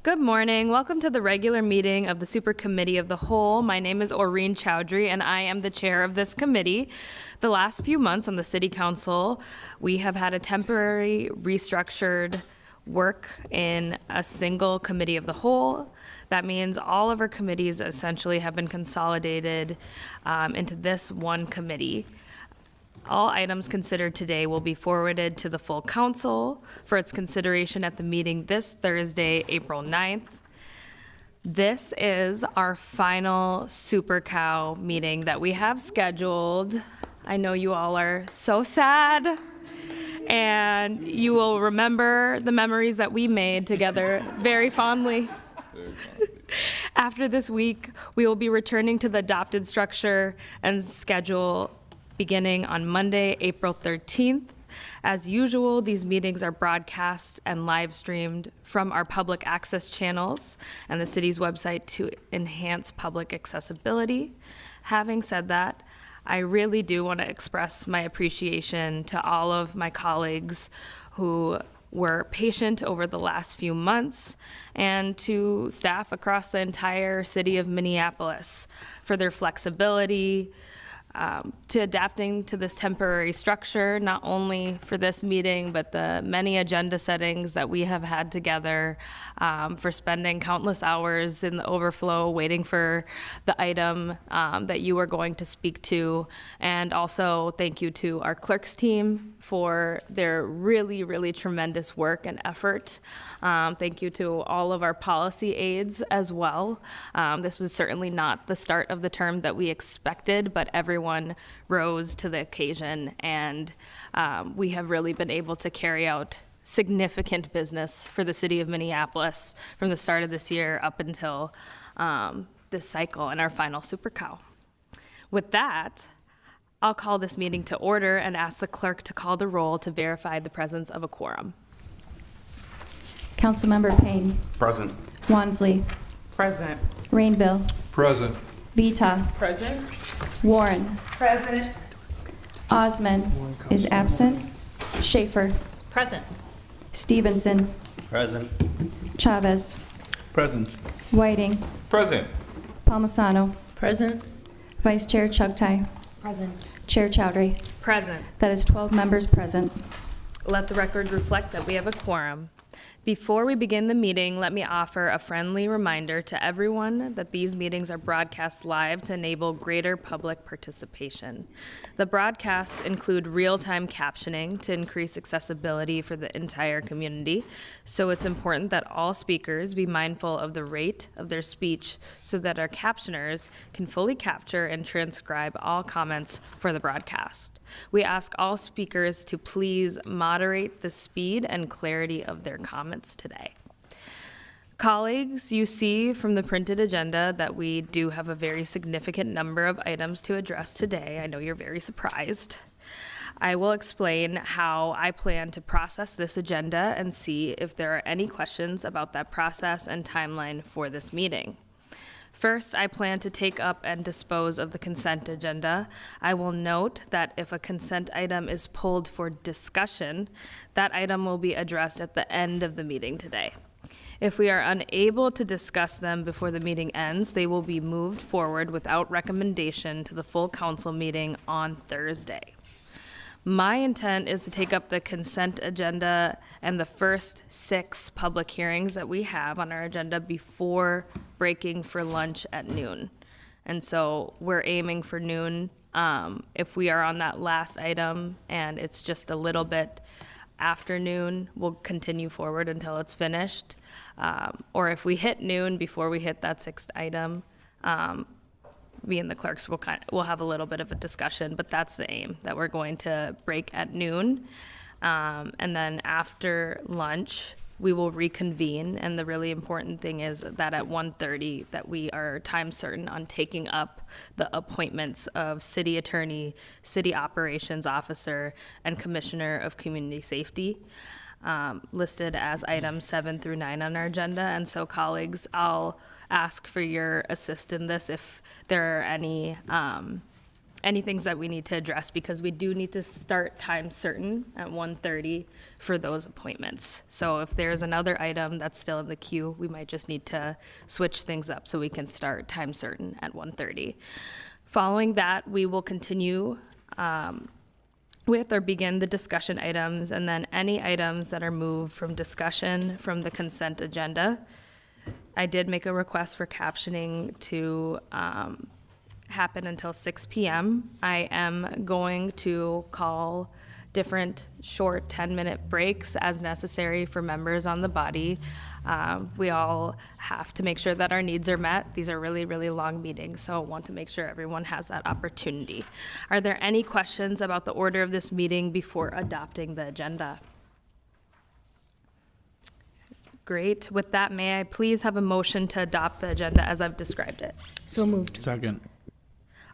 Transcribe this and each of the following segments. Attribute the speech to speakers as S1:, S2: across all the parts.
S1: Good morning. Welcome to the regular meeting of the Super Committee of the Whole. My name is Oreen Chowdhury, and I am the chair of this committee. The last few months on the City Council, we have had a temporary restructured work in a single committee of the whole. That means all of our committees essentially have been consolidated into this one committee. All items considered today will be forwarded to the full council for its consideration at the meeting this Thursday, April 9th. This is our final Super Cow meeting that we have scheduled. I know you all are so sad, and you will remember the memories that we made together very fondly. After this week, we will be returning to the adopted structure and schedule beginning on Monday, April 13th. As usual, these meetings are broadcast and live streamed from our public access channels and the city's website to enhance public accessibility. Having said that, I really do want to express my appreciation to all of my colleagues who were patient over the last few months, and to staff across the entire city of Minneapolis for their flexibility, to adapting to this temporary structure, not only for this meeting, but the many agenda settings that we have had together, for spending countless hours in the overflow waiting for the item that you are going to speak to. And also thank you to our clerks team for their really, really tremendous work and effort. Thank you to all of our policy aides as well. This was certainly not the start of the term that we expected, but everyone rose to the occasion, and we have really been able to carry out significant business for the city of Minneapolis from the start of this year up until this cycle and our final Super Cow. With that, I'll call this meeting to order and ask the clerk to call the roll to verify the presence of a quorum.
S2: Councilmember Payne.
S3: Present.
S2: Wansley.
S4: Present.
S2: Rainville.
S3: Present.
S2: Vita.
S4: Present.
S2: Warren.
S4: Present.
S2: Osman is absent. Schaefer.
S4: Present.
S2: Stevenson.
S3: Present.
S2: Chavez.
S3: Present.
S2: Whiting.
S3: Present.
S2: Palmisano.
S4: Present.
S2: Vice Chair Chugtai.
S4: Present.
S2: Chair Chowdhury.
S1: Present.
S2: That is 12 members present.
S1: Let the record reflect that we have a quorum. Before we begin the meeting, let me offer a friendly reminder to everyone that these meetings are broadcast live to enable greater public participation. The broadcasts include real-time captioning to increase accessibility for the entire community, so it's important that all speakers be mindful of the rate of their speech so that our captioners can fully capture and transcribe all comments for the broadcast. We ask all speakers to please moderate the speed and clarity of their comments today. Colleagues, you see from the printed agenda that we do have a very significant number of items to address today. I know you're very surprised. I will explain how I plan to process this agenda and see if there are any questions about that process and timeline for this meeting. First, I plan to take up and dispose of the consent agenda. I will note that if a consent item is pulled for discussion, that item will be addressed at the end of the meeting today. If we are unable to discuss them before the meeting ends, they will be moved forward without recommendation to the full council meeting on Thursday. My intent is to take up the consent agenda and the first 6 public hearings that we have on our agenda before breaking for lunch at noon. And so we're aiming for noon. If we are on that last item and it's just a little bit after noon, we'll continue forward until it's finished. Or if we hit noon before we hit that 6th item, me and the clerks will have a little bit of a discussion, but that's the aim, that we're going to break at noon. And then after lunch, we will reconvene. And the really important thing is that at 1:30, that we are time certain on taking up the appointments of city attorney, city operations officer, and commissioner of community safety, listed as items 7 through 9 on our agenda. And so colleagues, I'll ask for your assist in this if there are any any things that we need to address, because we do need to start time certain at 1:30 for those appointments. So if there's another item that's still in the queue, we might just need to switch things up so we can start time certain at 1:30. Following that, we will continue with or begin the discussion items, and then any items that are moved from discussion from the consent agenda. I did make a request for captioning to happen until 6 p.m. I am going to call different short 10-minute breaks as necessary for members on the body. We all have to make sure that our needs are met. These are really, really long meetings, so I want to make sure everyone has that opportunity. Are there any questions about the order of this meeting before adopting the agenda? Great. With that, may I please have a motion to adopt the agenda as I've described it?
S4: So moved.
S3: Second.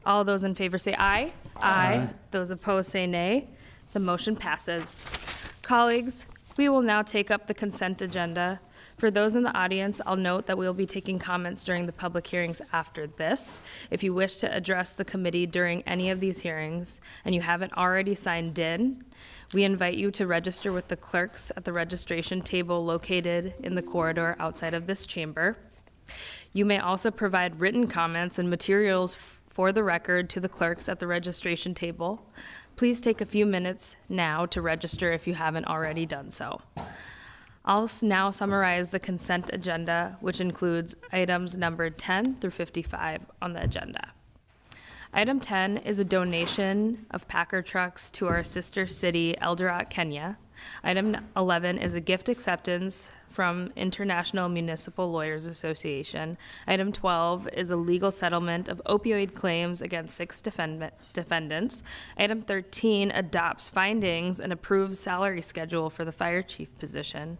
S1: All those in favor say aye. Aye. Those opposed say nay. The motion passes. Colleagues, we will now take up the consent agenda. For those in the audience, I'll note that we will be taking comments during the public hearings after this. If you wish to address the committee during any of these hearings and you haven't already signed in, we invite you to register with the clerks at the registration table located in the corridor outside of this chamber. You may also provide written comments and materials for the record to the clerks at the registration table. Please take a few minutes now to register if you haven't already done so. I'll now summarize the consent agenda, which includes items numbered 10 through 55 on the agenda. Item 10 is a donation of Packer trucks to our sister city, Eldoret, Kenya. Item 11 is a gift acceptance from International Municipal Lawyers Association. Item 12 is a legal settlement of opioid claims against 6 defendants. Item 13 adopts findings and approves salary schedule for the fire chief position.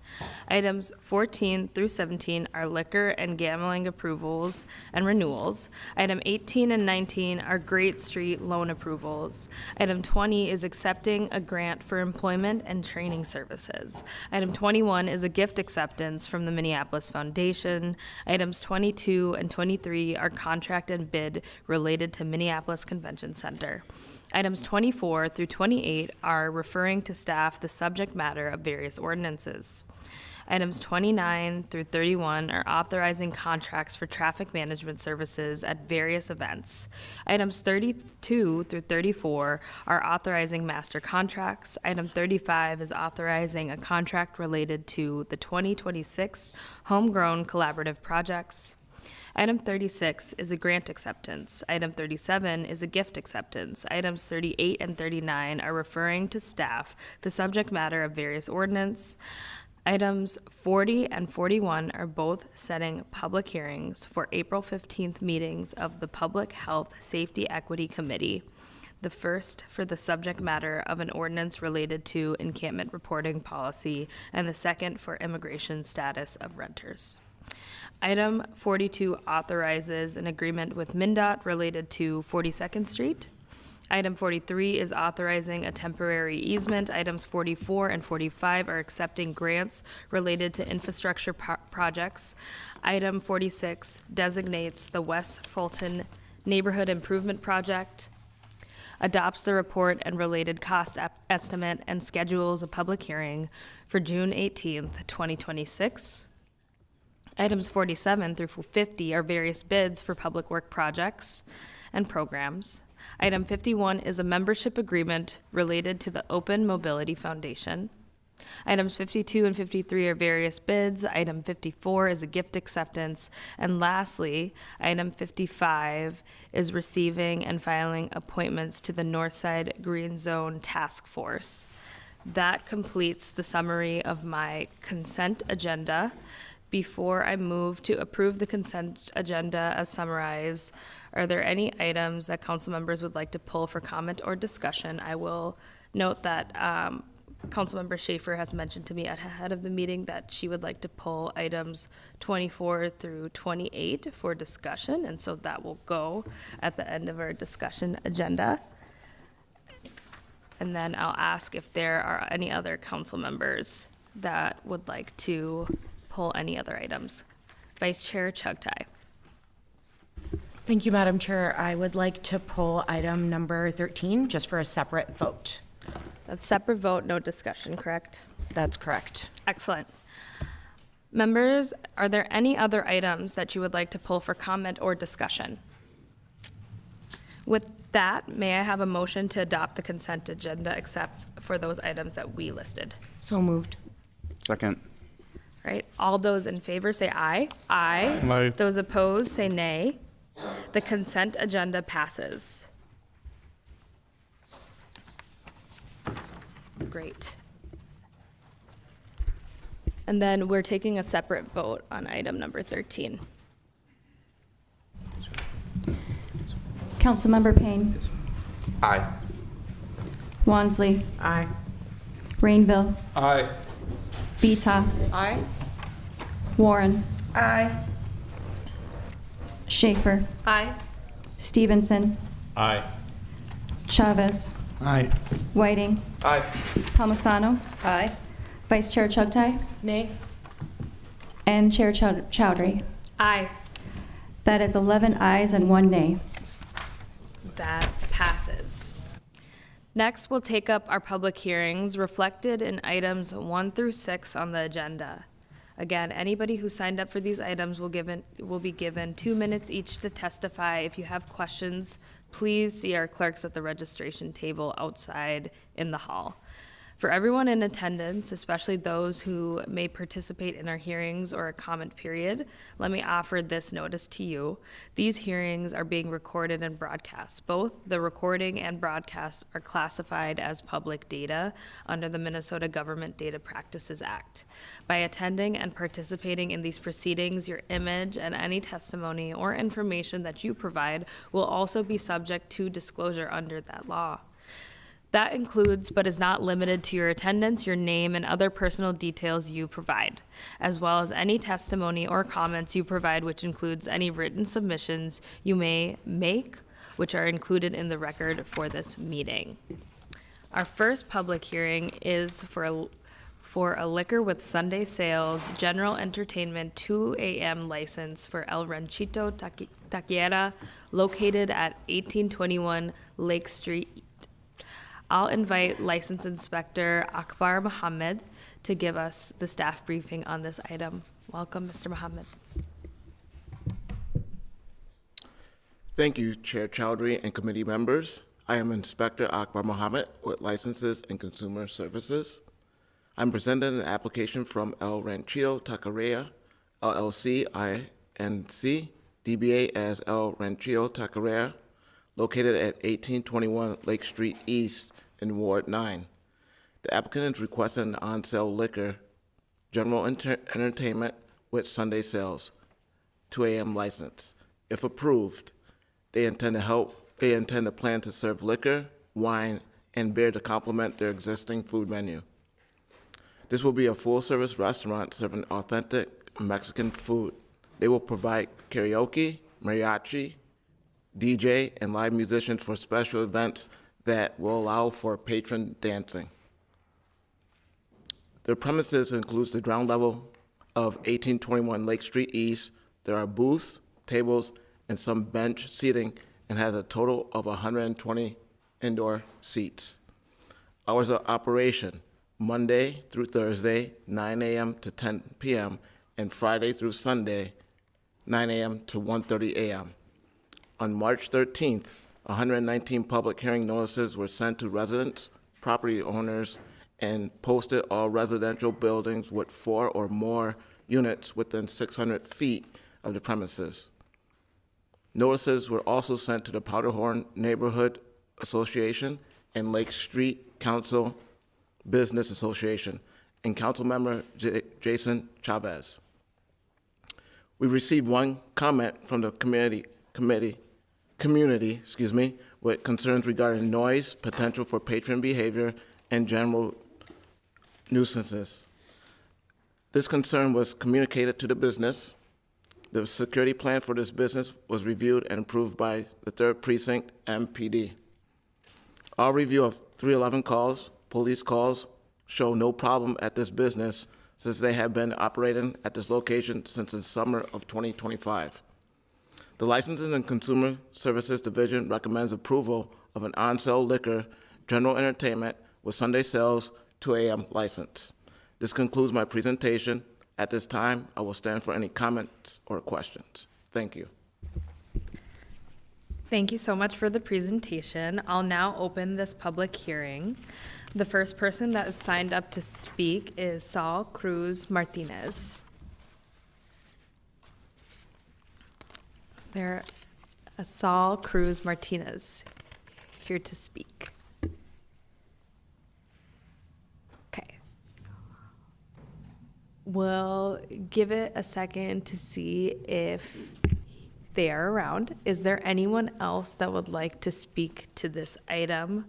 S1: Items 14 through 17 are liquor and gambling approvals and renewals. Item 18 and 19 are Great Street loan approvals. Item 20 is accepting a grant for employment and training services. Item 21 is a gift acceptance from the Minneapolis Foundation. Items 22 and 23 are contract and bid related to Minneapolis Convention Center. Items 24 through 28 are referring to staff the subject matter of various ordinances. Items 29 through 31 are authorizing contracts for traffic management services at various events. Items 32 through 34 are authorizing master contracts. Item 35 is authorizing a contract related to the 2026 Homegrown Collaborative Projects. Item 36 is a grant acceptance. Item 37 is a gift acceptance. Items 38 and 39 are referring to staff the subject matter of various ordinance. Items 40 and 41 are both setting public hearings for April 15th meetings of the Public Health Safety Equity Committee. The first for the subject matter of an ordinance related to encampment reporting policy, and the second for immigration status of renters. Item 42 authorizes an agreement with MnDOT related to 42nd Street. Item 43 is authorizing a temporary easement. Items 44 and 45 are accepting grants related to infrastructure projects. Item 46 designates the West Fulton Neighborhood Improvement Project, adopts the report and related cost estimate, and schedules a public hearing for June 18th, 2026. Items 47 through 50 are various bids for public work projects and programs. Item 51 is a membership agreement related to the Open Mobility Foundation. Items 52 and 53 are various bids. Item 54 is a gift acceptance. And lastly, item 55 is receiving and filing appointments to the Northside Green Zone Task Force. That completes the summary of my consent agenda. Before I move to approve the consent agenda as summarized, are there any items that council members would like to pull for comment or discussion? I will note that Councilmember Schaefer has mentioned to me ahead of the meeting that she would like to pull items 24 through 28 for discussion, and so that will go at the end of our discussion agenda. And then I'll ask if there are any other council members that would like to pull any other items. Vice Chair Chugtai.
S4: Thank you, Madam Chair. I would like to pull item number 13 just for a separate vote.
S1: That's separate vote, no discussion, correct?
S4: That's correct.
S1: Excellent. Members, are there any other items that you would like to pull for comment or discussion? With that, may I have a motion to adopt the consent agenda except for those items that we listed?
S4: So moved.
S3: Second.
S1: All right, all those in favor say aye. Aye.
S3: Aye.
S1: Those opposed say nay. The consent agenda passes. Great. And then we're taking a separate vote on item number 13.
S2: Councilmember Payne.
S3: Aye.
S2: Wansley.
S4: Aye.
S2: Rainville.
S3: Aye.
S2: Vita.
S4: Aye.
S2: Warren.
S4: Aye.
S2: Schaefer.
S1: Aye.
S2: Stevenson.
S3: Aye.
S2: Chavez.
S3: Aye.
S2: Whiting.
S3: Aye.
S2: Palmisano.
S4: Aye.
S2: Vice Chair Chugtai.
S4: Nay.
S2: And Chair Chowdhury.
S1: Aye.
S2: That is 11 ayes and 1 nay.
S1: That passes. Next, we'll take up our public hearings reflected in items 1 through 6 on the agenda. Again, anybody who signed up for these items will be given 2 minutes each to testify. If you have questions, please see our clerks at the registration table outside in the hall. For everyone in attendance, especially those who may participate in our hearings or a comment period, let me offer this notice to you. These hearings are being recorded and broadcast. Both the recording and broadcast are classified as public data under the Minnesota Government Data Practices Act. By attending and participating in these proceedings, your image and any testimony or information that you provide will also be subject to disclosure under that law. That includes, but is not limited to, your attendance, your name, and other personal details you provide, as well as any testimony or comments you provide, which includes any written submissions you may make, which are included in the record for this meeting. Our first public hearing is for a liquor with Sunday sales, general entertainment 2 a.m. license for El Ranchito Taqueria, located at 1821 Lake Street. I'll invite License Inspector Akbar Mohammed to give us the staff briefing on this item. Welcome, Mr. Mohammed.
S5: Thank you, Chair Chowdhury and committee members. I am Inspector Akbar Mohammed with Licenses and Consumer Services. I'm presenting an application from El Ranchito Taqueria, LLC, INC, DBA as El Ranchito Taqueria, located at 1821 Lake Street East in Ward 9. The applicant is requesting an on-sale liquor, general entertainment with Sunday sales, 2 a.m. license. If approved, they intend to plan to serve liquor, wine, and beer to complement their existing food menu. This will be a full-service restaurant serving authentic Mexican food. They will provide karaoke, mariachi, DJ, and live musicians for special events that will allow for patron dancing. Their premises includes the ground level of 1821 Lake Street East. There are booths, tables, and some bench seating, and has a total of 120 indoor seats. Hours of operation: Monday through Thursday, 9 a.m. to 10 p.m., and Friday through Sunday, 9 a.m. to 1:30 a.m. On March 13th, 119 public hearing notices were sent to residents, property owners, and posted all residential buildings with 4 or more units within 600 feet of the premises. Notices were also sent to the Powderhorn Neighborhood Association and Lake Street Council Business Association and Councilmember Jason Chavez. We received one comment from the community with concerns regarding noise, potential for patron behavior, and general nuisances. This concern was communicated to the business. The security plan for this business was reviewed and approved by the 3rd Precinct MPD. Our review of 311 calls, police calls, show no problem at this business since they have been operating at this location since the summer of 2025. The Licensing and Consumer Services Division recommends approval of an on-sale liquor, general entertainment with Sunday sales 2 a.m. license. This concludes my presentation. At this time, I will stand for any comments or questions. Thank you.
S1: Thank you so much for the presentation. I'll now open this public hearing. The first person that is signed up to speak is Saul Cruz Martinez. Is there a Saul Cruz Martinez here to speak? Okay. We'll give it a second to see if they are around. Is there anyone else that would like to speak to this item?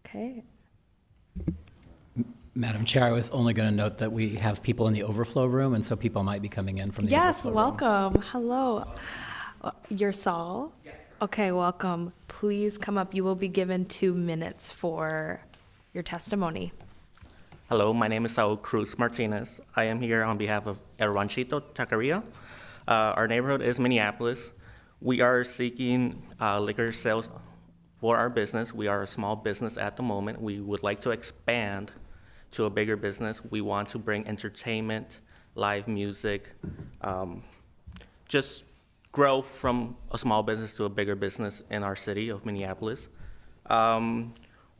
S1: Okay.
S6: Madam Chair, I was only going to note that we have people in the overflow room, and so people might be coming in from the
S1: Yes,
S6: overflow room.
S1: welcome. Hello. You're Saul? Yes. Okay, welcome. Please come up. You will be given 2 minutes for your testimony.
S7: Hello, my name is Saul Cruz Martinez. I am here on behalf of Ranchito Taqueria. Our neighborhood is Minneapolis. We are seeking liquor sales for our business. We are a small business at the moment. We would like to expand to a bigger business. We want to bring entertainment, live music, just grow from a small business to a bigger business in our city of Minneapolis.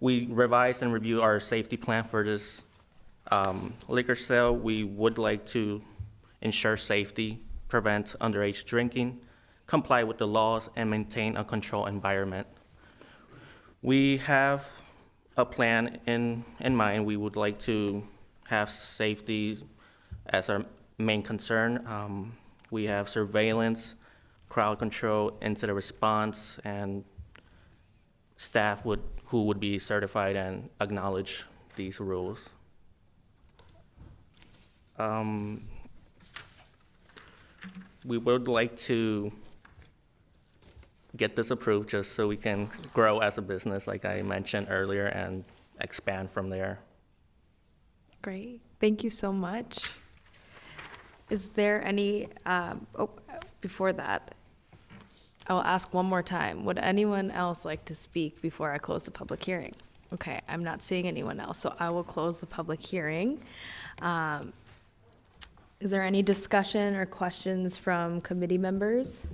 S7: We revised and reviewed our safety plan for this liquor sale. We would like to ensure safety, prevent underage drinking, comply with the laws, and maintain a controlled environment. We have a plan in mind. We would like to have safety as our main concern. We have surveillance, crowd control, incident response, and staff who would be certified and acknowledge these rules. We would like to get this approved just so we can grow as a business, like I mentioned earlier, and expand from there.
S1: Great. Thank you so much. Is there any, before that, I will ask one more time. Would anyone else like to speak before I close the public hearing? Okay, I'm not seeing anyone else, so I will close the public hearing. Is there any discussion or questions from committee members?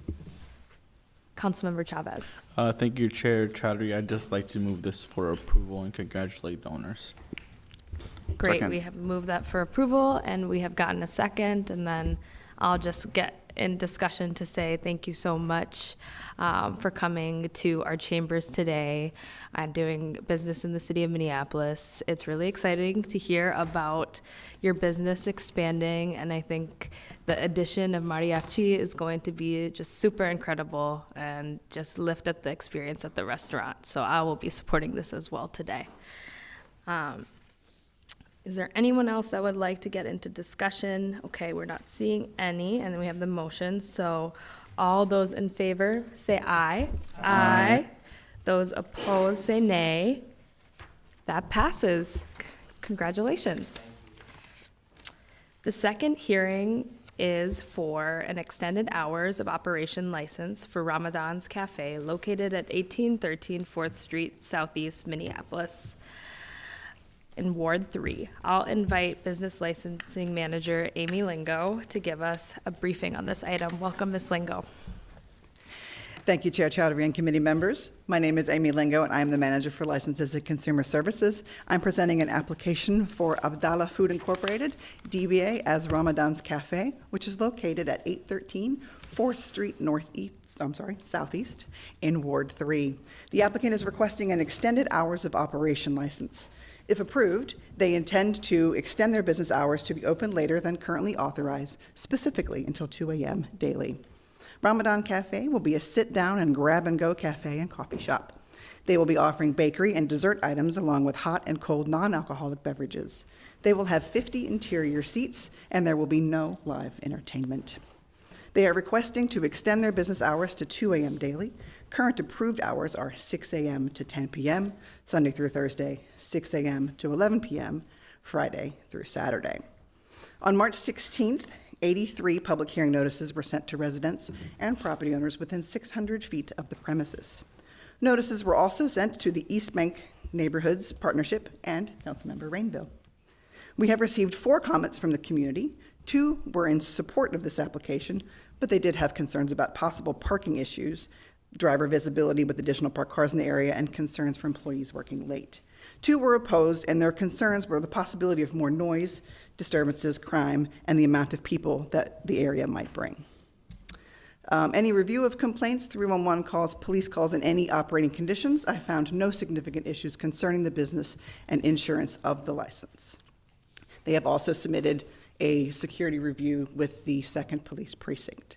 S1: Councilmember Chavez.
S3: Thank you, Chair Chowdhury. I'd just like to move this for approval and congratulate the owners.
S1: Great,
S3: Second.
S1: we have moved that for approval, and we have gotten a second, and then I'll just get in discussion to say thank you so much for coming to our chambers today and doing business in the city of Minneapolis. It's really exciting to hear about your business expanding, and I think the addition of mariachi is going to be just super incredible and just lift up the experience at the restaurant. So I will be supporting this as well today. Is there anyone else that would like to get into discussion? Okay, we're not seeing any, and then we have the motion. So all those in favor, say aye. Aye. Those opposed, say nay. That passes. Congratulations. The second hearing is for an extended hours of operation license for Ramadan's Cafe located at 1813 4th Street, Southeast Minneapolis, in Ward 3. I'll invite Business Licensing Manager Amy Lingo to give us a briefing on this item. Welcome, Ms. Lingo.
S8: Thank you, Chair Chowdhury and committee members. My name is Amy Lingo, and I am the Manager for Licenses and Consumer Services. I'm presenting an application for Abdallah Food Incorporated, DBA as Ramadan's Cafe, which is located at 813 4th Street Southeast in Ward 3. The applicant is requesting an extended hours of operation license. If approved, they intend to extend their business hours to be open later than currently authorized, specifically until 2 a.m. daily. Ramadan Cafe will be a sit-down and grab-and-go cafe and coffee shop. They will be offering bakery and dessert items along with hot and cold non-alcoholic beverages. They will have 50 interior seats, and there will be no live entertainment. They are requesting to extend their business hours to 2 a.m. daily. Current approved hours are 6 a.m. to 10 p.m., Sunday through Thursday, 6 a.m. to 11 p.m., Friday through Saturday. On March 16th, 83 public hearing notices were sent to residents and property owners within 600 feet of the premises. Notices were also sent to the East Bank Neighborhoods Partnership and Councilmember Rainville. We have received 4 comments from the community. 2 were in support of this application, but they did have concerns about possible parking issues, driver visibility with additional parked cars in the area, and concerns for employees working late. 2 were opposed, and their concerns were the possibility of more noise, disturbances, crime, and the amount of people that the area might bring. Any review of complaints, 311 calls, police calls, and any operating conditions, I found no significant issues concerning the business and insurance of the license. They have also submitted a security review with the 2nd Police Precinct.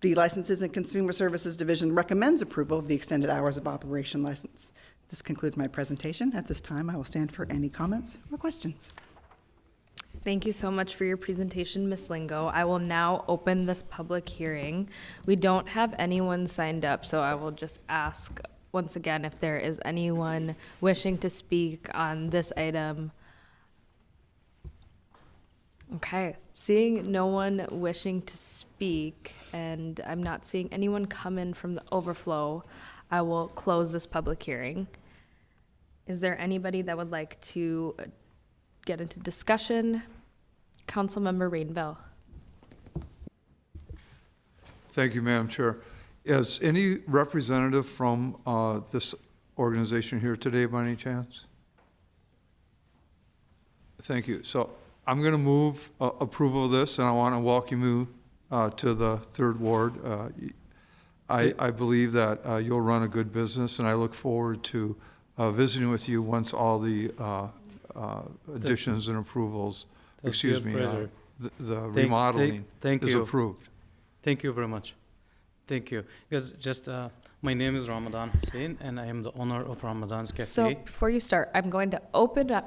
S8: The Licenses and Consumer Services Division recommends approval of the extended hours of operation license. This concludes my presentation. At this time, I will stand for any comments or questions.
S1: Thank you so much for your presentation, Ms. Lingo. I will now open this public hearing. We don't have anyone signed up, so I will just ask once again if there is anyone wishing to speak on this item. Okay, seeing no one wishing to speak, and I'm not seeing anyone come in from the overflow, I will close this public hearing. Is there anybody that would like to get into discussion? Councilmember Rainville.
S9: Thank you, Madam Chair. Is any representative from this organization here today by any chance? Thank you. So I'm going to move approval of this, and I want to welcome you to the 3rd Ward. I believe that you'll run a good business, and I look forward to visiting with you once all the additions and approvals, the remodeling is approved.
S10: Thank you very much. Thank you. Because just, my name is Ramadan Hussein, and I am the owner of Ramadan's Cafe.
S1: So before you start, I'm going to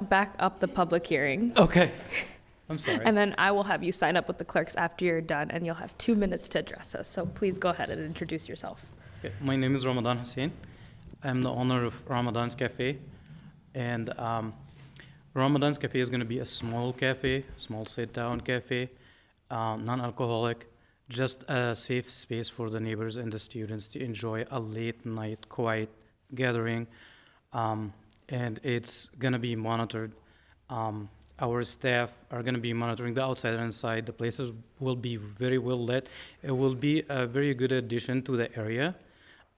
S1: back up the public hearing.
S10: Okay. I'm sorry.
S1: And then I will have you sign up with the clerks after you're done, and you'll have 2 minutes to address us. So please go ahead and introduce yourself.
S10: Okay. My name is Ramadan Hussein. I'm the owner of Ramadan's Cafe. And Ramadan's Cafe is going to be a small cafe, small sit-down cafe, non-alcoholic, just a safe space for the neighbors and the students to enjoy a late-night quiet gathering. And it's going to be monitored. Our staff are going to be monitoring the outside and inside. The places will be very well lit. It will be a very good addition to the area.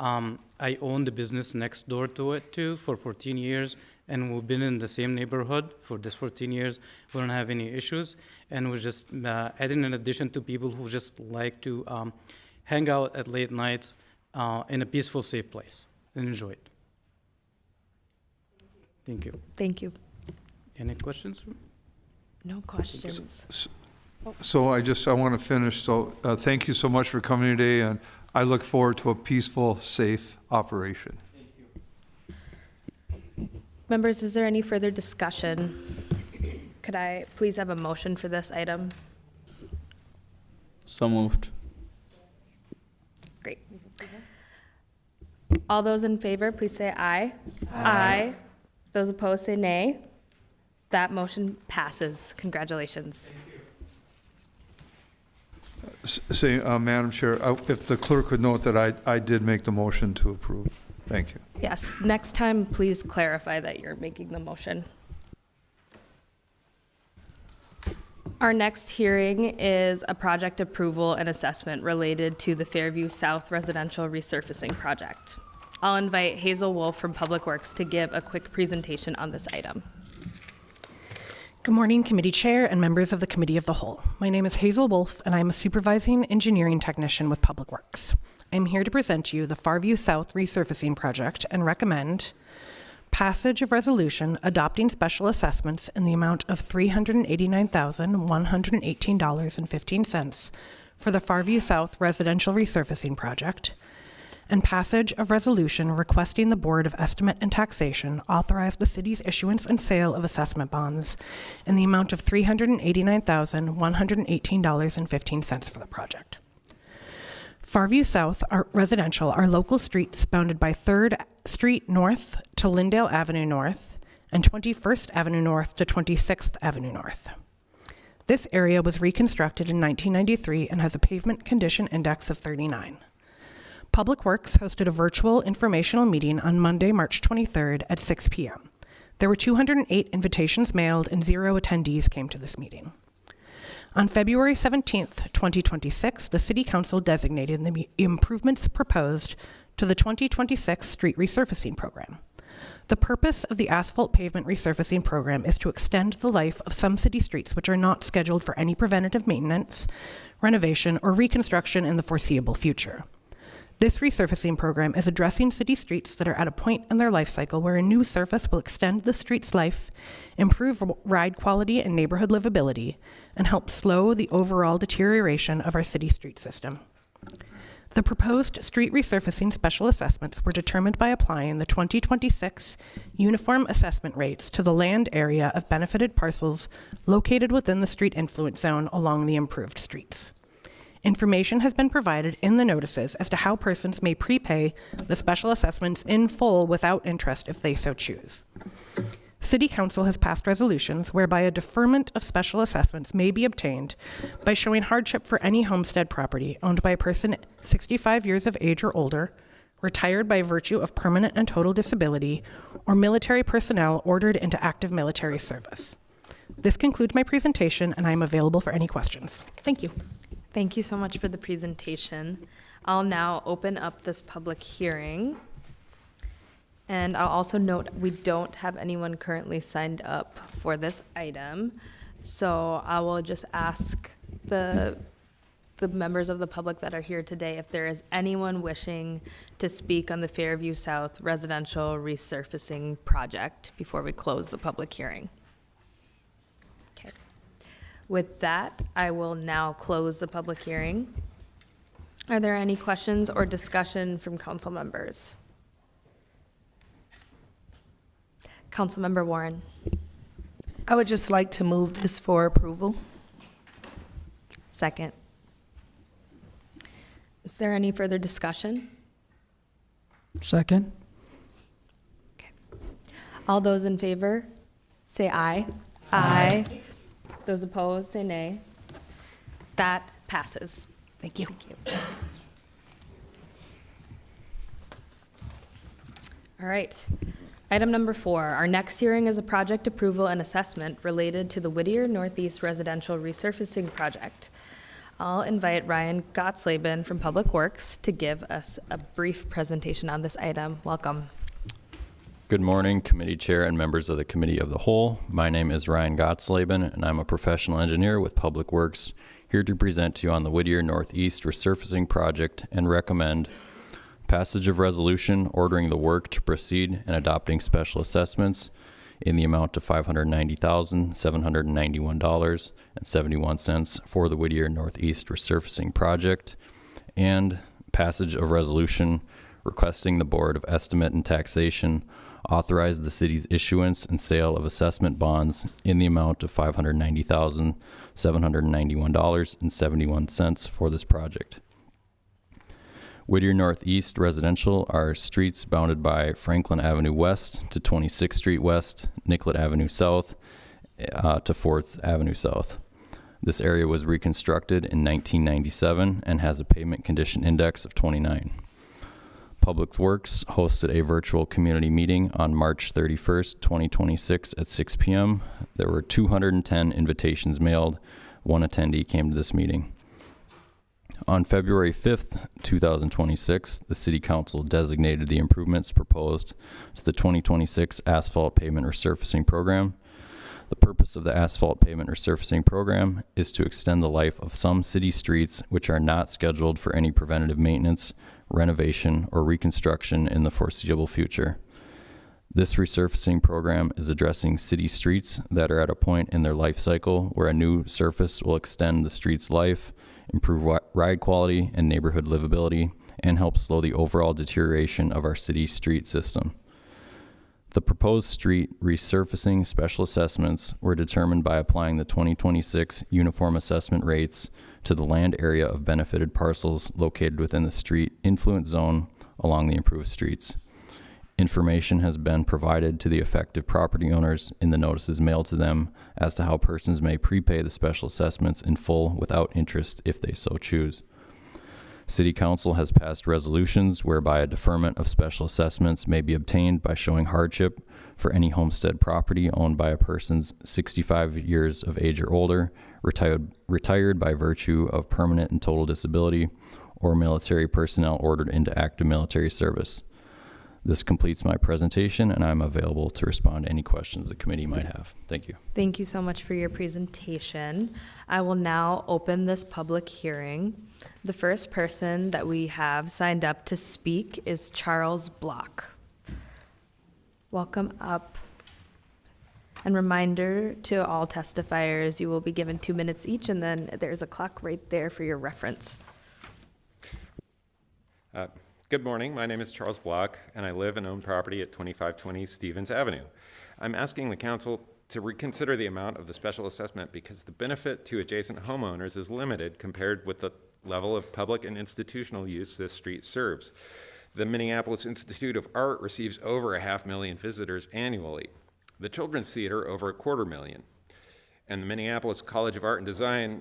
S10: I own the business next door to it too for 14 years, and we've been in the same neighborhood for this 14 years. We don't have any issues, and we're just adding an addition to people who just like to hang out at late nights in a peaceful, safe place and enjoy it. Thank you.
S1: Thank you.
S10: Any questions?
S1: No questions.
S9: So I want to finish. So thank you so much for coming today, and I look forward to a peaceful, safe operation.
S1: Members, is there any further discussion? Could I please have a motion for this item?
S3: So moved.
S1: Great. All those in favor, please say aye. Aye. Those opposed, say nay. That motion passes. Congratulations.
S9: Madam Chair, if the clerk would note that I did make the motion to approve. Thank you.
S1: Yes, next time, please clarify that you're making the motion. Our next hearing is a project approval and assessment related to the Farview South residential resurfacing project. I'll invite Hazel Wolf from Public Works to give a quick presentation on this item.
S11: Good morning, Committee Chair and members of the Committee of the Whole. My name is Hazel Wolf, and I'm a supervising engineering technician with Public Works. I'm here to present to you the Farview South resurfacing project and recommend passage of resolution adopting special assessments in the amount of $389,118.15 for the Farview South residential resurfacing project, and passage of resolution requesting the Board of Estimate and Taxation authorize the city's issuance and sale of assessment bonds in the amount of $389,118.15 for the project. Farview South residential are local streets bounded by 3rd Street North to Lyndale Avenue North and 21st Avenue North to 26th Avenue North. This area was reconstructed in 1993 and has a pavement condition index of 39. Public Works hosted a virtual informational meeting on Monday, March 23rd at 6 p.m. There were 208 invitations mailed and 0 attendees came to this meeting. On February 17th, 2026, the City Council designated the improvements proposed to the 2026 street resurfacing program. The purpose of the asphalt pavement resurfacing program is to extend the life of some city streets which are not scheduled for any preventative maintenance, renovation, or reconstruction in the foreseeable future. This resurfacing program is addressing city streets that are at a point in their life cycle where a new surface will extend the street's life, improve ride quality and neighborhood livability, and help slow the overall deterioration of our city street system. The proposed street resurfacing special assessments were determined by applying the 2026 uniform assessment rates to the land area of benefited parcels located within the street influence zone along the improved streets. Information has been provided in the notices as to how persons may prepay the special assessments in full without interest if they so choose. City Council has passed resolutions whereby a deferment of special assessments may be obtained by showing hardship for any homestead property owned by a person 65 years of age or older, retired by virtue of permanent and total disability, or military personnel ordered into active military service. This concludes my presentation, and I am available for any questions. Thank you.
S1: Thank you so much for the presentation. I'll now open up this public hearing. And I'll also note we don't have anyone currently signed up for this item. So I will just ask the members of the public that are here today if there is anyone wishing to speak on the Farview South residential resurfacing project before we close the public hearing. Okay. With that, I will now close the public hearing. Are there any questions or discussion from council members? Councilmember Warren.
S12: I would just like to move this for approval.
S1: Second. Is there any further discussion?
S12: Second.
S1: Okay. All those in favor, say aye. Aye. Those opposed, say nay. That passes.
S11: Thank you.
S1: Thank you. All right. Item number 4, our next hearing is a project approval and assessment related to the Whittier Northeast Residential Resurfacing Project. I'll invite Ryan Gottsleben from Public Works to give us a brief presentation on this item. Welcome.
S13: Good morning, committee chair and members of the Committee of the Whole. My name is Ryan Gottsleben, and I'm a professional engineer with Public Works, here to present to you on the Whittier Northeast Resurfacing Project and recommend passage of resolution ordering the work to proceed and adopting special assessments in the amount of $590,791.71 for the Whittier Northeast Resurfacing Project, and passage of resolution requesting the Board of Estimate and Taxation authorize the city's issuance and sale of assessment bonds in the amount of $590,791.71 for this project. Whittier Northeast Residential are streets bounded by Franklin Avenue West to 26th Street West, Nicollet Avenue South to 4th Avenue South. This area was reconstructed in 1997 and has a pavement condition index of 29. Public Works hosted a virtual community meeting on March 31st, 2026 at 6 p.m. There were 210 invitations mailed. One attendee came to this meeting. On February 5th, 2026, the City Council designated the improvements proposed to the 2026 Asphalt Pavement Resurfacing Program. The purpose of the Asphalt Pavement Resurfacing Program is to extend the life of some city streets which are not scheduled for any preventative maintenance, renovation, or reconstruction in the foreseeable future. This resurfacing program is addressing city streets that are at a point in their life cycle where a new surface will extend the street's life, improve ride quality and neighborhood livability, and help slow the overall deterioration of our city street system. The proposed street resurfacing special assessments were determined by applying the 2026 uniform assessment rates to the land area of benefited parcels located within the street influence zone along the improved streets. Information has been provided to the affected property owners in the notices mailed to them as to how persons may prepay the special assessments in full without interest if they so choose. City Council has passed resolutions whereby a deferment of special assessments may be obtained by showing hardship for any homestead property owned by a person's 65 years of age or older, retired by virtue of permanent and total disability, or military personnel ordered into active military service. This completes my presentation, and I'm available to respond to any questions the committee might have. Thank you.
S1: Thank you so much for your presentation. I will now open this public hearing. The first person that we have signed up to speak is Charles Block. Welcome up. And reminder to all testifiers, you will be given 2 minutes each, and then there's a clock right there for your reference.
S14: Good morning. My name is Charles Block, and I live and own property at 2520 Stevens Avenue. I'm asking the council to reconsider the amount of the special assessment because the benefit to adjacent homeowners is limited compared with the level of public and institutional use this street serves. The Minneapolis Institute of Art receives over 500,000 visitors annually. The Children's Theater over 250,000. And the Minneapolis College of Art and Design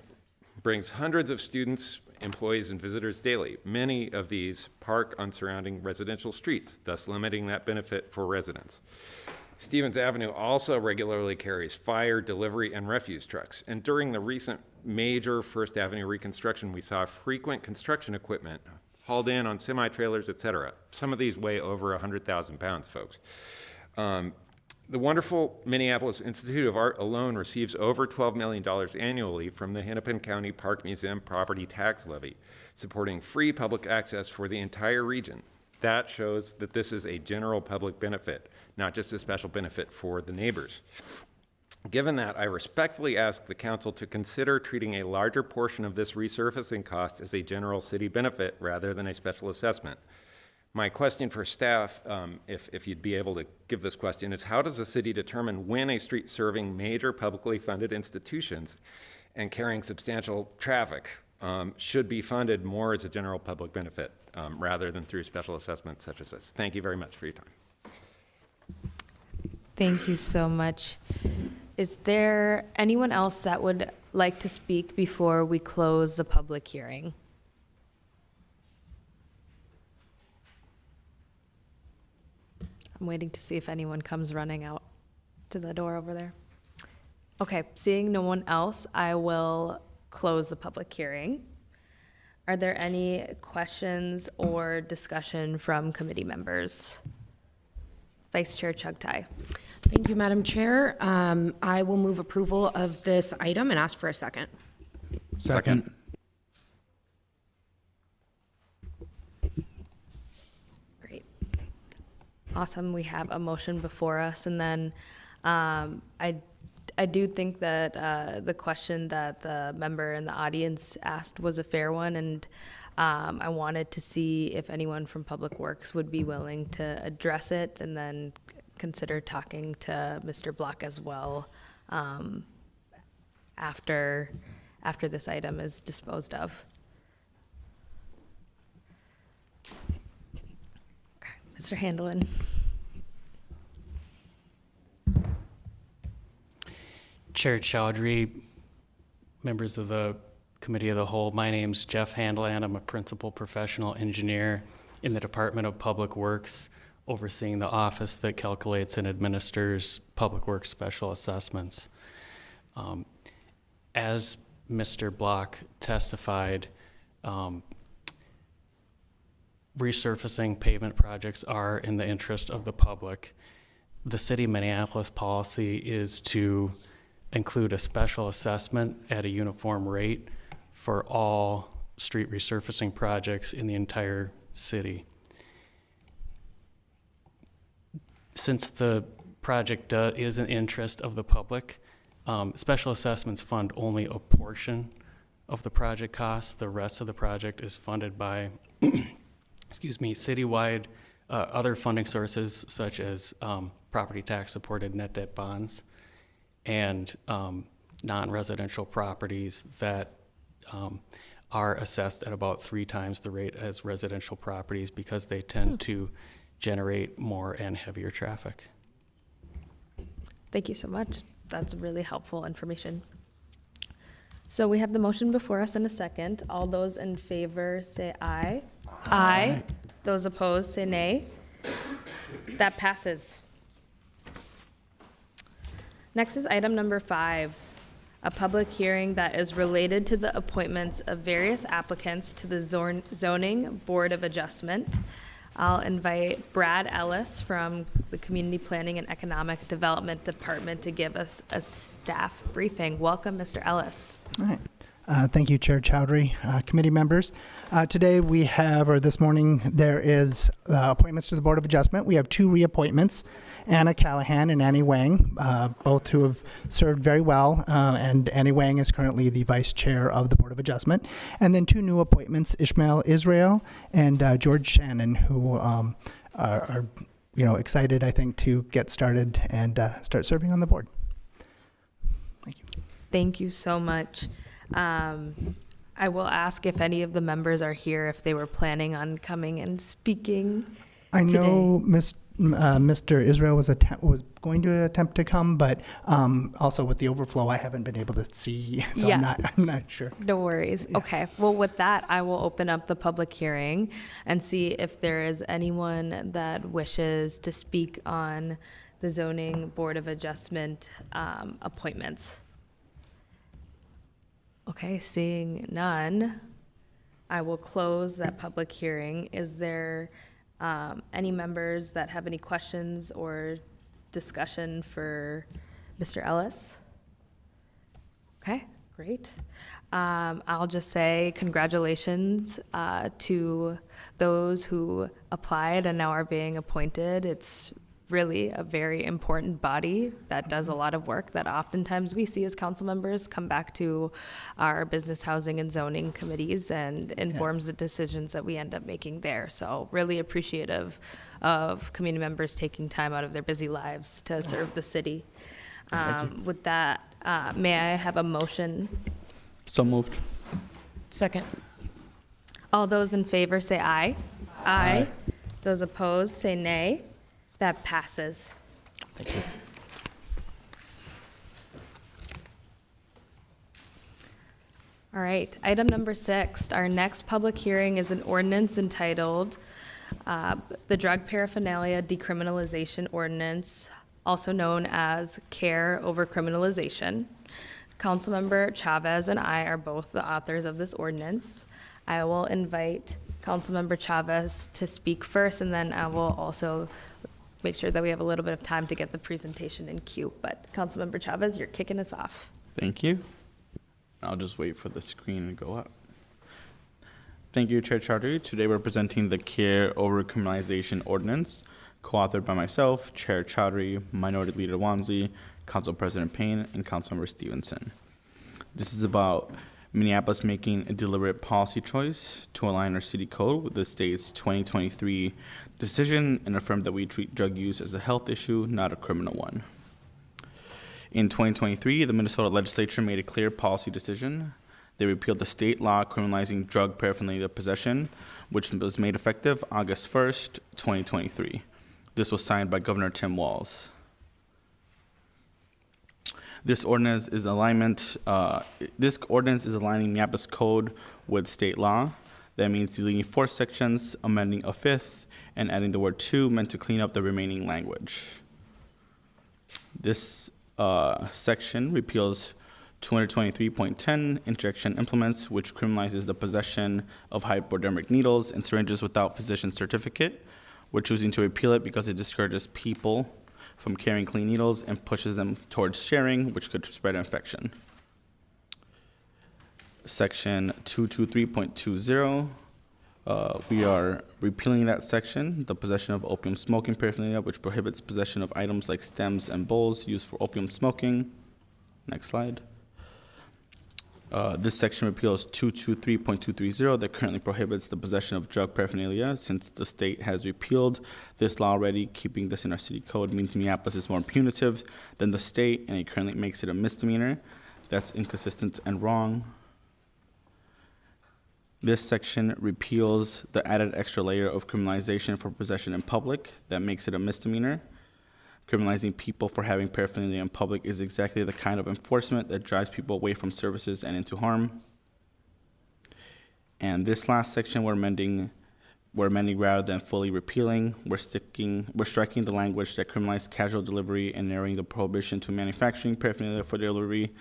S14: brings hundreds of students, employees, and visitors daily. Many of these park on surrounding residential streets, thus limiting that benefit for residents. Stevens Avenue also regularly carries fire, delivery, and refuse trucks. And during the recent major First Avenue reconstruction, we saw frequent construction equipment hauled in on semi-trailers, et cetera. Some of these weigh over 100,000 pounds, folks. The wonderful Minneapolis Institute of Art alone receives over $12 million annually from the Hennepin County Park Museum property tax levy, supporting free public access for the entire region. That shows that this is a general public benefit, not just a special benefit for the neighbors. Given that, I respectfully ask the council to consider treating a larger portion of this resurfacing cost as a general city benefit rather than a special assessment. My question for staff, if you'd be able to give this question, is how does the city determine when a street serving major publicly funded institutions and carrying substantial traffic should be funded more as a general public benefit rather than through special assessments such as this? Thank you very much for your time.
S1: Thank you so much. Is there anyone else that would like to speak before we close the public hearing? I'm waiting to see if anyone comes running out to the door over there. Okay, seeing no one else, I will close the public hearing. Are there any questions or discussion from committee members? Vice Chair Chugtai.
S4: Thank you, Madam Chair. I will move approval of this item and ask for a second.
S3: Second.
S1: Great. Awesome. We have a motion before us, and then I do think that the question that the member in the audience asked was a fair one, and I wanted to see if anyone from Public Works would be willing to address it, and then consider talking to Mr. Block as well after this item is disposed of. Okay. Mr. Handelin.
S10: Chair Chaudhry, members of the Committee of the Whole, my name's Jeff Handeland. I'm a principal professional engineer in the Department of Public Works, overseeing the office that calculates and administers Public Works special assessments. As Mr. Block testified, resurfacing pavement projects are in the interest of the public. The City of Minneapolis policy is to include a special assessment at a uniform rate for all street resurfacing projects in the entire city. Since the project is an interest of the public, special assessments fund only a portion of the project costs. The rest of the project is funded by, citywide other funding sources such as property tax supported net debt bonds and non-residential properties that are assessed at about 3 times the rate as residential properties because they tend to
S15: generate more and heavier traffic.
S1: Thank you so much. That's really helpful information. So we have the motion before us in a second. All those in favor say aye. Aye. Those opposed say nay. That passes. Next is item number 5, a public hearing that is related to the appointments of various applicants to the Zoning Board of Adjustment. I'll invite Brad Ellis from the Community Planning and Economic Development Department to give us a staff briefing. Welcome, Mr. Ellis.
S16: All right. Thank you, Chair Chowdhury, committee members. Today we have, or this morning, there is appointments to the Board of Adjustment. We have 2 reappointments, Anna Callahan and Annie Wang, both who have served very well, and Annie Wang is currently the Vice Chair of the Board of Adjustment. And then 2 new appointments, Ishmael Israel and George Shannon, who are excited, I think, to get started and start serving on the board. Thank you.
S1: Thank you so much. I will ask if any of the members are here, if they were planning on coming and speaking
S16: I
S1: today.
S16: know Mr. Israel was going to attempt to come, but also with the overflow, I haven't been able to see, so
S1: Yeah.
S16: I'm not sure.
S1: No worries.
S16: Yes.
S1: Okay. Well, with that, I will open up the public hearing and see if there is anyone that wishes to speak on the Zoning Board of Adjustment appointments. Okay, seeing none, I will close that public hearing. Is there any members that have any questions or discussion for Mr. Ellis? Okay, great. I'll just say congratulations to those who applied and now are being appointed. It's really a very important body that does a lot of work that oftentimes we see as council members come back to our business, housing, and zoning committees and informs the decisions that we end up making there. So really appreciative of community members taking time out of their busy lives to serve the city. With that, may I have a motion?
S3: So moved.
S4: Second.
S1: All those in favor say aye. Aye. Those opposed say nay. That passes.
S3: Thank you.
S1: All right, item number 6. Our next public hearing is an ordinance entitled the Drug Paraphernalia Decriminalization Ordinance, also known as Care Over Criminalization. Councilmember Chavez and I are both the authors of this ordinance. I will invite Councilmember Chavez to speak first, and then I will also make sure that we have a little bit of time to get the presentation in queue. But Councilmember Chavez, you're kicking us off.
S3: Thank you. I'll just wait for the screen to go up. Thank you, Chair Chowdhury. Today we're presenting the Care Over Criminalization Ordinance, co-authored by myself, Chair Chowdhury, Minority Leader Wansley, Council President Payne, and Councilmember Stevenson. This is about Minneapolis making a deliberate policy choice to align our city code with the state's 2023 decision and affirm that we treat drug use as a health issue, not a criminal one. In 2023, the Minnesota legislature made a clear policy decision. They repealed the state law criminalizing drug paraphernalia possession, which was made effective August 1st, 2023. This was signed by Governor Tim Walz. This ordinance is aligning Minneapolis code with state law. That means deleting 4 sections, amending a 5th, and adding the word "to" meant to clean up the remaining language. This section repeals 223.10 injection implements, which criminalizes the possession of hypodermic needles and syringes without physician certificate. We're choosing to repeal it because it discourages people from carrying clean needles and pushes them towards sharing, which could spread infection. Section 223.20, we are repealing that section, the possession of opium smoking paraphernalia, which prohibits possession of items like stems and bowls used for opium smoking. Next slide. This section repeals 223.230 that currently prohibits the possession of drug paraphernalia. Since the state has repealed this law already, keeping this in our city code means Minneapolis is more punitive than the state, and it currently makes it a misdemeanor. That's inconsistent and wrong. This section repeals the added extra layer of criminalization for possession in public that makes it a misdemeanor. Criminalizing people for having paraphernalia in public is exactly the kind of enforcement that drives people away from services and into harm. And this last section we're amending rather than fully repealing. We're striking the language that criminalizes casual delivery and narrowing the prohibition to manufacturing paraphernalia for delivery.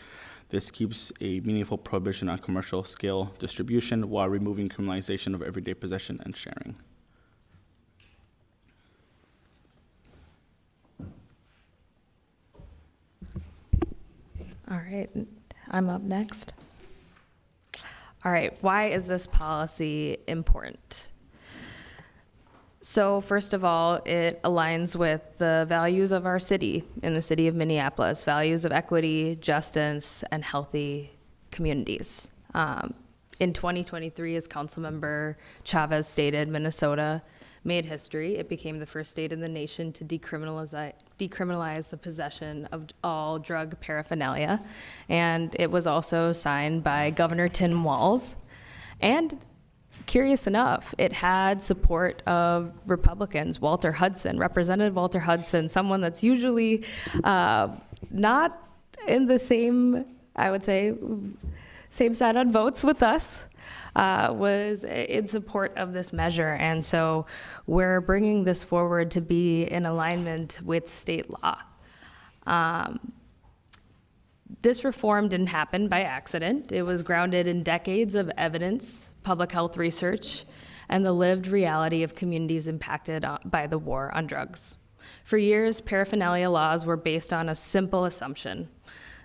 S3: This keeps a meaningful prohibition on commercial scale distribution while removing criminalization of everyday possession and sharing.
S1: All right, I'm up next. All right, why is this policy important? So first of all, it aligns with the values of our city, in the city of Minneapolis, values of equity, justice, and healthy communities. In 2023, as Councilmember Chavez stated, Minnesota made history. It became the first state in the nation to decriminalize the possession of all drug paraphernalia. And it was also signed by Governor Tim Walz. And curious enough, it had support of Republicans. Representative Walter Hudson, someone that's usually not in the same, I would say, same side on votes with us, was in support of this measure. And so we're bringing this forward to be in alignment with state law. This reform didn't happen by accident. It was grounded in decades of evidence, public health research, and the lived reality of communities impacted by the war on drugs. For years, paraphernalia laws were based on a simple assumption: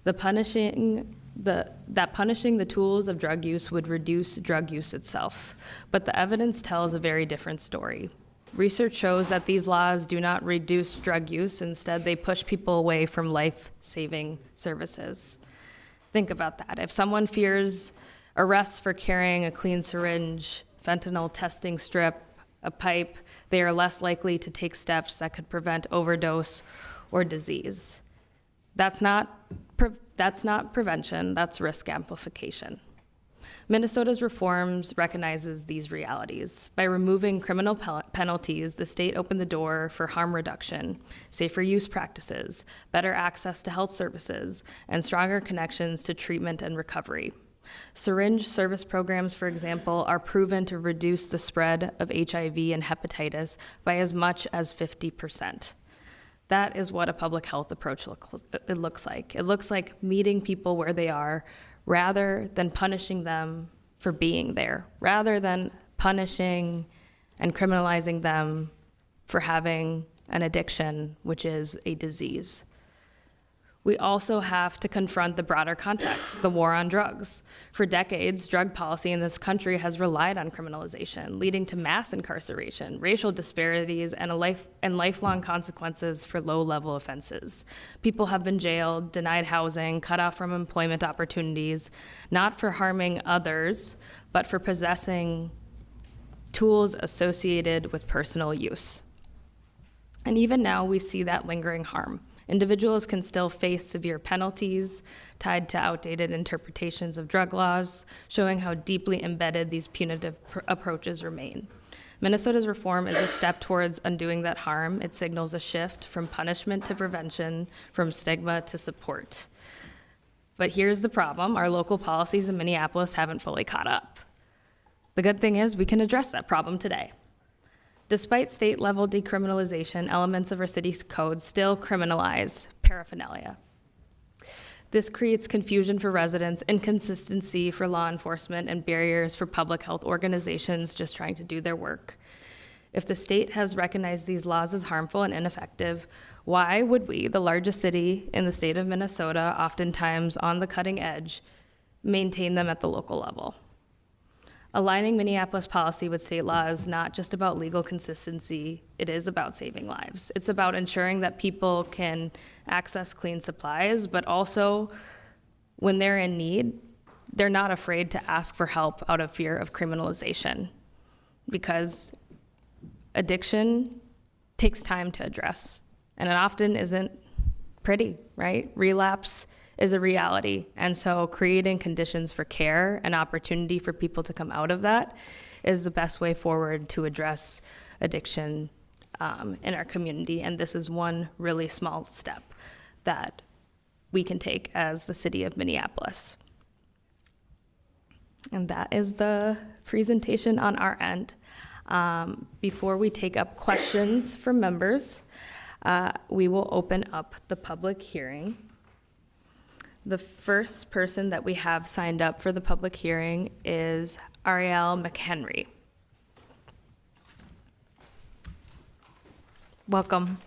S1: that punishing the tools of drug use would reduce drug use itself. But the evidence tells a very different story. Research shows that these laws do not reduce drug use. Instead, they push people away from life-saving services. Think about that. If someone fears arrest for carrying a clean syringe, fentanyl testing strip, a pipe, they are less likely to take steps that could prevent overdose or disease. That's not prevention, that's risk amplification. Minnesota's reforms recognizes these realities. By removing criminal penalties, the state opened the door for harm reduction, safer use practices, better access to health services, and stronger connections to treatment and recovery. Syringe service programs, for example, are proven to reduce the spread of HIV and hepatitis by as much as 50%. That is what a public health approach looks like. It looks like meeting people where they are rather than punishing them for being there, rather than punishing and criminalizing them for having an addiction, which is a disease. We also have to confront the broader context, the war on drugs. For decades, drug policy in this country has relied on criminalization, leading to mass incarceration, racial disparities, and lifelong consequences for low-level offenses. People have been jailed, denied housing, cut off from employment opportunities, not for harming others, but for possessing tools associated with personal use. And even now, we see that lingering harm. Individuals can still face severe penalties tied to outdated interpretations of drug laws, showing how deeply embedded these punitive approaches remain. Minnesota's reform is a step towards undoing that harm. It signals a shift from punishment to prevention, from stigma to support. But here's the problem: our local policies in Minneapolis haven't fully caught up. The good thing is we can address that problem today. Despite state-level decriminalization, elements of our city's code still criminalize paraphernalia. This creates confusion for residents, inconsistency for law enforcement, and barriers for public health organizations just trying to do their work. If the state has recognized these laws as harmful and ineffective, why would we, the largest city in the state of Minnesota, oftentimes on the cutting edge, maintain them at the local level? Aligning Minneapolis policy with state law is not just about legal consistency, it is about saving lives. It's about ensuring that people can access clean supplies, but also when they're in need, they're not afraid to ask for help out of fear of criminalization, because addiction takes time to address, and it often isn't pretty, right? Relapse is a reality. And so creating conditions for care and opportunity for people to come out of that is the best way forward to address addiction in our community. And this is one really small step that we can take as the city of Minneapolis. And that is the presentation on our end. Before we take up questions from members, we will open up the public hearing. The first person that we have signed up for the public hearing is Ariel McHenry. Welcome.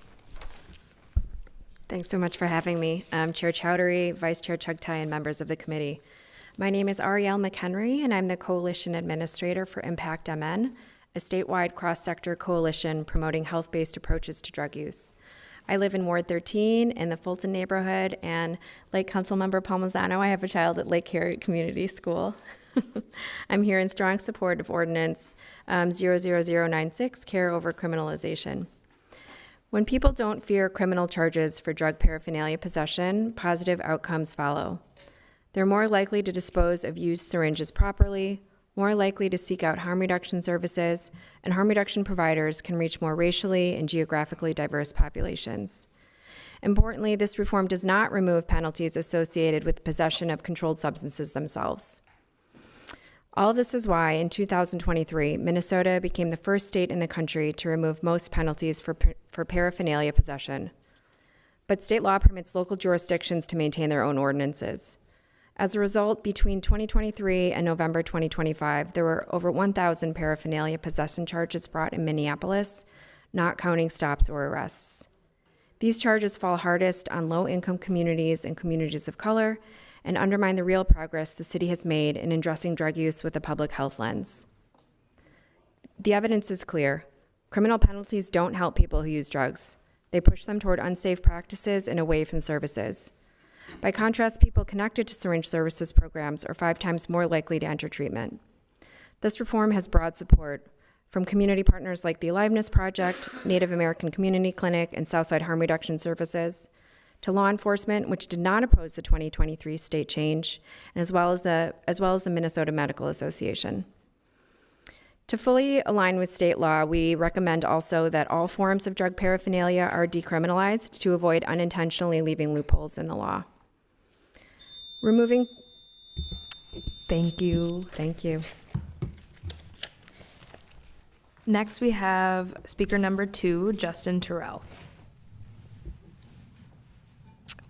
S17: Thanks so much for having me. Chair Chowdhury, Vice Chair Chugtai, and members of the committee. My name is Ariel McHenry, and I'm the Coalition Administrator for Impact MN, a statewide cross-sector coalition promoting health-based approaches to drug use. I live in Ward 13 in the Fulton neighborhood, and like Councilmember Palmisano, I have a child at Lake Harriet Community School. I'm here in strong support of Ordinance 00096, Care Over Criminalization. When people don't fear criminal charges for drug paraphernalia possession, positive outcomes follow. They're more likely to dispose of used syringes properly, more likely to seek out harm reduction services, and harm reduction providers can reach more racially and geographically diverse populations. Importantly, this reform does not remove penalties associated with possession of controlled substances themselves. All of this is why, in 2023, Minnesota became the first state in the country to remove most penalties for paraphernalia possession. But state law permits local jurisdictions to maintain their own ordinances. As a result, between 2023 and November 2025, there were over 1,000 paraphernalia possession charges brought in Minneapolis, not counting stops or arrests. These charges fall hardest on low-income communities and communities of color and undermine the real progress the city has made in addressing drug use with a public health lens. The evidence is clear. Criminal penalties don't help people who use drugs. They push them toward unsafe practices and away from services. By contrast, people connected to syringe services programs are 5 times more likely to enter treatment. This reform has broad support from community partners like the Aliveness Project, Native American Community Clinic, and Southside Harm Reduction Services, to law enforcement, which did not oppose the 2023 state change, and as well as the Minnesota Medical Association. To fully align with state law, we recommend also that all forms of drug paraphernalia are decriminalized to avoid unintentionally leaving loopholes in the law. Thank you.
S1: Next, we have speaker number 2, Justin Terrell.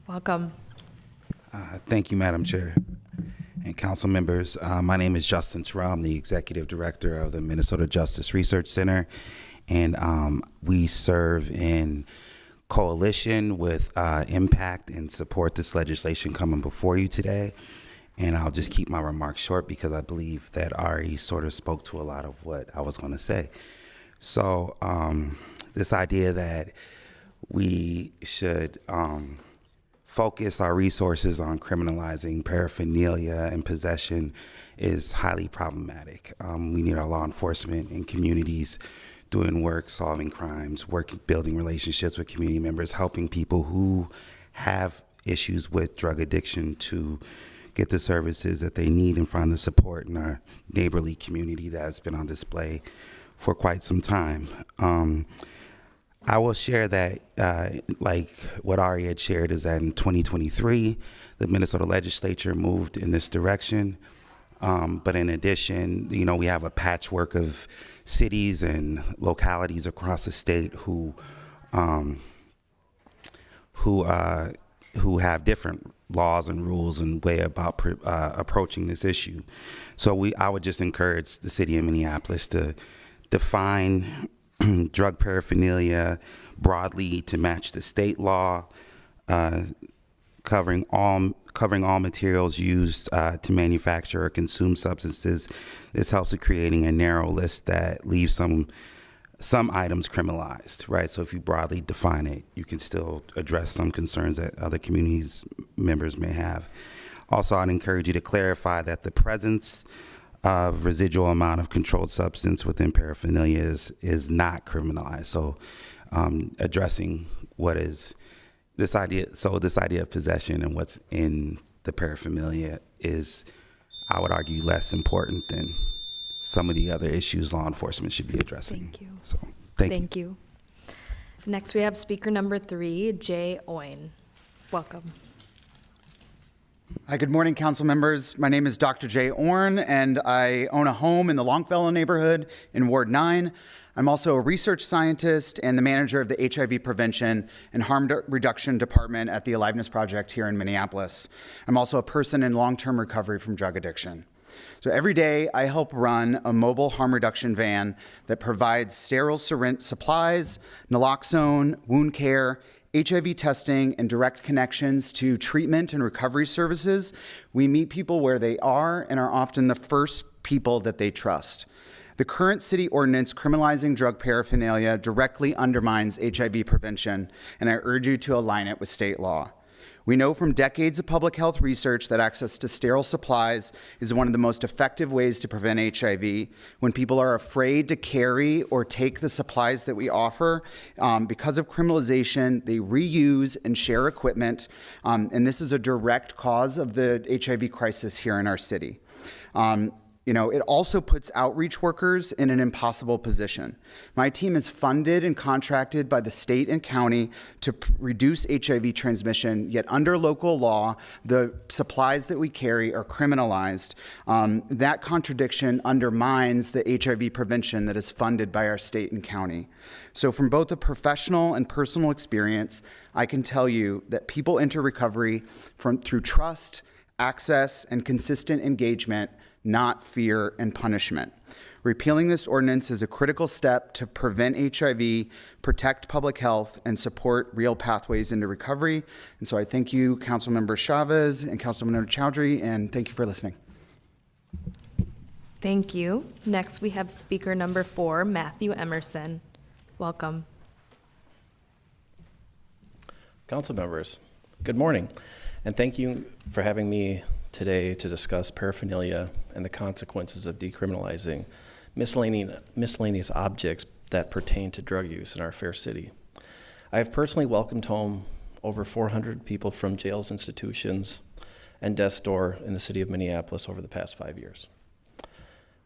S1: Welcome.
S18: Thank you, Madam Chair and council members. My name is Justin Terrell. I'm the Executive Director of the Minnesota Justice Research Center, and we serve in coalition with Impact and support this legislation coming before you today. And I'll just keep my remarks short because I believe that Ari sort of spoke to a lot of what I was going to say. So this idea that we should focus our resources on criminalizing paraphernalia and possession is highly problematic. We need our law enforcement and communities doing work, solving crimes, building relationships with community members, helping people who have issues with drug addiction to get the services that they need and find the support in our neighborly community that has been on display for quite some time. I will share that, like what Ari had shared, is that in 2023, the Minnesota legislature moved in this direction. But in addition, we have a patchwork of cities and localities across the state who have different laws and rules and way about approaching this issue. So I would just encourage the city of Minneapolis to define drug paraphernalia broadly to match the state law, covering all materials used to manufacture or consume substances. This helps with creating a narrow list that leaves some items criminalized, right? So if you broadly define it, you can still address some concerns that other communities members may have. Also, I'd encourage you to clarify that the presence of residual amount of controlled substance within paraphernalia is not criminalized. So addressing what is this idea of possession and what's in the paraphernalia is, I would argue, less important than some of the other issues law enforcement should be addressing.
S1: Thank you.
S18: So, thank you.
S1: Thank you. Next, we have speaker number 3, Jay Owen. Welcome.
S19: Hi, good morning, council members. My name is Dr. Jay Orn, and I own a home in the Longfellow neighborhood in Ward 9. I'm also a research scientist and the manager of the HIV Prevention and Harm Reduction Department at the Aliveness Project here in Minneapolis. I'm also a person in long-term recovery from drug addiction. So every day, I help run a mobile harm reduction van that provides sterile syringe supplies, naloxone, wound care, HIV testing, and direct connections to treatment and recovery services. We meet people where they are and are often the first people that they trust. The current city ordinance criminalizing drug paraphernalia directly undermines HIV prevention, and I urge you to align it with state law. We know from decades of public health research that access to sterile supplies is one of the most effective ways to prevent HIV. When people are afraid to carry or take the supplies that we offer, because of criminalization, they reuse and share equipment, and this is a direct cause of the HIV crisis here in our city. It also puts outreach workers in an impossible position. My team is funded and contracted by the state and county to reduce HIV transmission, yet under local law, the supplies that we carry are criminalized. That contradiction undermines the HIV prevention that is funded by our state and county. So from both a professional and personal experience, I can tell you that people enter recovery through trust, access, and consistent engagement, not fear and punishment. Repealing this ordinance is a critical step to prevent HIV, protect public health, and support real pathways into recovery. And so I thank you, Councilmember Chavez and Councilmember Chowdhury, and thank you for listening.
S1: Thank you. Next, we have speaker number 4, Matthew Emerson. Welcome.
S15: Council members, good morning, and thank you for having me today to discuss paraphernalia and the consequences of decriminalizing miscellaneous objects that pertain to drug use in our fair city. I have personally welcomed home over 400 people from jails, institutions, and death's door in the city of Minneapolis over the past 5 years.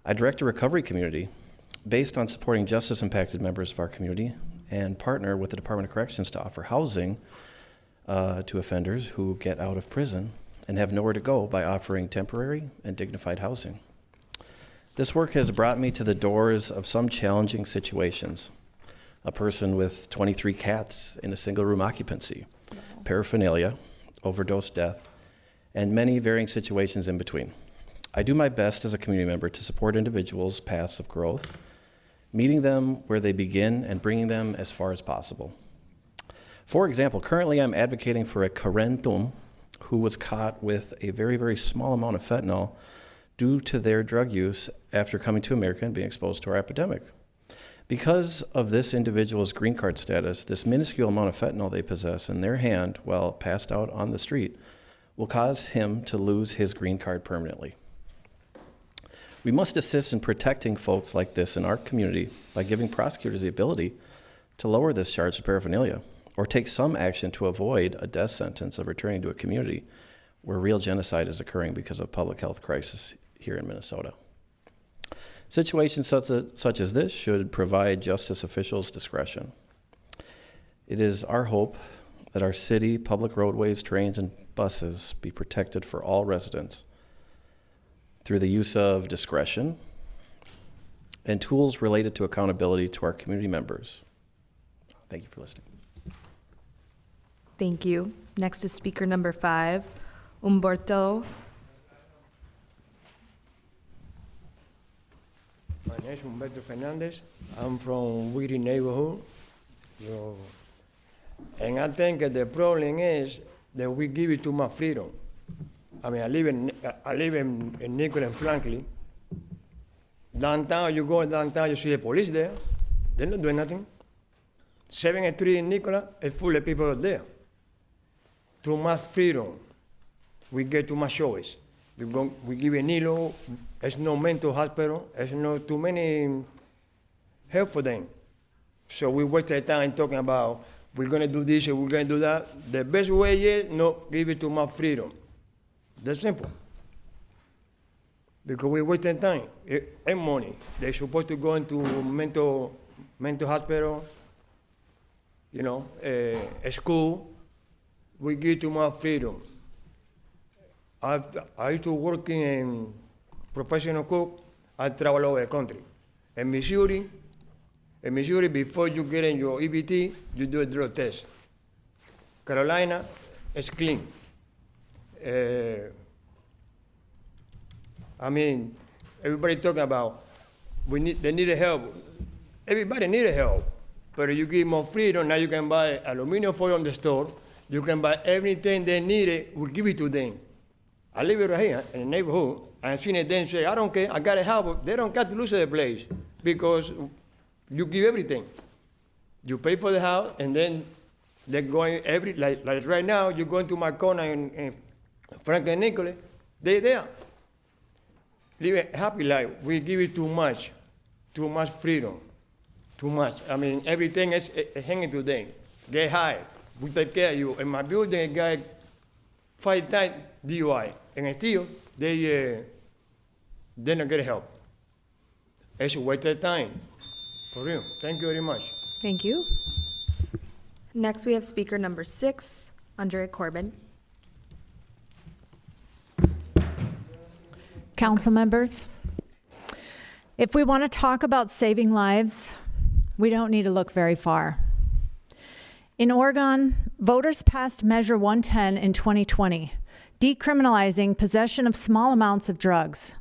S15: I direct a recovery community based on supporting justice-impacted members of our community and partner with the Department of Corrections to offer housing to offenders who get out of prison and have nowhere to go by offering temporary and dignified housing. This work has brought me to the doors of some challenging situations. A person with 23 cats in a single room occupancy, paraphernalia, overdose death, and many varying situations in between. I do my best as a community member to support individuals' paths of growth, meeting them where they begin and bringing them as far as possible. For example, currently I'm advocating for a Karentum who was caught with a very, very small amount of fentanyl due to their drug use after coming to America and being exposed to our epidemic. Because of this individual's green card status, this minuscule amount of fentanyl they possess in their hand while passed out on the street will cause him to lose his green card permanently. We must assist in protecting folks like this in our community by giving prosecutors the ability to lower this charge of paraphernalia, or take some action to avoid a death sentence of returning to a community where real genocide is occurring because of public health crisis here in Minnesota. Situations such as this should provide justice officials discretion. It is our hope that our city, public roadways, trains, and buses be protected for all residents through the use of discretion and tools related to accountability to our community members. Thank you for listening.
S1: Thank you. Next is speaker number 5, Umberto.
S20: My name is Humberto Fernandez. I'm from Whittier neighborhood. And I think that the problem is that we give it too much freedom. I mean, I live in Nicholas and Franklin. Downtown, you go downtown, you see the police there. They're not doing nothing. 7th Street in Nicholas is full of people there. Too much freedom. We get too much choice. We give a Nilo, there's no mental hospital, there's no too many help for them. So we waste our time talking about we're gonna do this and we're gonna do that. The best way is not give it too much freedom. That's simple. Because we're wasting time and money. They're supposed to go into mental hospital, you know, a school. We give too much freedom. I used to work in professional cook. I travel over the country. In Missouri, before you get in your EBT, you do a drug test. Carolina, it's clean. I mean, everybody talking about they need help. Everybody needs help. But if you give more freedom, now you can buy aluminum foil from the store. You can buy everything they need, we give it to them. I live right here in the neighborhood. I've seen it then say, I don't care, I got to help. They don't got to lose the place because you give everything. You pay for the house, and then they're going like right now, you go into my corner in Frank and Nicholas, they're there. Live a happy life. We give it too much freedom, too much. I mean, everything is hanging to them. Get high, we take care of you. In my building, a guy 5 times DUI, and still they don't get help. It's a waste of time, for real. Thank you very much.
S1: Thank you. Next, we have speaker number 6, Andre Corbin.
S21: Council members, if we want to talk about saving lives, we don't need to look very far. In Oregon, voters passed Measure 110 in 2020, decriminalizing possession of small amounts of drugs.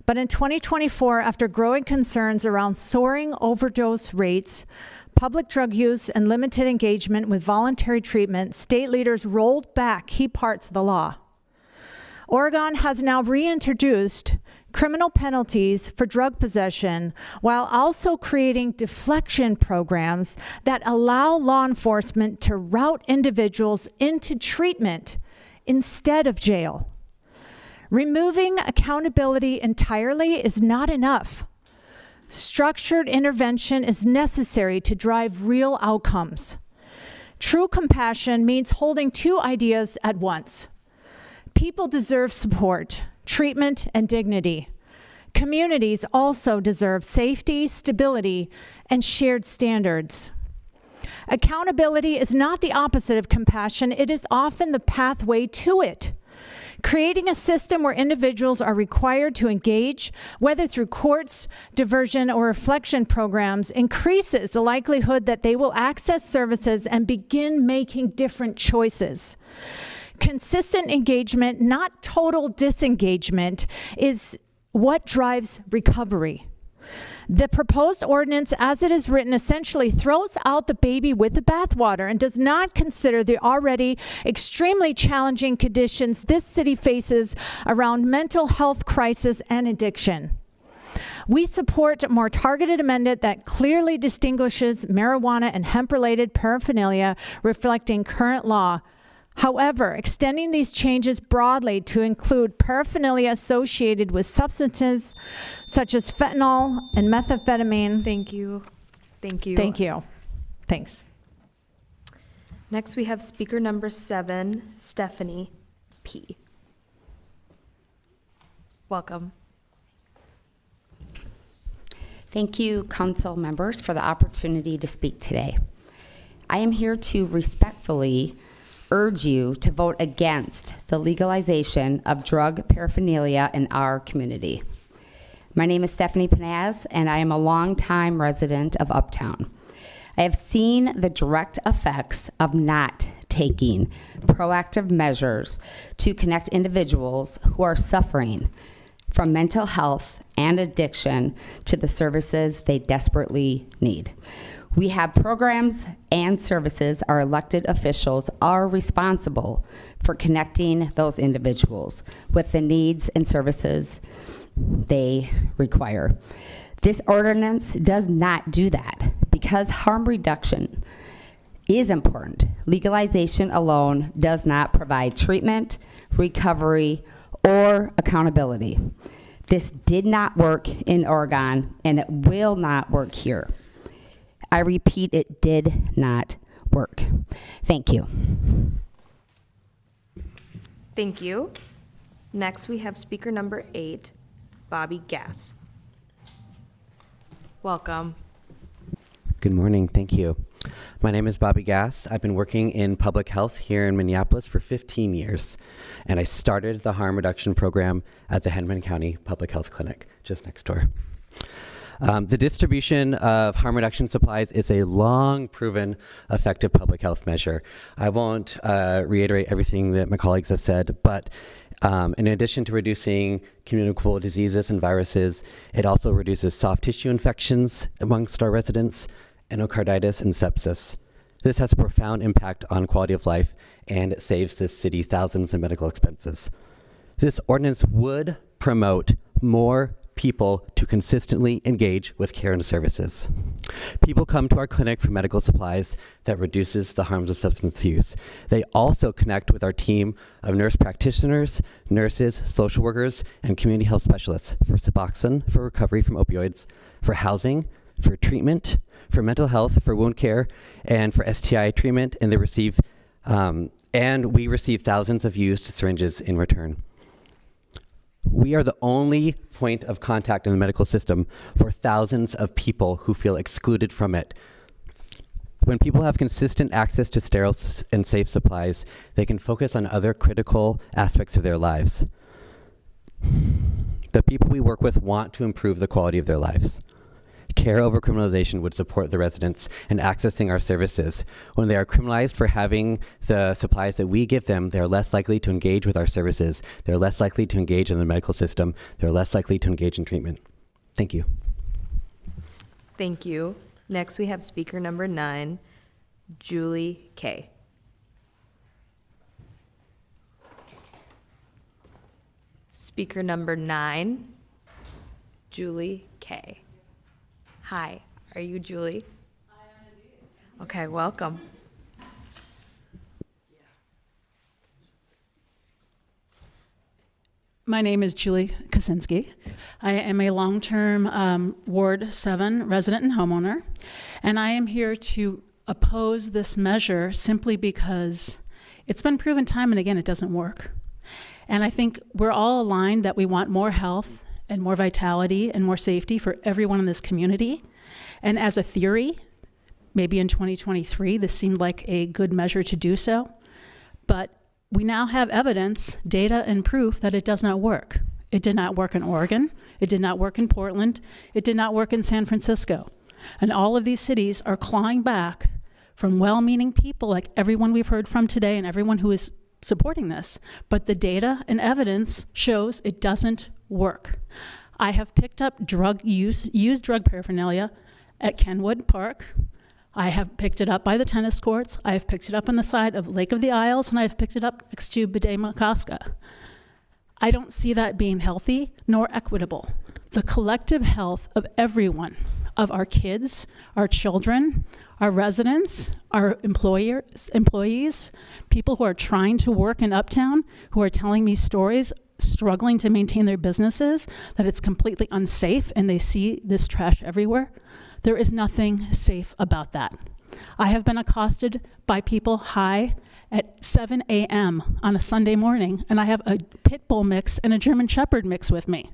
S21: But in 2024, after growing concerns around soaring overdose rates, public drug use, and limited engagement with voluntary treatment, state leaders rolled back key parts of the law. Oregon has now reintroduced criminal penalties for drug possession while also creating deflection programs that allow law enforcement to route individuals into treatment instead of jail. Removing accountability entirely is not enough. Structured intervention is necessary to drive real outcomes. True compassion means holding 2 ideas at once. People deserve support, treatment, and dignity. Communities also deserve safety, stability, and shared standards. Accountability is not the opposite of compassion. It is often the pathway to it. Creating a system where individuals are required to engage, whether through courts, diversion, or reflection programs, increases the likelihood that they will access services and begin making different choices. Consistent engagement, not total disengagement, is what drives recovery. The proposed ordinance, as it is written, essentially throws out the baby with the bathwater and does not consider the already extremely challenging conditions this city faces around mental health crisis and addiction. We support a more targeted amendment that clearly distinguishes marijuana and hemp-related paraphernalia reflecting current law. However, extending these changes broadly to include paraphernalia associated with substances such as fentanyl and methamphetamine.
S1: Thank you. Thank you.
S21: Thank you. Thanks.
S1: Next, we have speaker number 7, Stephanie P. Welcome.
S22: Thank you, council members, for the opportunity to speak today. I am here to respectfully urge you to vote against the legalization of drug paraphernalia in our community. My name is Stephanie Panaz, and I am a longtime resident of Uptown. I have seen the direct effects of not taking proactive measures to connect individuals who are suffering from mental health and addiction to the services they desperately need. We have programs and services. Our elected officials are responsible for connecting those individuals with the needs and services they require. This ordinance does not do that because harm reduction is important. Legalization alone does not provide treatment, recovery, or accountability. This did not work in Oregon, and it will not work here. I repeat, it did not work. Thank you.
S1: Thank you. Next, we have speaker number 8, Bobby Gass. Welcome.
S2: Good morning. Thank you. My name is Bobby Gass. I've been working in public health here in Minneapolis for 15 years, and I started the harm reduction program at the Hennepin County Public Health Clinic just next door. The distribution of harm reduction supplies is a long proven effective public health measure. I won't reiterate everything that my colleagues have said, but in addition to reducing communicable diseases and viruses, it also reduces soft tissue infections amongst our residents, endocarditis, and sepsis. This has a profound impact on quality of life, and it saves this city thousands in medical expenses. This ordinance would promote more people to consistently engage with care and services. People come to our clinic for medical supplies that reduces the harms of substance use. They also connect with our team of nurse practitioners, nurses, social workers, and community health specialists for Suboxone, for recovery from opioids, for housing, for treatment, for mental health, for wound care, and for STI treatment, and we receive thousands of used syringes in return. We are the only point of contact in the medical system for thousands of people who feel excluded from it. When people have consistent access to sterile and safe supplies, they can focus on other critical aspects of their lives. The people we work with want to improve the quality of their lives. Care over criminalization would support the residents in accessing our services. When they are criminalized for having the supplies that we give them, they're less likely to engage with our services. They're less likely to engage in the medical system. They're less likely to engage in treatment. Thank you.
S1: Thank you. Next, we have speaker number 9, Julie Kay. Speaker number 9, Julie Kay. Hi, are you Julie? I am indeed. Okay, welcome.
S5: My name is Julie Kaczynski. I am a long-term Ward 7 resident and homeowner, and I am here to oppose this measure simply because it's been proven time and again it doesn't work. And I think we're all aligned that we want more health and more vitality and more safety for everyone in this community. And as a theory, maybe in 2023, this seemed like a good measure to do so. But we now have evidence, data, and proof that it does not work. It did not work in Oregon. It did not work in Portland. It did not work in San Francisco. And all of these cities are clawing back from well-meaning people like everyone we've heard from today and everyone who is supporting this. But the data and evidence shows it doesn't work. I have picked up used drug paraphernalia at Kenwood Park. I have picked it up by the tennis courts. I have picked it up on the side of Lake of the Isles, and I have picked it up next to Bide Makaska. I don't see that being healthy nor equitable. The collective health of everyone, of our kids, our children, our residents, our employees, people who are trying to work in Uptown, who are telling me stories, struggling to maintain their businesses, that it's completely unsafe and they see this trash everywhere. There is nothing safe about that. I have been accosted by people high at 7 a.m. on a Sunday morning, and I have a pit bull mix and a German Shepherd mix with me.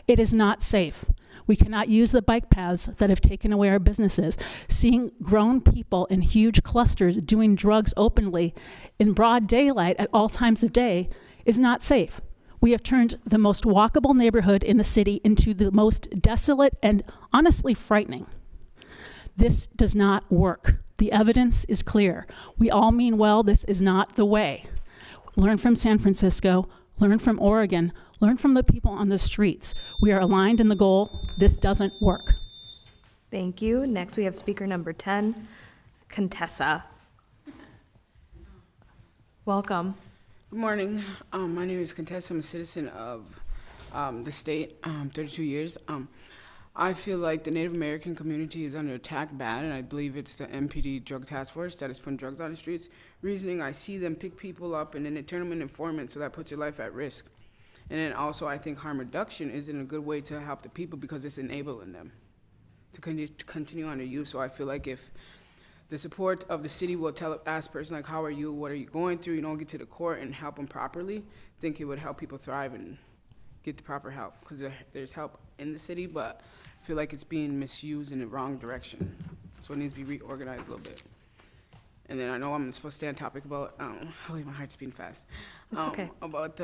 S5: It is not safe. We cannot use the bike paths that have taken away our businesses. Seeing grown people in huge clusters doing drugs openly in broad daylight at all times of day is not safe. We have turned the most walkable neighborhood in the city into the most desolate and honestly frightening. This does not work. The evidence is clear. We all mean well. This is not the way. Learn from San Francisco, learn from Oregon, learn from the people on the streets. We are aligned in the goal. This doesn't work.
S1: Thank you. Next, we have speaker number 10, Contessa. Welcome.
S23: Good morning. My name is Contessa. I'm a citizen of the state, 32 years. I feel like the Native American community is under attack bad, and I believe it's the MPD Drug Task Force that is putting drugs on the streets. Reasoning, I see them pick people up and then they turn them into informants, so that puts your life at risk. And then also, I think harm reduction isn't a good way to help the people because it's enabling them to continue on their use. So I feel like if the support of the city will ask person like, how are you, what are you going through? You don't get to the court and help them properly. I think it would help people thrive and get the proper help, because there's help in the city, but I feel like it's being misused in the wrong direction. So it needs to be reorganized a little bit. And then I know I'm supposed to stay on topic about, holy, my heart's beating fast.
S1: It's okay.
S23: About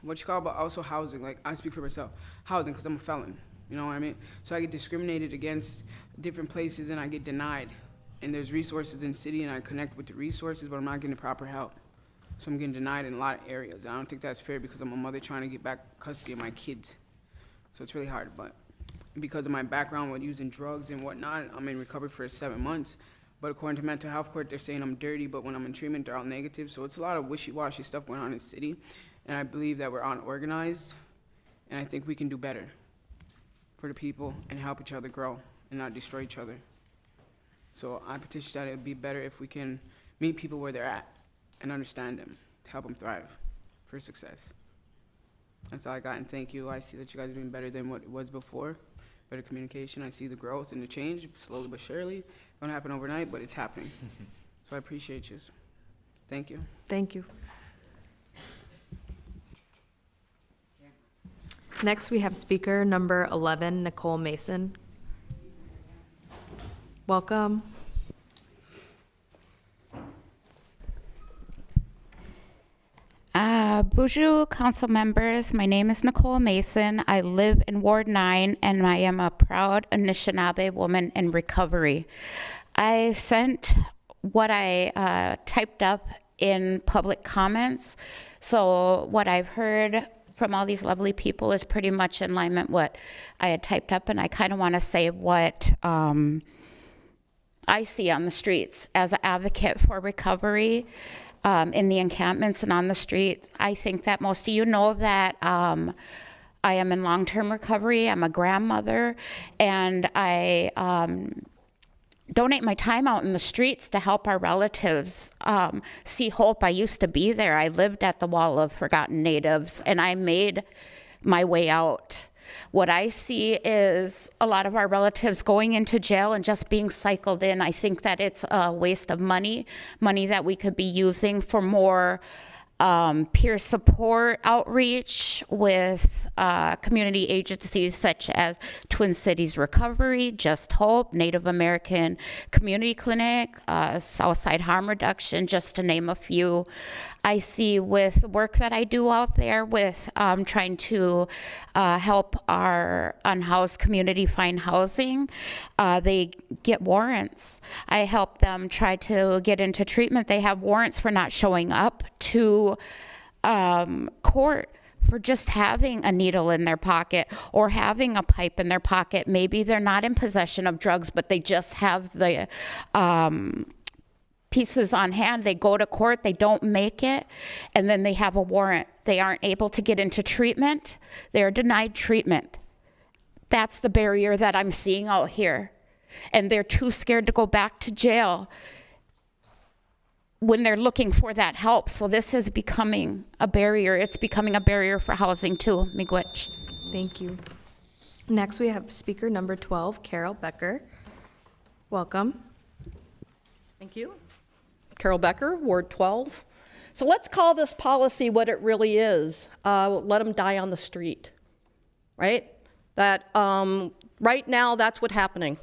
S23: what you call about also housing. Like, I speak for myself, housing, because I'm a felon. You know what I mean? So I get discriminated against different places and I get denied. And there's resources in the city and I connect with the resources, but I'm not getting the proper help. So I'm getting denied in a lot of areas. I don't think that's fair because I'm a mother trying to get back custody of my kids. So it's really hard, but because of my background with using drugs and whatnot, I'm in recovery for 7 months. But according to mental health court, they're saying I'm dirty, but when I'm in treatment, they're all negative. So it's a lot of wishy-washy stuff going on in the city. And I believe that we're unorganized, and I think we can do better for the people and help each other grow and not destroy each other. So I petition that it would be better if we can meet people where they're at and understand them to help them thrive for success. That's all I got, and thank you. I see that you guys are doing better than what it was before. Better communication. I see the growth and the change, slowly but surely. It won't happen overnight, but it's happening. So I appreciate you. Thank you.
S1: Thank you. Next, we have speaker number 11, Nicole Mason. Welcome.
S6: Bonjour, council members. My name is Nicole Mason. I live in Ward 9, and I am a proud Anishinaabe woman in recovery. I sent what I typed up in public comments. So what I've heard from all these lovely people is pretty much in line with what I had typed up, and I kind of want to say what I see on the streets as an advocate for recovery. In the encampments and on the streets. I think that most of you know that I am in long-term recovery. I'm a grandmother, and I donate my time out in the streets to help our relatives see hope. I used to be there. I lived at the Wall of Forgotten Natives, and I made my way out. What I see is a lot of our relatives going into jail and just being cycled in. I think that it's a waste of money that we could be using for more peer support outreach with community agencies such as Twin Cities Recovery, Just Hope, Native American Community Clinic, Southside Harm Reduction, just to name a few. I see with the work that I do out there with trying to help our unhoused community find housing, they get warrants. I help them try to get into treatment. They have warrants for not showing up to court for just having a needle in their pocket or having a pipe in their pocket. Maybe they're not in possession of drugs, but they just have the pieces on hand. They go to court, they don't make it, and then they have a warrant. They aren't able to get into treatment. They're denied treatment. That's the barrier that I'm seeing out here. And they're too scared to go back to jail when they're looking for that help. So this is becoming a barrier. It's becoming a barrier for housing too, Miigwech.
S1: Thank you. Next, we have speaker number 12, Carol Becker. Welcome.
S7: Thank you. Carol Becker, Ward 12. So let's call this policy what it really is. Let them die on the street, right? That right now, that's what's happening.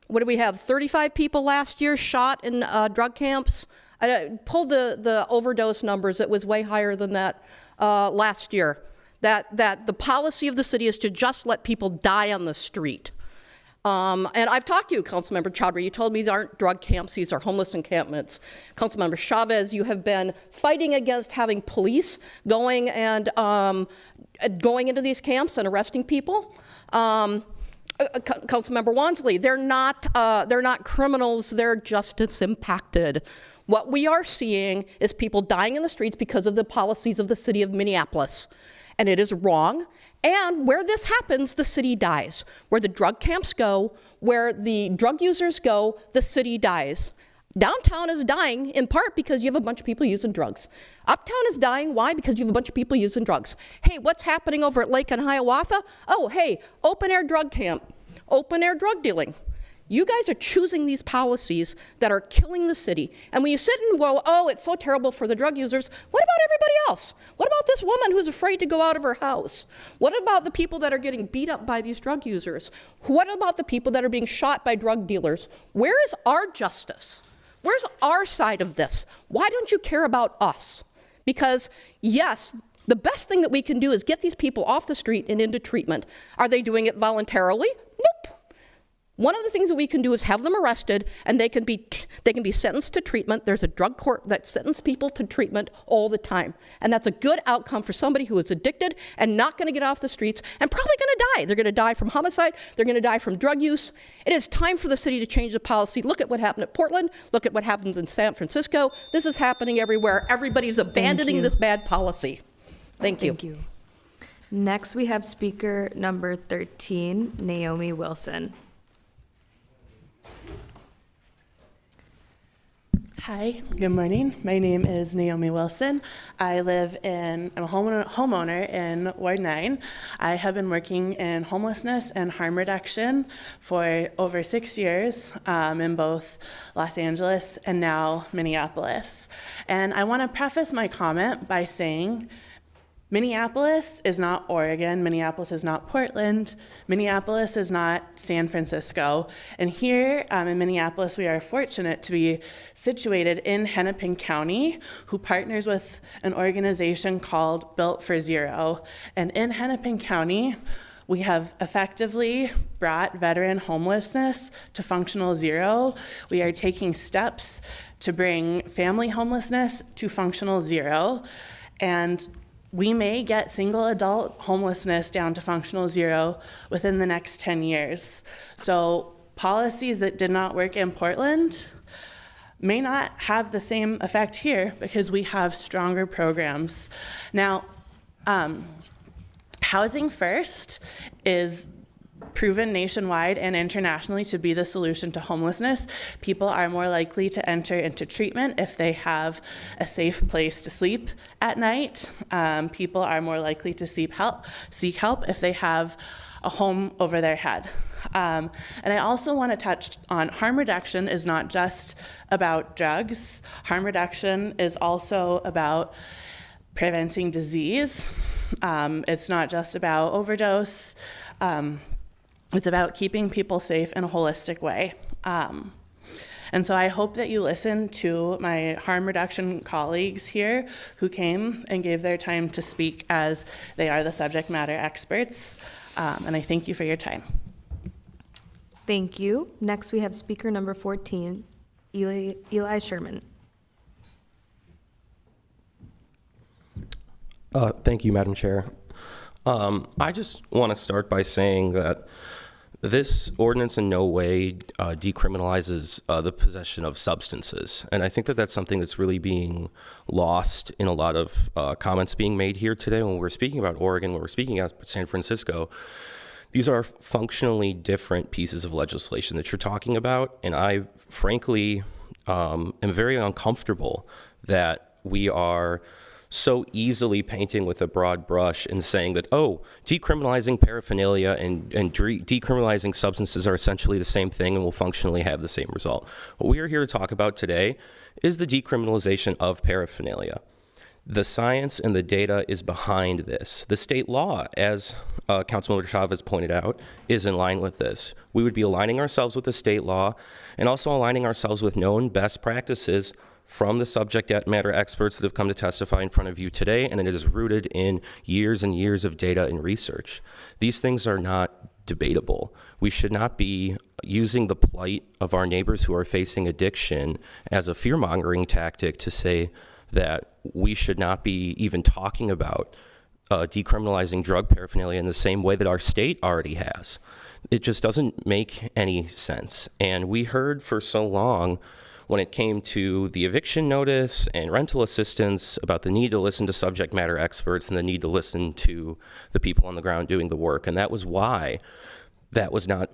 S7: What do we have? 35 people last year shot in drug camps. I pulled the overdose numbers. It was way higher than that last year. That the policy of the city is to just let people die on the street. And I've talked to you, Councilmember Chowdhury. You told me these aren't drug camps, these are homeless encampments. Councilmember Chavez, you have been fighting against having police going and going into these camps and arresting people. Councilmember Wansley, they're not criminals, they're justice impacted. What we are seeing is people dying in the streets because of the policies of the city of Minneapolis. And it is wrong. And where this happens, the city dies. Where the drug camps go, where the drug users go, the city dies. Downtown is dying in part because you have a bunch of people using drugs. Uptown is dying, why? Because you have a bunch of people using drugs. Hey, what's happening over at Lake and Hiawatha? Oh, hey, open air drug camp, open air drug dealing. You guys are choosing these policies that are killing the city. And when you sit and go, oh, it's so terrible for the drug users, what about everybody else? What about this woman who's afraid to go out of her house? What about the people that are getting beat up by these drug users? What about the people that are being shot by drug dealers? Where is our justice? Where's our side of this? Why don't you care about us? Because yes, the best thing that we can do is get these people off the street and into treatment. Are they doing it voluntarily? Nope. One of the things that we can do is have them arrested, and they can be sentenced to treatment. There's a drug court that sentences people to treatment all the time. And that's a good outcome for somebody who is addicted and not going to get off the streets and probably going to die. They're going to die from homicide. They're going to die from drug use. It is time for the city to change the policy. Look at what happened at Portland. Look at what happens in San Francisco. This is happening everywhere. Everybody's abandoning this bad policy. Thank you.
S1: Thank you. Next, we have speaker number 13, Naomi Wilson.
S8: Hi, good morning. My name is Naomi Wilson. I'm a homeowner in Ward 9. I have been working in homelessness and harm reduction for over 6 years in both Los Angeles and now Minneapolis. And I want to preface my comment by saying Minneapolis is not Oregon, Minneapolis is not Portland, Minneapolis is not San Francisco. And here in Minneapolis, we are fortunate to be situated in Hennepin County, who partners with an organization called Built for Zero. And in Hennepin County, we have effectively brought veteran homelessness to functional zero. We are taking steps to bring family homelessness to functional zero. And we may get single adult homelessness down to functional zero within the next 10 years. So policies that did not work in Portland may not have the same effect here because we have stronger programs. Now, Housing First is proven nationwide and internationally to be the solution to homelessness. People are more likely to enter into treatment if they have a safe place to sleep at night. People are more likely to seek help if they have a home over their head. And I also want to touch on harm reduction is not just about drugs. Harm reduction is also about preventing disease. It's not just about overdose. It's about keeping people safe in a holistic way. And so I hope that you listen to my harm reduction colleagues here who came and gave their time to speak as they are the subject matter experts. And I thank you for your time.
S1: Thank you. Next, we have speaker number 14, Eli Sherman.
S9: Thank you, Madam Chair. I just want to start by saying that this ordinance in no way decriminalizes the possession of substances. And I think that that's something that's really being lost in a lot of comments being made here today when we're speaking about Oregon, when we're speaking about San Francisco. These are functionally different pieces of legislation that you're talking about. And I, frankly, am very uncomfortable that we are so easily painting with a broad brush and saying that, oh, decriminalizing paraphernalia and decriminalizing substances are essentially the same thing and will functionally have the same result. What we are here to talk about today is the decriminalization of paraphernalia. The science and the data is behind this. The state law, as Councilmember Chavez pointed out, is in line with this. We would be aligning ourselves with the state law and also aligning ourselves with known best practices from the subject matter experts that have come to testify in front of you today, and it is rooted in years and years of data and research. These things are not debatable. We should not be using the plight of our neighbors who are facing addiction as a fear-mongering tactic to say that we should not be even talking about decriminalizing drug paraphernalia in the same way that our state already has. It just doesn't make any sense. And we heard for so long when it came to the eviction notice and rental assistance about the need to listen to subject matter experts and the need to listen to the people on the ground doing the work. And that was why that was not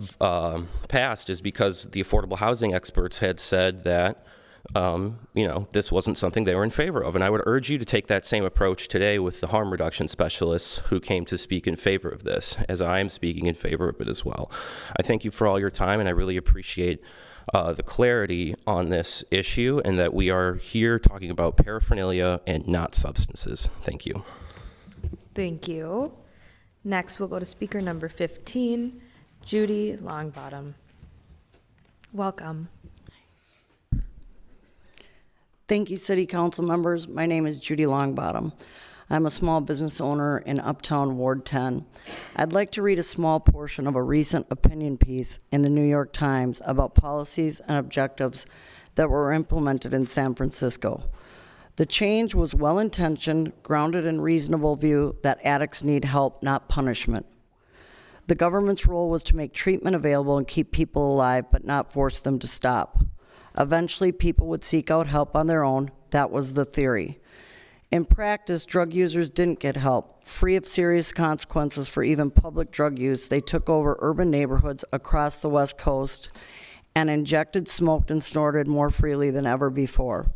S9: passed, is because the affordable housing experts had said that this wasn't something they were in favor of. And I would urge you to take that same approach today with the harm reduction specialists who came to speak in favor of this, as I am speaking in favor of it as well. I thank you for all your time, and I really appreciate the clarity on this issue, and that we are here talking about paraphernalia and not substances. Thank you.
S1: Thank you. Next, we'll go to speaker number 15, Judy Longbottom. Welcome.
S11: Thank you, City Council members. My name is Judy Longbottom. I'm a small business owner in Uptown Ward 10. I'd like to read a small portion of a recent opinion piece in the New York Times about policies and objectives that were implemented in San Francisco. The change was well-intentioned, grounded in reasonable view that addicts need help, not punishment. The government's role was to make treatment available and keep people alive, but not force them to stop. Eventually, people would seek out help on their own. That was the theory. In practice, drug users didn't get help. Free of serious consequences for even public drug use, they took over urban neighborhoods across the West Coast and injected, smoked, and snorted more freely than ever before.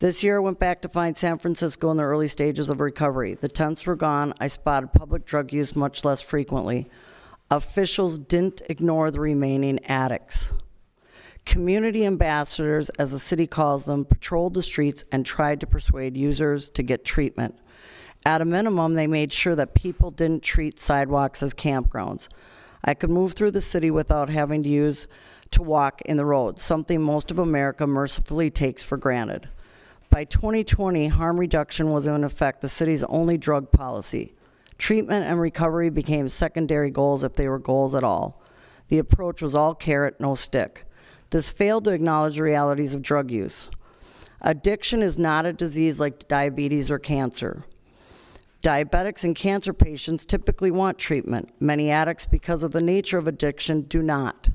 S11: This year, I went back to find San Francisco in the early stages of recovery. The tents were gone. I spotted public drug use much less frequently. Officials didn't ignore the remaining addicts. Community ambassadors, as the city calls them, patrolled the streets and tried to persuade users to get treatment. At a minimum, they made sure that people didn't treat sidewalks as campgrounds. I could move through the city without having to walk in the roads, something most of America mercifully takes for granted. By 2020, harm reduction was in effect the city's only drug policy. Treatment and recovery became secondary goals if they were goals at all. The approach was all carrot, no stick. This failed to acknowledge the realities of drug use. Addiction is not a disease like diabetes or cancer. Diabetics and cancer patients typically want treatment. Many addicts, because of the nature of addiction, do not.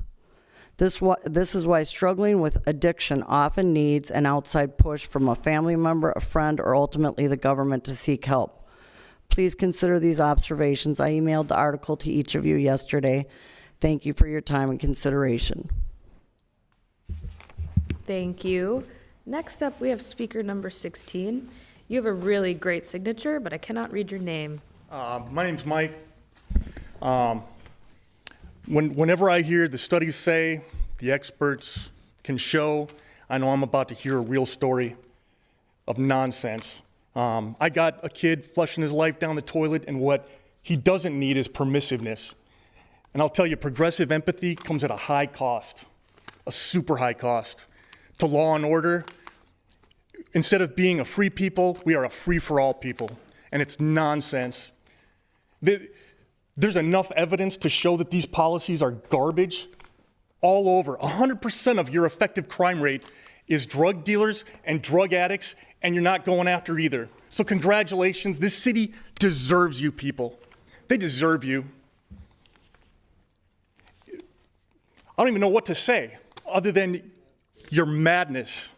S11: This is why struggling with addiction often needs an outside push from a family member, a friend, or ultimately the government to seek help. Please consider these observations. I emailed the article to each of you yesterday. Thank you for your time and consideration.
S1: Thank you. Next up, we have speaker number 16. You have a really great signature, but I cannot read your name.
S12: My name's Mike. Whenever I hear the studies say, the experts can show, I know I'm about to hear a real story of nonsense. I got a kid flushing his life down the toilet, and what he doesn't need is permissiveness. And I'll tell you, progressive empathy comes at a high cost, a super high cost. To law and order, instead of being a free people, we are a free-for-all people, and it's nonsense. There's enough evidence to show that these policies are garbage all over. 100% of your effective crime rate is drug dealers and drug addicts, and you're not going after either. So congratulations, this city deserves you people. They deserve you. I don't even know what to say other than your madness.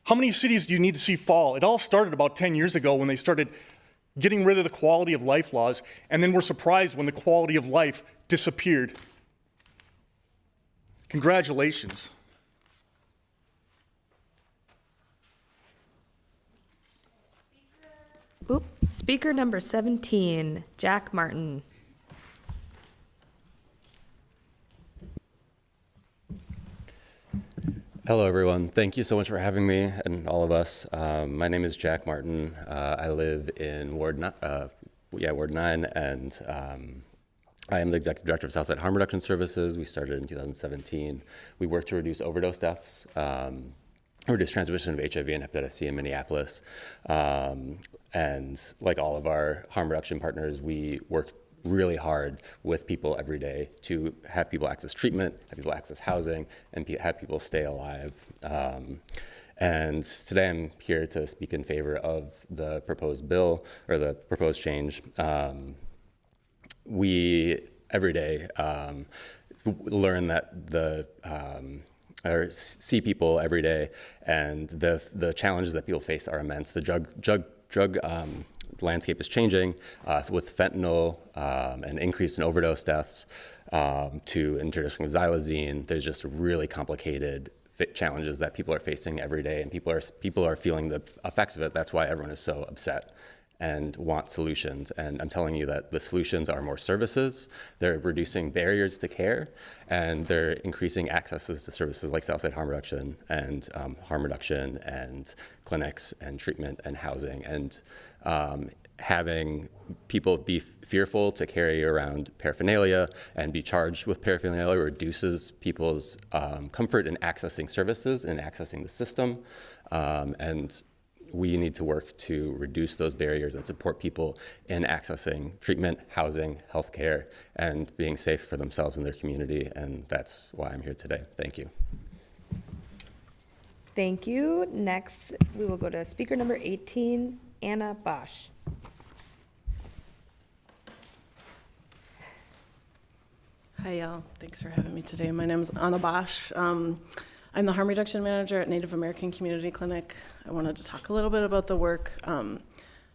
S12: How many cities do you need to see fall? It all started about 10 years ago when they started getting rid of the quality of life laws, and then we're surprised when the quality of life disappeared. Congratulations.
S1: Speaker number 17, Jack Martin.
S13: Hello, everyone. Thank you so much for having me and all of us. My name is Jack Martin. I live in Ward 9, and I am the Executive Director of Southside Harm Reduction Services. We started in 2017. We work to reduce overdose deaths, reduce transmission of HIV and hepatitis C in Minneapolis. And like all of our harm reduction partners, we work really hard with people every day to have people access treatment, have people access housing, and have people stay alive. And today I'm here to speak in favor of the proposed bill, or the proposed change. We, every day, learn that or see people every day, and the challenges that people face are immense. The drug landscape is changing with fentanyl and increase in overdose deaths to introduction of xylazine. There's just a really complicated challenges that people are facing every day, and people are feeling the effects of it. That's why everyone is so upset and want solutions. And I'm telling you that the solutions are more services. They're reducing barriers to care, and they're increasing accesses to services like Southside harm reduction and clinics and treatment and housing, and having people be fearful to carry around paraphernalia and be charged with paraphernalia reduces people's comfort in accessing services and accessing the system. And we need to work to reduce those barriers and support people in accessing treatment, housing, healthcare, and being safe for themselves and their community. And that's why I'm here today. Thank you.
S1: Thank you. Next, we will go to speaker number 18, Anna Bosch.
S10: Hi, y'all. Thanks for having me today. My name is Anna Bosch. I'm the harm reduction manager at Native American Community Clinic. I wanted to talk a little bit about the work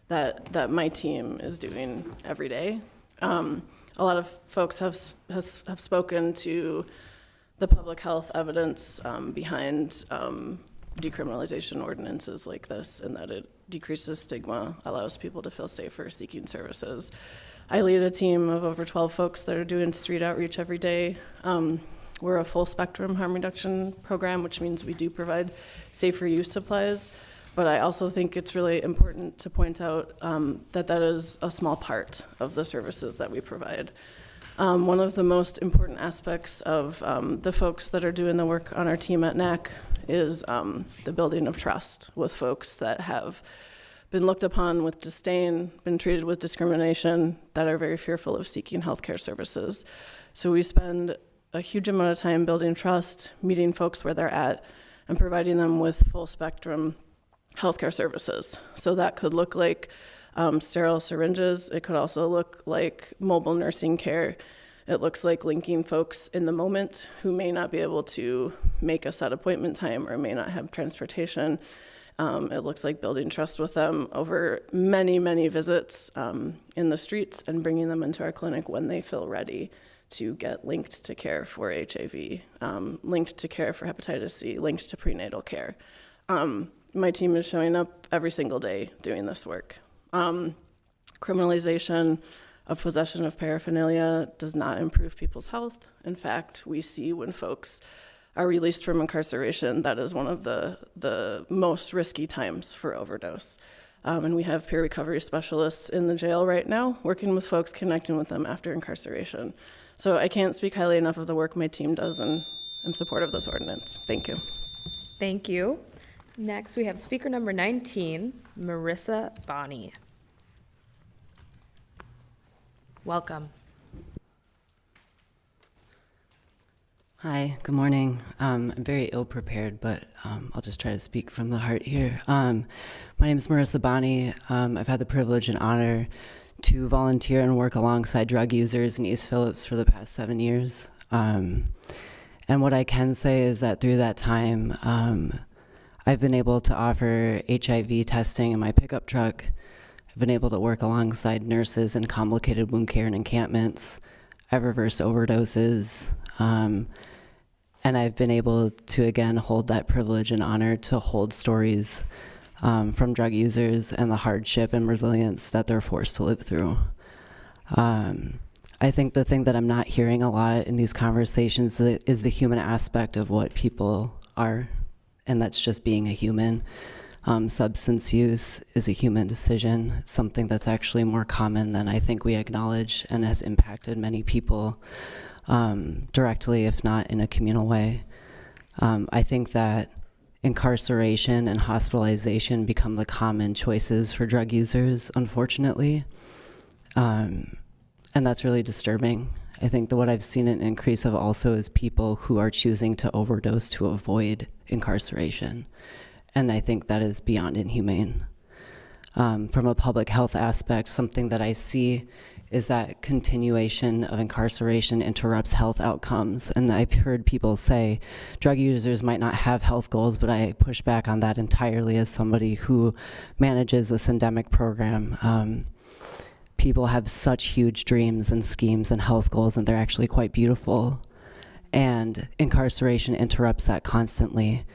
S10: that my team is doing every day. A lot of folks have spoken to the public health evidence behind decriminalization ordinances like this, and that it decreases stigma, allows people to feel safer seeking services. I lead a team of over 12 folks that are doing street outreach every day. We're a full spectrum harm reduction program, which means we do provide safer use supplies. But I also think it's really important to point out that is a small part of the services that we provide. One of the most important aspects of the folks that are doing the work on our team at NAC is the building of trust with folks that have been looked upon with disdain, been treated with discrimination, that are very fearful of seeking healthcare services. So we spend a huge amount of time building trust, meeting folks where they're at, and providing them with full spectrum healthcare services. So that could look like sterile syringes. It could also look like mobile nursing care. It looks like linking folks in the moment who may not be able to make a set appointment time or may not have transportation. It looks like building trust with them over many, many visits in the streets and bringing them into our clinic when they feel ready to get linked to care for HIV, linked to care for hepatitis C, linked to prenatal care. My team is showing up every single day doing this work. Criminalization of possession of paraphernalia does not improve people's health. In fact, we see when folks are released from incarceration, that is one of the most risky times for overdose. And we have peer recovery specialists in the jail right now working with folks, connecting with them after incarceration. So I can't speak highly enough of the work my team does, and I'm in support of this ordinance. Thank you.
S1: Thank you. Next, we have speaker number 19, Marissa Bonney. Welcome.
S14: Hi, good morning. I'm very ill-prepared, but I'll just try to speak from the heart here. My name is Marissa Bonney. I've had the privilege and honor to volunteer and work alongside drug users in East Phillips for the past 7 years. And what I can say is that through that time, I've been able to offer HIV testing in my pickup truck. I've been able to work alongside nurses in complicated wound care and encampments. I've reversed overdoses. And I've been able to, again, hold that privilege and honor to hold stories from drug users and the hardship and resilience that they're forced to live through. I think the thing that I'm not hearing a lot in these conversations is the human aspect of what people are, and that's just being a human. Substance use is a human decision. It's something that's actually more common than I think we acknowledge and has impacted many people directly, if not in a communal way. I think that incarceration and hospitalization become the common choices for drug users, unfortunately. And that's really disturbing. I think that what I've seen an increase of also is people who are choosing to overdose to avoid incarceration. And I think that is beyond inhumane. From a public health aspect, something that I see is that continuation of incarceration interrupts health outcomes. And I've heard people say drug users might not have health goals, but I push back on that entirely as somebody who manages this endemic program. People have such huge dreams and schemes and health goals, and they're actually quite beautiful. and incarceration interrupts that constantly.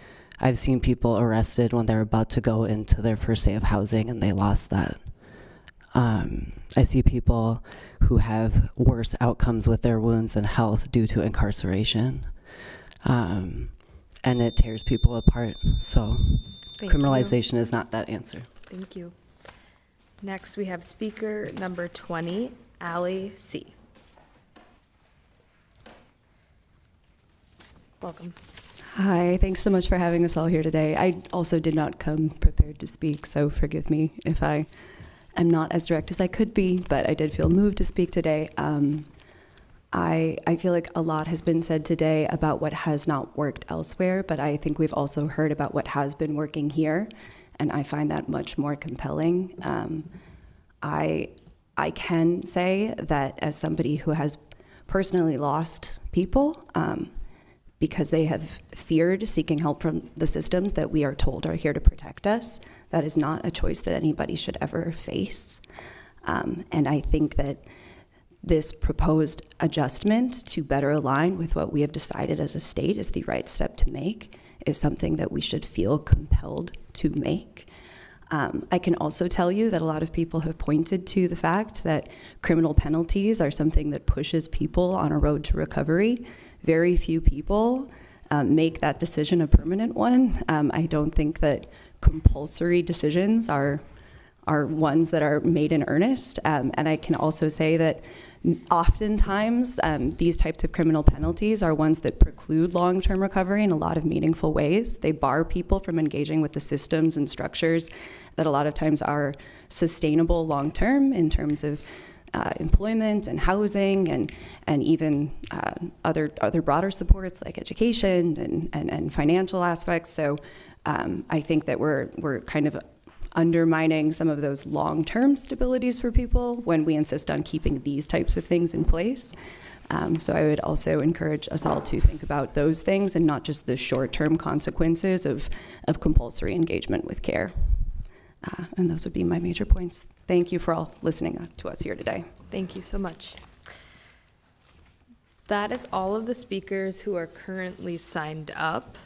S14: I've seen people arrested when they're about to go into their first day of housing and they lost that. I see people who have worse outcomes with their wounds and health due to incarceration. And it tears people apart. So criminalization is not that answer.
S1: Thank you. Next, we have speaker number 20, Allie C. Welcome.
S3: Hi, thanks so much for having us all here today. I also did not come prepared to speak, so forgive me if I am not as direct as I could be, but I did feel moved to speak today. I feel like a lot has been said today about what has not worked elsewhere, but I think we've also heard about what has been working here, and I find that much more compelling. I can say that as somebody who has personally lost people, because they have feared seeking help from the systems that we are told are here to protect us. That is not a choice that anybody should ever face. And I think that this proposed adjustment to better align with what we have decided as a state is the right step to make, is something that we should feel compelled to make. I can also tell you that a lot of people have pointed to the fact that criminal penalties are something that pushes people on a road to recovery. Very few people make that decision a permanent one. I don't think that compulsory decisions are ones that are made in earnest. And I can also say that oftentimes these types of criminal penalties are ones that preclude long-term recovery in a lot of meaningful ways. They bar people from engaging with the systems and structures that a lot of times are sustainable long-term in terms of employment and housing and even other broader supports like education and financial aspects. So I think that we're kind of undermining some of those long-term stabilities for people when we insist on keeping these types of things in place. So I would also encourage us all to think about those things and not just the short-term consequences of compulsory engagement with care. And those would be my major points. Thank you for all listening to us here today.
S1: Thank you so much. That is all of the speakers who are currently signed up.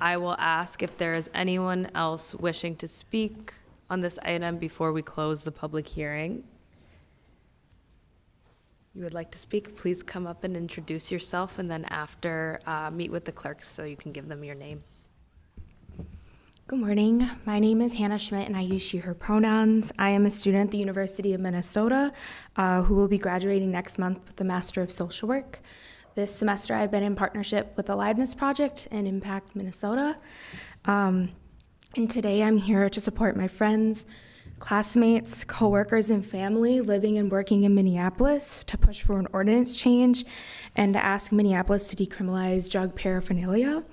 S1: I will ask if there is anyone else wishing to speak on this item before we close the public hearing. You would like to speak, please come up and introduce yourself, and then after, meet with the clerks so you can give them your name.
S4: Good morning. My name is Hannah Schmidt, and I use she, her pronouns. I am a student at the University of Minnesota who will be graduating next month with a Master of Social Work. This semester, I've been in partnership with the Aliveness Project and Impact Minnesota. And today, I'm here to support my friends, classmates, coworkers, and family living and working in Minneapolis to push for an ordinance change and to ask Minneapolis to decriminalize drug paraphernalia.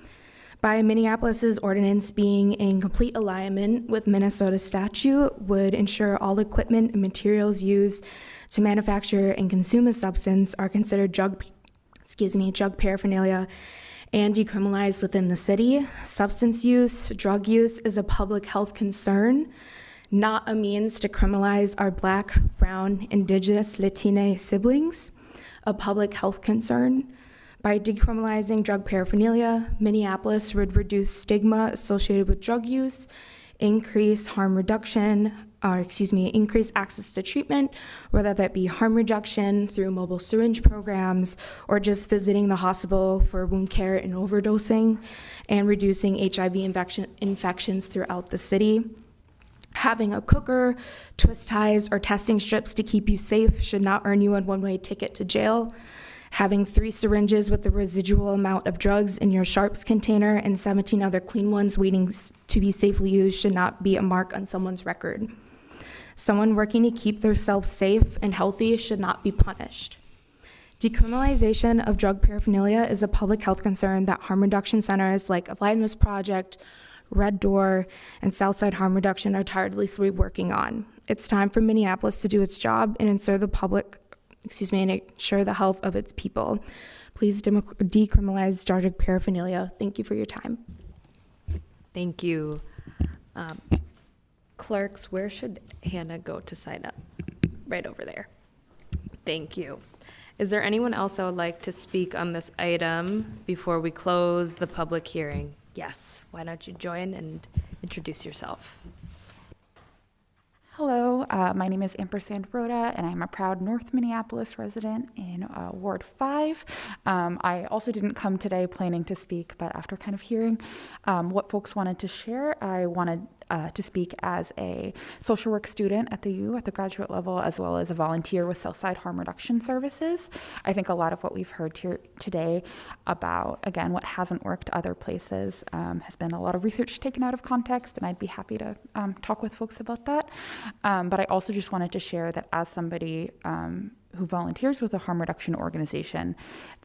S4: By Minneapolis's ordinance being in complete alignment with Minnesota statute would ensure all equipment and materials used to manufacture and consume a substance are considered drug paraphernalia and decriminalized within the city. Substance use, drug use is a public health concern, not a means to criminalize our Black, Brown, Indigenous, Latina siblings, a public health concern. By decriminalizing drug paraphernalia, Minneapolis would reduce stigma associated with drug use, increase increase access to treatment, whether that be harm reduction through mobile syringe programs or just visiting the hospital for wound care and overdosing, and reducing HIV infections throughout the city. Having a cooker, twist ties, or testing strips to keep you safe should not earn you a one-way ticket to jail. Having 3 syringes with the residual amount of drugs in your sharps container and 17 other clean ones waiting to be safely used should not be a mark on someone's record. Someone working to keep themselves safe and healthy should not be punished. Decriminalization of drug paraphernalia is a public health concern that harm reduction centers like Aliveness Project, Red Door, and Southside Harm Reduction are tirelessly working on. It's time for Minneapolis to do its job and ensure the health of its people. Please decriminalize drug paraphernalia. Thank you for your time.
S1: Thank you. Clerks, where should Hannah go to sign up? Right over there. Thank you. Is there anyone else that would like to speak on this item before we close the public hearing? Yes, why don't you join and introduce yourself?
S16: Hello, my name is Ampersand Rhoda, and I'm a proud North Minneapolis resident in Ward 5. I also didn't come today planning to speak, but after kind of hearing what folks wanted to share, I wanted to speak as a social work student at the U at the graduate level, as well as a volunteer with Southside Harm Reduction Services. I think a lot of what we've heard here today about, again, what hasn't worked other places has been a lot of research taken out of context, and I'd be happy to talk with folks about that. But I also just wanted to share that as somebody who volunteers with a harm reduction organization,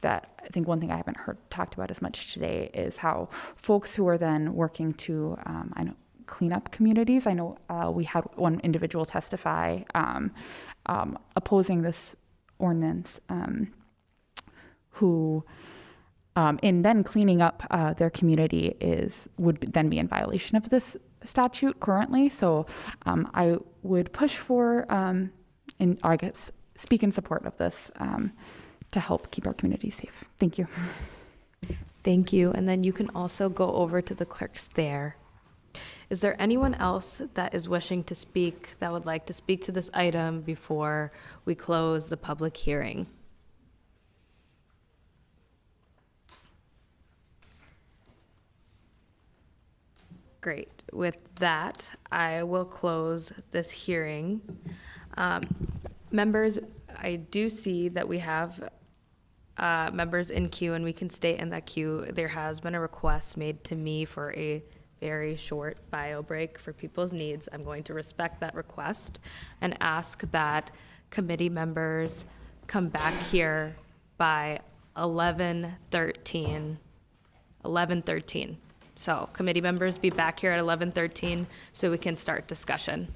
S16: that I think one thing I haven't heard talked about as much today is how folks who are then working to, clean up communities. I know we had one individual testify opposing this ordinance who in then cleaning up their community would then be in violation of this statute currently. So I would push for, and I guess speak in support of this to help keep our community safe. Thank you.
S1: Thank you. And then you can also go over to the clerks there. Is there anyone else that is wishing to speak, that would like to speak to this item before we close the public hearing? Great. With that, I will close this hearing. Members, I do see that we have members in queue, and we can stay in that queue. There has been a request made to me for a very short bio break for people's needs. I'm going to respect that request and ask that committee members come back here by 11:13. 11:13. So committee members be back here at 11:13 so we can start discussion.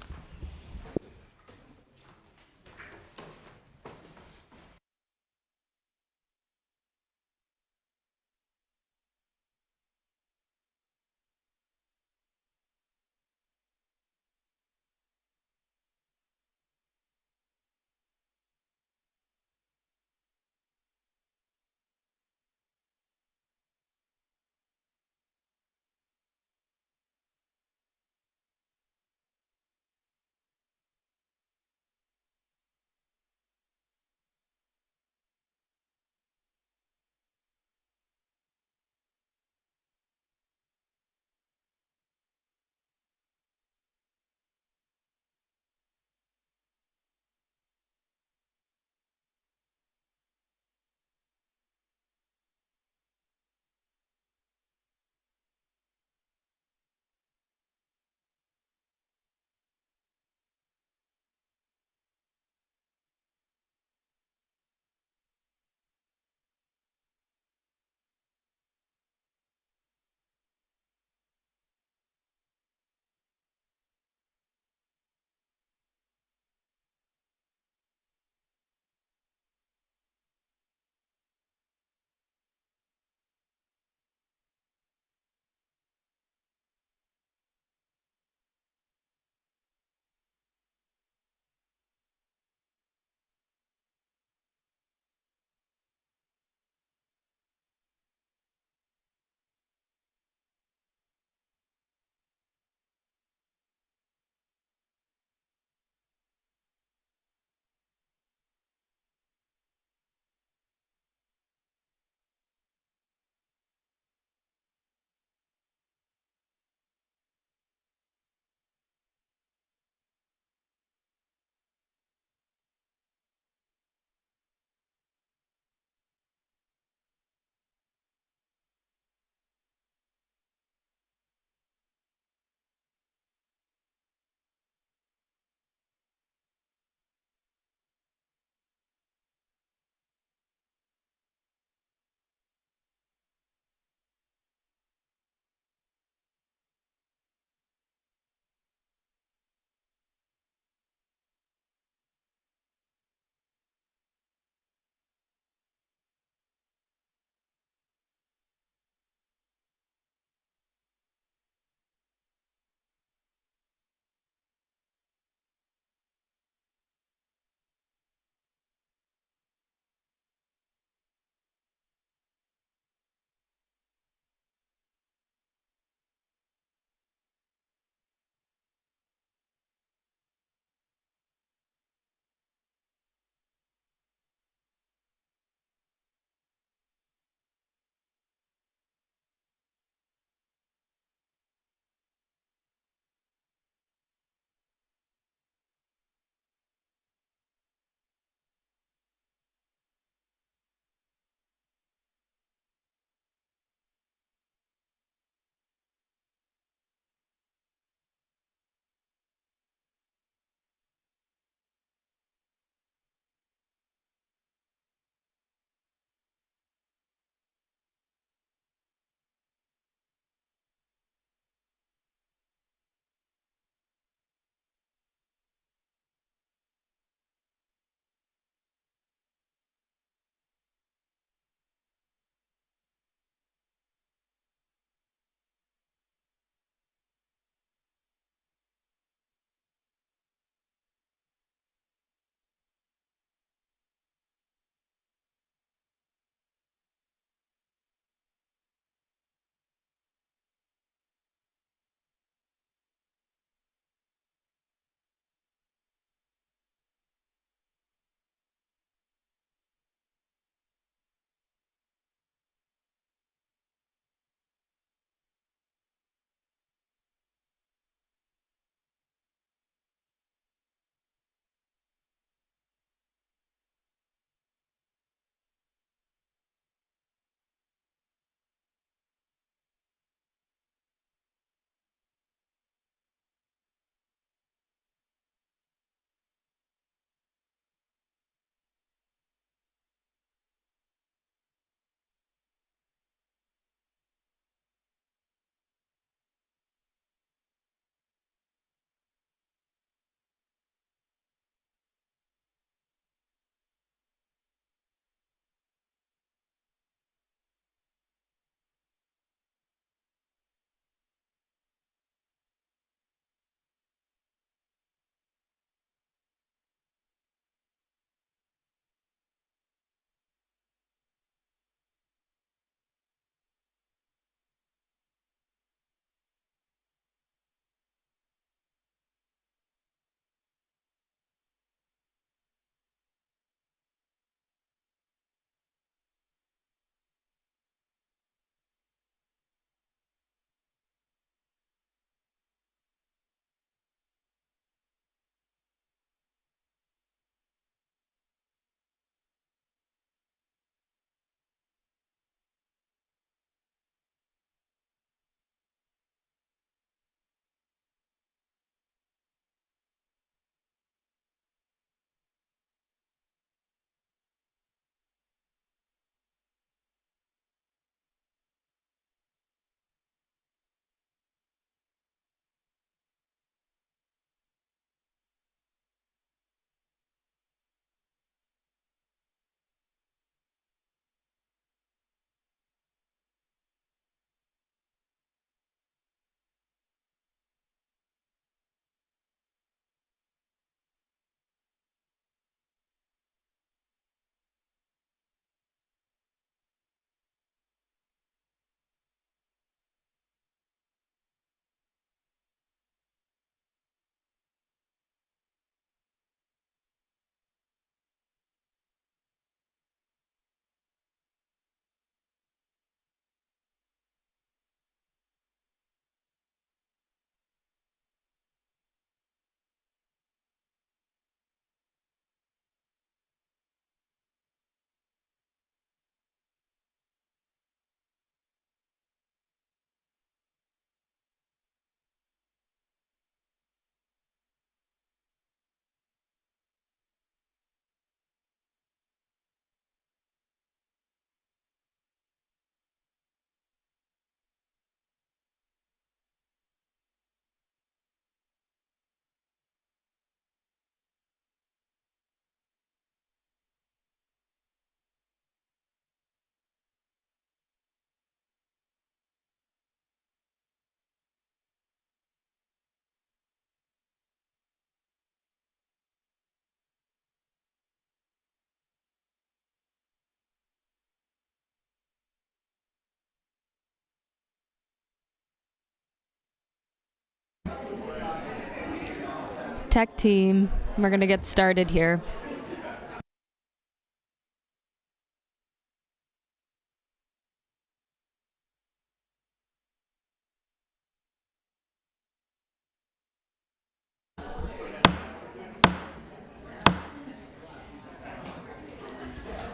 S1: Tech team, we're going to get started here.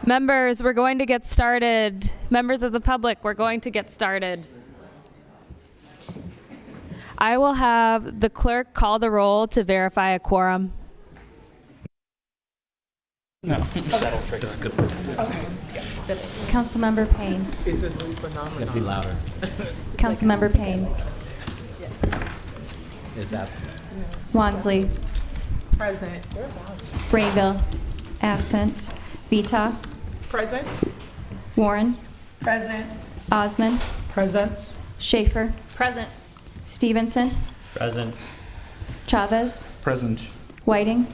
S1: Members, we're going to get started. Members of the public, we're going to get started. I will have the clerk call the roll to verify a quorum.
S17: No, that'll trigger. That's a good one.
S18: Okay. Councilmember Payne.
S17: Is it phenomenal? It'd be louder.
S18: Councilmember Payne.
S2: Is absent.
S18: Wansley.
S17: Present.
S18: Brayville. Absent. Vita.
S17: Present.
S18: Warren.
S17: Present.
S18: Osmond.
S17: Present.
S18: Schaefer. Present. Stevenson.
S17: Present.
S18: Chavez.
S17: Present.
S18: Whiting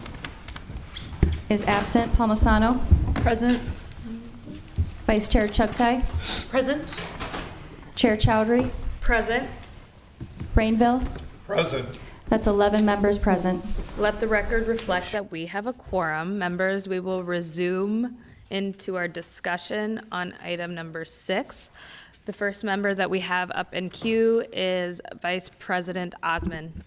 S18: is absent. Palmisano. Present. Vice Chair Chugtai.
S17: Present.
S18: Chair Chowdhury.
S1: Present.
S18: Rainville.
S17: Present.
S18: That's 11 members present.
S1: Let the record reflect that we have a quorum. Members, we will resume into our discussion on item number 6. The first member that we have up in queue is Vice President Osmond.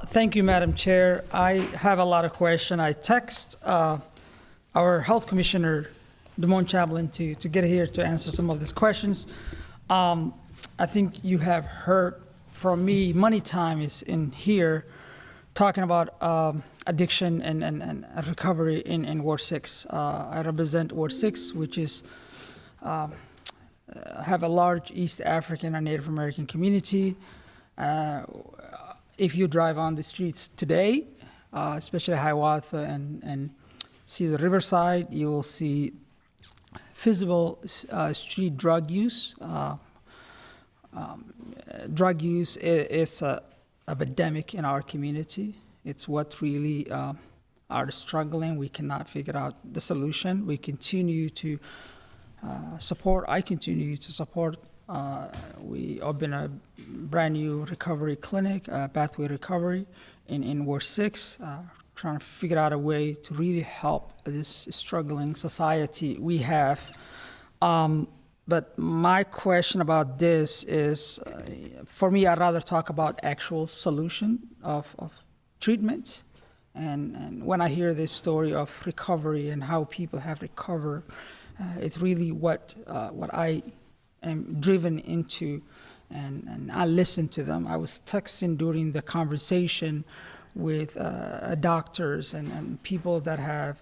S19: Thank you, Madam Chair. I have a lot of questions. I text our Health Commissioner, Damone Chaplin, to get here to answer some of these questions. I think you have heard from me many times in here talking about addiction and recovery in Ward 6. I represent Ward 6, which is have a large East African and Native American community. If you drive on the streets today, especially Hiawatha and see the riverside, you will see visible street drug use. Drug use is an epidemic in our community. It's what really are struggling. We cannot figure out the solution. We continue to support. I continue to support. We opened a brand new recovery clinic, Pathway Recovery, in Ward 6, trying to figure out a way to really help this struggling society we have. But my question about this is, for me, I'd rather talk about actual solution of treatment. And when I hear this story of recovery and how people have recovered, it's really what I am driven into, and I listen to them. I was texting during the conversation with doctors and people that have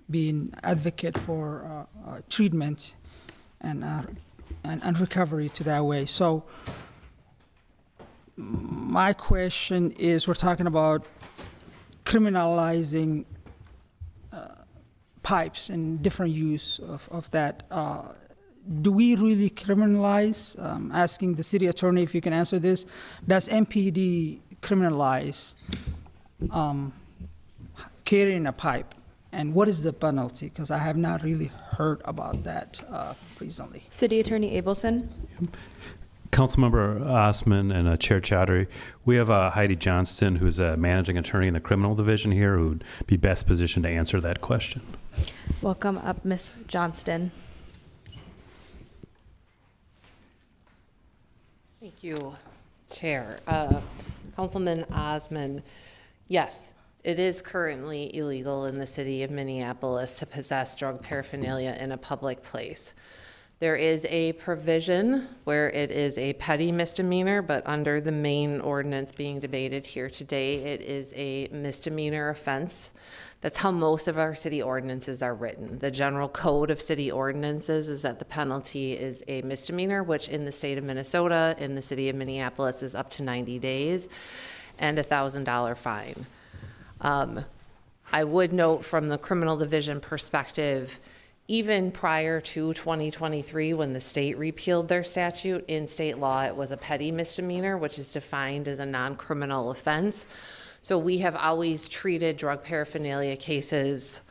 S19: been advocate for treatment and recovery to that way. So my question is, we're talking about criminalizing pipes and different use of that. Do we really criminalize? Asking the city attorney if you can answer this. Does MPD criminalize carrying a pipe? And what is the penalty? Because I have not really heard about that recently.
S1: City Attorney Abelson.
S24: Councilmember Osman and Chair Chowdhury, we have Heidi Johnston, who's a managing attorney in the criminal division here, who would be best positioned to answer that question.
S1: Welcome up, Ms. Johnston.
S25: Thank you, Chair. Councilman Osman, yes, it is currently illegal in the city of Minneapolis to possess drug paraphernalia in a public place. There is a provision where it is a petty misdemeanor, but under the main ordinance being debated here today, it is a misdemeanor offense. That's how most of our city ordinances are written. The general code of city ordinances is that the penalty is a misdemeanor, which in the state of Minnesota, in the city of Minneapolis, is up to 90 days and a $1,000 fine. I would note from the criminal division perspective, even prior to 2023, when the state repealed their statute, in state law it was a petty misdemeanor, which is defined as a non-criminal offense. So we have always treated drug paraphernalia cases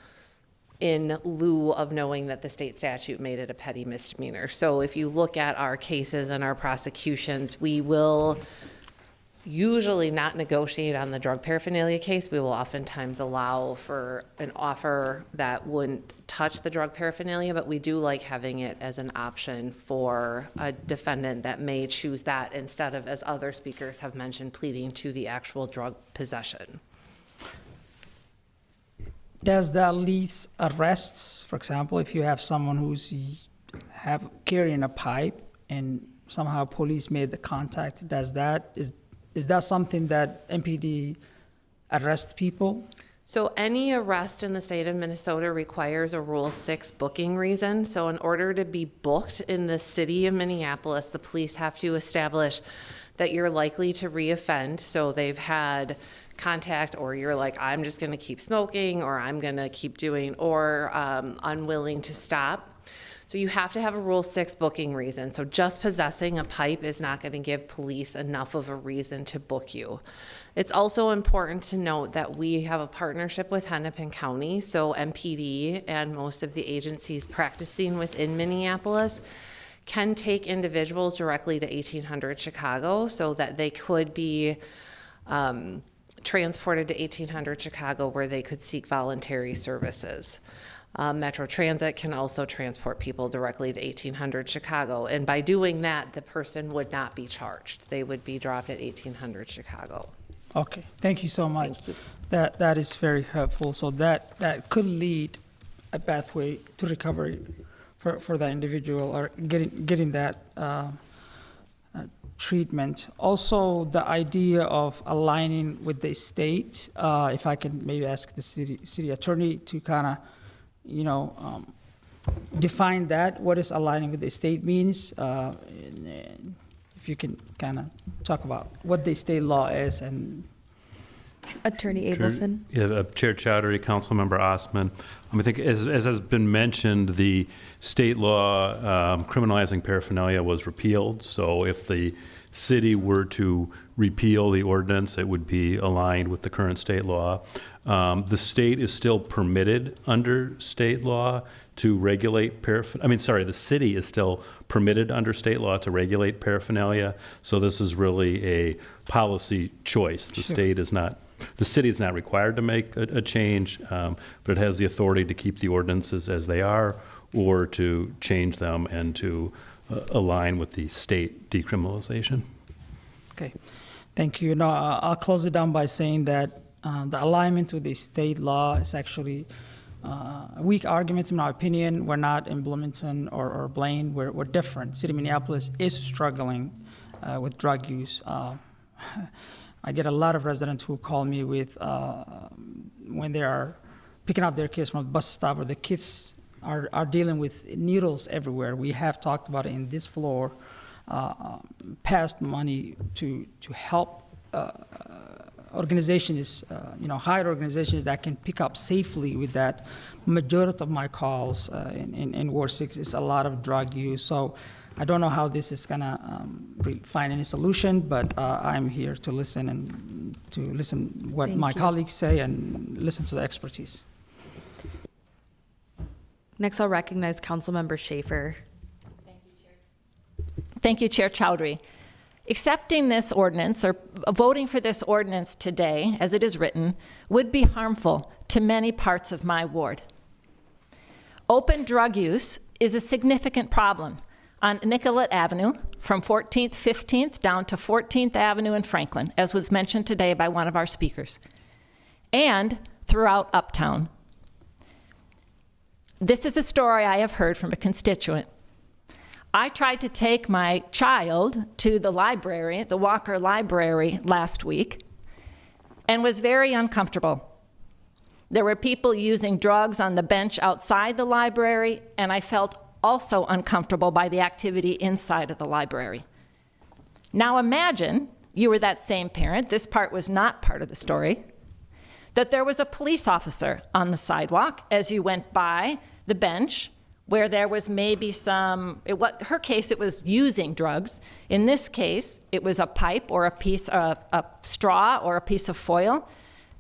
S25: in lieu of knowing that the state statute made it a petty misdemeanor. So if you look at our cases and our prosecutions, we will usually not negotiate on the drug paraphernalia case. We will oftentimes allow for an offer that wouldn't touch the drug paraphernalia, but we do like having it as an option for a defendant that may choose that instead of, as other speakers have mentioned, pleading to the actual drug possession.
S19: Does that lease arrests, for example, if you have someone who's carrying a pipe and somehow police made the contact, is that something that MPD arrests people?
S25: So any arrest in the state of Minnesota requires a Rule 6 booking reason. So in order to be booked in the city of Minneapolis, the police have to establish that you're likely to reoffend. So they've had contact, or you're like, I'm just gonna keep smoking, or I'm gonna keep doing, or unwilling to stop. So you have to have a Rule 6 booking reason. So just possessing a pipe is not going to give police enough of a reason to book you. It's also important to note that we have a partnership with Hennepin County, so MPD and most of the agencies practicing within Minneapolis can take individuals directly to 1800 Chicago so that they could be transported to 1800 Chicago where they could seek voluntary services. Metro Transit can also transport people directly to 1800 Chicago, and by doing that, the person would not be charged. They would be dropped at 1800 Chicago.
S19: Okay, thank you so much.
S25: Thank you.
S19: That is very helpful. So that could lead a pathway to recovery for that individual, or getting that treatment. Also, the idea of aligning with the state. If I can maybe ask the city attorney to kind of define that, what is aligning with the state means. And if you can kind of talk about what the state law is. And
S1: Attorney Abelson.
S24: Chair Chowdhury, Councilmember Osman. I think as has been mentioned, the state law criminalizing paraphernalia was repealed. So if the city were to repeal the ordinance, it would be aligned with the current state law. The state is still permitted under state law to regulate the city is still permitted under state law to regulate paraphernalia. So this is really a policy choice. The city is not required to make a change, but it has the authority to keep the ordinances as they are, or to change them and to align with the state decriminalization.
S19: Okay, thank you. No, I'll close it down by saying that the alignment with the state law is actually a weak argument in my opinion. We're not in Bloomington or Blaine. We're different. City of Minneapolis is struggling with drug use. I get a lot of residents who call me with when they are picking up their kids from the bus stop, or the kids are dealing with needles everywhere. We have talked about it in this floor, passed money to help organizations, higher organizations that can pick up safely with that. Majority of my calls in Ward 6 is a lot of drug use. So I don't know how this is gonna find any solution, but I'm here to listen and to listen what my colleagues say and listen to the expertise.
S1: Next, I'll recognize Councilmember Schaefer.
S5: Thank you, Chair Chowdhury. Accepting this ordinance or voting for this ordinance today, as it is written, would be harmful to many parts of my ward. Open drug use is a significant problem on Nicollet Avenue from 14th, 15th down to 14th Avenue in Franklin, as was mentioned today by one of our speakers, and throughout Uptown. This is a story I have heard from a constituent. I tried to take my child to the library, the Walker Library, last week, and was very uncomfortable. There were people using drugs on the bench outside the library, and I felt also uncomfortable by the activity inside of the library. Now imagine you were that same parent, this part was not part of the story, that there was a police officer on the sidewalk as you went by the bench where there was maybe her case, it was using drugs. In this case, it was a pipe or a straw or a piece of foil.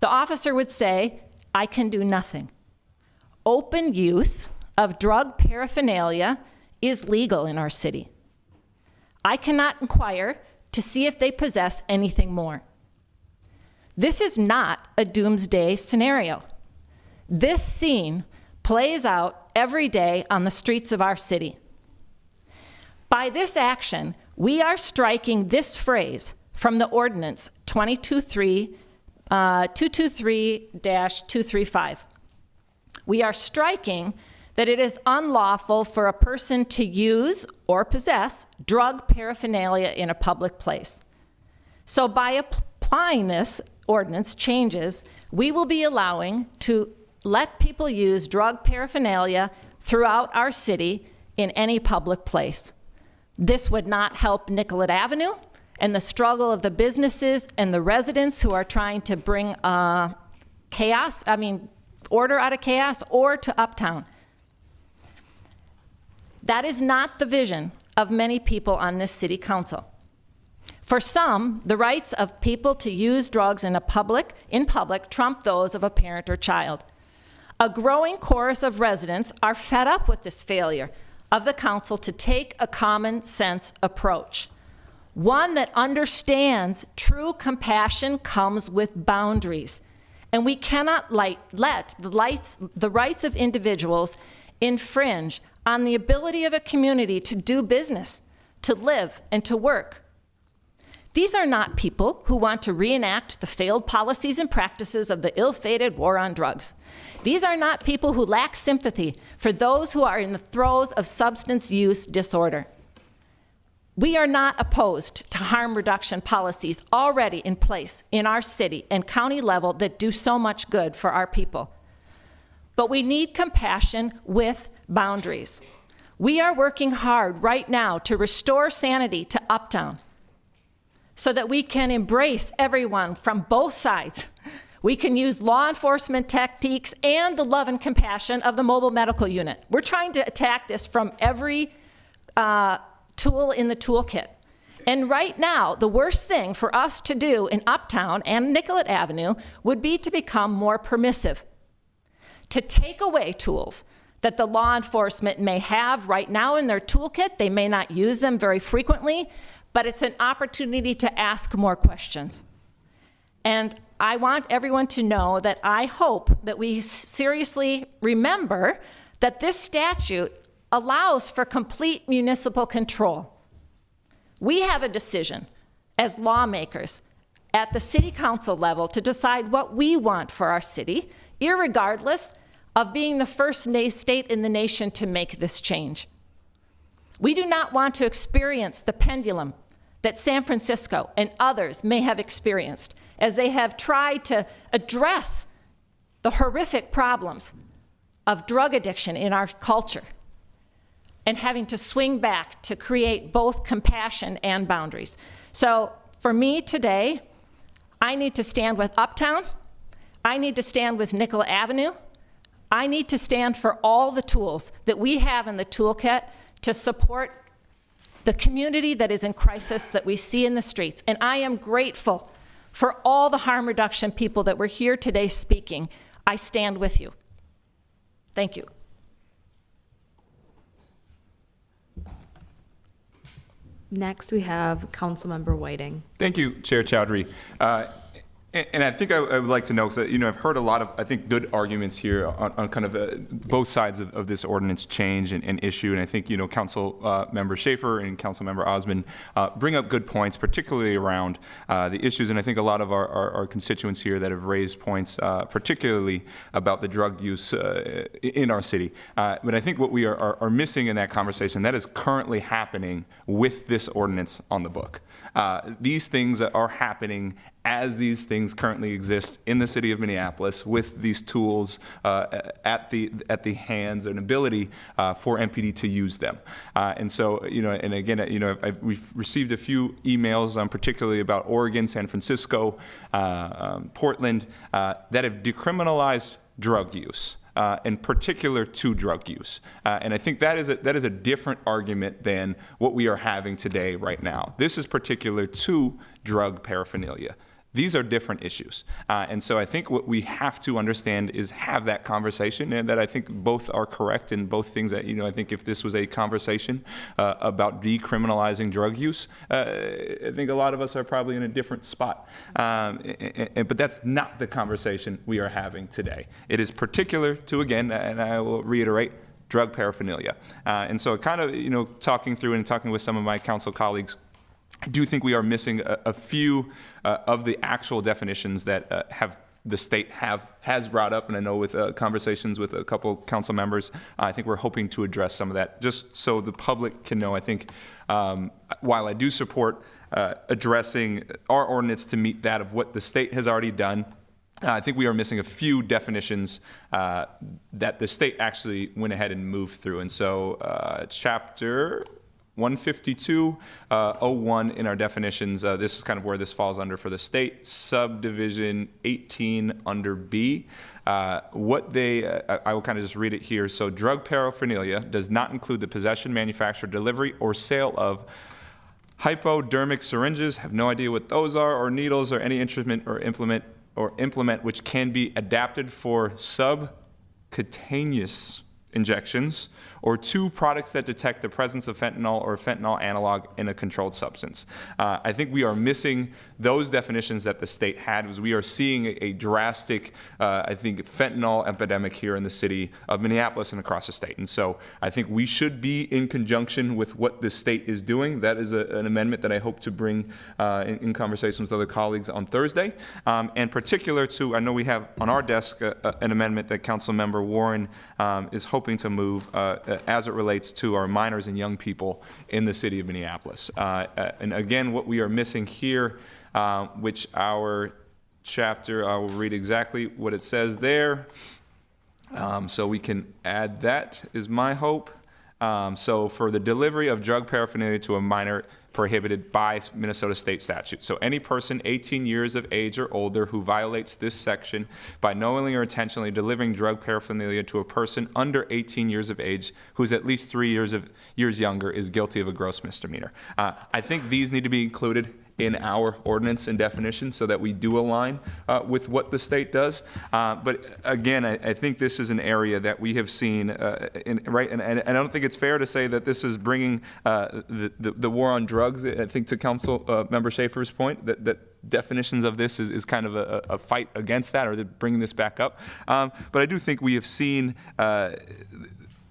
S5: The officer would say, I can do nothing. Open use of drug paraphernalia is legal in our city. I cannot inquire to see if they possess anything more. This is not a doomsday scenario. This scene plays out every day on the streets of our city. By this action, we are striking this phrase from the ordinance 223-235. We are striking that it is unlawful for a person to use or possess drug paraphernalia in a public place. So by applying this ordinance changes, we will be allowing to let people use drug paraphernalia throughout our city in any public place. This would not help Nicollet Avenue and the struggle of the businesses and the residents who are trying to bring order out of chaos, or to Uptown. That is not the vision of many people on this city council. For some, the rights of people to use drugs in public trump those of a parent or child. A growing chorus of residents are fed up with this failure of the council to take a common sense approach, one that understands true compassion comes with boundaries, and we cannot let the rights of individuals infringe on the ability of a community to do business, to live, and to work. These are not people who want to reenact the failed policies and practices of the ill-fated war on drugs. These are not people who lack sympathy for those who are in the throes of substance use disorder. We are not opposed to harm reduction policies already in place in our city and county level that do so much good for our people. But we need compassion with boundaries. We are working hard right now to restore sanity to Uptown so that we can embrace everyone from both sides. We can use law enforcement techniques and the love and compassion of the mobile medical unit. We're trying to attack this from every tool in the toolkit. And right now, the worst thing for us to do in Uptown and Nicollet Avenue would be to become more permissive, to take away tools that the law enforcement may have right now in their toolkit. They may not use them very frequently, but it's an opportunity to ask more questions. And I want everyone to know that I hope that we seriously remember that this statute allows for complete municipal control. We have a decision as lawmakers at the city council level to decide what we want for our city, irregardless of being the first state in the nation to make this change. We do not want to experience the pendulum that San Francisco and others may have experienced as they have tried to address the horrific problems of drug addiction in our culture and having to swing back to create both compassion and boundaries. So for me today, I need to stand with Uptown. I need to stand with Nicollet Avenue. I need to stand for all the tools that we have in the toolkit to support the community that is in crisis that we see in the streets. And I am grateful for all the harm reduction people that were here today speaking. I stand with you. Thank you.
S1: Next, we have Councilmember Whiting.
S15: Thank you, Chair Chowdhury. And I think I would like to know, because I've heard a lot of, I think, good arguments here on kind of both sides of this ordinance change and issue. And I think, Council Member Schaefer and Council Member Osmond bring up good points, particularly around the issues. And I think a lot of our constituents here that have raised points, particularly about the drug use in our city. But I think what we are missing in that conversation, that is currently happening with this ordinance on the book. These things are happening as these things currently exist in the city of Minneapolis, with these tools at the hands and ability for MPD to use them. And so, and again, we've received a few emails, particularly about Oregon, San Francisco, Portland, that have decriminalized drug use. In particular to drug use. And I think that is a different argument than what we are having today right now. This is particular to drug paraphernalia. These are different issues. And so I think what we have to understand is have that conversation, and that I think both are correct in both things. That, I think if this was a conversation about decriminalizing drug use, I think a lot of us are probably in a different spot. But that's not the conversation we are having today. It is particular to, again, and I will reiterate, drug paraphernalia. And so kind of, talking through and talking with some of my council colleagues, I do think we are missing a few of the actual definitions that the state has brought up, and I know with conversations with a couple council members, I think we're hoping to address some of that, just so the public can know. I think while I do support addressing our ordinance to meet that of what the state has already done, I think we are missing a few definitions that the state actually went ahead and moved through. And so chapter 152.01 in our definitions, this is kind of where this falls under for the state. Subdivision 18 under B. I will kind of just read it here. So drug paraphernalia does not include the possession, manufacture, delivery, or sale of hypodermic syringes, have no idea what those are, or needles, or any instrument or implement which can be adapted for subcutaneous injections, or 2 products that detect the presence of fentanyl or fentanyl analog in a controlled substance. I think we are missing those definitions that the state had, as we are seeing a drastic, I think, fentanyl epidemic here in the city of Minneapolis and across the state. And so I think we should be in conjunction with what the state is doing. That is an amendment that I hope to bring in conversations with other colleagues on Thursday. And particular to, I know we have on our desk an amendment that Councilmember Warren is hoping to move as it relates to our minors and young people in the city of Minneapolis. And again, what we are missing here, which our chapter, I will read exactly what it says there, so we can add that, is my hope. So for the delivery of drug paraphernalia to a minor prohibited by Minnesota state statute. So any person 18 years of age or older who violates this section by knowingly or intentionally delivering drug paraphernalia to a person under 18 years of age who's at least 3 years younger is guilty of a gross misdemeanor. I think these need to be included in our ordinance and definition so that we do align with what the state does. But again, I think this is an area that we have seen, and I don't think it's fair to say that this is bringing the war on drugs. I think to Council Member Schaefer's point, that definitions of this is kind of a fight against that, or bringing this back up. But I do think we have seen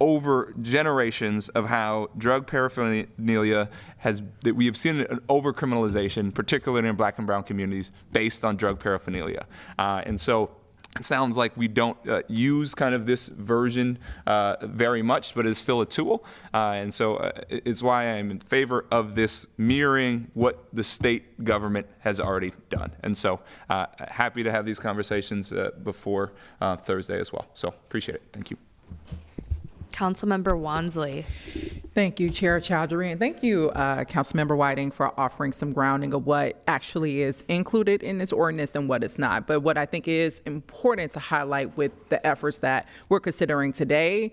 S15: over generations of how drug paraphernalia that we have seen an over-criminalization, particularly in Black and brown communities, based on drug paraphernalia. And so it sounds like we don't use kind of this version very much, but it's still a tool. And so it's why I'm in favor of this mirroring what the state government has already done. And so happy to have these conversations before Thursday as well. So appreciate it. Thank you.
S1: Councilmember Wansley.
S6: Thank you, Chair Chowdhury, and thank you, Councilmember Whiting, for offering some grounding of what actually is included in this ordinance and what is not. But what I think is important to highlight with the efforts that we're considering today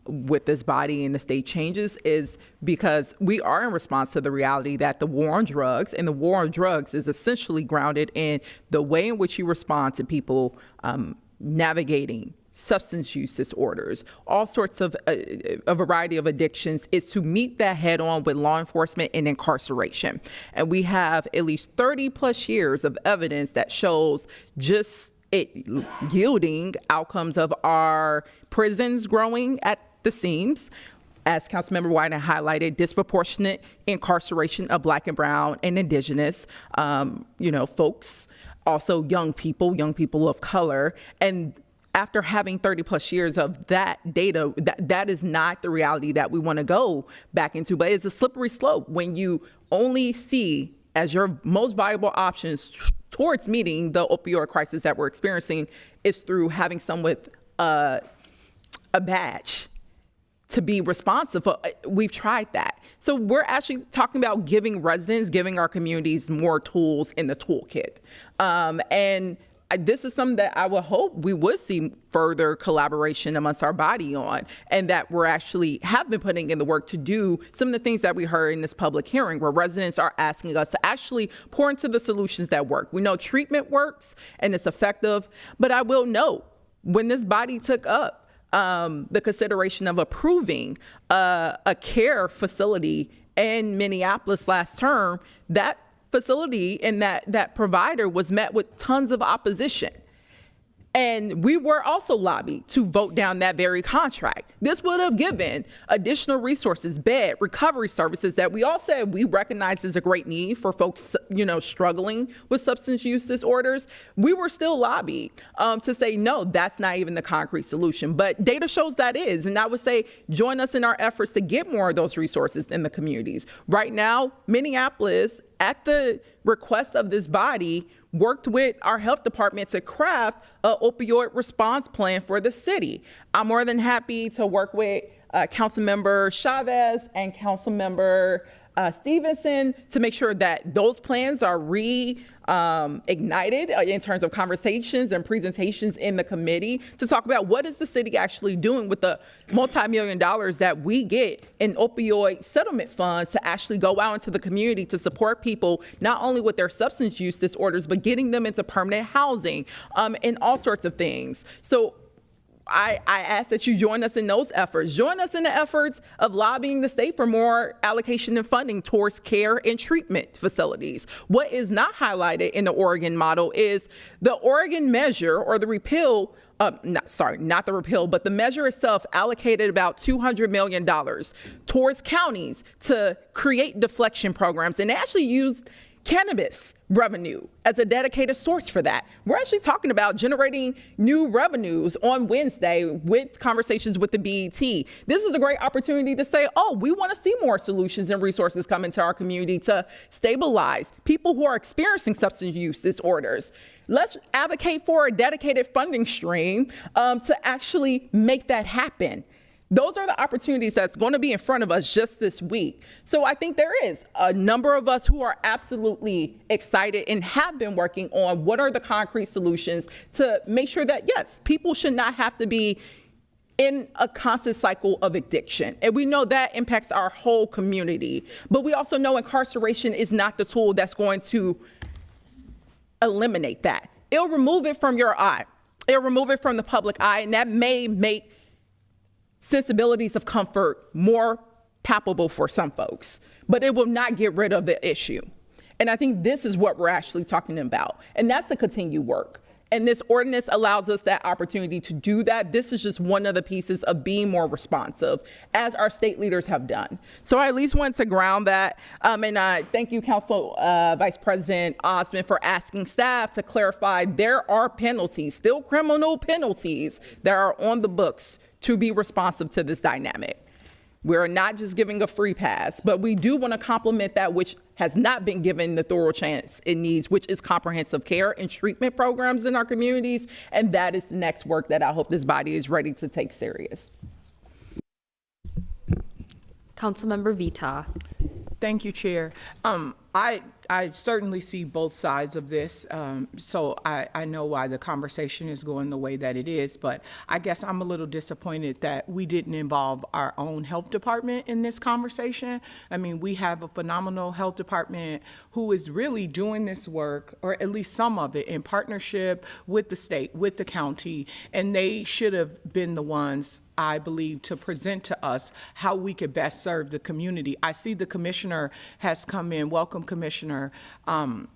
S6: with this body and the state changes is because we are in response to the reality that the war on drugs, and the war on drugs is essentially grounded in the way in which you respond to people navigating substance use disorders, all sorts of a variety of addictions, is to meet that head on with law enforcement and incarceration. And we have at least 30 plus years of evidence that shows just it yielding outcomes of our prisons growing at the seams. As Councilmember Whiting highlighted, disproportionate incarceration of Black and brown and indigenous, folks, also young people of color. And after having 30 plus years of that data, that is not the reality that we want to go back into, but it's a slippery slope when you only see as your most viable options towards meeting the opioid crisis that we're experiencing is through having someone with a badge to be responsive. We've tried that. So we're actually talking about giving our communities more tools in the toolkit. And this is something that I would hope we would see further collaboration amongst our body on, and that we're actually have been putting in the work to do some of the things that we heard in this public hearing, where residents are asking us to actually pour into the solutions that work. We know treatment works and it's effective, but I will note, when this body took up the consideration of approving a care facility in Minneapolis last term, that facility and that provider was met with tons of opposition. And we were also lobbied to vote down that very contract. This would have given additional resources, bed, recovery services that we all said we recognize is a great need for folks, struggling with substance use disorders. We were still lobbied to say, no, that's not even the concrete solution. But data shows that is. And I would say, join us in our efforts to get more of those resources in the communities. Right now, Minneapolis, at the request of this body, worked with our health department to craft an opioid response plan for the city. I'm more than happy to work with Councilmember Chavez and Councilmember Stevenson to make sure that those plans are ignited in terms of conversations and presentations in the committee to talk about what is the city actually doing with the multi-million dollars that we get in opioid settlement funds to actually go out into the community to support people not only with their substance use disorders, but getting them into permanent housing and all sorts of things. So I ask that you join us in those efforts. Join us in the efforts of lobbying the state for more allocation and funding towards care and treatment facilities. What is not highlighted in the Oregon model is the Oregon measure, or the repeal, not the repeal, but the measure itself allocated about $200 million towards counties to create deflection programs, and they actually used cannabis revenue as a dedicated source for that. We're actually talking about generating new revenues on Wednesday with conversations with the BET. This is a great opportunity to say, oh, we want to see more solutions and resources come into our community to stabilize people who are experiencing substance use disorders. Let's advocate for a dedicated funding stream to actually make that happen. Those are the opportunities that's going to be in front of us just this week. So I think there is a number of us who are absolutely excited and have been working on what are the concrete solutions to make sure that, yes, people should not have to be in a constant cycle of addiction. And we know that impacts our whole community. But we also know incarceration is not the tool that's going to eliminate that. It'll remove it from your eye. It'll remove it from the public eye, and that may make sensibilities of comfort more palpable for some folks, but it will not get rid of the issue. And I think this is what we're actually talking about, and that's the continued work. And this ordinance allows us that opportunity to do that. This is just one of the pieces of being more responsive, as our state leaders have done. So I at least wanted to ground that. And thank you, Council Vice President Osmond, for asking staff to clarify there are penalties, still criminal penalties, that are on the books to be responsive to this dynamic. We're not just giving a free pass, but we do want to complement that which has not been given the thorough chance it needs, which is comprehensive care and treatment programs in our communities. And that is the next work that I hope this body is ready to take serious.
S1: Councilmember Vita.
S7: Thank you, Chair. I certainly see both sides of this, so I know why the conversation is going the way that it is, but I guess I'm a little disappointed that we didn't involve our own health department in this conversation. I mean, we have a phenomenal health department who is really doing this work, or at least some of it, in partnership with the state, with the county, and they should have been the ones, I believe, to present to us how we could best serve the community. I see the commissioner has come in. Welcome, Commissioner. And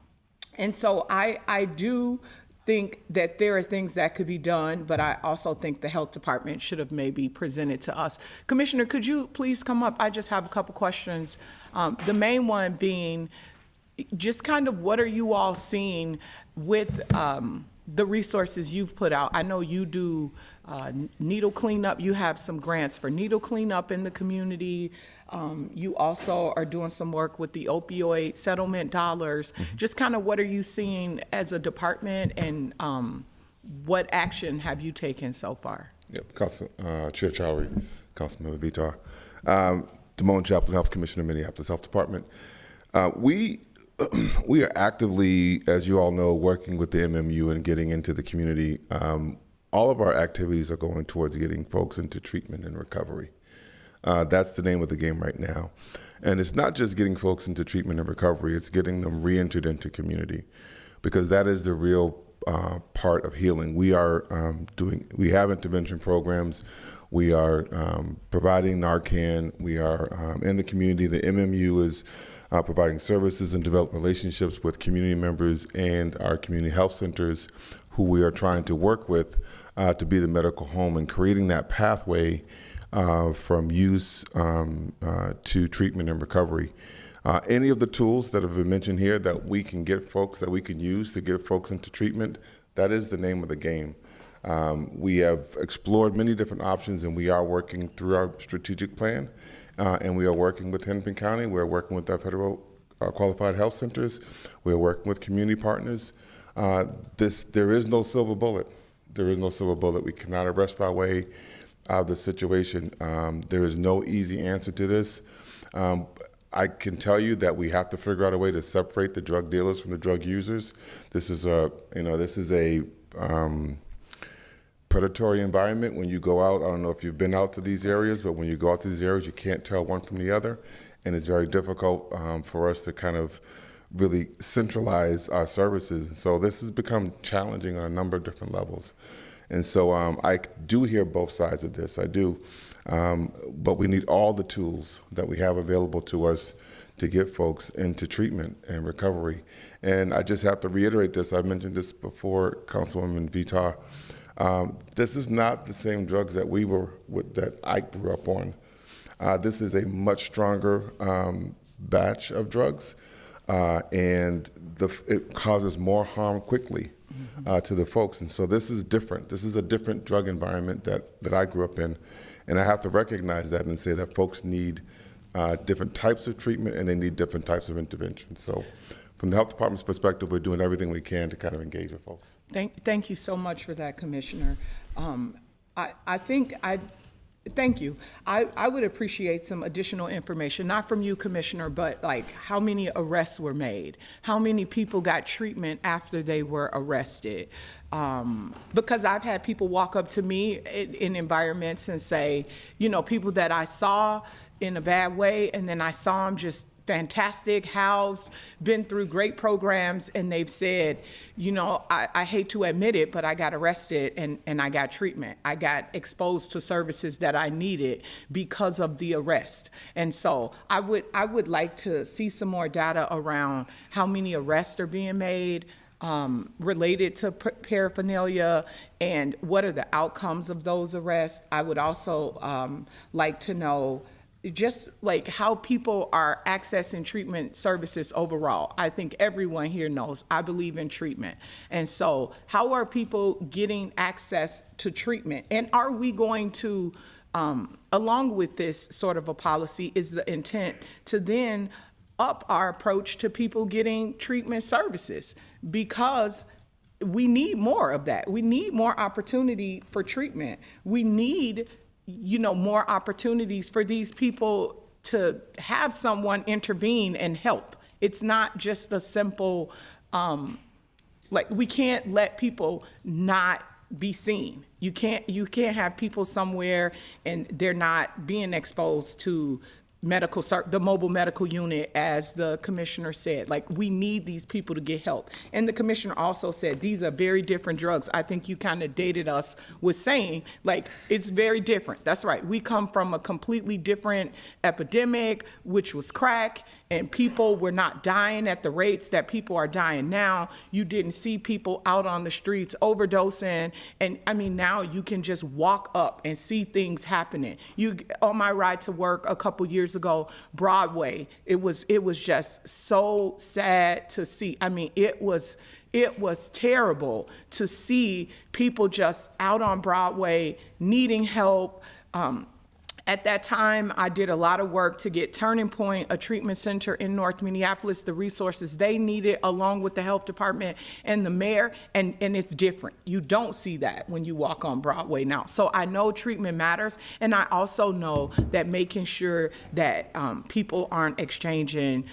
S7: so I do think that there are things that could be done, but I also think the health department should have maybe presented to us. Commissioner, could you please come up? I just have a couple questions. The main one being just kind of what are you all seeing with the resources you've put out? I know you do needle cleanup. You have some grants for needle cleanup in the community. You also are doing some work with the opioid settlement dollars. Just kind of what are you seeing as a department, and what action have you taken so far?
S20: Yep, Chair Chowdhury, Councilmember Vitar. Damone Chapel, Health Commissioner, Minneapolis Health Department. We we are actively, as you all know, working with the MMU and getting into the community. All of our activities are going towards getting folks into treatment and recovery. That's the name of the game right now. And it's not just getting folks into treatment and recovery, it's getting them re-entered into community, because that is the real part of healing. We have intervention programs. We are providing Narcan. We are in the community. The MMU is providing services and develop relationships with community members and our community health centers, who we are trying to work with to be the medical home, and creating that pathway from use to treatment and recovery. Any of the tools that have been mentioned here that we can get folks, that we can use to get folks into treatment, that is the name of the game. We have explored many different options, and we are working through our strategic plan, and we are working with Hennepin County. We're working with our federal qualified health centers. We're working with community partners. There is no silver bullet. There is no silver bullet. We cannot arrest our way out of the situation. There is no easy answer to this. I can tell you that we have to figure out a way to separate the drug dealers from the drug users. This is a predatory environment. When you go out, I don't know if you've been out to these areas, but when you go out to these areas, you can't tell one from the other, and it's very difficult for us to kind of really centralize our services. So this has become challenging on a number of different levels. And so I do hear both sides of this, I do. But we need all the tools that we have available to us to get folks into treatment and recovery. And I just have to reiterate this. I mentioned this before, Councilwoman Vitar. This is not the same drugs that that I grew up on. This is a much stronger batch of drugs, and it causes more harm quickly to the folks. And so this is different. This is a different drug environment that I grew up in. And I have to recognize that and say that folks need different types of treatment, and they need different types of intervention. So from the health department's perspective, we're doing everything we can to kind of engage with folks.
S7: Thank you so much for that, Commissioner. Thank you. I would appreciate some additional information, not from you, Commissioner, but like how many arrests were made, how many people got treatment after they were arrested. Because I've had people walk up to me in environments and say, people that I saw in a bad way, and then I saw them just fantastic, housed, been through great programs, and they've said, I hate to admit it, but I got arrested and I got treatment. I got exposed to services that I needed because of the arrest. And so I would like to see some more data around how many arrests are being made related to paraphernalia, and what are the outcomes of those arrests. I would also like to know just like how people are accessing treatment services overall. I think everyone here knows I believe in treatment. And so how are people getting access to treatment? And are we going to, along with this sort of a policy, is the intent to then up our approach to people getting treatment services? Because we need more of that. We need more opportunity for treatment. We need more opportunities for these people to have someone intervene and help. It's not just a simple, we can't let people not be seen. You can't have people somewhere and they're not being exposed to the mobile medical unit, as the commissioner said. We need these people to get help. And the commissioner also said these are very different drugs. I think you kind of dated us with saying it's very different. That's right. We come from a completely different epidemic, which was crack, and people were not dying at the rates that people are dying now. You didn't see people out on the streets overdosing. And I mean, now you can just walk up and see things happening. On my ride to work a couple years ago, Broadway, it was just so sad to see. I mean, it was terrible to see people just out on Broadway needing help. At that time, I did a lot of work to get Turning Point, a treatment center in North Minneapolis, the resources they needed, along with the health department and the mayor, and it's different. You don't see that when you walk on Broadway now. So I know treatment matters, and I also know that making sure that people aren't exchanging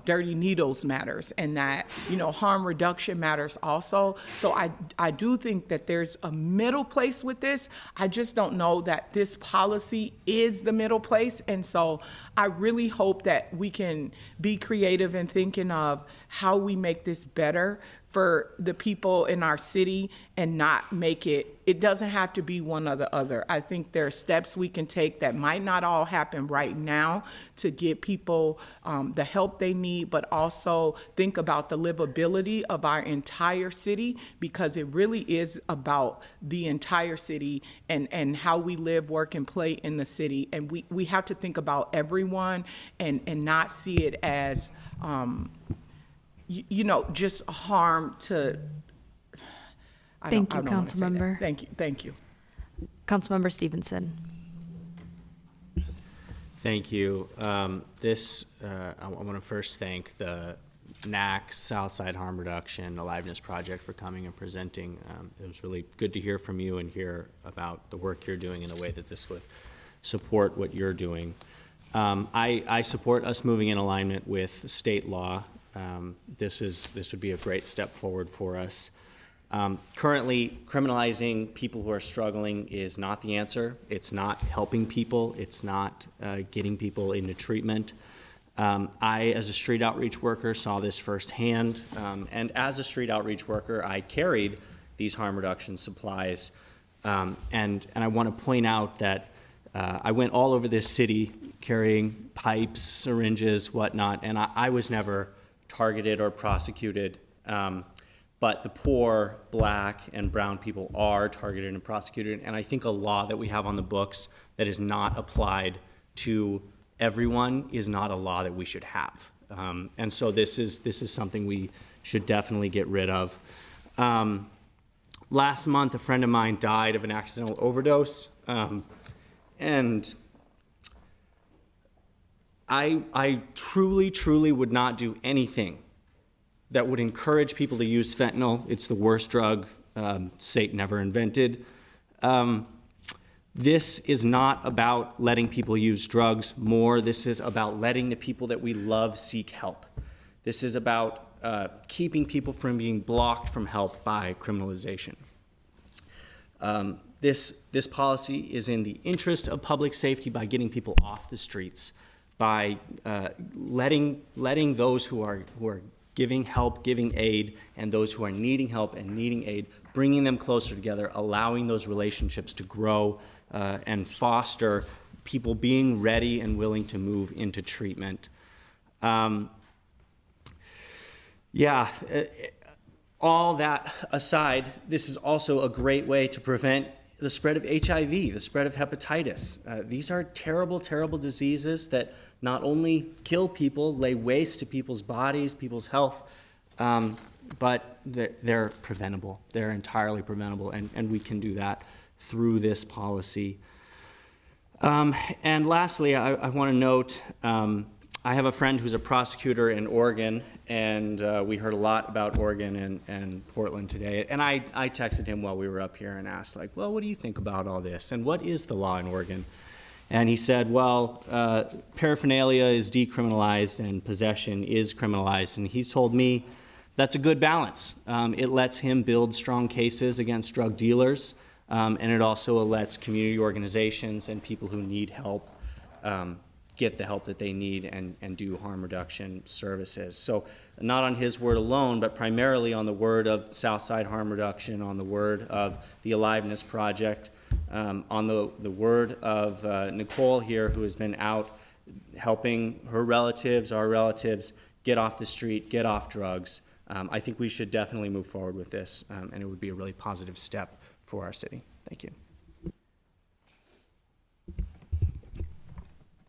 S7: dirty needles matters, and that, you know, harm reduction matters also. So I do think that there's a middle place with this. I just don't know that this policy is the middle place. And so I really hope that we can be creative in thinking of how we make this better for the people in our city and not make it doesn't have to be one or the other. I think there are steps we can take that might not all happen right now to get people the help they need, but also think about the livability of our entire city, because it really is about the entire city and how we live, work, and play in the city. And we have to think about everyone and not see it as you know, just harm to.
S1: Thank you, Councilmember.
S7: Thank you.
S1: Councilmember Stevenson.
S8: Thank you. I want to first thank the NAC Southside Harm Reduction Aliveness Project for coming and presenting. It was really good to hear from you and hear about the work you're doing in the way that this would support what you're doing. I support us moving in alignment with state law. This would be a great step forward for us. Currently, criminalizing people who are struggling is not the answer. It's not helping people. It's not getting people into treatment. I, as a street outreach worker, saw this firsthand. And as a street outreach worker, I carried these harm reduction supplies. And I want to point out that I went all over this city carrying pipes, syringes, whatnot, and I was never targeted or prosecuted. But the poor, black, and brown people are targeted and prosecuted. And I think a law that we have on the books that is not applied to everyone is not a law that we should have. And so this is something we should definitely get rid of. Last month, a friend of mine died of an accidental overdose. And I truly would not do anything that would encourage people to use fentanyl. It's the worst drug Satan ever invented. This is not about letting people use drugs more. This is about letting the people that we love seek help. This is about keeping people from being blocked from help by criminalization. This policy is in the interest of public safety by getting people off the streets, by letting those who are giving help, giving aid, and those who are needing help and needing aid, bringing them closer together, allowing those relationships to grow and foster people being ready and willing to move into treatment. All that aside, this is also a great way to prevent the spread of HIV, the spread of hepatitis. These are terrible, terrible diseases that not only kill people, lay waste to people's bodies, people's health, but they're preventable. They're entirely preventable, and we can do that through this policy. And lastly, I want to note, I have a friend who's a prosecutor in Oregon, and we heard a lot about Oregon and Portland today. And I texted him while we were up here and asked, like, well, what do you think about all this? And what is the law in Oregon? And he said, well, paraphernalia is decriminalized and possession is criminalized. And he's told me that's a good balance. It lets him build strong cases against drug dealers, and it also lets community organizations and people who need help get the help that they need and do harm reduction services. So not on his word alone, but primarily on the word of Southside Harm Reduction, on the word of the Aliveness Project, on the word of Nicole here, who has been out helping her relatives, our relatives, get off the street, get off drugs. I think we should definitely move forward with this, and it would be a really positive step for our city. Thank you.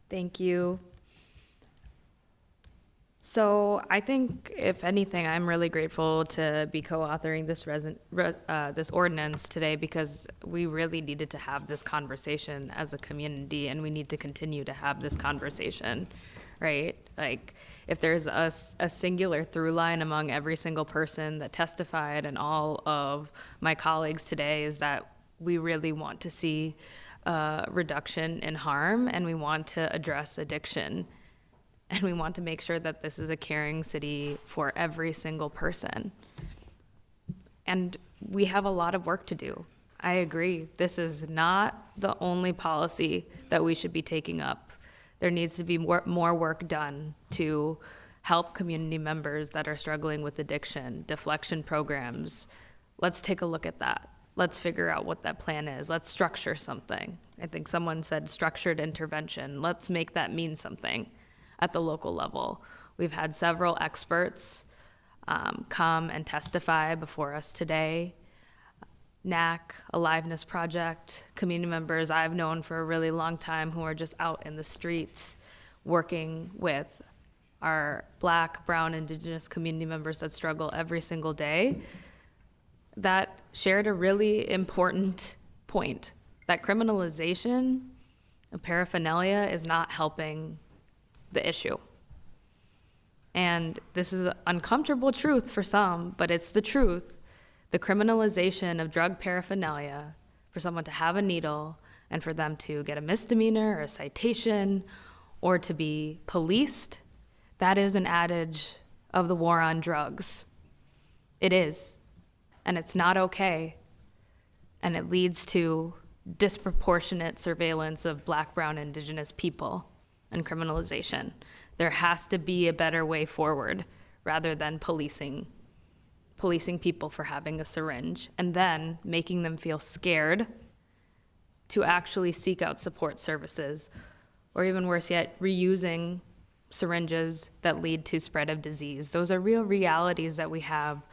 S1: Thank you. So I think, if anything, I'm really grateful to be co-authoring this ordinance today, because we really needed to have this conversation as a community, and we need to continue to have this conversation, right? Like, if there's a singular through line among every single person that testified and all of my colleagues today, is that we really want to see a reduction in harm, and we want to address addiction. And we want to make sure that this is a caring city for every single person. And we have a lot of work to do. I agree. This is not the only policy that we should be taking up. There needs to be more work done to help community members that are struggling with addiction, deflection programs. Let's take a look at that. Let's figure out what that plan is. Let's structure something. I think someone said structured intervention. Let's make that mean something at the local level. We've had several experts come and testify before us today. NAC, Aliveness Project, community members I've known for a really long time who are just out in the streets working with our Black, Brown, Indigenous community members that struggle every single day, that shared a really important point, that criminalization of paraphernalia is not helping the issue. And this is an uncomfortable truth for some, but it's the truth. The criminalization of drug paraphernalia, for someone to have a needle and for them to get a misdemeanor or a citation or to be policed, that is an adage of the war on drugs. It is. And it's not okay. And it leads to disproportionate surveillance of Black, Brown, Indigenous people and criminalization. There has to be a better way forward rather than policing people for having a syringe and then making them feel scared to actually seek out support services, or even worse yet, reusing syringes that lead to spread of disease. Those are real realities that we have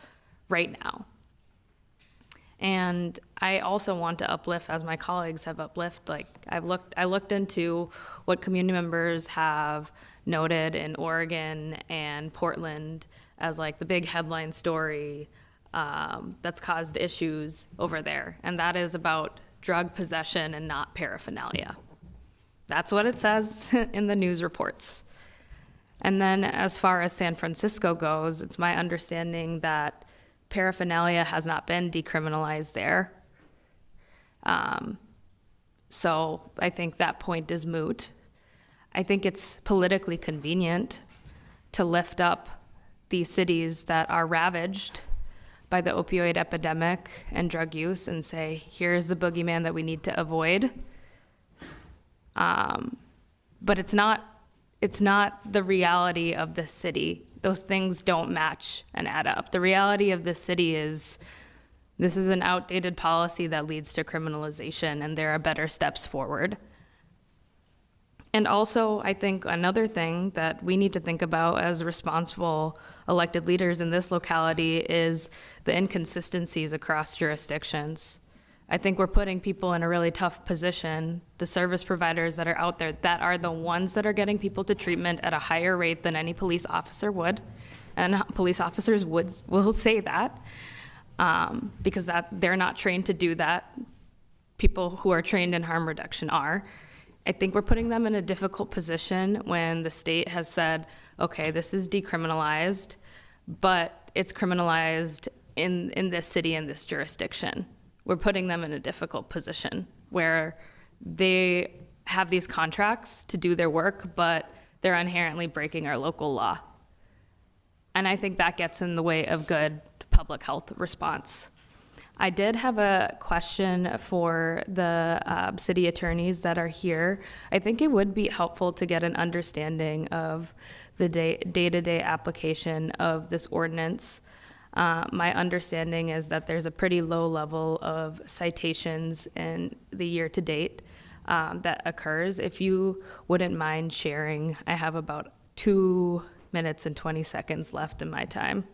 S1: right now. And I also want to uplift, as my colleagues have uplifted, like I looked into what community members have noted in Oregon and Portland as like the big headline story that's caused issues over there. And that is about drug possession and not paraphernalia. That's what it says in the news reports. And then as far as San Francisco goes, it's my understanding that paraphernalia has not been decriminalized there. So I think that point is moot. I think it's politically convenient to lift up these cities that are ravaged by the opioid epidemic and drug use and say, here's the boogeyman that we need to avoid. But it's not the reality of the city. Those things don't match and add up. The reality of this city is this is an outdated policy that leads to criminalization, and there are better steps forward. And also, I think another thing that we need to think about as responsible elected leaders in this locality is the inconsistencies across jurisdictions. I think we're putting people in a really tough position. The service providers that are out there, that are the ones that are getting people to treatment at a higher rate than any police officer would. And police officers will say that because they're not trained to do that. People who are trained in harm reduction are. I think we're putting them in a difficult position when the state has said, okay, this is decriminalized, but it's criminalized in this city, in this jurisdiction. We're putting them in a difficult position where they have these contracts to do their work, but they're inherently breaking our local law. And I think that gets in the way of good public health response. I did have a question for the city attorneys that are here. I think it would be helpful to get an understanding of the day-to-day application of this ordinance. My understanding is that there's a pretty low level of citations in the year-to-date that occurs. If you wouldn't mind sharing, I have about 2 minutes and 20 seconds left in my time.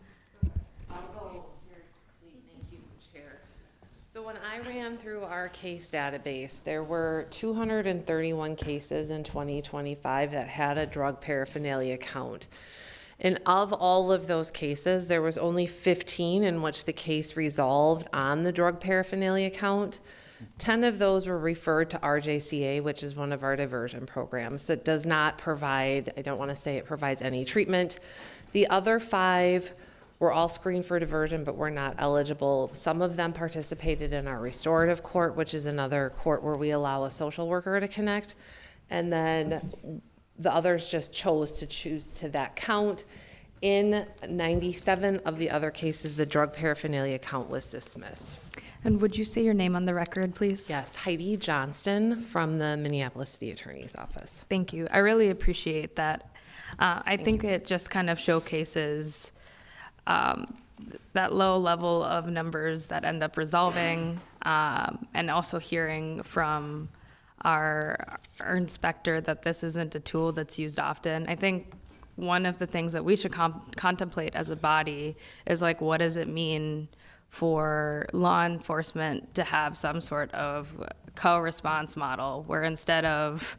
S25: So when I ran through our case database, there were 231 cases in 2025 that had a drug paraphernalia count. And of all of those cases, there was only 15 in which the case resolved on the drug paraphernalia count. 10 of those were referred to RJCA, which is one of our diversion programs that does not provide, I don't want to say it provides any treatment. The other 5 were all screened for diversion, but were not eligible. Some of them participated in our restorative court, which is another court where we allow a social worker to connect. And then the others just chose to choose to that count. In 97 of the other cases, the drug paraphernalia count was dismissed.
S1: And would you say your name on the record, please?
S25: Yes, Heidi Johnston from the Minneapolis City Attorney's Office.
S1: Thank you. I really appreciate that. I think it just kind of showcases that low level of numbers that end up resolving, and also hearing from our inspector that this isn't a tool that's used often. I think one of the things that we should contemplate as a body is, like, what does it mean for law enforcement to have some sort of co-response model where instead of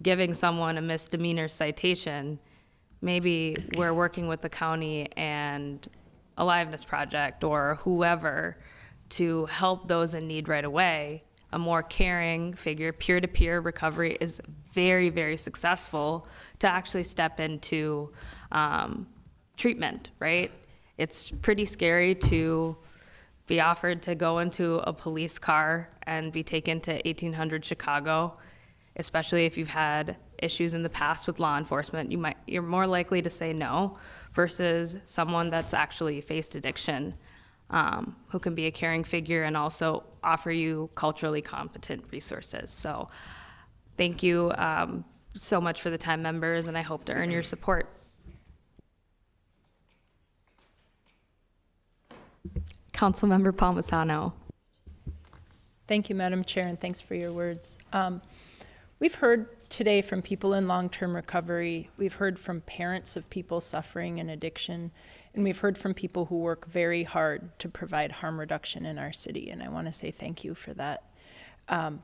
S1: giving someone a misdemeanor citation, maybe we're working with the county and Aliveness Project or whoever to help those in need right away. A more caring figure, peer-to-peer recovery is very, very successful to actually step into treatment, right? It's pretty scary to be offered to go into a police car and be taken to 1800 Chicago, especially if you've had issues in the past with law enforcement. You're more likely to say no versus someone that's actually faced addiction, who can be a caring figure and also offer you culturally competent resources. So thank you so much for the time, members, and I hope to earn your support. Councilmember Palmisano.
S9: Thank you, Madam Chair, and thanks for your words. We've heard today from people in long-term recovery. We've heard from parents of people suffering in addiction, and we've heard from people who work very hard to provide harm reduction in our city, and I want to say thank you for that. I'm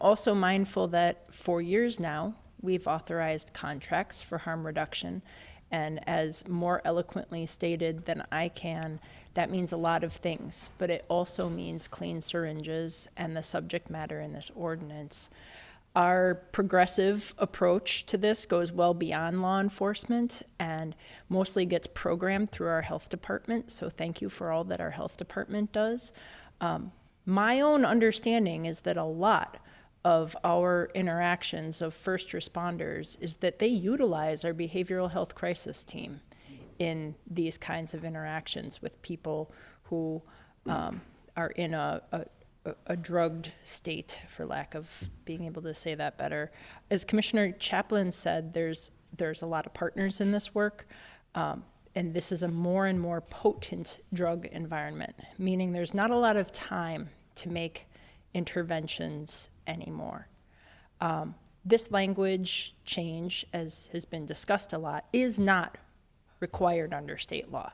S9: also mindful that for years now, we've authorized contracts for harm reduction, and as more eloquently stated than I can, that means a lot of things, but it also means clean syringes and the subject matter in this ordinance. Our progressive approach to this goes well beyond law enforcement and mostly gets programmed through our health department, so thank you for all that our health department does. My own understanding is that a lot of our interactions of first responders is that they utilize our behavioral health crisis team in these kinds of interactions with people who are in a drugged state, for lack of being able to say that better. As Commissioner Chaplin said, there's a lot of partners in this work, and this is a more and more potent drug environment, meaning there's not a lot of time to make interventions anymore. This language change, as has been discussed a lot, is not required under state law.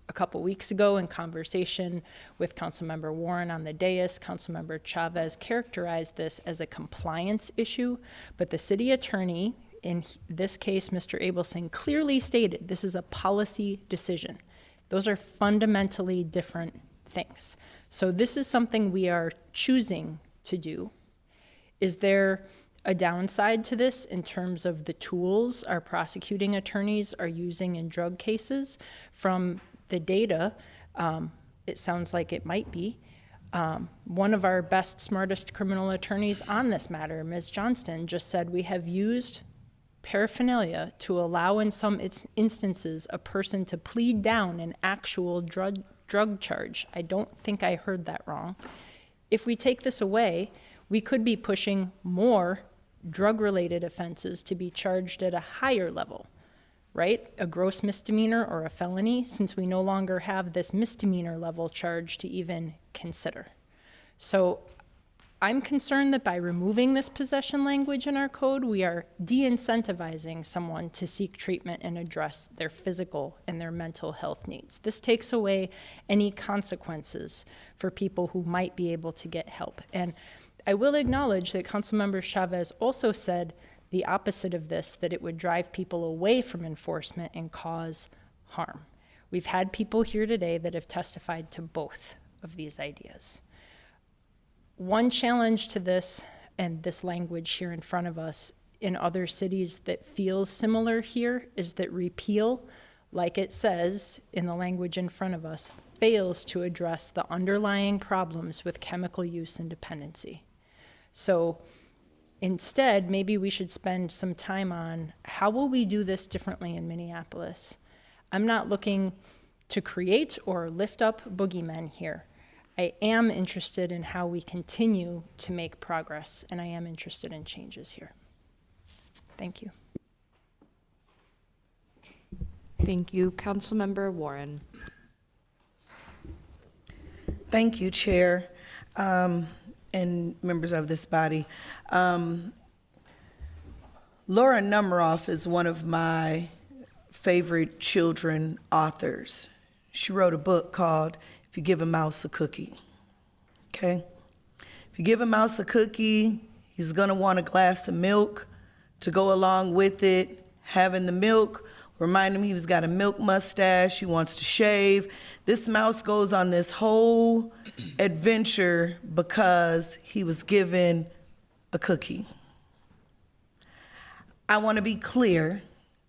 S9: A couple weeks ago, in conversation with Councilmember Warren on the dais, Councilmember Chavez characterized this as a compliance issue, but the city attorney, in this case, Mr. Abelson, clearly stated this is a policy decision. Those are fundamentally different things. So this is something we are choosing to do. Is there a downside to this in terms of the tools our prosecuting attorneys are using in drug cases? From the data, it sounds like it might be. One of our best, smartest criminal attorneys on this matter, Ms. Johnston, just said we have used paraphernalia to allow in some instances a person to plead down an actual drug charge. I don't think I heard that wrong. If we take this away, we could be pushing more drug-related offenses to be charged at a higher level, right? A gross misdemeanor or a felony, since we no longer have this misdemeanor level charge to even consider. So I'm concerned that by removing this possession language in our code, we are de-incentivizing someone to seek treatment and address their physical and their mental health needs. This takes away any consequences for people who might be able to get help. And I will acknowledge that Councilmember Chavez also said the opposite of this, that it would drive people away from enforcement and cause harm. We've had people here today that have testified to both of these ideas. One challenge to this, and this language here in front of us, in other cities that feels similar here, is that repeal, like it says in the language in front of us, fails to address the underlying problems with chemical use and dependency. So instead, maybe we should spend some time on how will we do this differently in Minneapolis. I'm not looking to create or lift up boogeymen here. I am interested in how we continue to make progress, and I am interested in changes here. Thank you.
S1: Thank you. Councilmember Warren.
S11: Thank you, Chair, and members of this body. Laura Numeroff is one of my favorite children authors. She wrote a book called If You Give a Mouse a Cookie, okay? If you give a mouse a cookie, he's gonna want a glass of milk to go along with it. Having the milk, remind him he's got a milk mustache, he wants to shave. This mouse goes on this whole adventure because he was given a cookie. I wanna be clear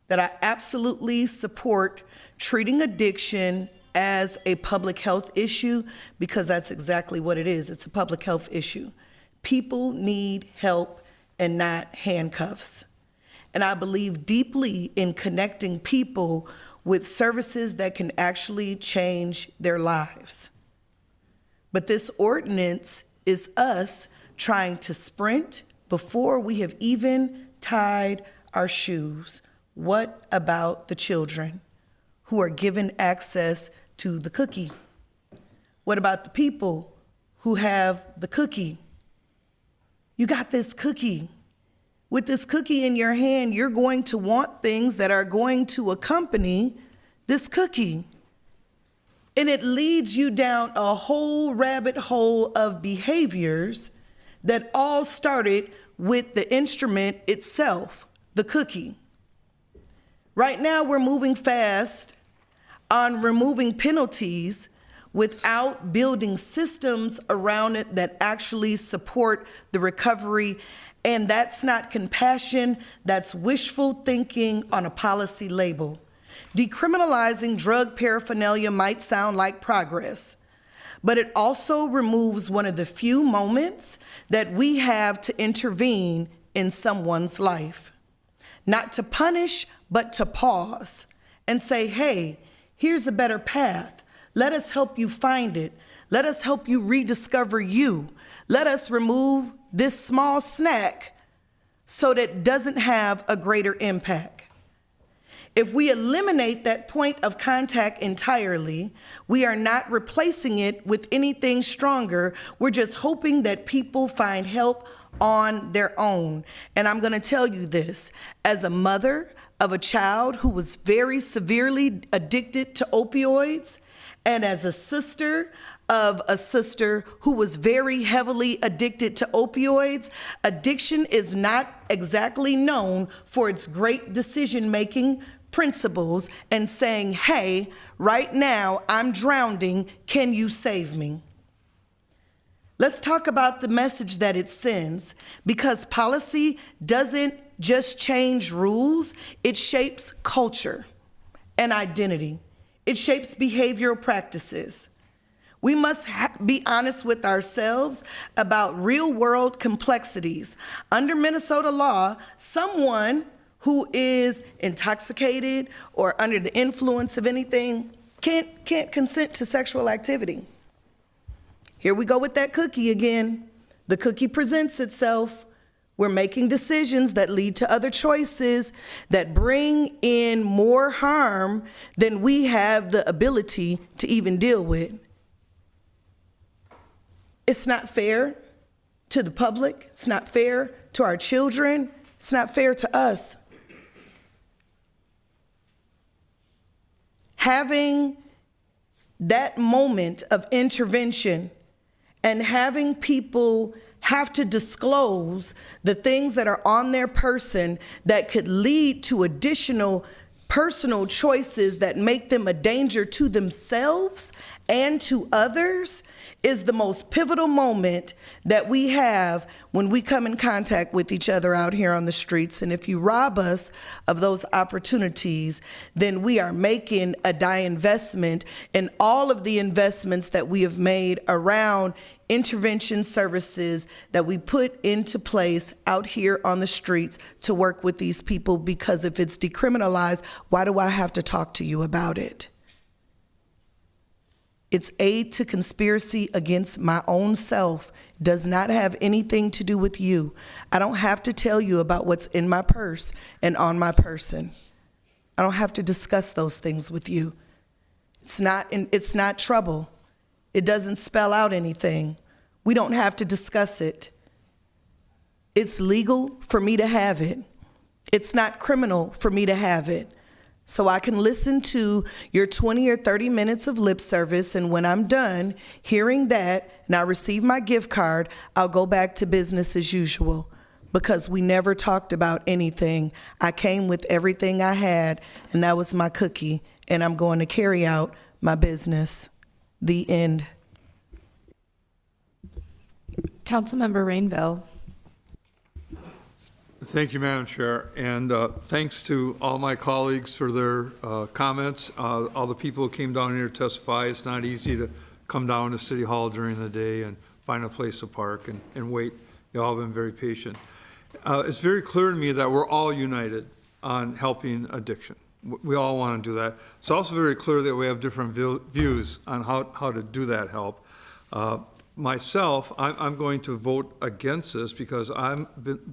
S11: that I absolutely support treating addiction as a public health issue, because that's exactly what it is. It's a public health issue. People need help and not handcuffs. And I believe deeply in connecting people with services that can actually change their lives. But this ordinance is us trying to sprint before we have even tied our shoes. What about the children who are given access to the cookie? What about the people who have the cookie? You got this cookie. With this cookie in your hand, you're going to want things that are going to accompany this cookie. And it leads you down a whole rabbit hole of behaviors that all started with the instrument itself, the cookie. Right now, we're moving fast on removing penalties without building systems around it that actually support the recovery. And that's not compassion, that's wishful thinking on a policy label. Decriminalizing drug paraphernalia might sound like progress, but it also removes one of the few moments that we have to intervene in someone's life. Not to punish, but to pause and say, hey, here's a better path. Let us help you find it. Let us help you rediscover you. Let us remove this small snack so that it doesn't have a greater impact. If we eliminate that point of contact entirely, we are not replacing it with anything stronger. We're just hoping that people find help on their own. And I'm gonna tell you this, as a mother of a child who was very severely addicted to opioids, and as a sister of a sister who was very heavily addicted to opioids, addiction is not exactly known for its great decision-making principles and saying, hey, right now I'm drowning, can you save me? Let's talk about the message that it sends, because policy doesn't just change rules, it shapes culture and identity. It shapes behavioral practices. We must be honest with ourselves about real-world complexities. Under Minnesota law, someone who is intoxicated or under the influence of anything can't consent to sexual activity. Here we go with that cookie again. The cookie presents itself. We're making decisions that lead to other choices that bring in more harm than we have the ability to even deal with. It's not fair to the public. It's not fair to our children. It's not fair to us. Having that moment of intervention and having people have to disclose the things that are on their person that could lead to additional personal choices that make them a danger to themselves and to others is the most pivotal moment that we have when we come in contact with each other out here on the streets. And if you rob us of those opportunities, then we are making a disinvestment in all of the investments that we have made around intervention services that we put into place out here on the streets to work with these people. Because if it's decriminalized, why do I have to talk to you about it? It's aid to conspiracy against my own self. Does not have anything to do with you. I don't have to tell you about what's in my purse and on my person. I don't have to discuss those things with you. It's not trouble. It doesn't spell out anything. We don't have to discuss it. It's legal for me to have it. It's not criminal for me to have it. So I can listen to your 20 or 30 minutes of lip service, and when I'm done hearing that and I receive my gift card, I'll go back to business as usual, because we never talked about anything. I came with everything I had, and that was my cookie, and I'm going to carry out my business. The end.
S1: Councilmember Rainville.
S12: Thank you, Madam Chair, and thanks to all my colleagues for their comments. All the people who came down here to testify. It's not easy to come down to City Hall during the day and find a place to park and wait. You all have been very patient. It's very clear to me that we're all united on helping addiction. We all want to do that. It's also very clear that we have different views on how to do that help. Myself, I'm going to vote against this because I've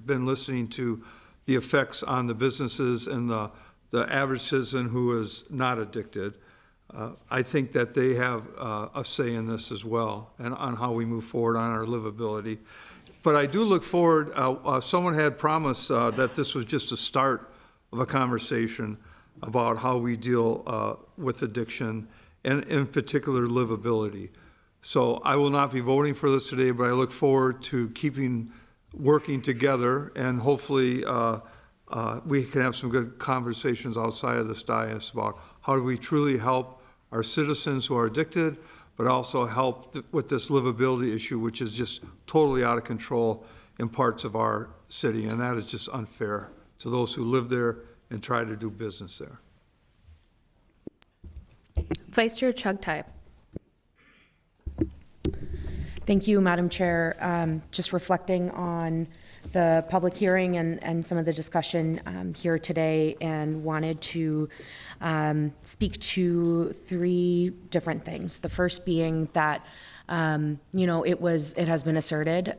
S12: been listening to the effects on the businesses and the average citizen who is not addicted. I think that they have a say in this as well, and on how we move forward on our livability. But I do look forward, someone had promised that this was just a start of a conversation about how we deal with addiction, and in particular livability. So I will not be voting for this today, but I look forward to working together, and hopefully we can have some good conversations outside of this dais about how do we truly help our citizens who are addicted, but also help with this livability issue, which is just totally out of control in parts of our city, and that is just unfair to those who live there and try to do business there.
S1: Vice Chair Chugtai.
S13: Thank you, Madam Chair. Just reflecting on the public hearing and some of the discussion here today, and wanted to speak to three different things. The first being that, it has been asserted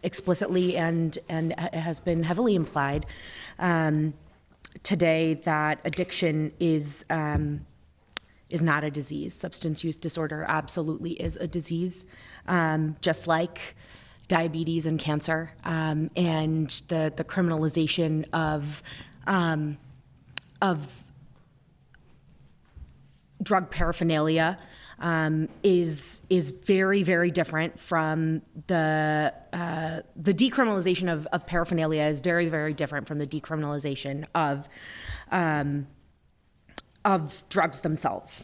S13: explicitly and it has been heavily implied today that addiction is not a disease. Substance use disorder absolutely is a disease, just like diabetes and cancer, and the criminalization of drug paraphernalia is very, very different from the decriminalization of paraphernalia is very, very different from the decriminalization of drugs themselves.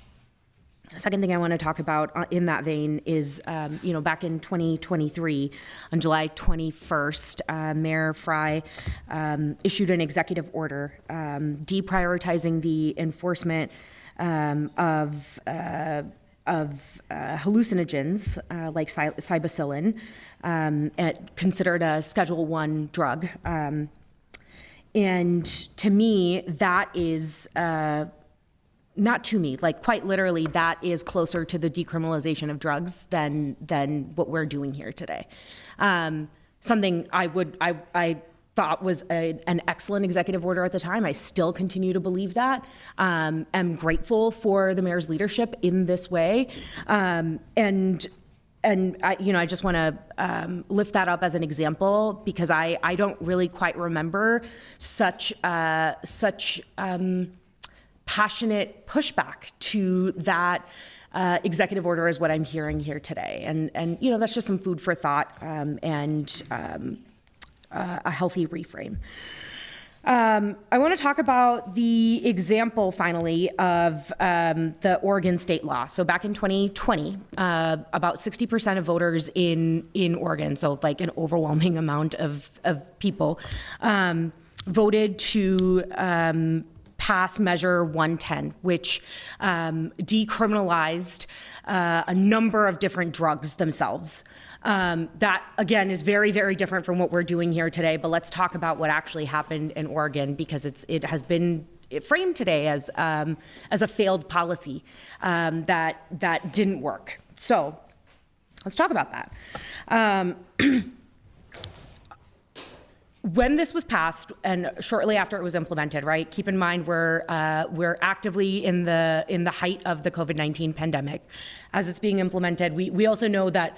S13: The second thing I want to talk about in that vein is, back in 2023, on July 21st, Mayor Fry issued an executive order deprioritizing the enforcement of hallucinogens like psilocybin, considered a Schedule I drug. And to me, that is not to me, like quite literally, that is closer to the decriminalization of drugs than what we're doing here today. Something I thought was an excellent executive order at the time. I still continue to believe that. I'm grateful for the mayor's leadership in this way. And I just want to lift that up as an example, because I don't really quite remember such passionate pushback to that executive order is what I'm hearing here today. And you know, that's just some food for thought and a healthy reframe. I want to talk about the example, finally, of the Oregon state law. So back in 2020, about 60% of voters in Oregon, so like an overwhelming amount of people, voted to pass Measure 110, which decriminalized a number of different drugs themselves. That, again, is very, very different from what we're doing here today, but let's talk about what actually happened in Oregon, because it has been framed today as a failed policy that didn't work. So let's talk about that. When this was passed and shortly after it was implemented, right? Keep in mind we're actively in the height of the COVID-19 pandemic. As it's being implemented, we also know that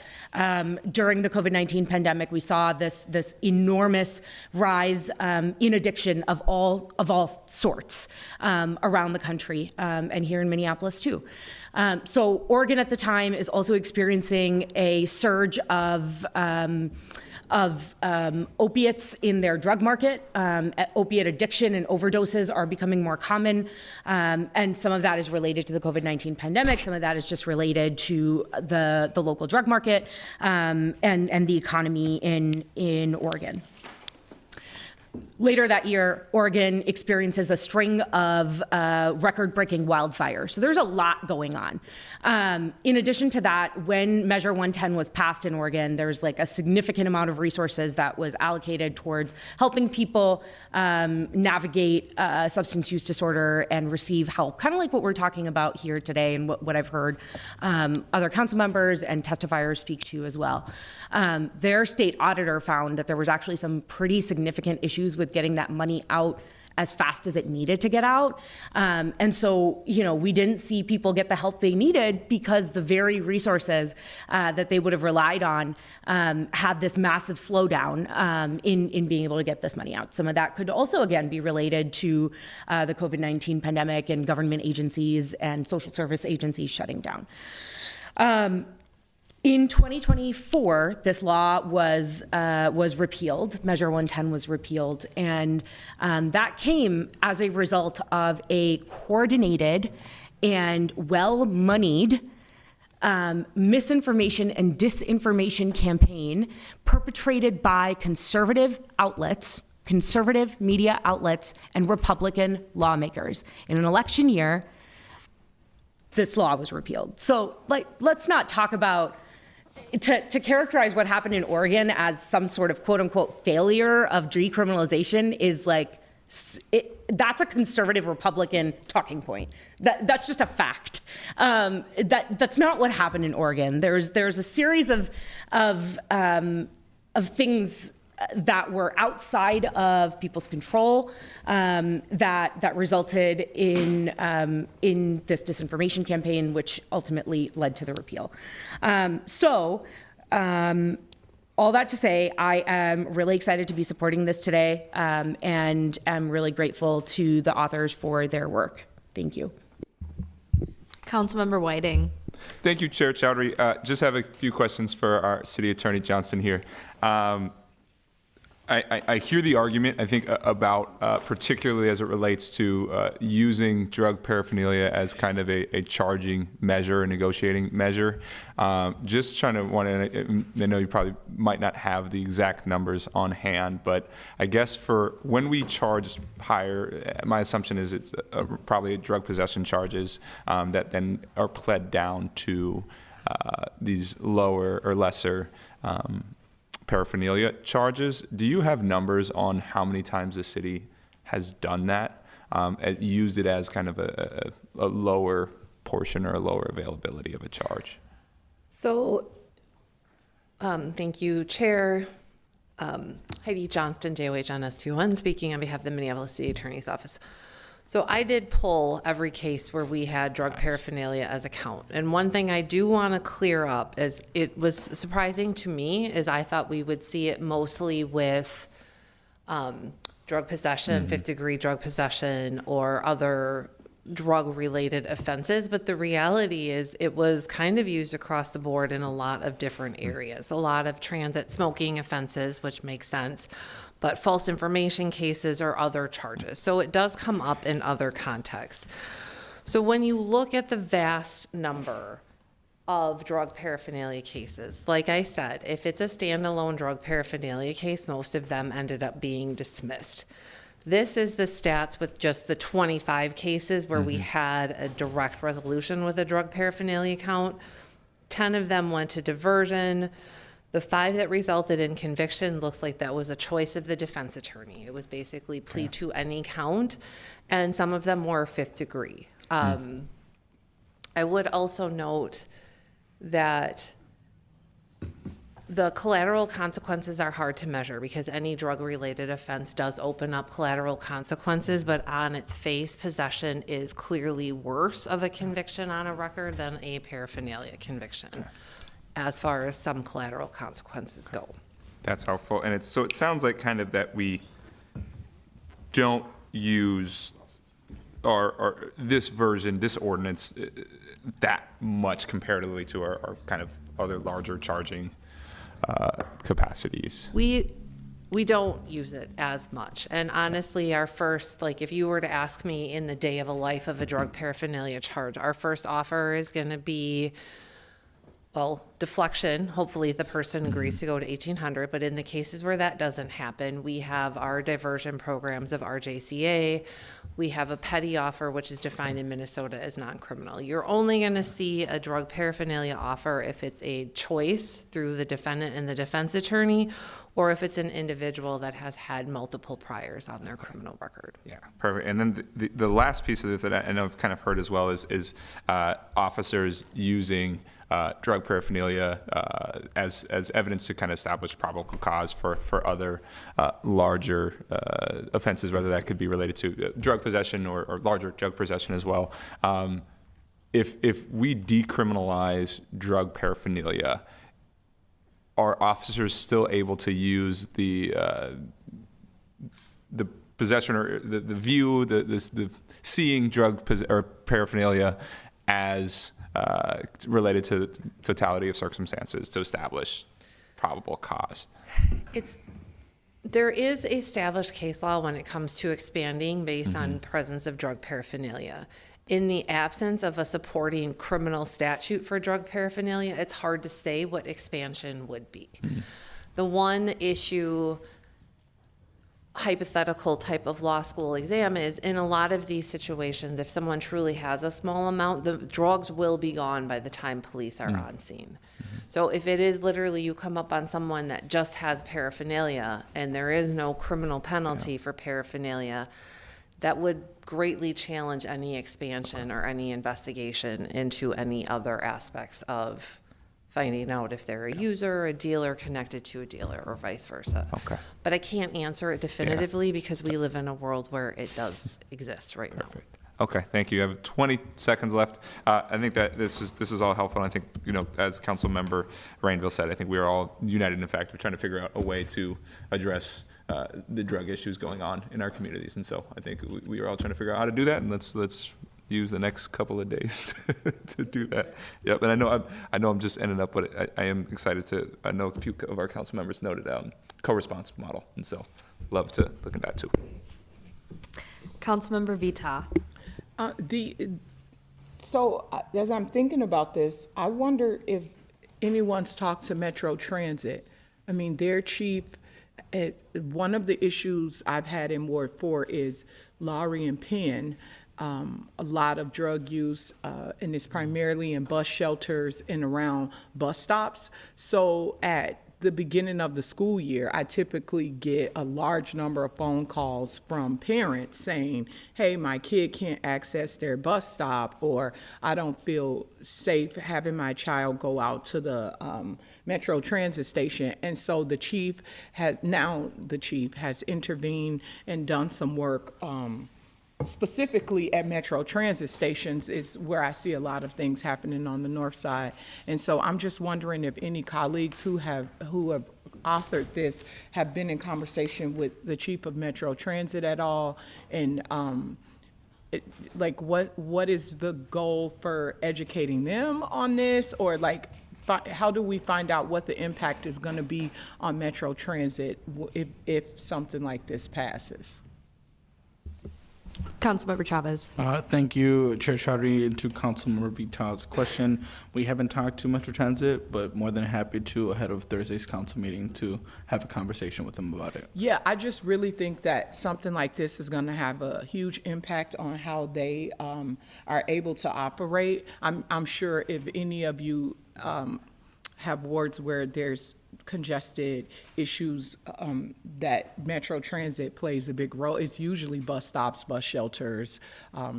S13: during the COVID-19 pandemic, we saw this enormous rise in addiction of all sorts around the country and here in Minneapolis too. So Oregon at the time is also experiencing a surge of opiates in their drug market. Opiate addiction and overdoses are becoming more common. And some of that is related to the COVID-19 pandemic. Some of that is just related to the local drug market and the economy in Oregon. Later that year, Oregon experiences a string of record-breaking wildfires. So there's a lot going on. In addition to that, when Measure 110 was passed in Oregon, there's like a significant amount of resources that was allocated towards helping people navigate substance use disorder and receive help, kind of like what we're talking about here today and what I've heard other council members and testifiers speak to as well. Their state auditor found that there was actually some pretty significant issues with getting that money out as fast as it needed to get out. And so, you know, we didn't see people get the help they needed because the very resources that they would have relied on had this massive slowdown in being able to get this money out. Some of that could also, again, be related to the COVID-19 pandemic and government agencies and social service agencies shutting down. In 2024, this law was repealed. Measure 110 was repealed, and that came as a result of a coordinated and well-moneyed misinformation and disinformation campaign perpetrated by conservative media outlets, and Republican lawmakers. In an election year, this law was repealed. So, let's not talk about. To characterize what happened in Oregon as some sort of quote unquote failure of decriminalization is that's a conservative Republican talking point. That's just a fact. That's not what happened in Oregon. There's a series of things that were outside of people's control that resulted in this disinformation campaign, which ultimately led to the repeal. All that to say, I am really excited to be supporting this today, and I'm really grateful to the authors for their work. Thank you.
S1: Councilmember Whiting.
S15: Thank you, Chair Chowdhury. Just have a few questions for our City Attorney Johnston here. I hear the argument, I think, about particularly as it relates to using drug paraphernalia as kind of a charging measure, a negotiating measure. Just trying to I know you probably might not have the exact numbers on hand, but I guess for when we charge higher, my assumption is it's probably drug possession charges that then are pled down to these lower or lesser paraphernalia charges. Do you have numbers on how many times the city has done that, used it as kind of a lower portion or a lower availability of a charge?
S25: So, thank you, Chair. Heidi Johnston, JOH on S21, speaking on behalf of the Minneapolis City Attorney's Office. So I did pull every case where we had drug paraphernalia as a count. And one thing I do want to clear up is it was surprising to me is I thought we would see it mostly with drug possession, fifth degree drug possession, or other drug-related offenses, but the reality is it was kind of used across the board in a lot of different areas. A lot of transit smoking offenses, which makes sense, but false information cases or other charges. So it does come up in other contexts. So when you look at the vast number of drug paraphernalia cases, like I said, if it's a standalone drug paraphernalia case, most of them ended up being dismissed. This is the stats with just the 25 cases where we had a direct resolution with a drug paraphernalia count. 10 of them went to diversion. The 5 that resulted in conviction looks like that was a choice of the defense attorney. It was basically plead to any count, and some of them were 5th degree. I would also note that the collateral consequences are hard to measure because any drug-related offense does open up collateral consequences, but on its face, possession is clearly worse of a conviction on a record than a paraphernalia conviction, as far as some collateral consequences go.
S15: That's helpful. And so it sounds like kind of that we don't use this version, this ordinance, that much comparatively to our kind of other larger charging capacities.
S25: We don't use it as much. And honestly, our first, like if you were to ask me in the day of a life of a drug paraphernalia charge, our first offer is going to be, well, deflection. Hopefully the person agrees to go to 1800, but in the cases where that doesn't happen, we have our diversion programs of RJCA. We have a petty offer, which is defined in Minnesota as non-criminal. You're only going to see a drug paraphernalia offer if it's a choice through the defendant and the defense attorney, or if it's an individual that has had multiple priors on their criminal record.
S15: Yeah, perfect. And then the last piece of this that I know I've kind of heard as well is officers using drug paraphernalia as evidence to kind of establish probable cause for other larger offenses, whether that could be related to drug possession or larger drug possession as well. If we decriminalize drug paraphernalia, are officers still able to use the possession or the view, the seeing drug or paraphernalia as related to the totality of circumstances to establish probable cause?
S25: There is established case law when it comes to expanding based on presence of drug paraphernalia. In the absence of a supporting criminal statute for drug paraphernalia, it's hard to say what expansion would be. The one issue, hypothetical type of law school exam is, in a lot of these situations, if someone truly has a small amount, the drugs will be gone by the time police are on scene. So if it is literally you come up on someone that just has paraphernalia and there is no criminal penalty for paraphernalia, that would greatly challenge any expansion or any investigation into any other aspects of finding out if they're a user, a dealer connected to a dealer, or vice versa.
S15: Okay.
S25: But I can't answer it definitively because we live in a world where it does exist right now.
S15: Okay, thank you. I have 20 seconds left. I think that this is all helpful. And I think, as Councilmember Rainville said, I think we are all united in the fact of trying to figure out a way to address the drug issues going on in our communities. And so I think we are all trying to figure out how to do that. And let's use the next couple of days to do that. Yep. And I know I'm just ending up, but I am excited to. I know a few of our council members noted co-response model, and so love to look at that too.
S1: Councilmember Vita.
S7: So as I'm thinking about this, I wonder if anyone's talked to Metro Transit. I mean, their chief, one of the issues I've had in Ward 4 is Lowry and Penn, a lot of drug use, and it's primarily in bus shelters and around bus stops. So at the beginning of the school year, I typically get a large number of phone calls from parents saying, hey, my kid can't access their bus stop, or I don't feel safe having my child go out to the Metro Transit station. And so the chief has intervened and done some work specifically at Metro Transit stations is where I see a lot of things happening on the north side. And so I'm just wondering if any colleagues who have authored this have been in conversation with the chief of Metro Transit at all, and like what is the goal for educating them on this, or like how do we find out what the impact is going to be on Metro Transit if something like this passes?
S1: Councilmember Chavez.
S10: Thank you, Chair Chaudhry, and to Councilmember Vital's question. We haven't talked to Metro Transit, but more than happy to, ahead of Thursday's council meeting, to have a conversation with them about it.
S7: Yeah, I just really think that something like this is going to have a huge impact on how they are able to operate. I'm sure if any of you have wards where there's congested issues that Metro Transit plays a big role. It's usually bus stops, bus shelters,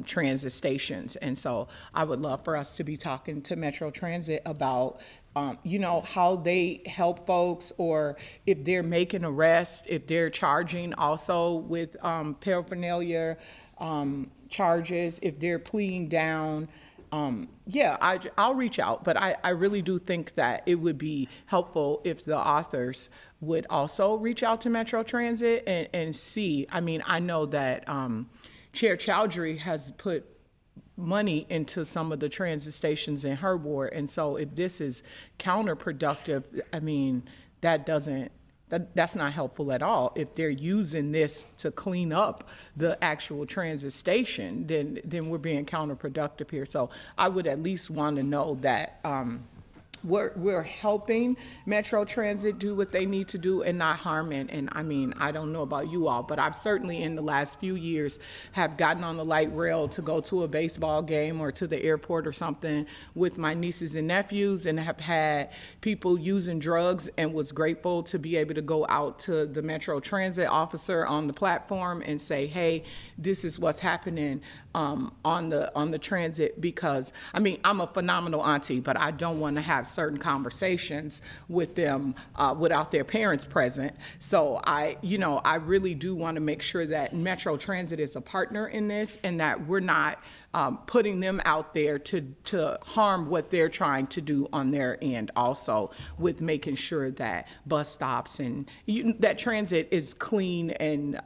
S7: transit stations. And so I would love for us to be talking to Metro Transit about you know, how they help folks, or if they're making arrests, if they're charging also with paraphernalia charges, if they're pleading down. Yeah, I'll reach out, but I really do think that it would be helpful if the authors would also reach out to Metro Transit and see. I mean, I know that Chair Chowdhury has put money into some of the transit stations in her ward, and so if this is counterproductive, I mean, that's not helpful at all. If they're using this to clean up the actual transit station, then we're being counterproductive here. So I would at least want to know that we're helping Metro Transit do what they need to do and not harming. And I mean, I don't know about you all, but I've certainly in the last few years have gotten on the light rail to go to a baseball game or to the airport or something with my nieces and nephews, and have had people using drugs, and was grateful to be able to go out to the Metro Transit officer on the platform and say, hey, this is what's happening on the transit, because I mean, I'm a phenomenal auntie, but I don't want to have certain conversations with them without their parents present. So I really do want to make sure that Metro Transit is a partner in this, and that we're not putting them out there to harm what they're trying to do on their end, also with making sure that bus stops and that transit is clean and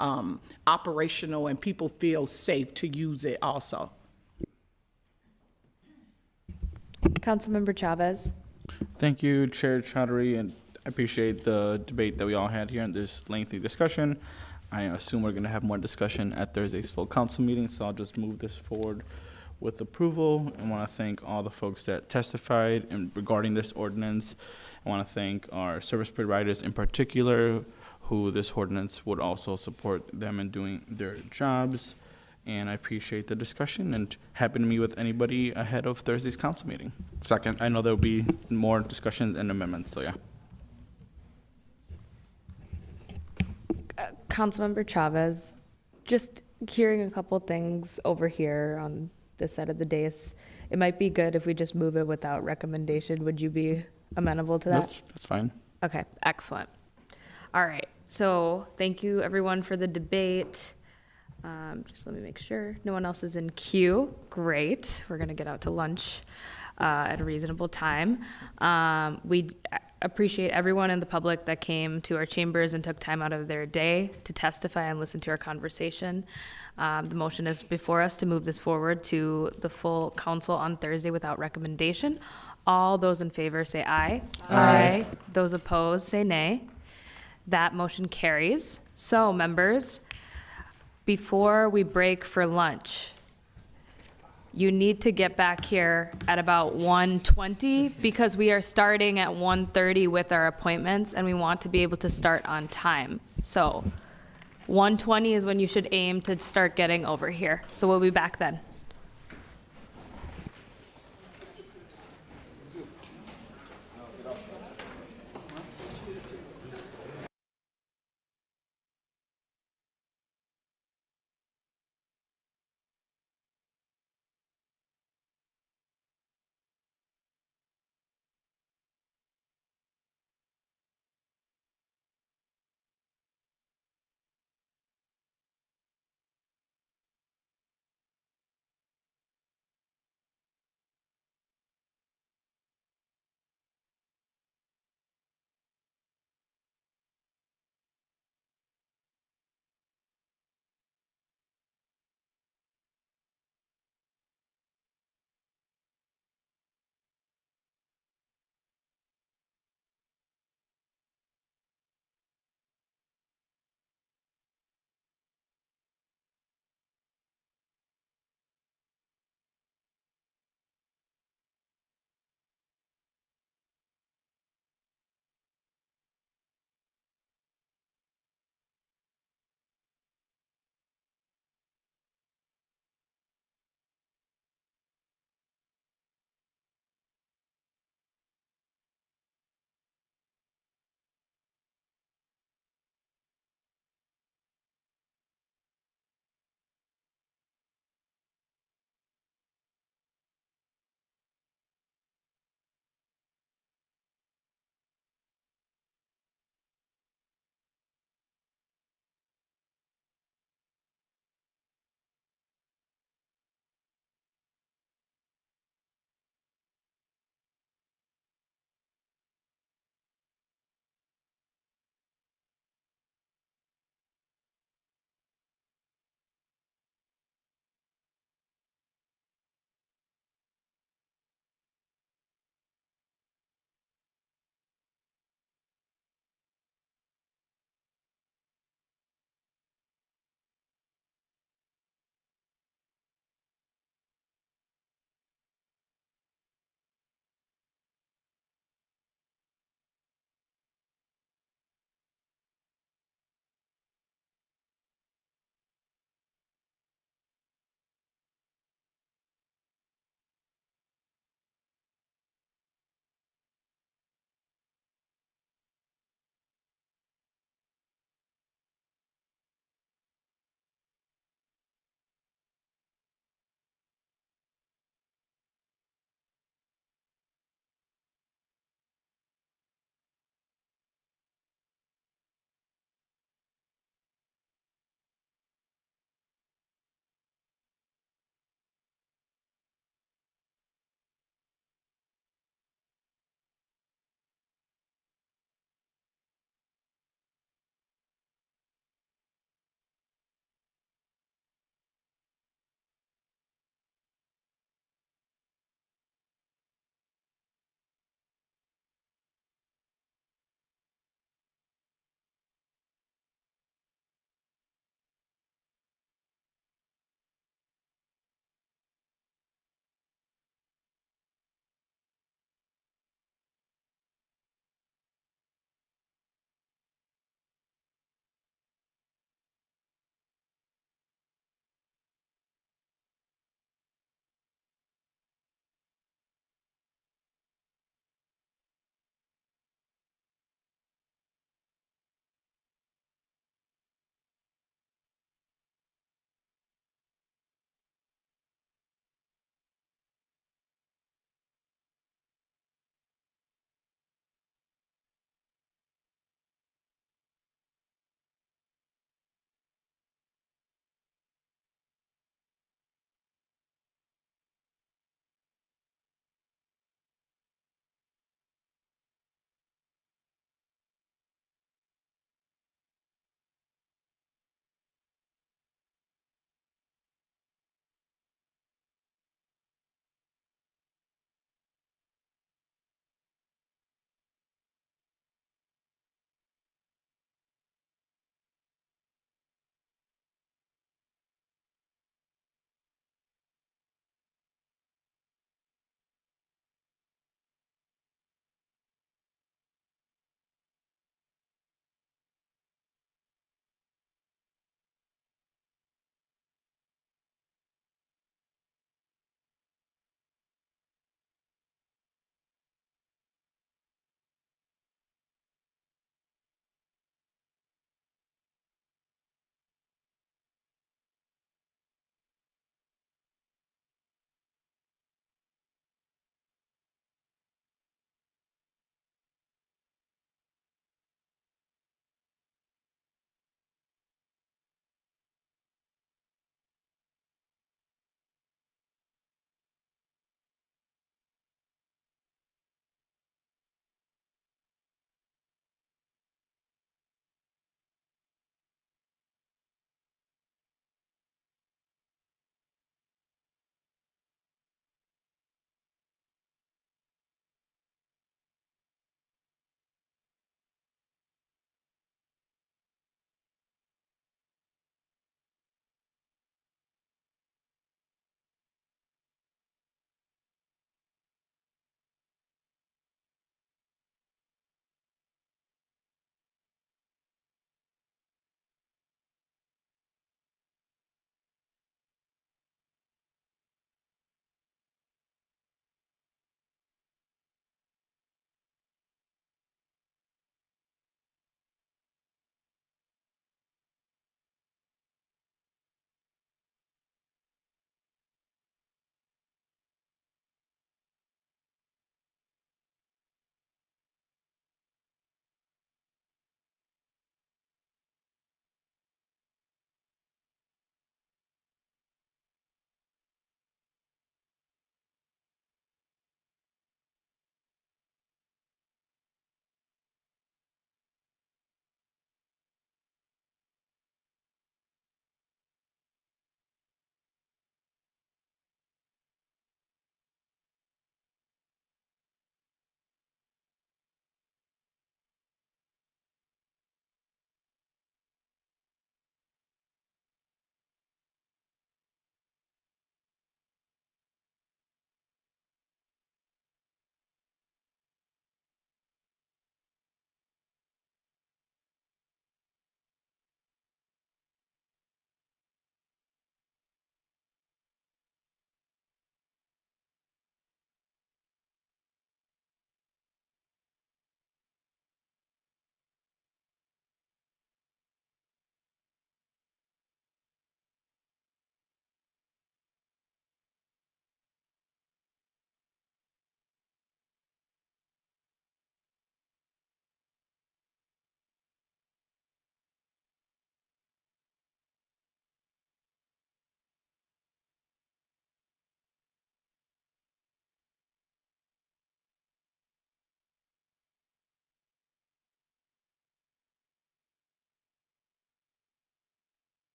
S7: operational and people feel safe to use it also.
S1: Councilmember Chavez.
S10: Thank you, Chair Chaudhry, and I appreciate the debate that we all had here in this lengthy discussion. I assume we're going to have more discussion at Thursday's full council meeting, so I'll just move this forward with approval. I want to thank all the folks that testified regarding this ordinance. I want to thank our service providers in particular, who this ordinance would also support them in doing their jobs. And I appreciate the discussion, and happy to meet with anybody ahead of Thursday's council meeting.
S14: Second.
S10: I know there'll be more discussions and amendments, so yeah.
S1: Councilmember Chavez, just hearing a couple things over here on this side of the dais, it might be good if we just move it without recommendation. Would you be amenable to that?
S10: That's fine.
S1: Okay, excellent. All right, so thank you everyone for the debate. Just let me make sure no one else is in queue. Great, we're gonna get out to lunch at a reasonable time. We appreciate everyone in the public that came to our chambers and took time out of their day to testify and listen to our conversation. The motion is before us to move this forward to the full council on Thursday without recommendation. All those in favor say aye. Aye. Those opposed say nay. That motion carries. So members, before we break for lunch, you need to get back here at about 1:20 because we are starting at 1:30 with our appointments, and we want to be able to start on time. So 1:20 is when you should aim to start getting over here. So we'll be back then.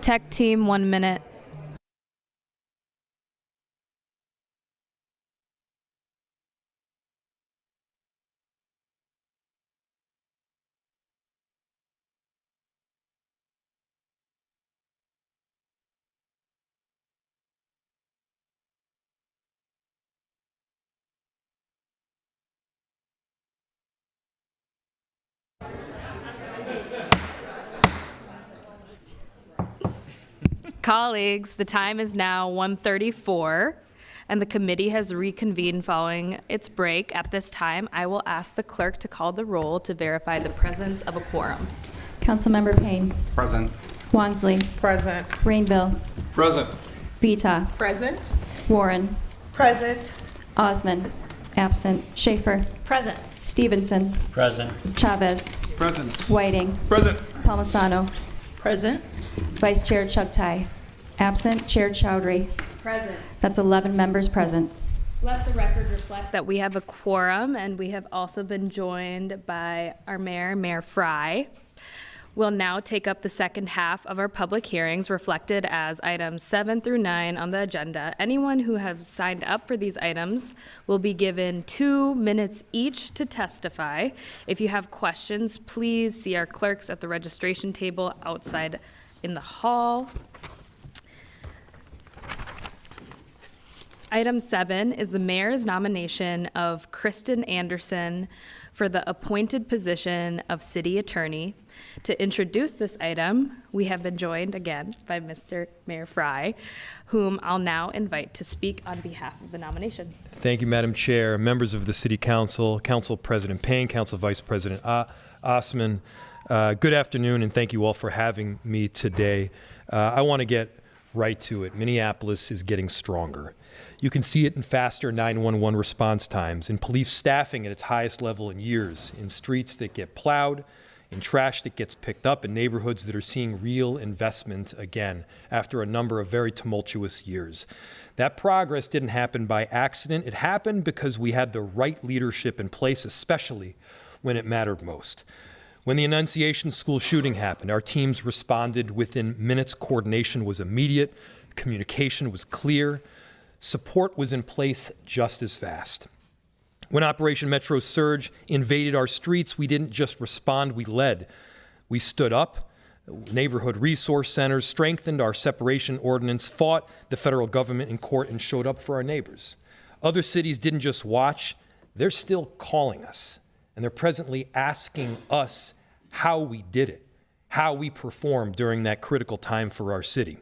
S1: Tech team, 1 minute. Colleagues, the time is now 1:34, and the committee has reconvened following its break. At this time, I will ask the clerk to call the roll to verify the presence of a quorum.
S18: Councilmember Payne.
S10: Present.
S18: Wongsley.
S7: Present.
S18: Rainville.
S12: Present.
S18: Vita.
S7: Present.
S18: Warren.
S11: Present.
S18: Osmond. Absent. Schaefer.
S5: Present.
S18: Stevenson.
S17: Present.
S18: Chavez.
S12: Present.
S18: Whiting.
S12: Present.
S18: Palmisano.
S5: Present.
S18: Vice Chair Chugtai. Absent. Chair Chowdhury.
S1: Present.
S18: That's 11 members present.
S1: Let the record reflect that we have a quorum, and we have also been joined by our mayor, Mayor Fry. We'll now take up the second half of our public hearings, reflected as items 7 through 9 on the agenda. Anyone who has signed up for these items will be given 2 minutes each to testify. If you have questions, please see our clerks at the registration table outside in the hall. Item 7 is the mayor's nomination of Kristen Anderson for the appointed position of city attorney. To introduce this item, we have been joined again by Mr. Mayor Fry, whom I'll now invite to speak on behalf of the nomination.
S3: Thank you, Madam Chair, members of the City Council, Council President Payne, Council Vice President Osman. Good afternoon, and thank you all for having me today. I want to get right to it. Minneapolis is getting stronger. You can see it in faster 911 response times, in police staffing at its highest level in years, in streets that get plowed, in trash that gets picked up, in neighborhoods that are seeing real investment again after a number of very tumultuous years. That progress didn't happen by accident. It happened because we had the right leadership in place, especially when it mattered most. When the Annunciation School shooting happened, our teams responded within minutes. Coordination was immediate. Communication was clear. Support was in place just as fast. When Operation Metro Surge invaded our streets, we didn't just respond, we led. We stood up, neighborhood resource centers, strengthened our separation ordinance, fought the federal government in court, and showed up for our neighbors. Other cities didn't just watch, they're still calling us. And they're presently asking us how we did it, how we performed during that critical time for our city.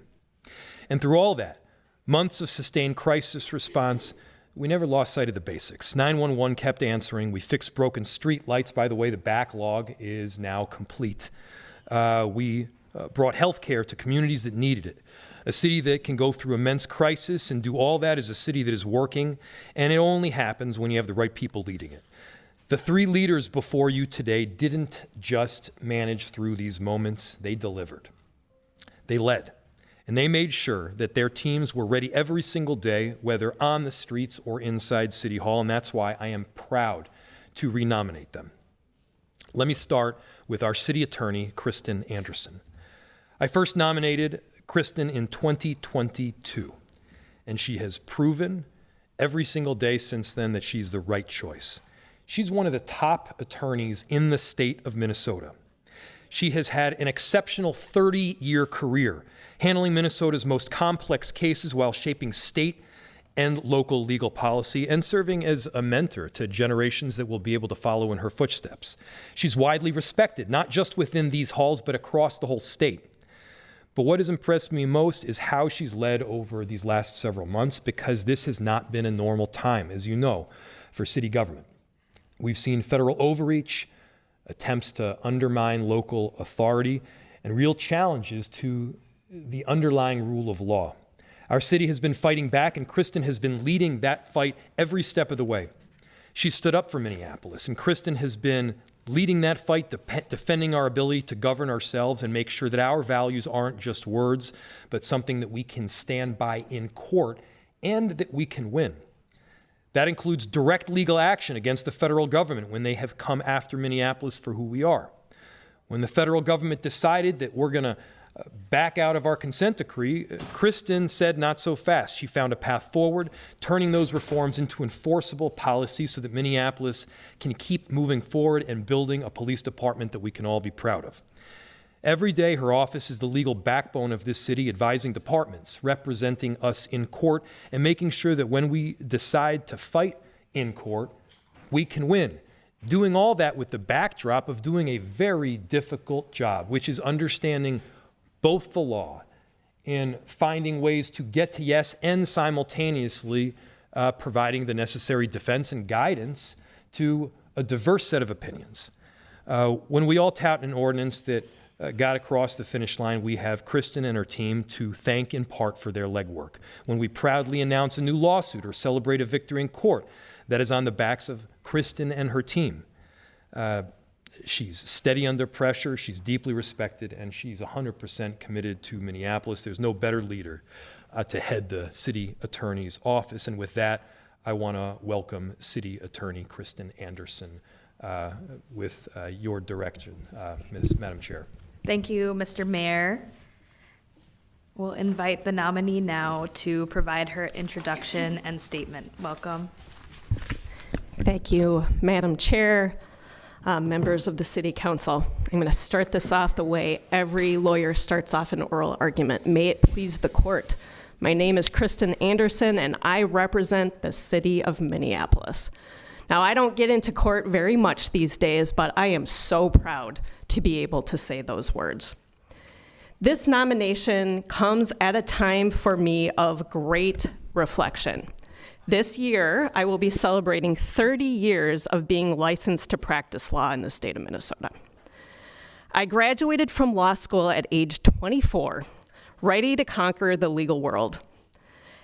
S3: And through all that, months of sustained crisis response, we never lost sight of the basics. 911 kept answering. We fixed broken street lights. By the way, the backlog is now complete. We brought health care to communities that needed it. A city that can go through immense crisis and do all that is a city that is working, and it only happens when you have the right people leading it. The 3 leaders before you today didn't just manage through these moments, they delivered. They led. And they made sure that their teams were ready every single day, whether on the streets or inside City Hall, and that's why I am proud to renominate them. Let me start with our city attorney, Kristen Anderson. I first nominated Kristen in 2022, and she has proven every single day since then that she's the right choice. She's one of the top attorneys in the state of Minnesota. She has had an exceptional 30-year career handling Minnesota's most complex cases while shaping state and local legal policy and serving as a mentor to generations that will be able to follow in her footsteps. She's widely respected, not just within these halls, but across the whole state. But what has impressed me most is how she's led over these last several months, because this has not been a normal time, as you know, for city government. We've seen federal overreach, attempts to undermine local authority, and real challenges to the underlying rule of law. Our city has been fighting back, and Kristen has been leading that fight every step of the way. She stood up for Minneapolis, and Kristen has been leading that fight, defending our ability to govern ourselves and make sure that our values aren't just words, but something that we can stand by in court and that we can win. That includes direct legal action against the federal government when they have come after Minneapolis for who we are. When the federal government decided that we're going to Back out of our consent decree, Kristen said not so fast. She found a path forward, turning those reforms into enforceable policy so that Minneapolis can keep moving forward and building a police department that we can all be proud of. Every day, her office is the legal backbone of this city, advising departments, representing us in court, and making sure that when we decide to fight in court, we can win. Doing all that with the backdrop of doing a very difficult job, which is understanding both the law and finding ways to get to yes and simultaneously providing the necessary defense and guidance to a diverse set of opinions. When we all tout an ordinance that got across the finish line, we have Kristen and her team to thank in part for their legwork. When we proudly announce a new lawsuit or celebrate a victory in court, that is on the backs of Kristen and her team. She's steady under pressure, she's deeply respected, and she's 100% committed to Minneapolis. There's no better leader to head the city attorney's office. And with that, I want to welcome City Attorney Kristen Anderson with your direction, Madam Chair.
S1: Thank you, Mr. Mayor. We'll invite the nominee now to provide her introduction and statement. Welcome.
S4: Thank you, Madam Chair, members of the City Council. I'm going to start this off the way every lawyer starts off an oral argument. May it please the court. My name is Kristen Anderson, and I represent the city of Minneapolis. Now, I don't get into court very much these days, but I am so proud to be able to say those words. This nomination comes at a time for me of great reflection. This year, I will be celebrating 30 years of being licensed to practice law in the state of Minnesota. I graduated from law school at age 24, ready to conquer the legal world.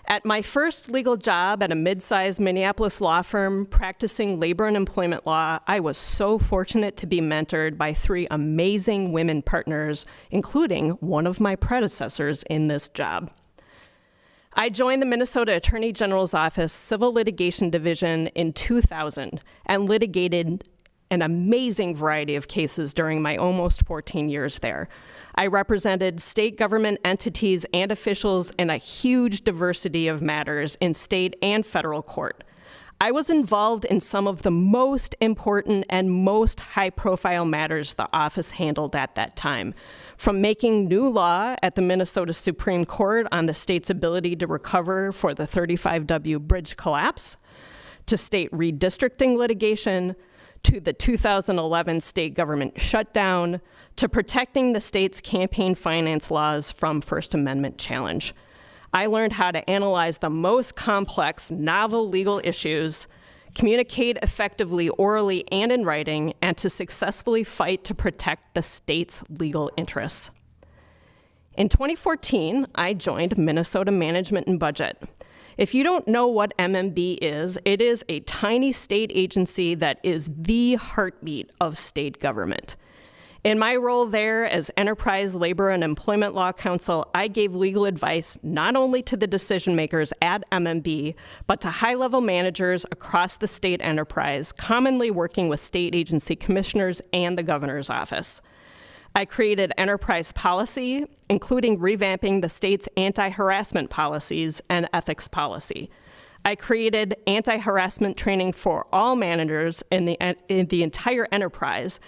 S4: At my first legal job at a mid-sized Minneapolis law firm practicing labor and employment law, I was so fortunate to be mentored by 3 amazing women partners, including one of my predecessors in this job. I joined the Minnesota Attorney General's Office Civil Litigation Division in 2000 and litigated an amazing variety of cases during my almost 14 years there. I represented state government entities and officials in a huge diversity of matters in state and federal court. I was involved in some of the most important and most high-profile matters the office handled at that time, from making new law at the Minnesota Supreme Court on the state's ability to recover for the 35W bridge collapse, to state redistricting litigation, to the 2011 state government shutdown, to protecting the state's campaign finance laws from First Amendment challenge. I learned how to analyze the most complex, novel legal issues, communicate effectively orally and in writing, and to successfully fight to protect the state's legal interests. In 2014, I joined Minnesota Management and Budget. If you don't know what MMB is, it is a tiny state agency that is the heartbeat of state government. In my role there as Enterprise Labor and Employment Law Counsel, I gave legal advice not only to the decision makers at MMB, but to high-level managers across the state enterprise, commonly working with state agency commissioners and the governor's office. I created enterprise policy, including revamping the state's anti-harassment policies and ethics policy. I created anti-harassment training for all managers in the entire enterprise,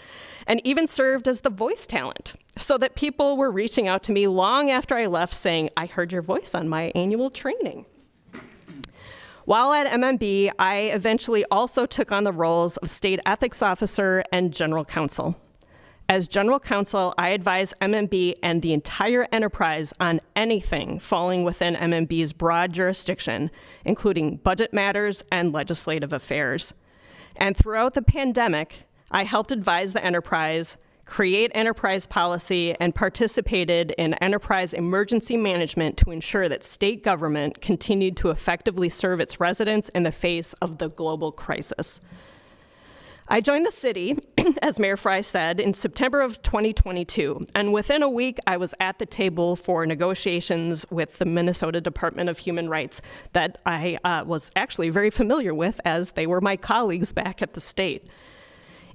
S4: and even served as the voice talent, so that people were reaching out to me long after I left saying, I heard your voice on my annual training. While at MMB, I eventually also took on the roles of state ethics officer and general counsel. As general counsel, I advise MMB and the entire enterprise on anything falling within MMB's broad jurisdiction, including budget matters and legislative affairs. And throughout the pandemic, I helped advise the enterprise, create enterprise policy, and participated in enterprise emergency management to ensure that state government continued to effectively serve its residents in the face of the global crisis. I joined the city, as Mayor Frey said, in September of 2022, and within a week, I was at the table for negotiations with the Minnesota Department of Human Rights that I was actually very familiar with, as they were my colleagues back at the state.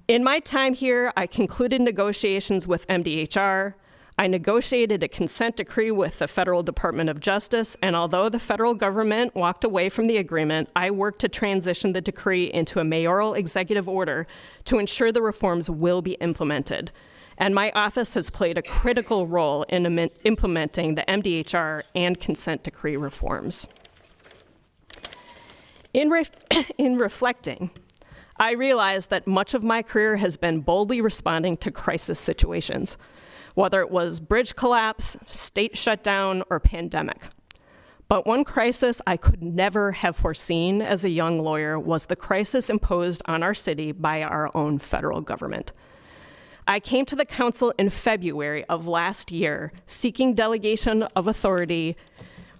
S4: In my time here, I concluded negotiations with MDHR, I negotiated a consent decree with the Federal Department of Justice, and although the federal government walked away from the agreement, I worked to transition the decree into a mayoral executive order to ensure the reforms will be implemented. And my office has played a critical role in implementing the MDHR and consent decree reforms. In reflecting, I realize that much of my career has been boldly responding to crisis situations, whether it was bridge collapse, state shutdown, or pandemic. But one crisis I could never have foreseen as a young lawyer was the crisis imposed on our city by our own federal government. I came to the council in February of last year seeking delegation of authority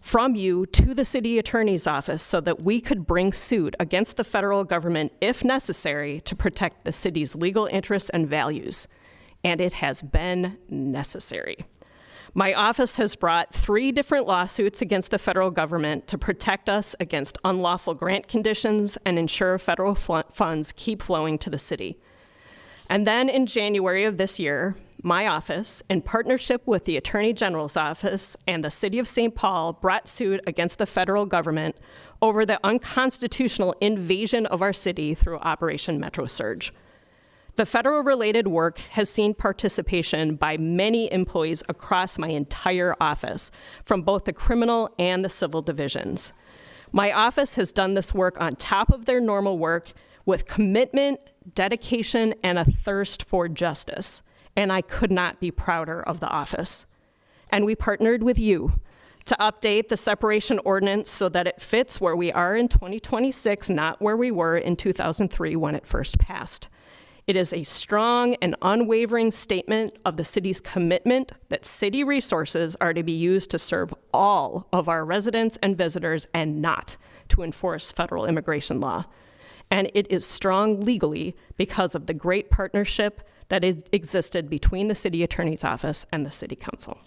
S4: from you to the city attorney's office so that we could bring suit against the federal government if necessary to protect the city's legal interests and values. And it has been necessary. My office has brought 3 different lawsuits against the federal government to protect us against unlawful grant conditions and ensure federal funds keep flowing to the city. And then in January of this year, my office, in partnership with the Attorney General's office and the City of St. Paul, brought suit against the federal government over the unconstitutional invasion of our city through Operation Metro Surge. The federal-related work has seen participation by many employees across my entire office, from both the criminal and the civil divisions. My office has done this work on top of their normal work with commitment, dedication, and a thirst for justice. And I could not be prouder of the office. And we partnered with you to update the separation ordinance so that it fits where we are in 2026, not where we were in 2003 when it first passed. It is a strong and unwavering statement of the city's commitment that city resources are to be used to serve all of our residents and visitors and not to enforce federal immigration law. And it is strong legally because of the great partnership that existed between the city attorney's office and the city council.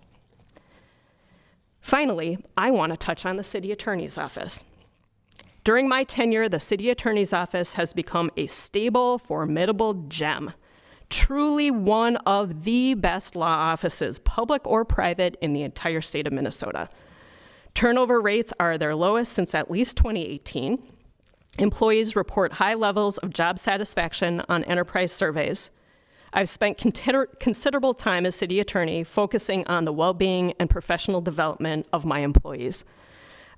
S4: Finally, I want to touch on the city attorney's office. During my tenure, the city attorney's office has become a stable, formidable gem, truly one of the best law offices, public or private, in the entire state of Minnesota. Turnover rates are their lowest since at least 2018. Employees report high levels of job satisfaction on enterprise surveys. I've spent considerable time as city attorney focusing on the well-being and professional development of my employees.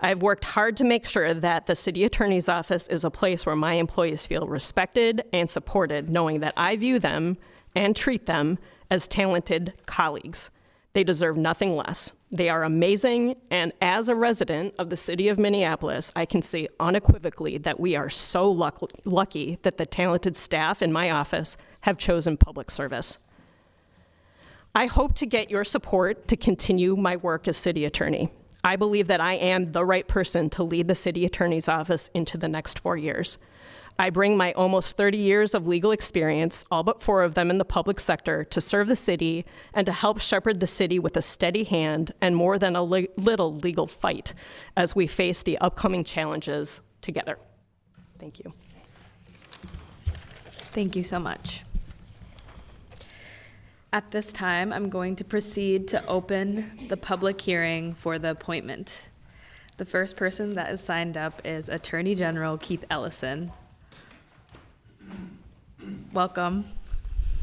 S4: I've worked hard to make sure that the city attorney's office is a place where my employees feel respected and supported, knowing that I view them and treat them as talented colleagues. They deserve nothing less. They are amazing, and as a resident of the city of Minneapolis, I can say unequivocally that we are so lucky that the talented staff in my office have chosen public service. I hope to get your support to continue my work as city attorney. I believe that I am the right person to lead the city attorney's office into the next 4 years. I bring my almost 30 years of legal experience, all but 4 of them in the public sector, to serve the city and to help shepherd the city with a steady hand and more than a little legal fight as we face the upcoming challenges together. Thank you.
S1: Thank you so much. At this time, I'm going to proceed to open the public hearing for the appointment. The first person that is signed up is Attorney General Keith Ellison. Welcome.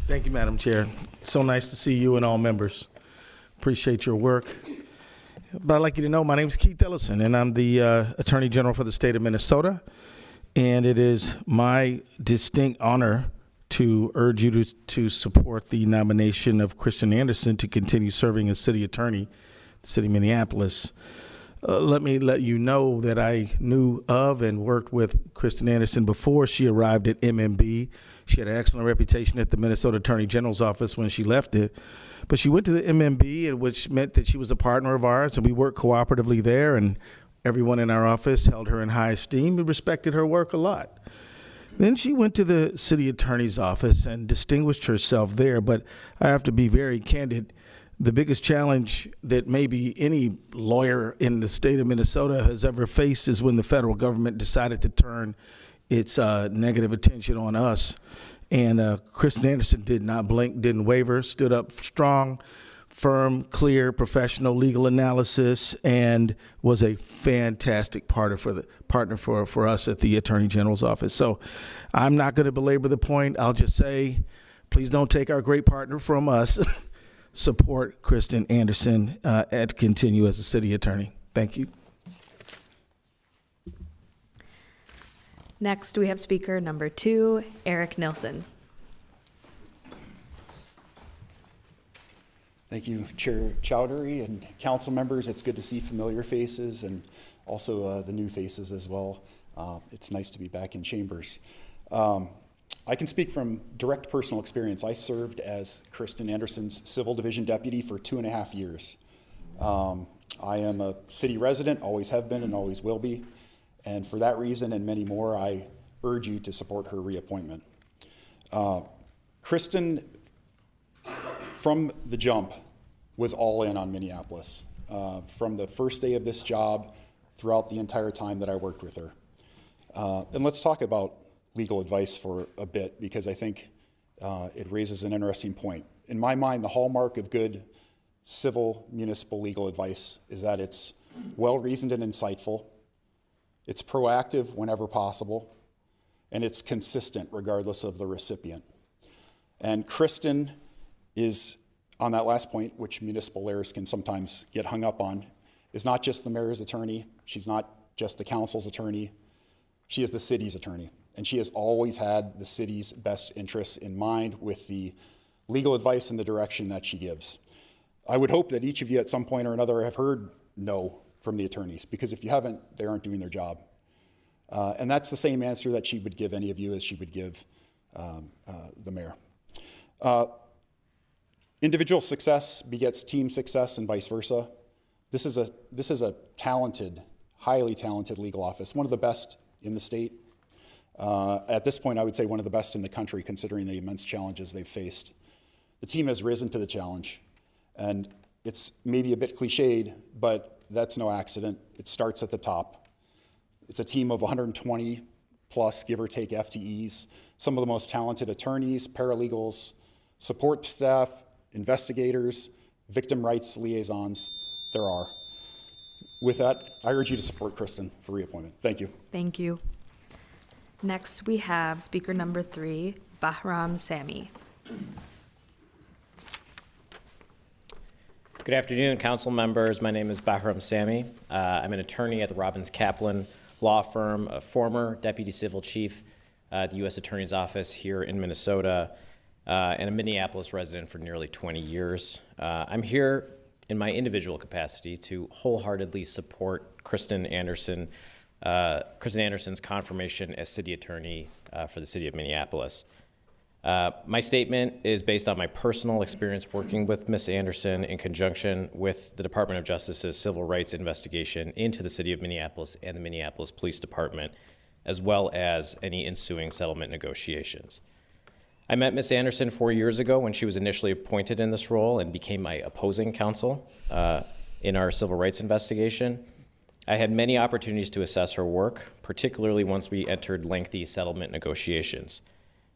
S14: Thank you, Madam Chair. So nice to see you and all members. Appreciate your work. But I'd like you to know my name is Keith Ellison, and I'm the Attorney General for the state of Minnesota. And it is my distinct honor to urge you to support the nomination of Kristen Anderson to continue serving as city attorney, the city of Minneapolis. Let me let you know that I knew of and worked with Kristen Anderson before she arrived at MMB. She had an excellent reputation at the Minnesota Attorney General's office when she left it. But she went to the MMB, which meant that she was a partner of ours, and we worked cooperatively there, and everyone in our office held her in high esteem and respected her work a lot. Then she went to the city attorney's office and distinguished herself there, but I have to be very candid. The biggest challenge that maybe any lawyer in the state of Minnesota has ever faced is when the federal government decided to turn its negative attention on us. And Kristen Anderson did not blink, didn't waver, stood up strong, firm, clear, professional legal analysis, and was a fantastic partner for us at the Attorney General's office. So I'm not going to belabor the point. I'll just say, please don't take our great partner from us. Support Kristen Anderson to continue as a city attorney. Thank you.
S1: Next, we have speaker number 2, Eric Nilsson.
S2: Thank you, Chair Chowdhury and council members. It's good to see familiar faces and also the new faces as well. It's nice to be back in chambers. I can speak from direct personal experience. I served as Kristen Anderson's Civil Division Deputy for 2.5 years. I am a city resident, always have been and always will be. And for that reason and many more, I urge you to support her reappointment. Kristen, from the jump, was all in on Minneapolis. From the first day of this job, throughout the entire time that I worked with her. And let's talk about legal advice for a bit, because I think it raises an interesting point. In my mind, the hallmark of good civil municipal legal advice is that it's well-reasoned and insightful, it's proactive whenever possible, and it's consistent regardless of the recipient. And Kristen is, on that last point, which municipal lawyers can sometimes get hung up on, is not just the mayor's attorney, she's not just the council's attorney, she is the city's attorney. And she has always had the city's best interests in mind with the legal advice and the direction that she gives. I would hope that each of you at some point or another have heard no from the attorneys, because if you haven't, they aren't doing their job. And that's the same answer that she would give any of you as she would give the mayor. Individual success begets team success and vice versa. This is a talented, highly talented legal office, one of the best in the state. At this point, I would say one of the best in the country, considering the immense challenges they've faced. The team has risen to the challenge, and it's maybe a bit cliched, but that's no accident. It starts at the top. It's a team of 120 plus, give or take, FTEs, some of the most talented attorneys, paralegals, support staff, investigators, victim rights liaisons there are. With that, I urge you to support Kristen for reappointment. Thank you.
S1: Thank you. Next, we have speaker number 3, Bahram Sami.
S16: Good afternoon, council members. My name is Bahram Sami. I'm an attorney at the Robbins Kaplan Law Firm, a former deputy civil chief at the U.S. Attorney's Office here in Minnesota, and a Minneapolis resident for nearly 20 years. I'm here in my individual capacity to wholeheartedly support Kristen Anderson's confirmation as city attorney for the city of Minneapolis. My statement is based on my personal experience working with Ms. Anderson in conjunction with the Department of Justice's civil rights investigation into the city of Minneapolis and the Minneapolis Police Department, as well as any ensuing settlement negotiations. I met Ms. Anderson 4 years ago when she was initially appointed in this role and became my opposing counsel in our civil rights investigation. I had many opportunities to assess her work, particularly once we entered lengthy settlement negotiations.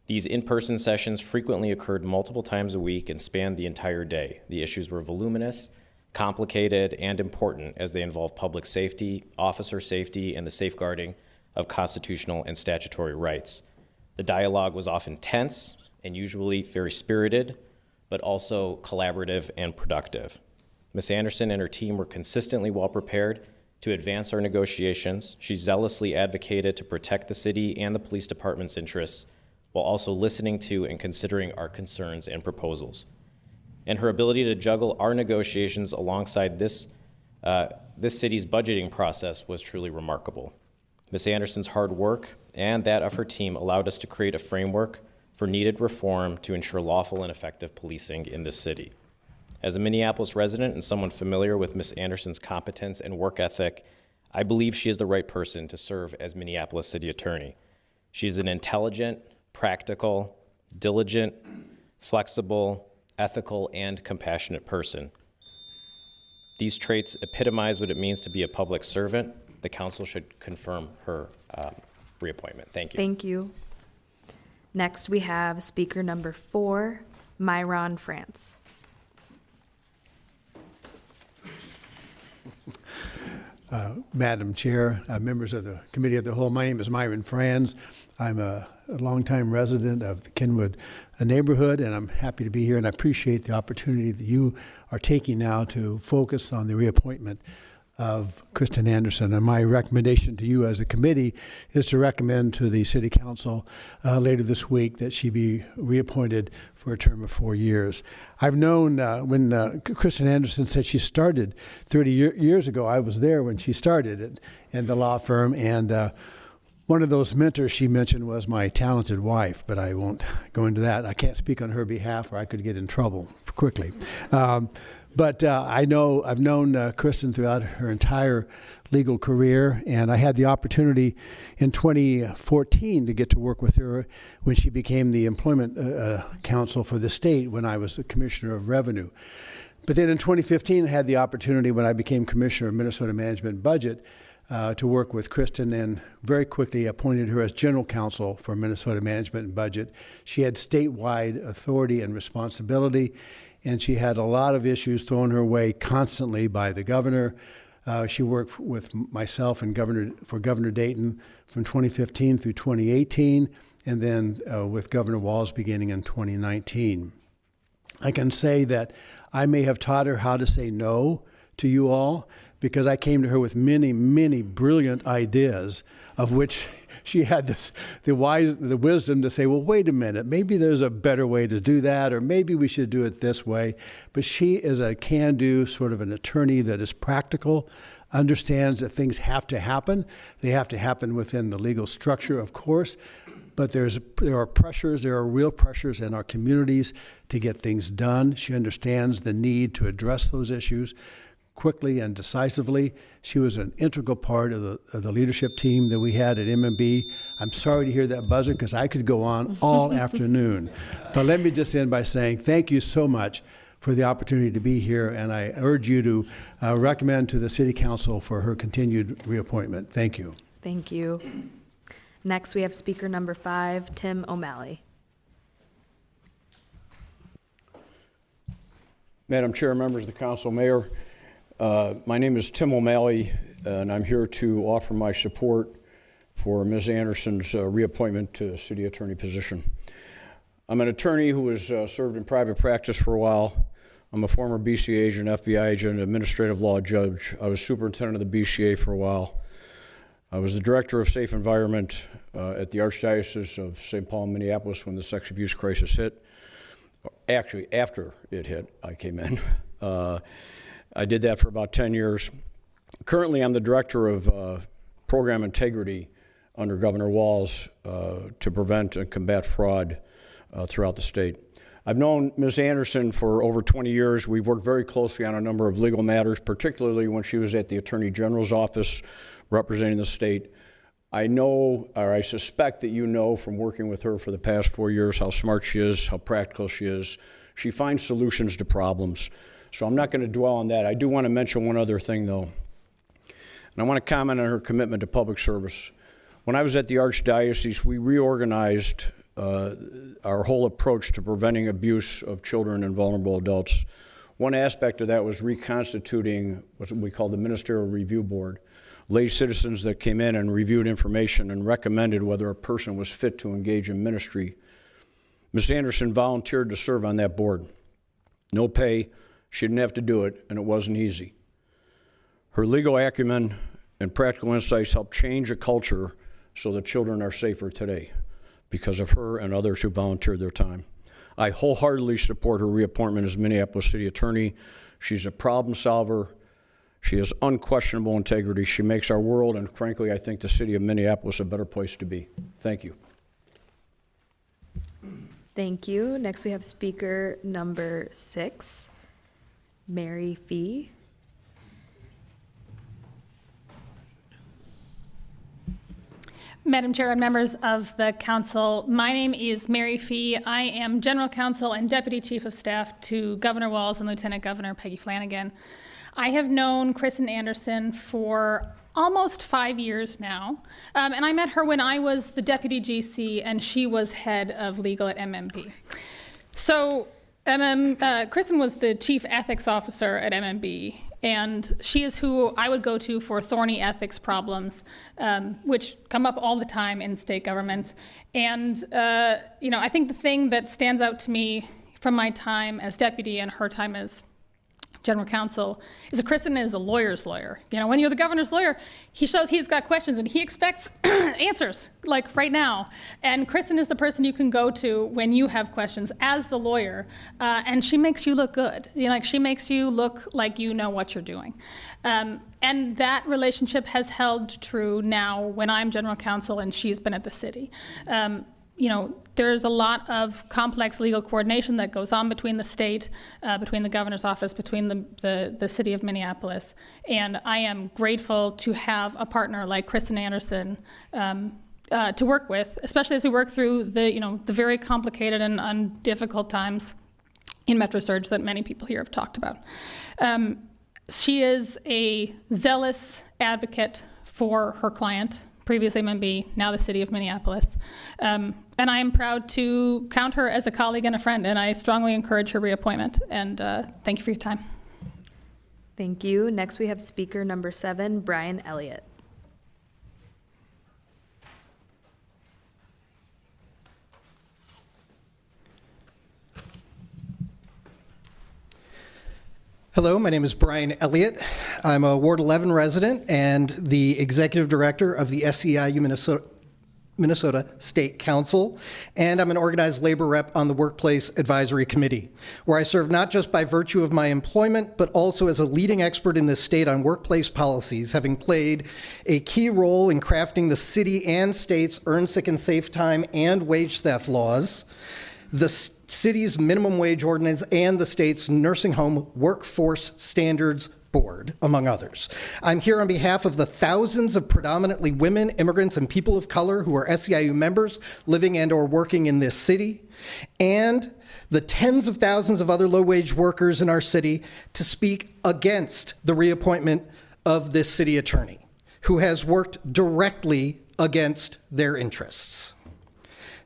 S16: These in-person sessions frequently occurred multiple times a week and spanned the entire day. The issues were voluminous, complicated, and important as they involved public safety, officer safety, and the safeguarding of constitutional and statutory rights. The dialogue was often tense and usually very spirited, but also collaborative and productive. Ms. Anderson and her team were consistently well prepared to advance our negotiations. She zealously advocated to protect the city and the police department's interests, while also listening to and considering our concerns and proposals. And her ability to juggle our negotiations alongside this city's budgeting process was truly remarkable. Ms. Anderson's hard work and that of her team allowed us to create a framework for needed reform to ensure lawful and effective policing in this city. As a Minneapolis resident and someone familiar with Ms. Anderson's competence and work ethic, I believe she is the right person to serve as Minneapolis City Attorney. She is an intelligent, practical, diligent, flexible, ethical, and compassionate person. These traits epitomize what it means to be a public servant. The council should confirm her reappointment. Thank you.
S1: Thank you. Next, we have speaker number 4, Myron France.
S19: Madam Chair, members of the Committee of the Whole. My name is Myron Franz. I'm a longtime resident of the Kenwood neighborhood, and I'm happy to be here, and I appreciate the opportunity that you are taking now to focus on the reappointment of Kristen Anderson. And my recommendation to you as a committee is to recommend to the City Council later this week that she be reappointed for a term of 4 years. I've known when Kristen Anderson said she started 30 years ago, I was there when she started in the law firm, and one of those mentors she mentioned was my talented wife, but I won't go into that. I can't speak on her behalf or I could get in trouble quickly. But I've known Kristen throughout her entire legal career, and I had the opportunity in 2014 to get to work with her when she became the employment counsel for the state when I was the Commissioner of Revenue. But then in 2015, I had the opportunity when I became Commissioner of Minnesota Management and Budget to work with Kristen, and very quickly appointed her as General Counsel for Minnesota Management and Budget. She had statewide authority and responsibility, and she had a lot of issues thrown her way constantly by the governor. She worked with myself and for Governor Dayton from 2015 through 2018, and then with Governor Walz beginning in 2019. I can say that I may have taught her how to say no to you all, because I came to her with many, many brilliant ideas, of which she had the wisdom to say, well, wait a minute, maybe there's a better way to do that, or maybe we should do it this way. But she is a can-do sort of an attorney that is practical, understands that things have to happen. They have to happen within the legal structure, of course, but there are real pressures in our communities to get things done. She understands the need to address those issues quickly and decisively. She was an integral part of the leadership team that we had at MMB. I'm sorry to hear that buzzer, because I could go on all afternoon. But let me just end by saying thank you so much for the opportunity to be here, and I urge you to recommend to the City Council for her continued reappointment. Thank you.
S1: Thank you. Next, we have speaker number 5, Tim O'Malley.
S21: Madam Chair, members of the council, Mayor, my name is Tim O'Malley, and I'm here to offer my support for Ms. Anderson's reappointment to the city attorney position. I'm an attorney who has served in private practice for a while. I'm a former BCA agent, FBI agent, administrative law judge. I was superintendent of the BCA for a while. I was the director of Safe Environment at the Archdiocese of St. Paul, Minneapolis, when the sex abuse crisis hit. Actually, after it hit, I came in. I did that for about 10 years. Currently, I'm the director of program integrity under Governor Walz to prevent and combat fraud throughout the state. I've known Ms. Anderson for over 20 years. We've worked very closely on a number of legal matters, particularly when she was at the Attorney General's office representing the state. I know, or I suspect that you know from working with her for the past 4 years, how smart she is, how practical she is. She finds solutions to problems. So I'm not going to dwell on that. I do want to mention one other thing, though. And I want to comment on her commitment to public service. When I was at the Archdiocese, we reorganized our whole approach to preventing abuse of children and vulnerable adults. One aspect of that was reconstituting what we call the Ministerial Review Board. Lay citizens that came in and reviewed information and recommended whether a person was fit to engage in ministry. Ms. Anderson volunteered to serve on that board. No pay, she didn't have to do it, and it wasn't easy. Her legal acumen and practical insights helped change a culture so that children are safer today because of her and others who volunteered their time. I wholeheartedly support her reappointment as Minneapolis City Attorney. She's a problem solver. She has unquestionable integrity. She makes our world, and frankly, I think the city of Minneapolis, a better place to be. Thank you.
S1: Thank you. Next, we have speaker number 6, Mary Fee.
S22: Madam Chair and members of the council, my name is Mary Fee. I am General Counsel and Deputy Chief of Staff to Governor Walz and Lieutenant Governor Peggy Flanagan. I have known Kristen Anderson for almost 5 years now, and I met her when I was the Deputy GC and she was head of legal at MMB. So Kristen was the Chief Ethics Officer at MMB, And she is who I would go to for thorny ethics problems, which come up all the time in state government. And, I think the thing that stands out to me from my time as deputy and her time as general counsel is that Kristen is a lawyer's lawyer. When you're the governor's lawyer, he shows he's got questions and he expects answers, like right now. And Kristen is the person you can go to when you have questions as the lawyer, and she makes you look good. She makes you look like you know what you're doing. And that relationship has held true now when I'm general counsel and she's been at the city. There's a lot of complex legal coordination that goes on between the state, between the governor's office, between the city of Minneapolis. And I am grateful to have a partner like Kristen Anderson to work with, especially as we work through the very complicated and difficult times in MetroSurge that many people here have talked about. She is a zealous advocate for her client, previously MMB, now the city of Minneapolis. And I am proud to count her as a colleague and a friend, and I strongly encourage her reappointment. And thank you for your time.
S1: Thank you. Next, we have speaker number 7, Brian Elliott.
S6: Hello, my name is Brian Elliott. I'm a Ward 11 resident and the executive director of the SEIU Minnesota State Council, and I'm an organized labor rep on the Workplace Advisory Committee, where I serve not just by virtue of my employment, but also as a leading expert in this state on workplace policies, having played a key role in crafting the city and state's earned sick and safe time and wage theft laws, the city's minimum wage ordinance, and the state's nursing home workforce standards board, among others. I'm here on behalf of the thousands of predominantly women, immigrants, and people of color who are SEIU members living and or working in this city, and the tens of thousands of other low-wage workers in our city to speak against the reappointment of this city attorney, who has worked directly against their interests.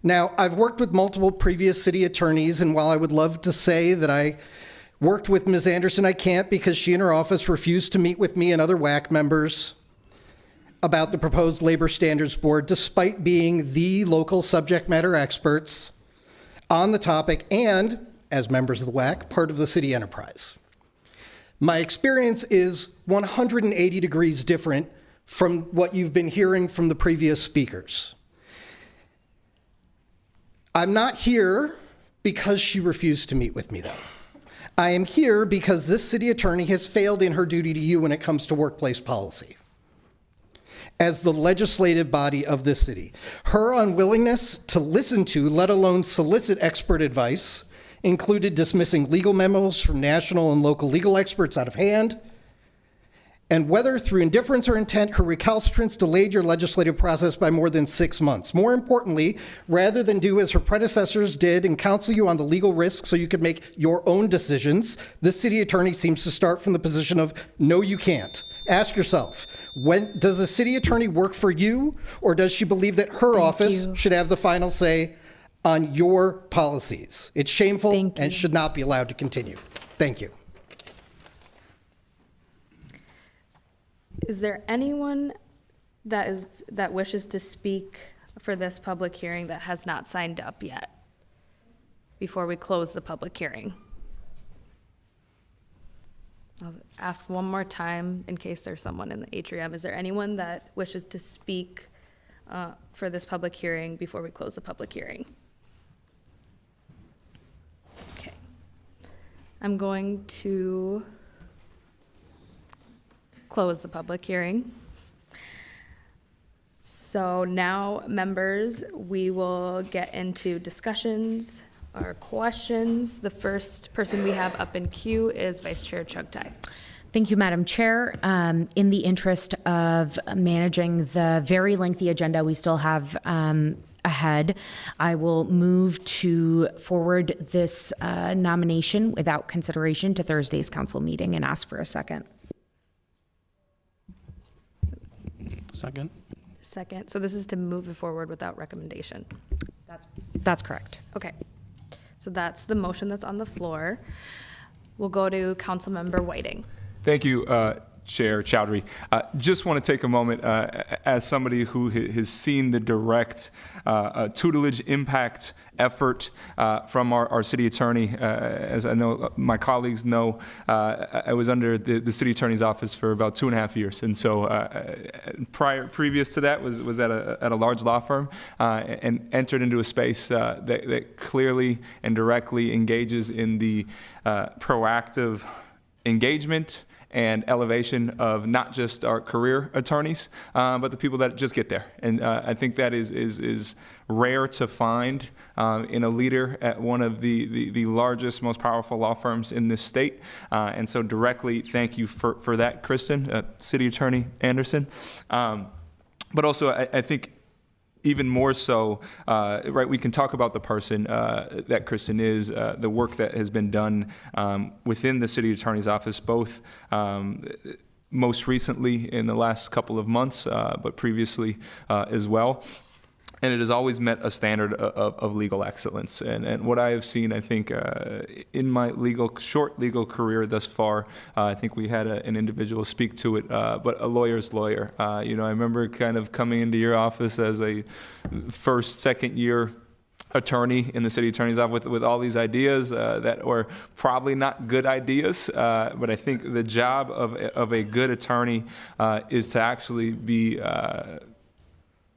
S6: Now, I've worked with multiple previous city attorneys, and while I would love to say that I worked with Ms. Anderson, I can't, because she and her office refused to meet with me and other WAC members about the proposed labor standards board, despite being the local subject matter experts on the topic and, as members of the WAC, part of the city enterprise. My experience is 180 degrees different from what you've been hearing from the previous speakers. I'm not here because she refused to meet with me, though. I am here because this city attorney has failed in her duty to you when it comes to workplace policy. As the legislative body of this city, her unwillingness to listen to, let alone solicit expert advice, included dismissing legal memos from national and local legal experts out of hand, and whether through indifference or intent, her recalcitrance delayed your legislative process by more than 6 months. More importantly, rather than do as her predecessors did and counsel you on the legal risks so you could make your own decisions, this city attorney seems to start from the position of, no, you can't. Ask yourself, does the city attorney work for you, or does she believe that her office should have the final say on your policies? It's shameful and should not be allowed to continue. Thank you.
S1: Is there anyone that wishes to speak for this public hearing that has not signed up yet before we close the public hearing? I'll ask one more time in case there's someone in the atrium. Is there anyone that wishes to speak for this public hearing before we close the public hearing? Okay. I'm going to close the public hearing. So now, members, we will get into discussions or questions. The first person we have up in queue is Vice Chair Chugtai.
S13: Thank you, Madam Chair. In the interest of managing the very lengthy agenda we still have ahead, I will move to forward this nomination without consideration to Thursday's council meeting and ask for a second.
S14: Second.
S1: Second. So this is to move it forward without recommendation.
S13: That's correct.
S1: Okay. So that's the motion that's on the floor. We'll go to Councilmember Whiting.
S15: Thank you, Chair Chowdhury. Just want to take a moment, as somebody who has seen the direct tutelage impact effort from our city attorney. As I know my colleagues know, I was under the city attorney's office for about 2.5 years, and so previous to that was at a large law firm, and entered into a space that clearly and directly engages in the proactive engagement and elevation of not just our career attorneys, but the people that just get there. And I think that is rare to find in a leader at one of the largest, most powerful law firms in this state. And so directly, thank you for that, Kristen, City Attorney Anderson. But also, I think even more so, right, we can talk about the person that Kristen is, the work that has been done within the city attorney's office, both most recently in the last couple of months, but previously as well. And it has always met a standard of legal excellence. And what I have seen, I think, in my short legal career thus far, I think we had an individual speak to it, but a lawyer's lawyer. I remember kind of coming into your office as a first, second year attorney in the city attorney's office with all these ideas that were probably not good ideas, but I think the job of a good attorney is to actually be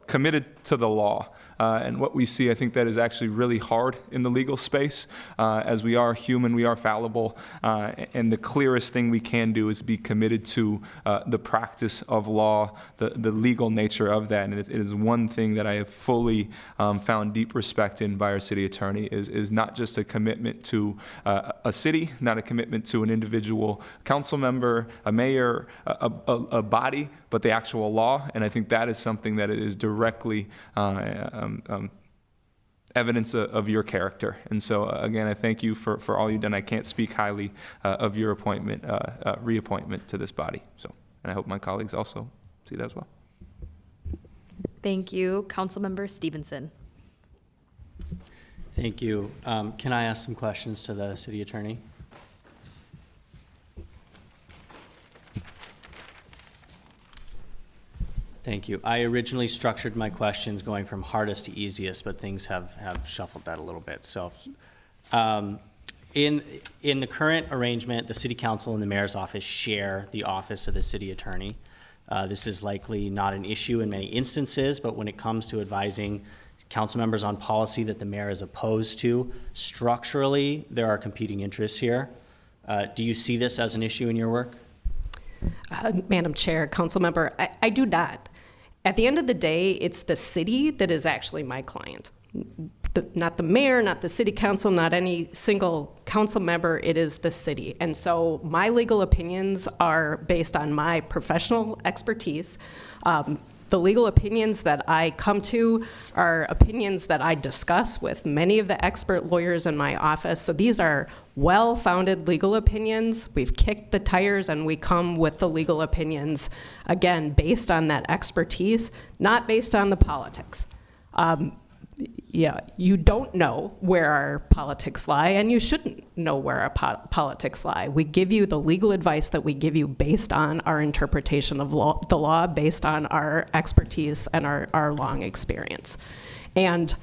S15: committed to the law. And what we see, I think that is actually really hard in the legal space. As we are human, we are fallible, and the clearest thing we can do is be committed to the practice of law, the legal nature of that. And it is one thing that I have fully found deep respect in by our city attorney is not just a commitment to a city, not a commitment to an individual council member, a mayor, a body, but the actual law. And I think that is something that is directly evidence of your character. And so again, I thank you for all you've done. I can't speak highly of your appointment, reappointment to this body. So, and I hope my colleagues also see that as well.
S1: Thank you. Councilmember Stevenson.
S8: Thank you. Can I ask some questions to the city attorney? Thank you. I originally structured my questions going from hardest to easiest, but things have shuffled that a little bit. So in the current arrangement, the city council and the mayor's office share the office of the city attorney. This is likely not an issue in many instances, but when it comes to advising council members on policy that the mayor is opposed to, structurally, there are competing interests here. Do you see this as an issue in your work?
S4: Madam Chair, council member, I do not. At the end of the day, it's the city that is actually my client. Not the mayor, not the city council, not any single council member, it is the city. And so my legal opinions are based on my professional expertise. The legal opinions that I come to are opinions that I discuss with many of the expert lawyers in my office. So these are well-founded legal opinions. We've kicked the tires and we come with the legal opinions, again, based on that expertise, not based on the politics. Yeah, you don't know where our politics lie, and you shouldn't know where our politics lie. We give you the legal advice that we give you based on our interpretation of the law, based on our expertise and our long experience. And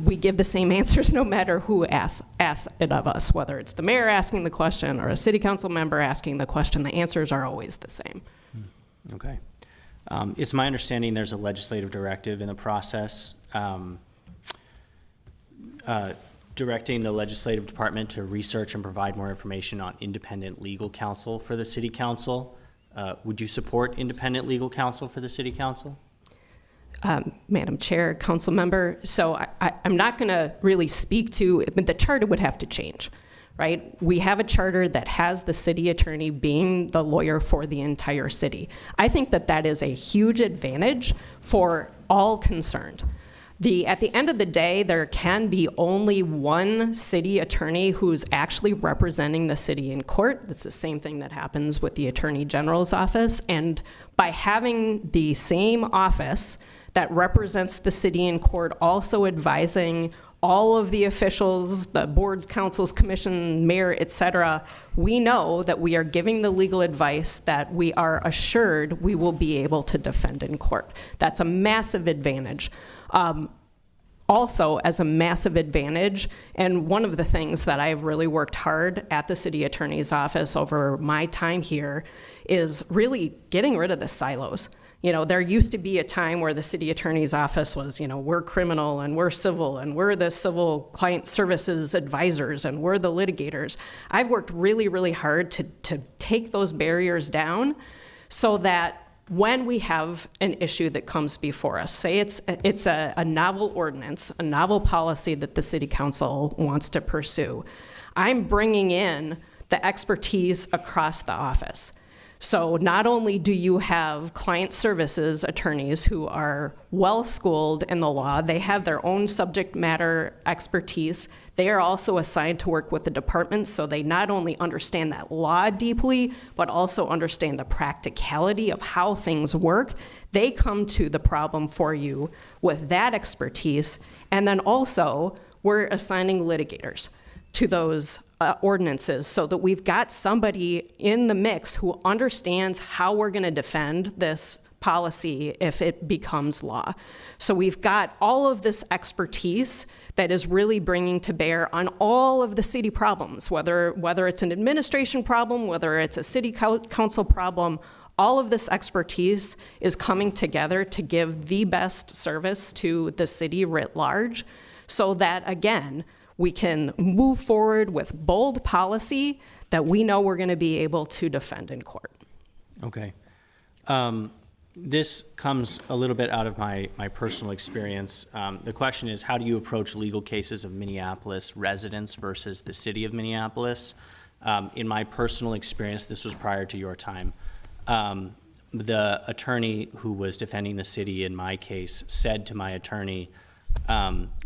S4: we give the same answers no matter who asks it of us, whether it's the mayor asking the question or a city council member asking the question, the answers are always the same.
S8: Okay. It's my understanding there's a legislative directive in the process directing the legislative department to research and provide more information on independent legal counsel for the city council. Would you support independent legal counsel for the city council?
S4: Madam Chair, council member, so I'm not going to really speak to, but the charter would have to change, right? We have a charter that has the city attorney being the lawyer for the entire city. I think that that is a huge advantage for all concerned. At the end of the day, there can be only one city attorney who's actually representing the city in court. That's the same thing that happens with the Attorney General's office. And by having the same office that represents the city in court, also advising all of the officials, the boards, councils, commission, mayor, et cetera. We know that we are giving the legal advice that we are assured we will be able to defend in court. That's a massive advantage. Also, as a massive advantage, and one of the things that I've really worked hard at the city attorney's office over my time here is really getting rid of the silos. There used to be a time where the city attorney's office was, we're criminal and we're civil and we're the civil client services advisors and we're the litigators. I've worked really, really hard to take those barriers down so that when we have an issue that comes before us, say it's a novel ordinance, a novel policy that the city council wants to pursue, I'm bringing in the expertise across the office. So not only do you have client services attorneys who are well-schooled in the law, they have their own subject matter expertise, they are also assigned to work with the departments, so they not only understand that law deeply, but also understand the practicality of how things work. They come to the problem for you with that expertise, and then also we're assigning litigators to those ordinances so that we've got somebody in the mix who understands how we're going to defend this policy if it becomes law. So we've got all of this expertise that is really bringing to bear on all of the city problems, whether it's an administration problem, whether it's a city council problem. All of this expertise is coming together to give the best service to the city writ large so that, again, we can move forward with bold policy that we know we're going to be able to defend in court.
S8: Okay. This comes a little bit out of my personal experience. The question is, how do you approach legal cases of Minneapolis residents versus the city of Minneapolis? In my personal experience, this was prior to your time, the attorney who was defending the city in my case said to my attorney,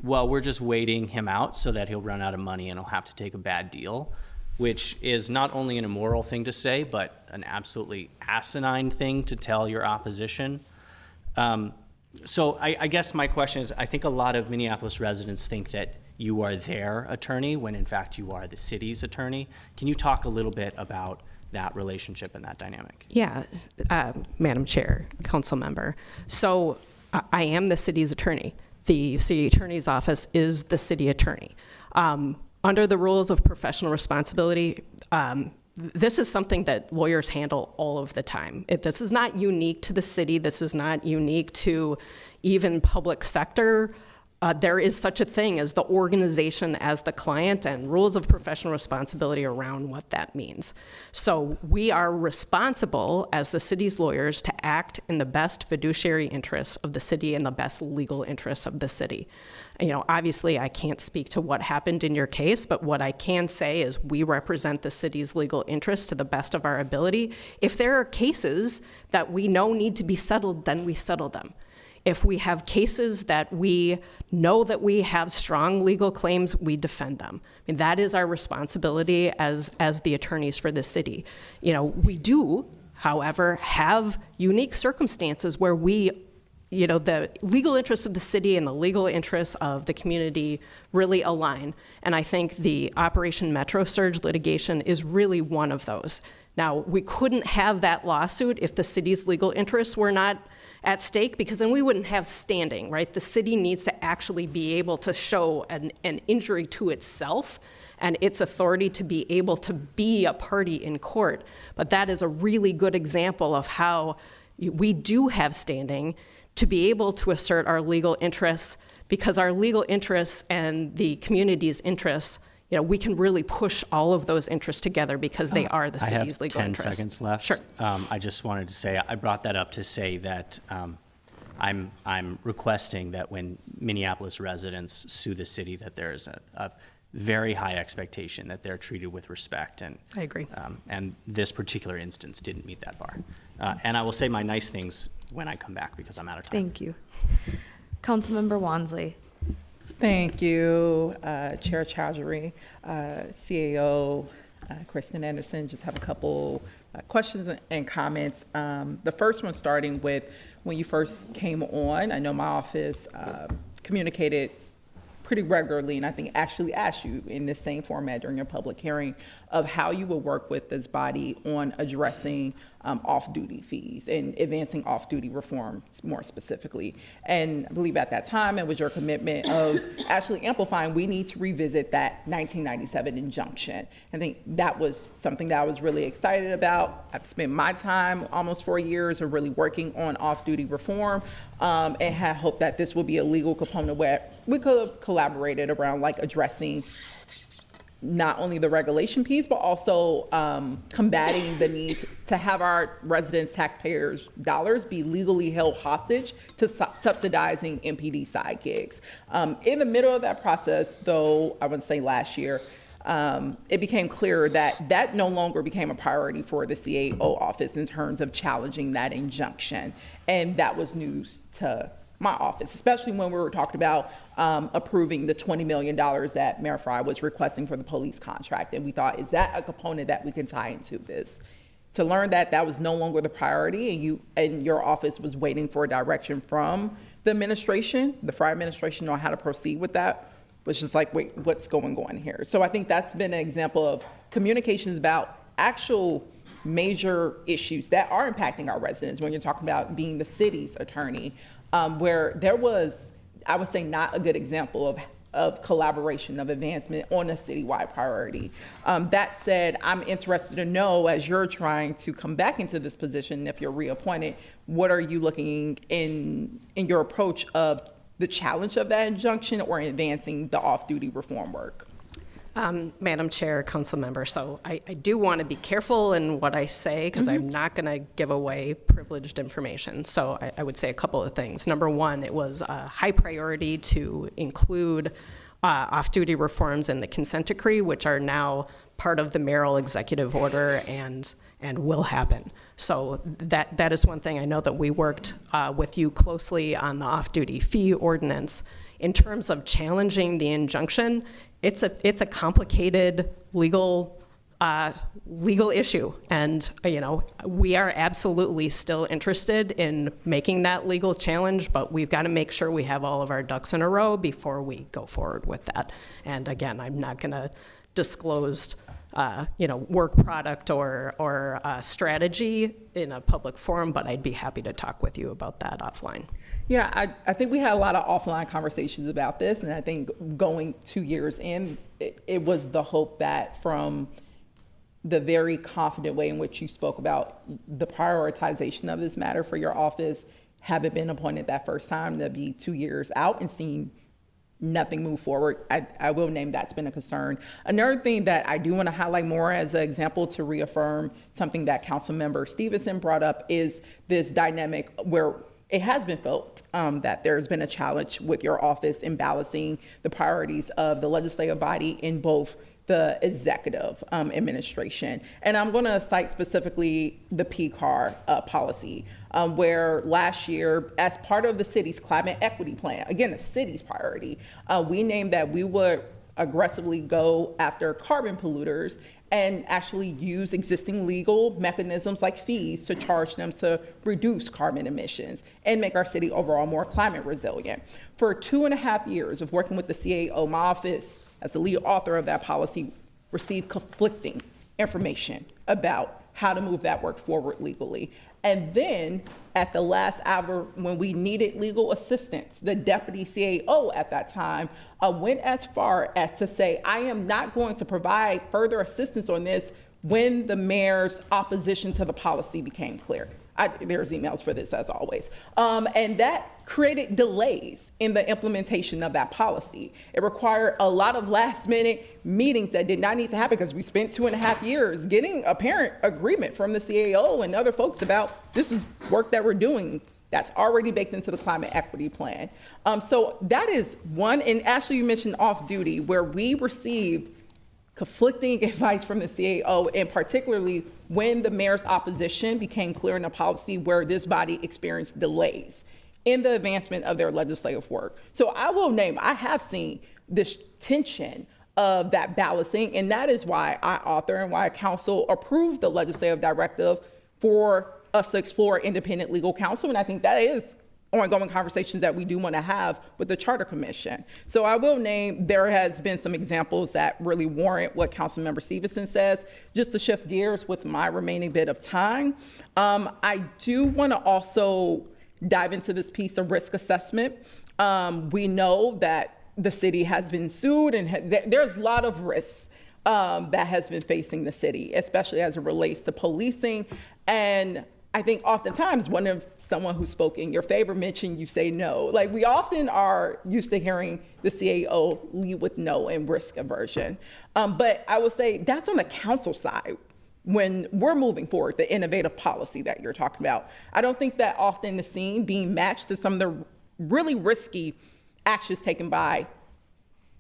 S8: well, we're just waiting him out so that he'll run out of money and he'll have to take a bad deal, which is not only an immoral thing to say, but an absolutely asinine thing to tell your opposition. So I guess my question is, I think a lot of Minneapolis residents think that you are their attorney when in fact you are the city's attorney. Can you talk a little bit about that relationship and that dynamic?
S4: Yeah, Madam Chair, council member. So I am the city's attorney. The city attorney's office is the city attorney. Under the rules of professional responsibility, this is something that lawyers handle all of the time. This is not unique to the city. This is not unique to even public sector. There is such a thing as the organization as the client and rules of professional responsibility around what that means. So we are responsible as the city's lawyers to act in the best fiduciary interests of the city and the best legal interests of the city. Obviously I can't speak to what happened in your case, but what I can say is we represent the city's legal interests to the best of our ability. If there are cases that we know need to be settled, then we settle them. If we have cases that we know that we have strong legal claims, we defend them. That is our responsibility as the attorneys for the city. We do, however, have unique circumstances where the legal interests of the city and the legal interests of the community really align. And I think the Operation Metro Surge litigation is really one of those. Now, we couldn't have that lawsuit if the city's legal interests were not at stake, because then we wouldn't have standing, right? The city needs to actually be able to show an injury to itself and its authority to be able to be a party in court. But that is a really good example of how we do have standing to be able to assert our legal interests, because our legal interests and the community's interests, we can really push all of those interests together because they are the city's legal interests.
S8: I have 10 seconds left.
S4: Sure.
S8: I just wanted to say, I brought that up to say that I'm requesting that when Minneapolis residents sue the city, that there is a very high expectation that they're treated with respect. And
S4: I agree.
S8: And this particular instance didn't meet that bar. And I will say my nice things when I come back because I'm out of time.
S1: Thank you. Councilmember Wansley.
S7: Thank you, Chair Chowdhury, CAO, Kristen Anderson. Just have a couple questions and comments. The first one starting with when you first came on. I know my office communicated pretty regularly, and I think actually asked you in this same format during your public hearing of how you would work with this body on addressing off-duty fees and advancing off-duty reform more specifically. And I believe at that time it was your commitment of actually amplifying, we need to revisit that 1997 injunction. I think that was something that I was really excited about. I've spent my time, almost 4 years, of really working on off-duty reform, and had hoped that this would be a legal component where we could have collaborated around like addressing not only the regulation piece, but also combating the need to have our residents, taxpayers' dollars be legally held hostage to subsidizing MPD side gigs. In the middle of that process, though, I would say last year, it became clear that that no longer became a priority for the CAO office in terms of challenging that injunction. And that was news to my office, especially when we were talking about approving the $20 million that Mayor Frye was requesting for the police contract. And we thought, is that a component that we can tie into this? To learn that that was no longer the priority, and you and your office was waiting for a direction from the administration, the Frye administration, on how to proceed with that, was just like, wait, what's going on here? So I think that's been an example of communications about actual major issues that are impacting our residents when you're talking about being the city's attorney, where there was, I would say, not a good example of collaboration, of advancement on a citywide priority. That said, I'm interested to know, as you're trying to come back into this position, if you're reappointed, what are you looking in your approach of the challenge of that injunction or advancing the off-duty reform work?
S4: Madam Chair, council member, so I do want to be careful in what I say because I'm not going to give away privileged information. So I would say a couple of things. Number one, it was a high priority to include off-duty reforms in the consent decree, which are now part of the mayoral executive order and will happen. So that is one thing. I know that we worked with you closely on the off-duty fee ordinance. In terms of challenging the injunction, it's a complicated legal issue, and we are absolutely still interested in making that legal challenge, but we've got to make sure we have all of our ducks in a row before we go forward with that. And again, I'm not going to disclose work product or strategy in a public forum, but I'd be happy to talk with you about that offline.
S7: Yeah, I think we had a lot of offline conversations about this, and I think going 2 years in, it was the hope that from the very confident way in which you spoke about the prioritization of this matter for your office, having been appointed that first time, to be 2 years out and seeing nothing move forward, I will name that's been a concern. Another thing that I do want to highlight more as an example to reaffirm something that Councilmember Stevenson brought up is this dynamic where it has been felt that there's been a challenge with your office in balancing the priorities of the legislative body in both the executive administration. And I'm going to cite specifically the PCAR policy, where last year, as part of the city's climate equity plan, again, the city's priority, we named that we would aggressively go after carbon polluters and actually use existing legal mechanisms like fees to charge them to reduce carbon emissions and make our city overall more climate resilient. For 2.5 years of working with the CAO, my office, as the lead author of that policy, received conflicting information about how to move that work forward legally. And then at the last hour, when we needed legal assistance, the deputy CAO at that time went as far as to say, I am not going to provide further assistance on this when the mayor's opposition to the policy became clear. There's emails for this, as always. And that created delays in the implementation of that policy. It required a lot of last-minute meetings that did not need to happen because we spent 2.5 years getting apparent agreement from the CAO and other folks about this is work that we're doing that's already baked into the climate equity plan. So that is one. And Ashley, you mentioned off-duty, where we received conflicting advice from the CAO, and particularly when the mayor's opposition became clear in the policy where this body experienced delays in the advancement of their legislative work. So I will name, I have seen this tension of that balancing. And that is why I author and why council approved the legislative directive for us to explore independent legal counsel. And I think that is ongoing conversations that we do want to have with the Charter Commission. So I will name, there has been some examples that really warrant what Councilmember Stevenson says. Just to shift gears with my remaining bit of time, I do want to also dive into this piece of risk assessment. We know that the city has been sued, and there's a lot of risks that has been facing the city, especially as it relates to policing. And I think oftentimes when someone who spoke in your favor mentioned, you say no. Like, we often are used to hearing the CAO lead with no and risk aversion. But I will say that's on the council side when we're moving forward, the innovative policy that you're talking about. I don't think that often is seen being matched to some of the really risky actions taken by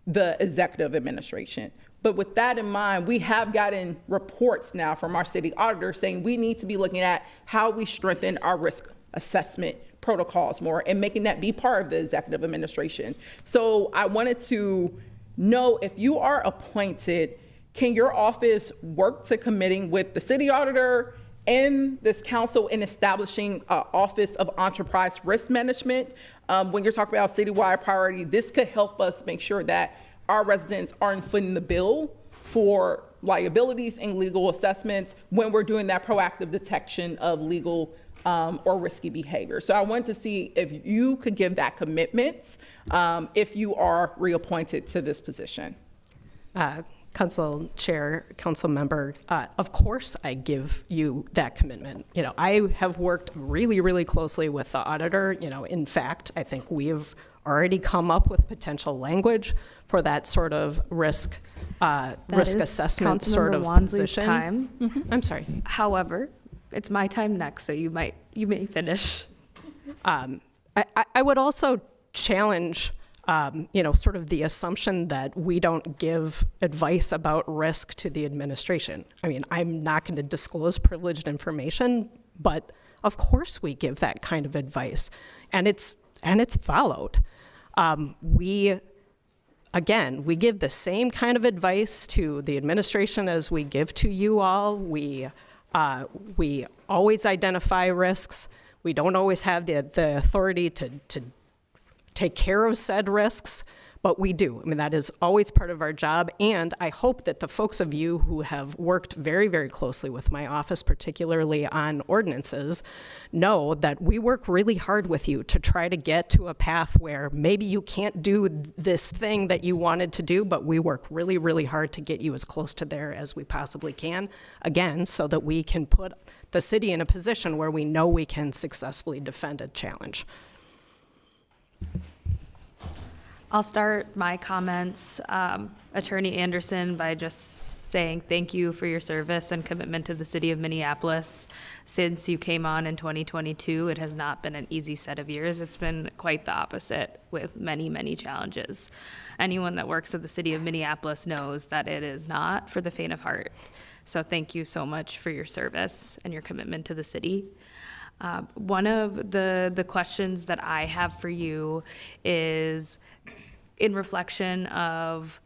S7: the executive administration. But with that in mind, we have gotten reports now from our city auditor saying we need to be looking at how we strengthen our risk assessment protocols more and making that be part of the executive administration. So I wanted to know, if you are appointed, can your office work to committing with the city auditor and this council in establishing an office of enterprise risk management? When you're talking about citywide priority, this could help us make sure that our residents aren't footing the bill for liabilities and legal assessments when we're doing that proactive detection of legal or risky behavior. So I wanted to see if you could give that commitment if you are reappointed to this position.
S4: Council Chair, Council Member, of course I give you that commitment. You know, I have worked really, really closely with the auditor. You know, in fact, I think we have already come up with potential language for that sort of risk assessment sort of position.
S1: Time.
S4: I'm sorry.
S1: However, it's my time next, so you may finish.
S4: I would also challenge sort of the assumption that we don't give advice about risk to the administration. I mean, I'm not going to disclose privileged information, but of course we give that kind of advice, and it's followed. We give the same kind of advice to the administration as we give to you all. We always identify risks. We don't always have the authority to take care of said risks, but we do. I mean, that is always part of our job, and I hope that the folks of you who have worked very, very closely with my office, particularly on ordinances, know that we work really hard with you to try to get to a path where maybe you can't do this thing that you wanted to do, but we work really, really hard to get you as close to there as we possibly can, again, so that we can put the city in a position where we know we can successfully defend a challenge.
S1: I'll start my comments, Attorney Anderson, by just saying thank you for your service and commitment to the city of Minneapolis. Since you came on in 2022, it has not been an easy set of years. It's been quite the opposite, with many, many challenges. Anyone that works at the city of Minneapolis knows that it is not for the faint of heart. So thank you so much for your service and your commitment to the city. One of the questions that I have for you is in reflection of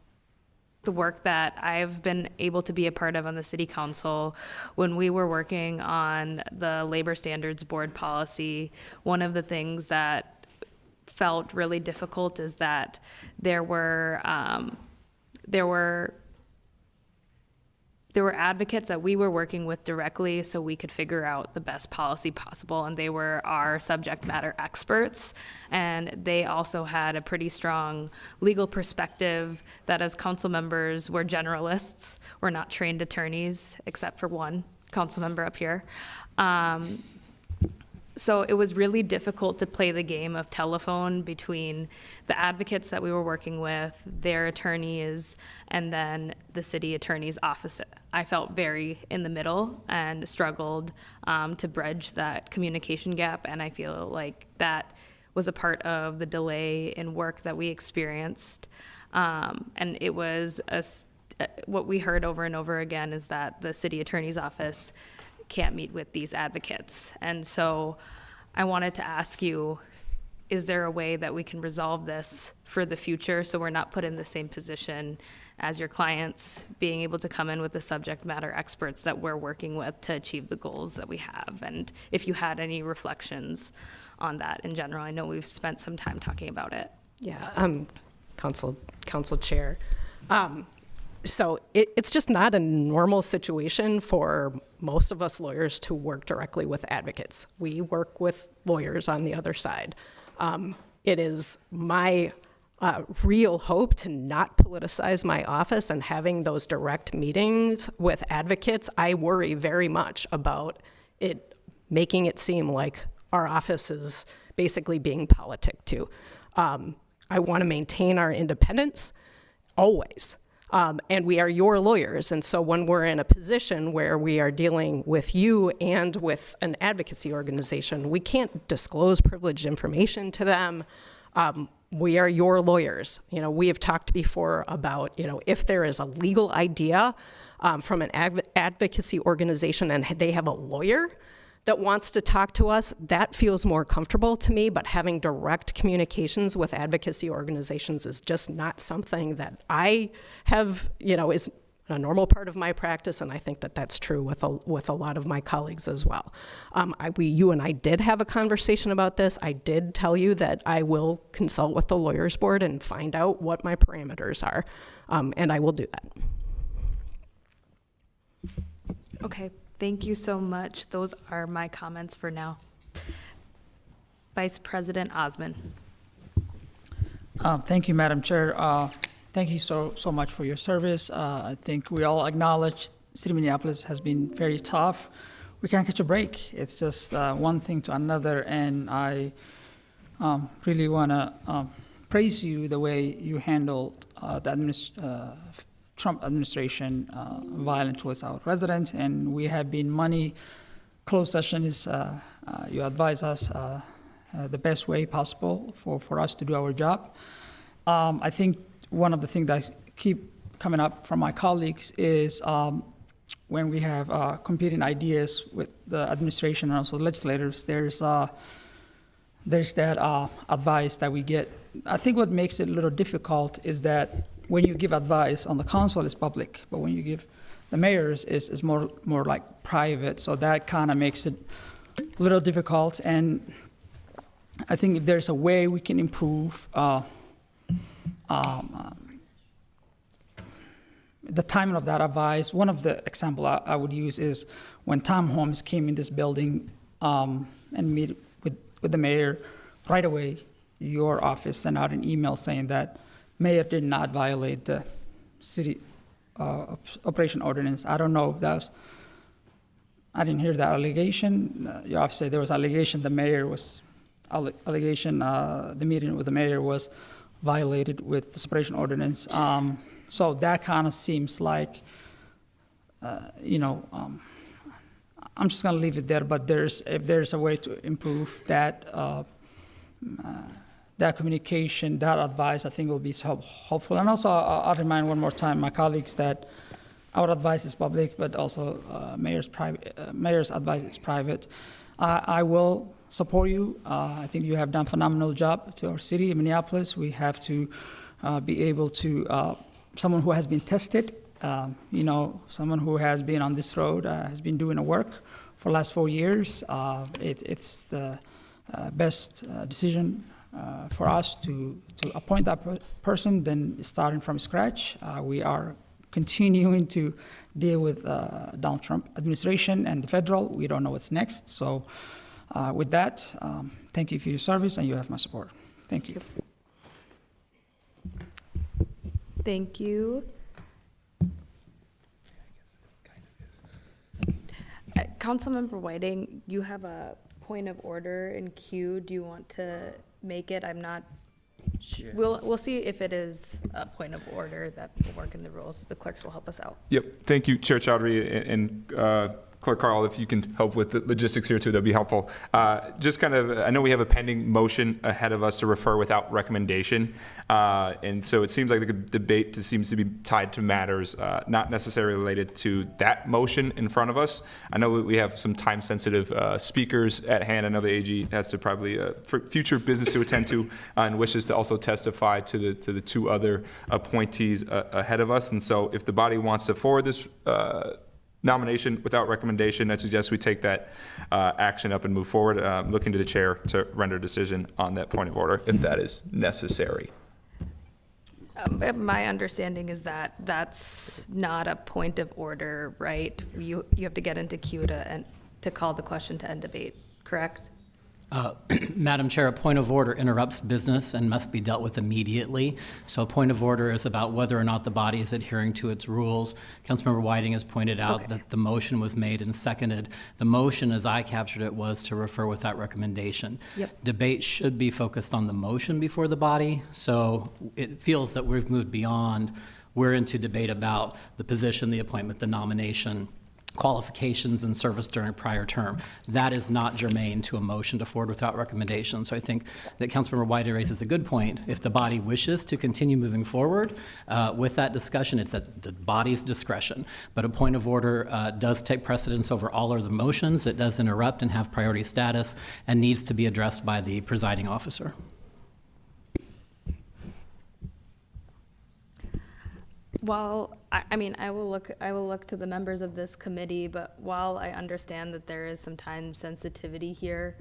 S1: the work that I've been able to be a part of on the city council. When we were working on the labor standards board policy, one of the things that felt really difficult is that there were advocates that we were working with directly so we could figure out the best policy possible, and they were our subject matter experts, and they also had a pretty strong legal perspective that as council members, we're generalists. We're not trained attorneys, except for one council member up here. So it was really difficult to play the game of telephone between the advocates that we were working with, their attorneys, and then the city attorney's office. I felt very in the middle and struggled to bridge that communication gap, and I feel like that was a part of the delay in work that we experienced. And it was what we heard over and over again is that the city attorney's office can't meet with these advocates. And so I wanted to ask you is there a way that we can resolve this for the future so we're not put in the same position as your clients, being able to come in with the subject matter experts that we're working with to achieve the goals that we have? And if you had any reflections on that in general, I know we've spent some time talking about it.
S4: Yeah, Council Chair. So it's just not a normal situation for most of us lawyers to work directly with advocates. We work with lawyers on the other side. It is my real hope to not politicize my office, and having those direct meetings with advocates, I worry very much about it making it seem like our office is basically being politicked to. I want to maintain our independence, always. And we are your lawyers, and so when we're in a position where we are dealing with you and with an advocacy organization, we can't disclose privileged information to them. We are your lawyers. You know, we have talked before about, you know, if there is a legal idea from an advocacy organization and they have a lawyer that wants to talk to us, that feels more comfortable to me, but having direct communications with advocacy organizations is just not something that I have, you know, is a normal part of my practice, and I think that that's true with a lot of my colleagues as well. You and I did have a conversation about this. I did tell you that I will consult with the Lawyers Board and find out what my parameters are, and I will do that.
S1: Okay. Thank you so much. Those are my comments for now. Vice President Osman.
S9: Thank you, Madam Chair. Thank you so much for your service. I think we all acknowledge City of Minneapolis has been very tough. We can't catch a break. It's just one thing to another, and I really want to praise you the way you handled the Trump administration violence towards our residents, and we have been closed session is you advise us the best way possible for us to do our job. I think one of the things that keep coming up from my colleagues is when we have competing ideas with the administration and also legislators, there's that advice that we get. I think what makes it a little difficult is that when you give advice on the council, it's public, but when you give the mayors, it's more like private. So that kind of makes it a little difficult. And I think if there's a way we can improve the timing of that advice, one of the example I would use is when Tom Holmes came in this building and meet with the mayor, right away, your office sent out an email saying that mayor did not violate the city operation ordinance. I don't know if I didn't hear that allegation. Your office said there was allegation the meeting with the mayor was violated with the separation ordinance. So that kind of seems like, I'm just gonna leave it there, but if there's a way to improve that, that communication, that advice, I think will be helpful. And also, I'll remind one more time my colleagues that our advice is public, but also mayor's advice is private. I will support you. I think you have done a phenomenal job to our city of Minneapolis. We have to be able to, someone who has been tested, someone who has been on this road, has been doing the work for the last 4 years. It's the best decision for us to appoint that person than starting from scratch. We are continuing to deal with Donald Trump administration and the federal. We don't know what's next. So with that, thank you for your service, and you have my support. Thank you.
S1: Thank you. Councilmember Whiting, you have a point of order in queue. Do you want to make it? I'm not. Sure. We'll see if it is a point of order that will work in the rules. The clerks will help us out.
S15: Yep. Thank you, Chair Chowdhury and Clerk Carl, if you can help with the logistics here too, that'd be helpful. Just kind of, I know we have a pending motion ahead of us to refer without recommendation. And so it seems like the debate seems to be tied to matters not necessarily related to that motion in front of us. I know we have some time-sensitive speakers at hand. I know the AG has to probably, for future business to attend to and wishes to also testify to the two other appointees ahead of us. And so if the body wants to forward this nomination without recommendation, I suggest we take that action up and move forward. Looking to the chair to render a decision on that point of order if that is necessary.
S1: My understanding is that that's not a point of order, right? You have to get into queue to call the question to end debate, correct?
S10: Madam Chair, a point of order interrupts business and must be dealt with immediately. So a point of order is about whether or not the body is adhering to its rules. Councilmember Whiting has pointed out that the motion was made and seconded. The motion, as I captured it, was to refer without recommendation.
S1: Yep.
S10: Debate should be focused on the motion before the body. So it feels that we've moved beyond. We're into debate about the position, the appointment, the nomination, qualifications and service during a prior term. That is not germane to a motion to forward without recommendation. So I think that Councilmember Whiting raises a good point. If the body wishes to continue moving forward with that discussion, it's at the body's discretion. But a point of order does take precedence over all other motions. It does interrupt and have priority status and needs to be addressed by the presiding officer.
S1: Well, I mean, I will look to the members of this committee, but while I understand that there is some time sensitivity here,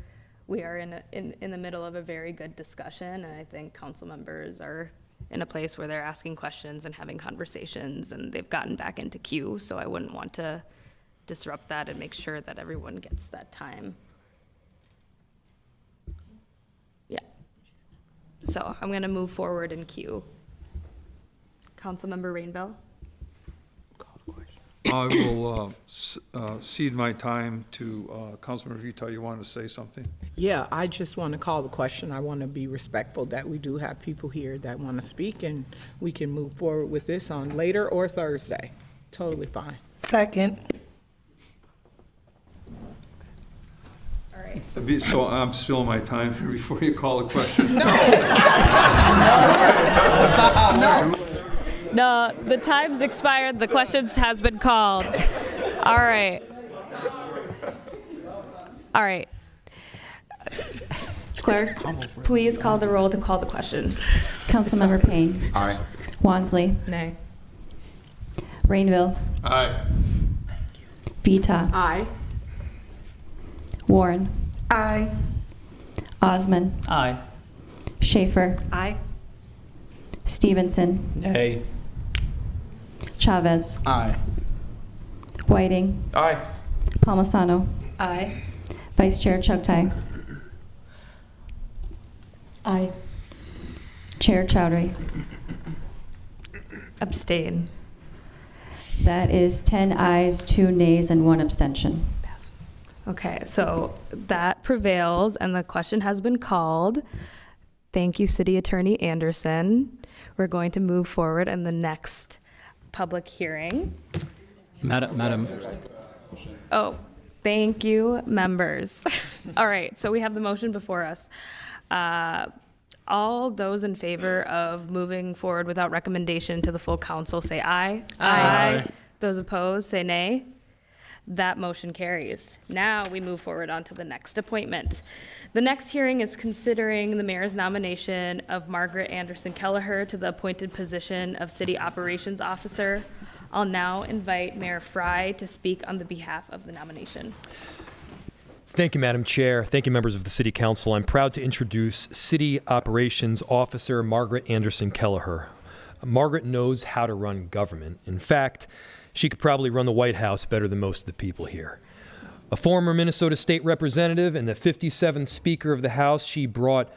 S1: we are in the middle of a very good discussion, and I think council members are in a place where they're asking questions and having conversations, and they've gotten back into queue, so I wouldn't want to disrupt that and make sure that everyone gets that time. Yeah. So I'm going to move forward in queue. Councilmember Rainville.
S12: I will cede my time to Councilmember Vito. You wanted to say something?
S7: Yeah, I just want to call the question. I want to be respectful that we do have people here that want to speak, and we can move forward with this on later or Thursday. Totally fine.
S11: Second.
S1: All right.
S12: So I'm still in my time here before you call the question.
S1: No, the time's expired. The questions has been called. All right. All right. Clerk, please call the roll to call the question.
S18: Councilmember Payne.
S15: Aye.
S18: Wansley.
S7: Nay.
S18: Rainville.
S12: Aye.
S18: Vita.
S7: Aye.
S18: Warren.
S11: Aye.
S18: Osman.
S10: Aye.
S18: Schaefer.
S13: Aye.
S18: Stevenson.
S10: Nay.
S18: Chavez.
S12: Aye.
S18: Whiting.
S15: Aye.
S18: Palmisano.
S13: Aye.
S18: Vice Chair Chugtai.
S13: Aye.
S18: Chair Chowdhury.
S1: Abstain.
S18: That is 10 ayes, 2 nays, and 1 abstention.
S1: Okay, so that prevails, and the question has been called. Thank you, City Attorney Anderson. We're going to move forward in the next public hearing.
S10: Madam.
S1: Oh, thank you, members. All right, so we have the motion before us. All those in favor of moving forward without recommendation to the full council say aye. Aye. Those opposed say nay. That motion carries. Now we move forward on to the next appointment. The next hearing is considering the mayor's nomination of Margaret Anderson Kelleher to the appointed position of City Operations Officer. I'll now invite Mayor Fry to speak on the behalf of the nomination.
S3: Thank you, Madam Chair. Thank you, members of the City Council. I'm proud to introduce City Operations Officer Margaret Anderson Kelleher. Margaret knows how to run government. In fact, she could probably run the White House better than most of the people here. A former Minnesota State Representative and the 57th Speaker of the House, she brought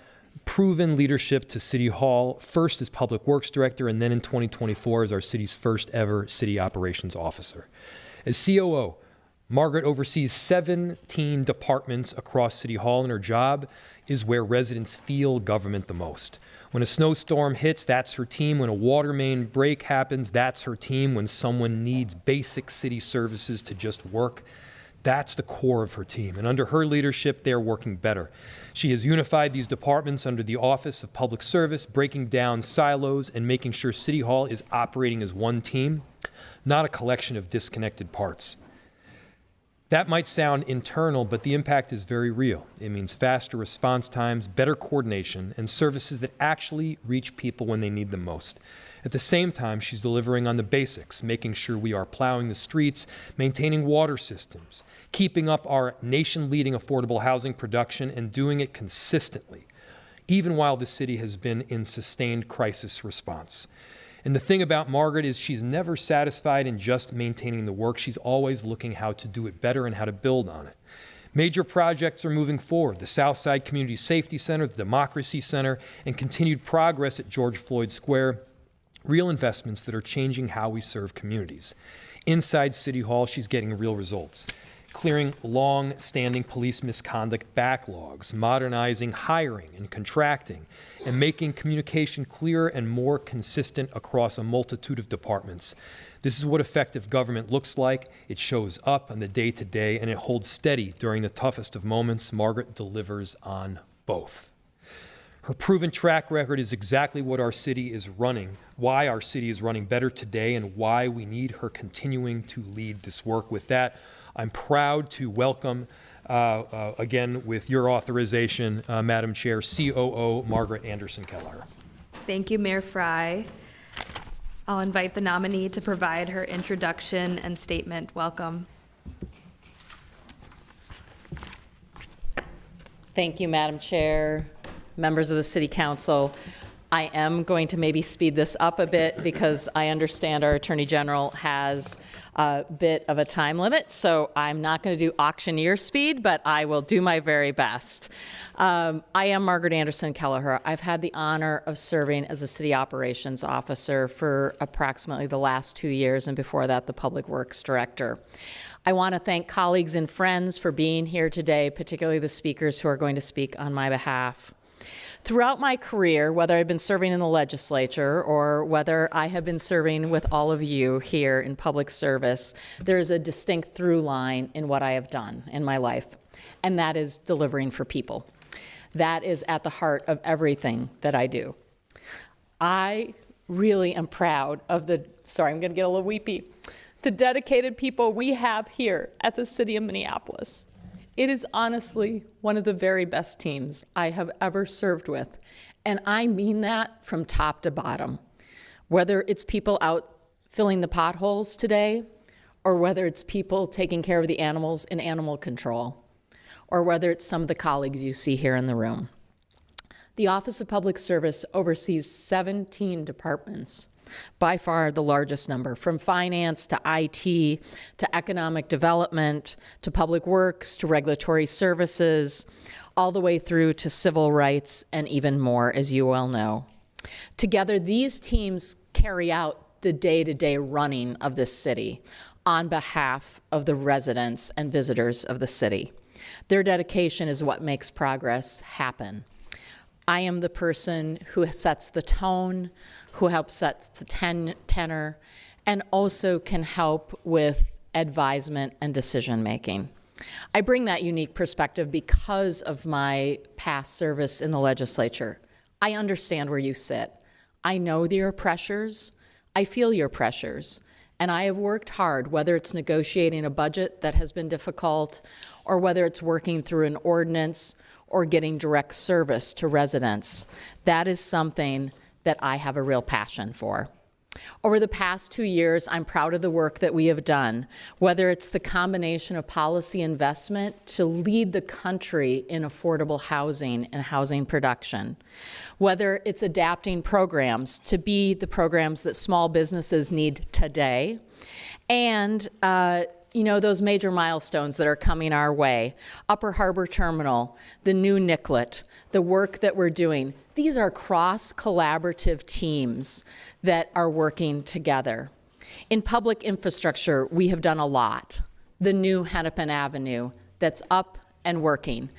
S3: proven leadership to City Hall, first as Public Works Director and then in 2024 as our city's first ever City Operations Officer. As COO, Margaret oversees 17 departments across City Hall, and her job is where residents feel government the most. When a snowstorm hits, that's her team. When a water main break happens, that's her team. When someone needs basic city services to just work, That's the core of her team, and under her leadership, they're working better. She has unified these departments under the Office of Public Service, breaking down silos and making sure City Hall is operating as one team, not a collection of disconnected parts. That might sound internal, but the impact is very real. It means faster response times, better coordination, and services that actually reach people when they need them most. At the same time, she's delivering on the basics, making sure we are plowing the streets, maintaining water systems, keeping up our nation-leading affordable housing production, and doing it consistently, even while the city has been in sustained crisis response. And the thing about Margaret is she's never satisfied in just maintaining the work. She's always looking how to do it better and how to build on it. Major projects are moving forward. The Southside Community Safety Center, the Democracy Center, and continued progress at George Floyd Square. Real investments that are changing how we serve communities. Inside City Hall, she's getting real results. Clearing long-standing police misconduct backlogs, modernizing hiring and contracting, and making communication clearer and more consistent across a multitude of departments. This is what effective government looks like. It shows up on the day-to-day, and it holds steady during the toughest of moments. Margaret delivers on both. Her proven track record is exactly what our city is running, why our city is running better today, and why we need her continuing to lead this work. With that, I'm proud to welcome, again, with your authorization, Madam Chair, COO Margaret Anderson Kelleher.
S1: Thank you, Mayor Fry. I'll invite the nominee to provide her introduction and statement. Welcome.
S17: Thank you, Madam Chair, members of the City Council. I am going to maybe speed this up a bit because I understand our Attorney General has a bit of a time limit, so I'm not going to do auctioneer speed, but I will do my very best. I am Margaret Anderson Kelleher. I've had the honor of serving as a City Operations Officer for approximately the last 2 years, and before that, the Public Works Director. I want to thank colleagues and friends for being here today, particularly the speakers who are going to speak on my behalf. Throughout my career, whether I've been serving in the legislature or whether I have been serving with all of you here in public service, there is a distinct through line in what I have done in my life, and that is delivering for people. That is at the heart of everything that I do. I really am proud of the, sorry, I'm going to get a little weepy, the dedicated people we have here at the City of Minneapolis. It is honestly one of the very best teams I have ever served with, and I mean that from top to bottom. Whether it's people out filling the potholes today, or whether it's people taking care of the animals in animal control, or whether it's some of the colleagues you see here in the room. The Office of Public Service oversees 17 departments, by far the largest number, from finance to IT to economic development to public works to regulatory services, all the way through to civil rights and even more, as you well know. Together, these teams carry out the day-to-day running of this city on behalf of the residents and visitors of the city. Their dedication is what makes progress happen. I am the person who sets the tone, who helps set the tenor, and also can help with advisement and decision-making. I bring that unique perspective because of my past service in the legislature. I understand where you sit. I know your pressures. I feel your pressures. And I have worked hard, whether it's negotiating a budget that has been difficult, or whether it's working through an ordinance, or getting direct service to residents. That is something that I have a real passion for. Over the past 2 years, I'm proud of the work that we have done, whether it's the combination of policy investment to lead the country in affordable housing and housing production, whether it's adapting programs to be the programs that small businesses need today, and those major milestones that are coming our way. Upper Harbor Terminal, the new Nicollet, the work that we're doing. These are cross-collaborative teams that are working together. In public infrastructure, we have done a lot. The new Hennepin Avenue that's up and working.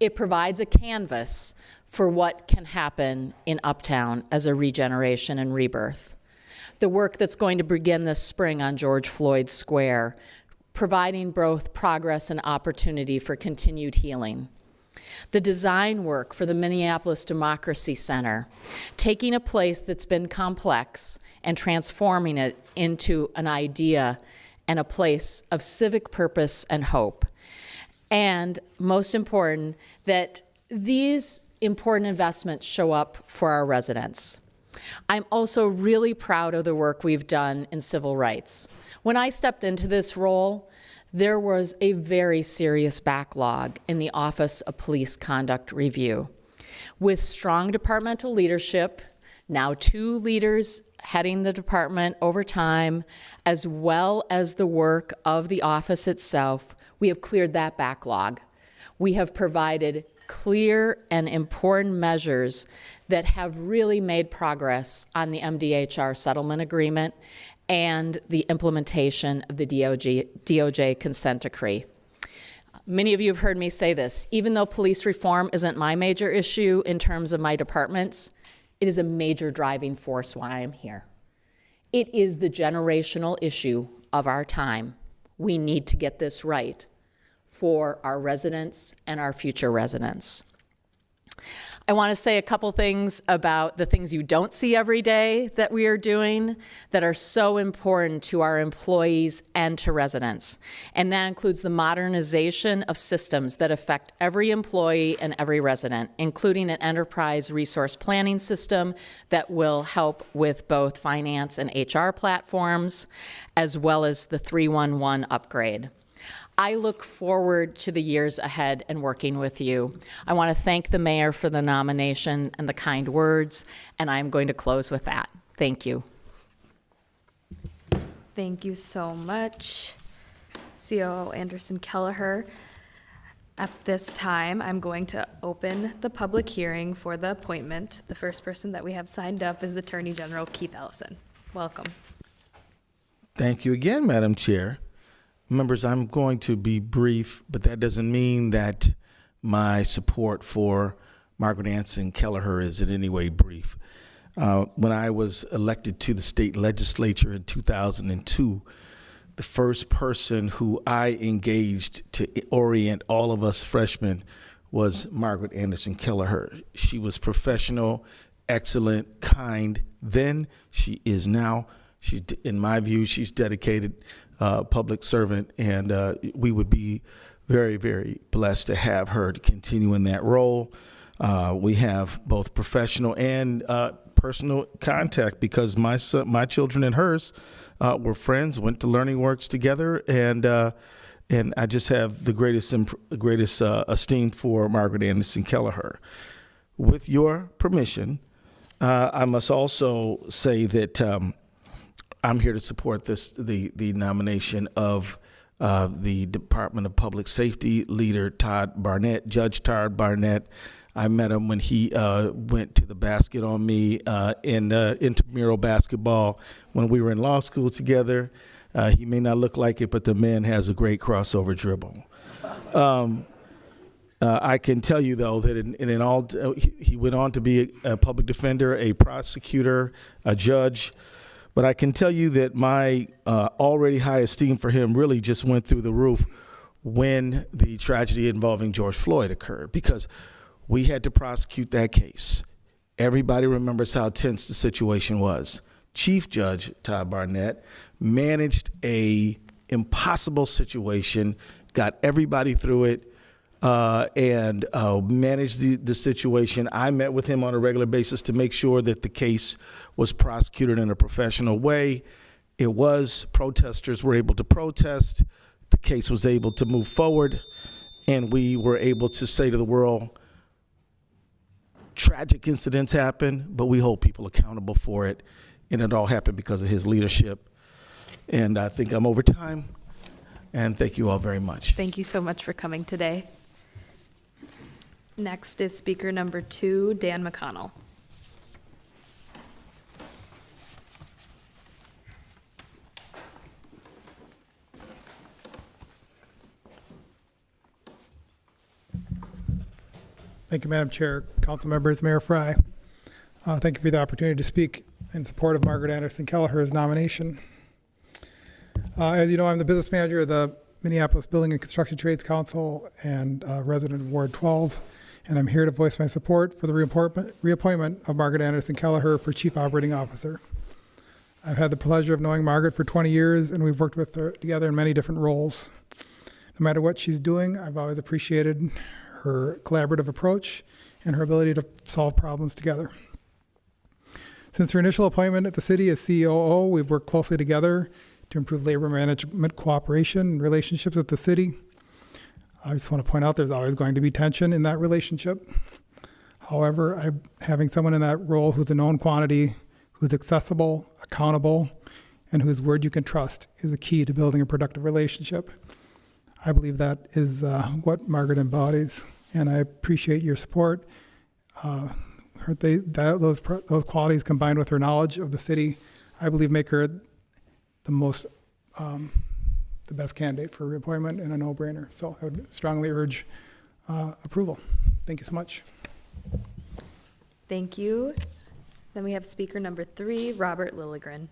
S17: It provides a canvas for what can happen in Uptown as a regeneration and rebirth. The work that's going to begin this spring on George Floyd Square providing both progress and opportunity for continued healing. The design work for the Minneapolis Democracy Center, taking a place that's been complex and transforming it into an idea and a place of civic purpose and hope. And most important, that these important investments show up for our residents. I'm also really proud of the work we've done in civil rights. When I stepped into this role, there was a very serious backlog in the Office of Police Conduct Review. With strong departmental leadership, now 2 leaders heading the department over time, as well as the work of the office itself, we have cleared that backlog. We have provided clear and important measures that have really made progress on the MDHR settlement agreement and the implementation of the DOJ consent decree. Many of you have heard me say this. Even though police reform isn't my major issue in terms of my departments, it is a major driving force why I'm here. It is the generational issue of our time. We need to get this right for our residents and our future residents. I want to say a couple things about the things you don't see every day that we are doing that are so important to our employees and to residents. And that includes the modernization of systems that affect every employee and every resident, including an enterprise resource planning system that will help with both finance and HR platforms, as well as the 311 upgrade. I look forward to the years ahead and working with you. I want to thank the mayor for the nomination and the kind words, and I'm going to close with that. Thank you.
S1: Thank you so much, COO Anderson Kelleher. At this time, I'm going to open the public hearing for the appointment. The first person that we have signed up is Attorney General Keith Ellison. Welcome.
S14: Thank you again, Madam Chair. Members, I'm going to be brief, but that doesn't mean that my support for Margaret Anderson Kelleher is in any way brief. When I was elected to the state legislature in 2002, the first person who I engaged to orient all of us freshmen was Margaret Anderson Kelleher. She was professional, excellent, kind. Then she is now. She's, in my view, she's dedicated public servant, and we would be very, very blessed to have her to continue in that role. We have both professional and personal contact because my children and hers were friends, went to Learning Works together, and I just have the greatest esteem for Margaret Anderson Kelleher. With your permission, I must also say that I'm here to support the nomination of the Department of Public Safety leader, Todd Barnett, Judge Todd Barnett. I met him when he went to the basket on me in intramural basketball when we were in law school together. He may not look like it, but the man has a great crossover dribble. I can tell you, though, that he went on to be a public defender, a prosecutor, a judge. But I can tell you that my already high esteem for him really just went through the roof when the tragedy involving George Floyd occurred, because we had to prosecute that case. Everybody remembers how tense the situation was. Chief Judge Todd Barnett managed an impossible situation, got everybody through it, and managed the situation. I met with him on a regular basis to make sure that the case was prosecuted in a professional way. It was. Protesters were able to protest. The case was able to move forward, and we were able to say to the world, tragic incidents happen, but we hold people accountable for it, and it all happened because of his leadership. And I think I'm over time, and thank you all very much.
S1: Thank you so much for coming today. Next is speaker number 2, Dan McConnell.
S5: Thank you, Madam Chair, council members, Mayor Fry. Thank you for the opportunity to speak in support of Margaret Anderson Kelleher's nomination. As you know, I'm the business manager of the Minneapolis Building and Construction Trades Council and resident of Ward 12. And I'm here to voice my support for the reappointment of Margaret Anderson Kelleher for Chief Operating Officer. I've had the pleasure of knowing Margaret for 20 years, and we've worked with her together in many different roles. No matter what she's doing, I've always appreciated her collaborative approach and her ability to solve problems together. Since her initial appointment at the city as COO, we've worked closely together to improve labor management cooperation and relationships with the city. I just want to point out there's always going to be tension in that relationship. However, having someone in that role who's a known quantity, who's accessible, accountable, and whose word you can trust is the key to building a productive relationship. I believe that is what Margaret embodies, and I appreciate your support. Those qualities combined with her knowledge of the city, I believe make her the best candidate for reappointment and a no-brainer. So I would strongly urge approval. Thank you so much.
S1: Thank you. Then we have speaker number 3, Robert Lilligren.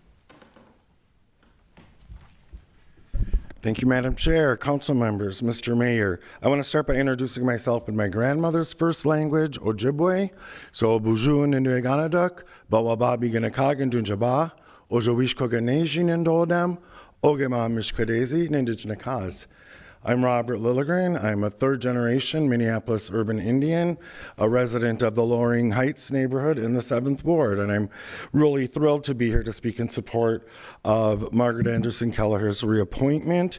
S2: Thank you, Madam Chair, council members, Mr. Mayor. I want to start by introducing myself in my grandmother's first language, Ojibwe. So, Bujun Ndueganaduk, Bawababi Ganakagan Dunjaba, Ojowish Koganejin and Dodam, Ogema Mishkadezi, Nindijnakaz. I'm Robert Lilligren. I'm a third-generation Minneapolis urban Indian, a resident of the Loring Heights neighborhood in the 7th Ward, and I'm really thrilled to be here to speak in support of Margaret Anderson Kelleher's reappointment.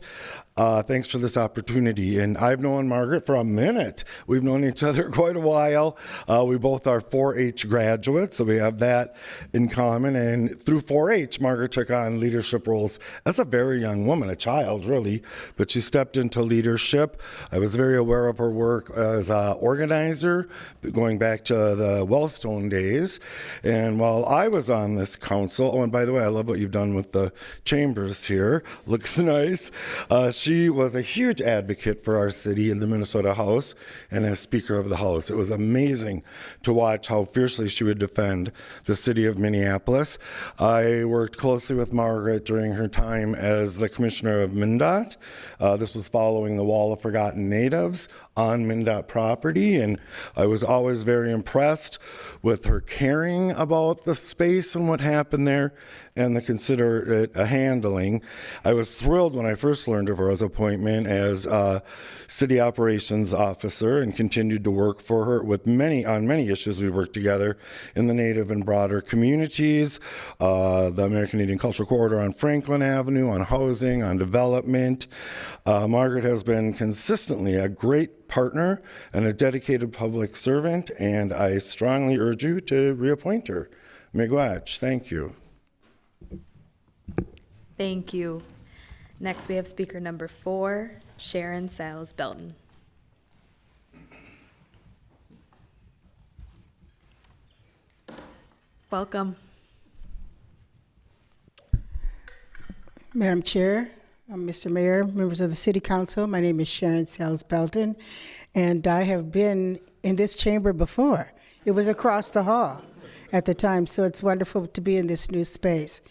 S2: Thanks for this opportunity. And I've known Margaret for a minute. We've known each other quite a while. We both are 4-H graduates, so we have that in common. And through 4-H, Margaret took on leadership roles as a very young woman, a child really, but she stepped into leadership. I was very aware of her work as an organizer, going back to the Wellstone days. And while I was on this council, oh, and by the way, I love what you've done with the chambers here. Looks nice. She was a huge advocate for our city in the Minnesota House and as Speaker of the House. It was amazing to watch how fiercely she would defend the city of Minneapolis. I worked closely with Margaret during her time as the Commissioner of MnDOT. This was following the Wall of Forgotten Natives on MnDOT property, and I was always very impressed with her caring about the space and what happened there and the considerate handling. I was thrilled when I first learned of her appointment as city operations officer and continued to work for her on many issues. We worked together in the Native and broader communities, the American Indian Cultural Corridor on Franklin Avenue, on housing, on development. Margaret has been consistently a great partner and a dedicated public servant, and I strongly urge you to reappoint her. Miigwech, thank you.
S1: Thank you. Next, we have speaker number 4, Sharon Sales Belton. Welcome.
S20: Madam Chair, Mr. Mayor, members of the City Council, my name is Sharon Sales Belton, and I have been in this chamber before. It was across the hall at the time, so it's wonderful to be in this new space.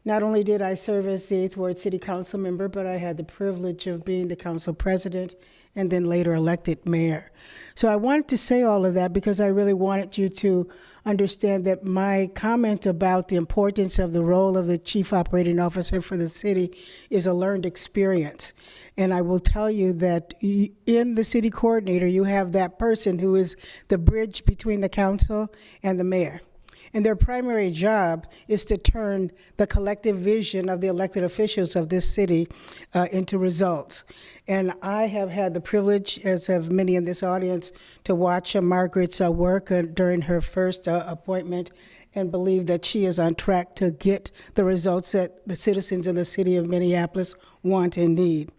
S20: Not only did I serve as the 8th Ward City Council member, but I had the privilege of being the council president and then later elected mayor. So I wanted to say all of that because I really wanted you to understand that my comment about the importance of the role of the chief operating officer for the city is a learned experience. And I will tell you that in the city coordinator, you have that person who is the bridge between the council and the mayor. And their primary job is to turn the collective vision of the elected officials of this city into results. And I have had the privilege, as have many in this audience, to watch Margaret's work during her first appointment and believe that she is on track to get the results that the citizens of the city of Minneapolis want and need.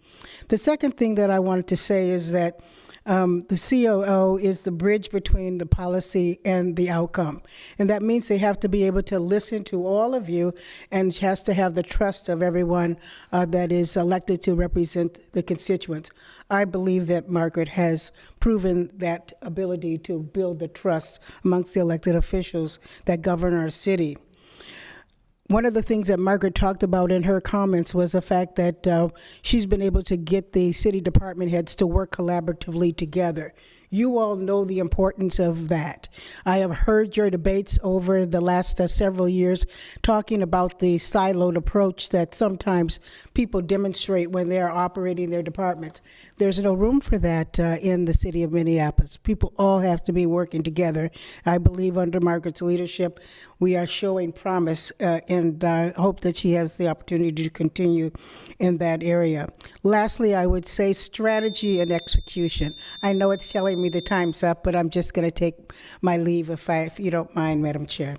S20: The second thing that I wanted to say is that the COO is the bridge between the policy and the outcome. And that means they have to be able to listen to all of you and has to have the trust of everyone that is elected to represent the constituents. I believe that Margaret has proven that ability to build the trust amongst the elected officials that govern our city. one of the things that Margaret talked about in her comments was the fact that she's been able to get the city department heads to work collaboratively together. You all know the importance of that. I have heard your debates over the last several years talking about the siloed approach that sometimes people demonstrate when they're operating their departments. There's no room for that in the city of Minneapolis. People all have to be working together. I believe under Margaret's leadership, we are showing promise, and I hope that she has the opportunity to continue in that area. Lastly, I would say strategy and execution. I know it's telling me the time's up, but I'm just going to take my leave if you don't mind, Madam Chair.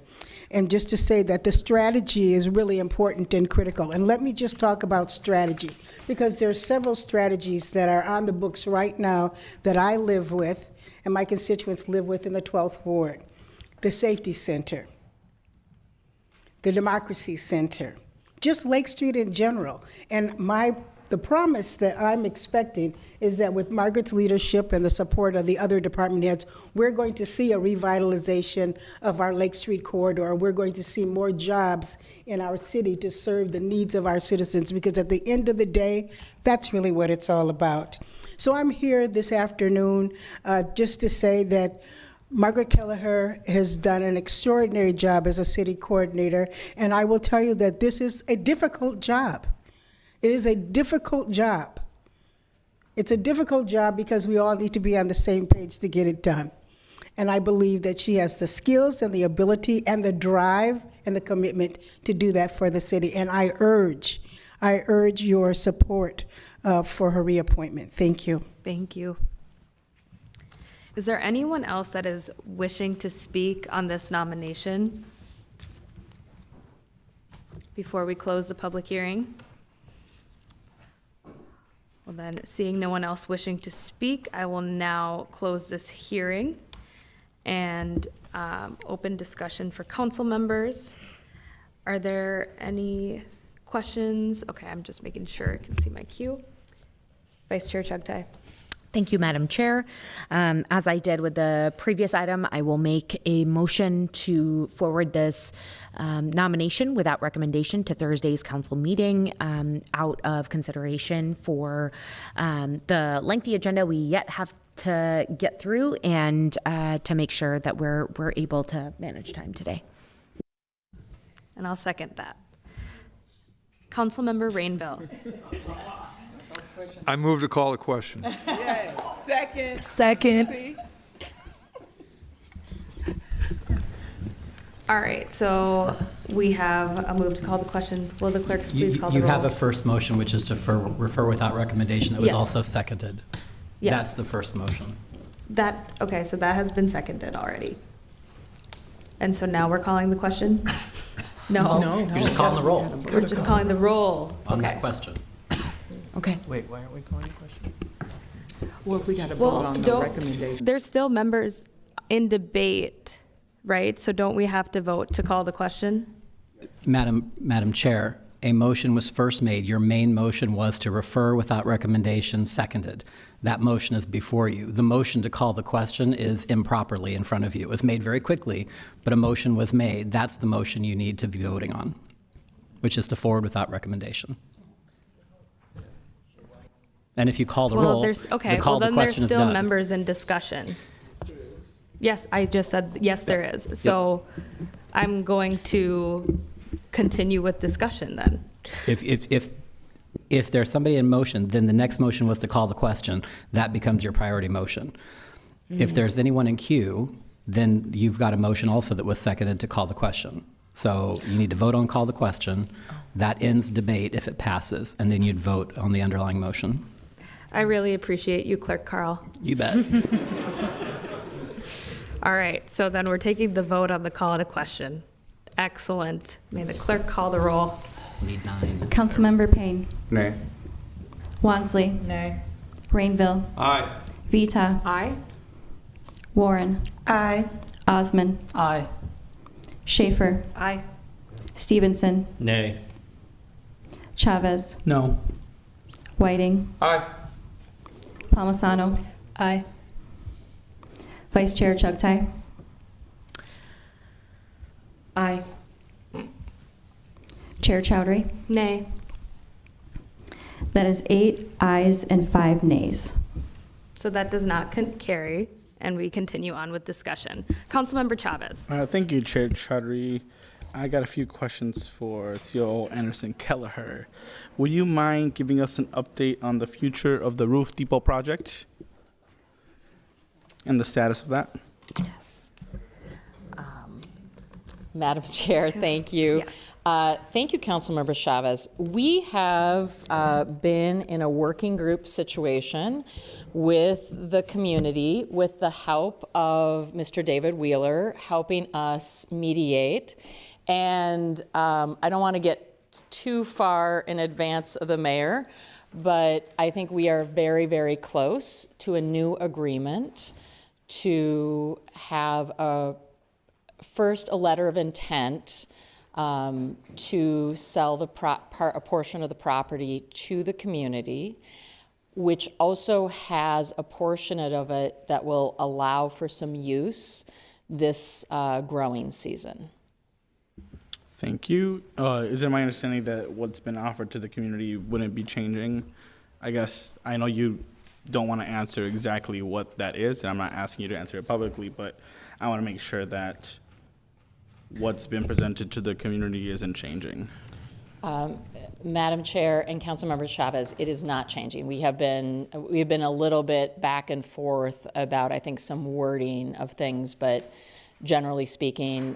S20: And just to say that the strategy is really important and critical. And let me just talk about strategy, because there are several strategies that are on the books right now that I live with and my constituents live with in the 12th Ward. The Safety Center, the Democracy Center, just Lake Street in general. And the promise that I'm expecting is that with Margaret's leadership and the support of the other department heads, we're going to see a revitalization of our Lake Street corridor. We're going to see more jobs in our city to serve the needs of our citizens, because at the end of the day, that's really what it's all about. So I'm here this afternoon just to say that Margaret Kelleher has done an extraordinary job as a city coordinator, and I will tell you that this is a difficult job. It is a difficult job. It's a difficult job because we all need to be on the same page to get it done. And I believe that she has the skills and the ability and the drive and the commitment to do that for the city. And I urge your support for her reappointment. Thank you.
S1: Thank you. Is there anyone else that is wishing to speak on this nomination before we close the public hearing? Well then, seeing no one else wishing to speak, I will now close this hearing and open discussion for council members. Are there any questions? Okay, I'm just making sure I can see my queue. Vice Chair Chugtai.
S13: Thank you, Madam Chair. As I did with the previous item, I will make a motion to forward this nomination without recommendation to Thursday's council meeting out of consideration for the lengthy agenda we yet have to get through, and to make sure that we're able to manage time today.
S1: And I'll second that. Councilmember Rainville.
S12: I move to call the question.
S7: Yay. Second.
S11: Second.
S1: All right, so we have a move to call the question. Will the clerks please call the roll?
S10: You have a first motion, which is to refer without recommendation. That was
S1: Yes.
S10: also seconded.
S1: Yes.
S10: That's the first motion.
S1: Okay, so that has been seconded already. And so now we're calling the question? No.
S10: You're just calling the roll
S1: We're just calling the roll.
S10: on
S1: Okay.
S10: that question.
S13: Okay.
S3: Wait, why aren't we calling the question?
S7: Well, if we got to vote on the recommendation.
S1: There's still members in debate, right? So don't we have to vote to call the question?
S10: Madam Chair, a motion was first made. Your main motion was to refer without recommendation, seconded. That motion is before you. The motion to call the question is improperly in front of you. It was made very quickly, but a motion was made. That's the motion you need to be voting on, which is to forward without recommendation. And if you call the roll,
S1: There's
S10: the call the
S1: then there's
S10: question is
S1: still
S10: done.
S1: members in discussion. Yes, I just said, yes, there is. So I'm going to continue with discussion then.
S10: If there's somebody in motion, then the next motion was to call the question. That becomes your priority motion. If there's anyone in queue, then you've got a motion also that was seconded to call the question. So you need to vote on call the question. That ends debate if it passes, and then you'd vote on the underlying motion.
S1: I really appreciate you, Clerk Carl.
S10: You bet.
S1: All right, so then we're taking the vote on the call to question. Excellent. May the clerk call the roll.
S10: Need 9.
S18: Councilmember Payne.
S2: Nay.
S18: Wansley.
S7: Nay.
S18: Rainville.
S12: Aye.
S18: Vita.
S7: Aye.
S18: Warren.
S11: Aye.
S18: Osman.
S9: Aye.
S18: Schaefer.
S1: Aye.
S18: Stevenson.
S8: Nay.
S18: Chavez.
S9: No.
S18: Whiting.
S12: Aye.
S18: Palmisano. Aye. Vice Chair Chugtai.
S13: Aye.
S18: Chair Chowdhury.
S1: Nay.
S18: That is 8 ayes and 5 nays.
S1: So that does not carry, and we continue on with discussion. Councilmember Chavez.
S16: Thank you, Chair Chaudhry. I got a few questions for COO Anderson Kelleher. Would you mind giving us an update on the future of the Roof Depot project and the status of that?
S17: Yes. Madam Chair, thank you.
S1: Yes.
S17: Thank you, Councilmember Chavez. We have been in a working group situation with the community with the help of Mr. David Wheeler helping us mediate. And I don't want to get too far in advance of the mayor, but I think we are very, very close to a new agreement to have first a letter of intent to sell a portion of the property to the community, which also has a portion of it that will allow for some use this growing season.
S16: Thank you. Is it my understanding that what's been offered to the community wouldn't be changing? I guess I know you don't want to answer exactly what that is, and I'm not asking you to answer it publicly, but I want to make sure that what's been presented to the community isn't changing.
S17: Madam Chair and Councilmember Chavez, it is not changing. We've been a little bit back and forth about, I think, some wording of things, but generally speaking,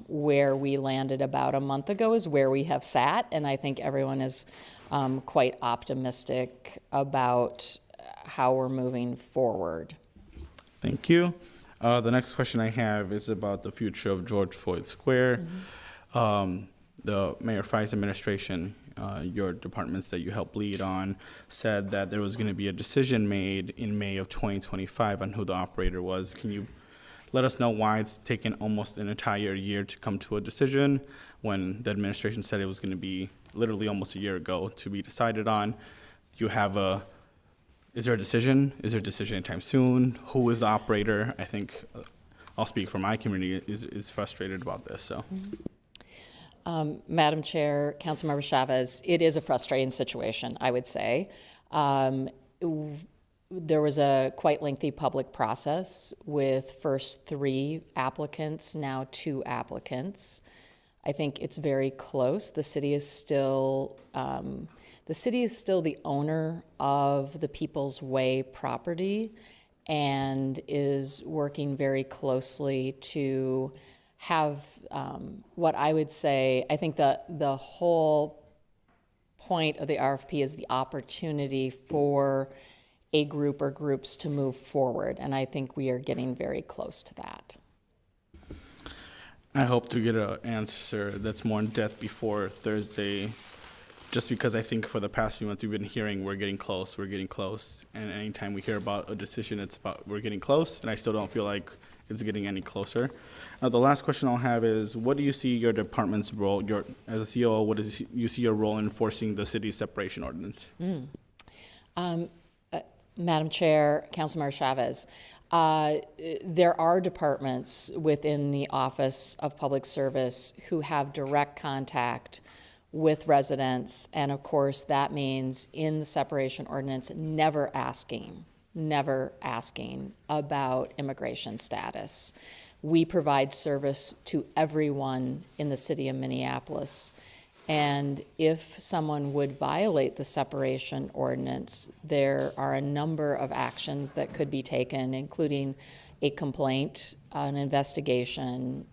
S17: where we landed about a month ago is where we have sat, and I think everyone is quite optimistic about how we're moving forward.
S16: Thank you. The next question I have is about the future of George Floyd Square. The Mayor Fry's administration, your departments that you helped lead on, said that there was going to be a decision made in May of 2025 on who the operator was. Can you let us know why it's taken almost an entire year to come to a decision when the administration said it was going to be literally almost a year ago to be decided on? You have is there a decision? Is there a decision anytime soon? Who is the operator? I think I'll speak for my community is frustrated about this. So,
S17: Madam Chair, Councilmember Chavez, it is a frustrating situation, I would say. There was a quite lengthy public process with first 3 applicants, now 2 applicants. I think it's very close. The city is still the owner of the People's Way property and is working very closely to have what I would say, I think the whole point of the RFP is the opportunity for a group or groups to move forward, and I think we are getting very close to that.
S16: I hope to get an answer that's more in depth before Thursday, just because I think for the past few months we've been hearing we're getting close, and anytime we hear about a decision, it's about we're getting close, and I still don't feel like it's getting any closer. The last question I'll have is, what do you see your department's role, as a COO, what do you see your role in enforcing the city's separation ordinance?
S17: Madam Chair, Councilmember Chavez, there are departments within the Office of Public Service who have direct contact with residents, and of course that means in the separation ordinance never asking about immigration status. We provide service to everyone in the city of Minneapolis. And if someone would violate the separation ordinance, there are a number of actions that could be taken, including a complaint, an investigation,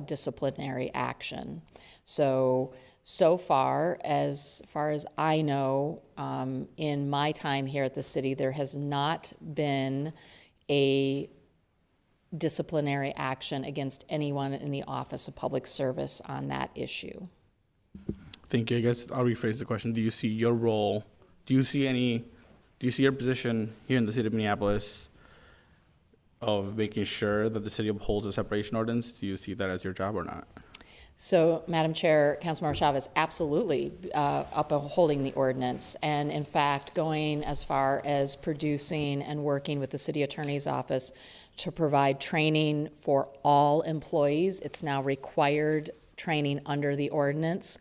S17: disciplinary action. So far as I know, in my time here at the city, there has not been a disciplinary action against anyone in the Office of Public Service on that issue.
S16: Thank you. I guess I'll rephrase the question. Do you see your role, do you see your position here in the city of Minneapolis of making sure that the city upholds the separation ordinance? Do you see that as your job or not?
S17: So, Madam Chair, Councilmember Chavez, absolutely upholding the ordinance, and in fact going as far as producing and working with the city attorney's office to provide training for all employees. It's now required training under the ordinance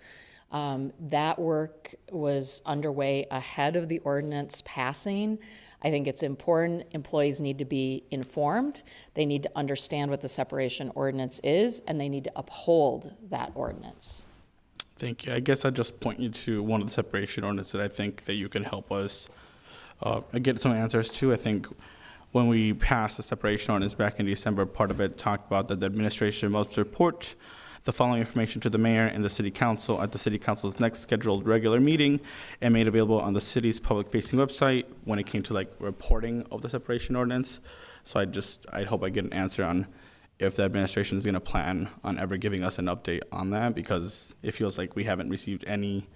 S17: That work was underway ahead of the ordinance passing. I think it's important. Employees need to be informed. They need to understand what the separation ordinance is, and they need to uphold that ordinance.
S16: Thank you. I guess I'll just point you to one of the separation ordinances that I think that you can help us get some answers to. I think when we passed the separation ordinance back in December, part of it talked about that the administration must report the following information to the mayor and the city council at the city council's next scheduled regular meeting and made available on the city's public-facing website when it came to like reporting of the separation ordinance. So I hope I get an answer on if the administration is going to plan on ever giving us an update on that, because it feels like we haven't received any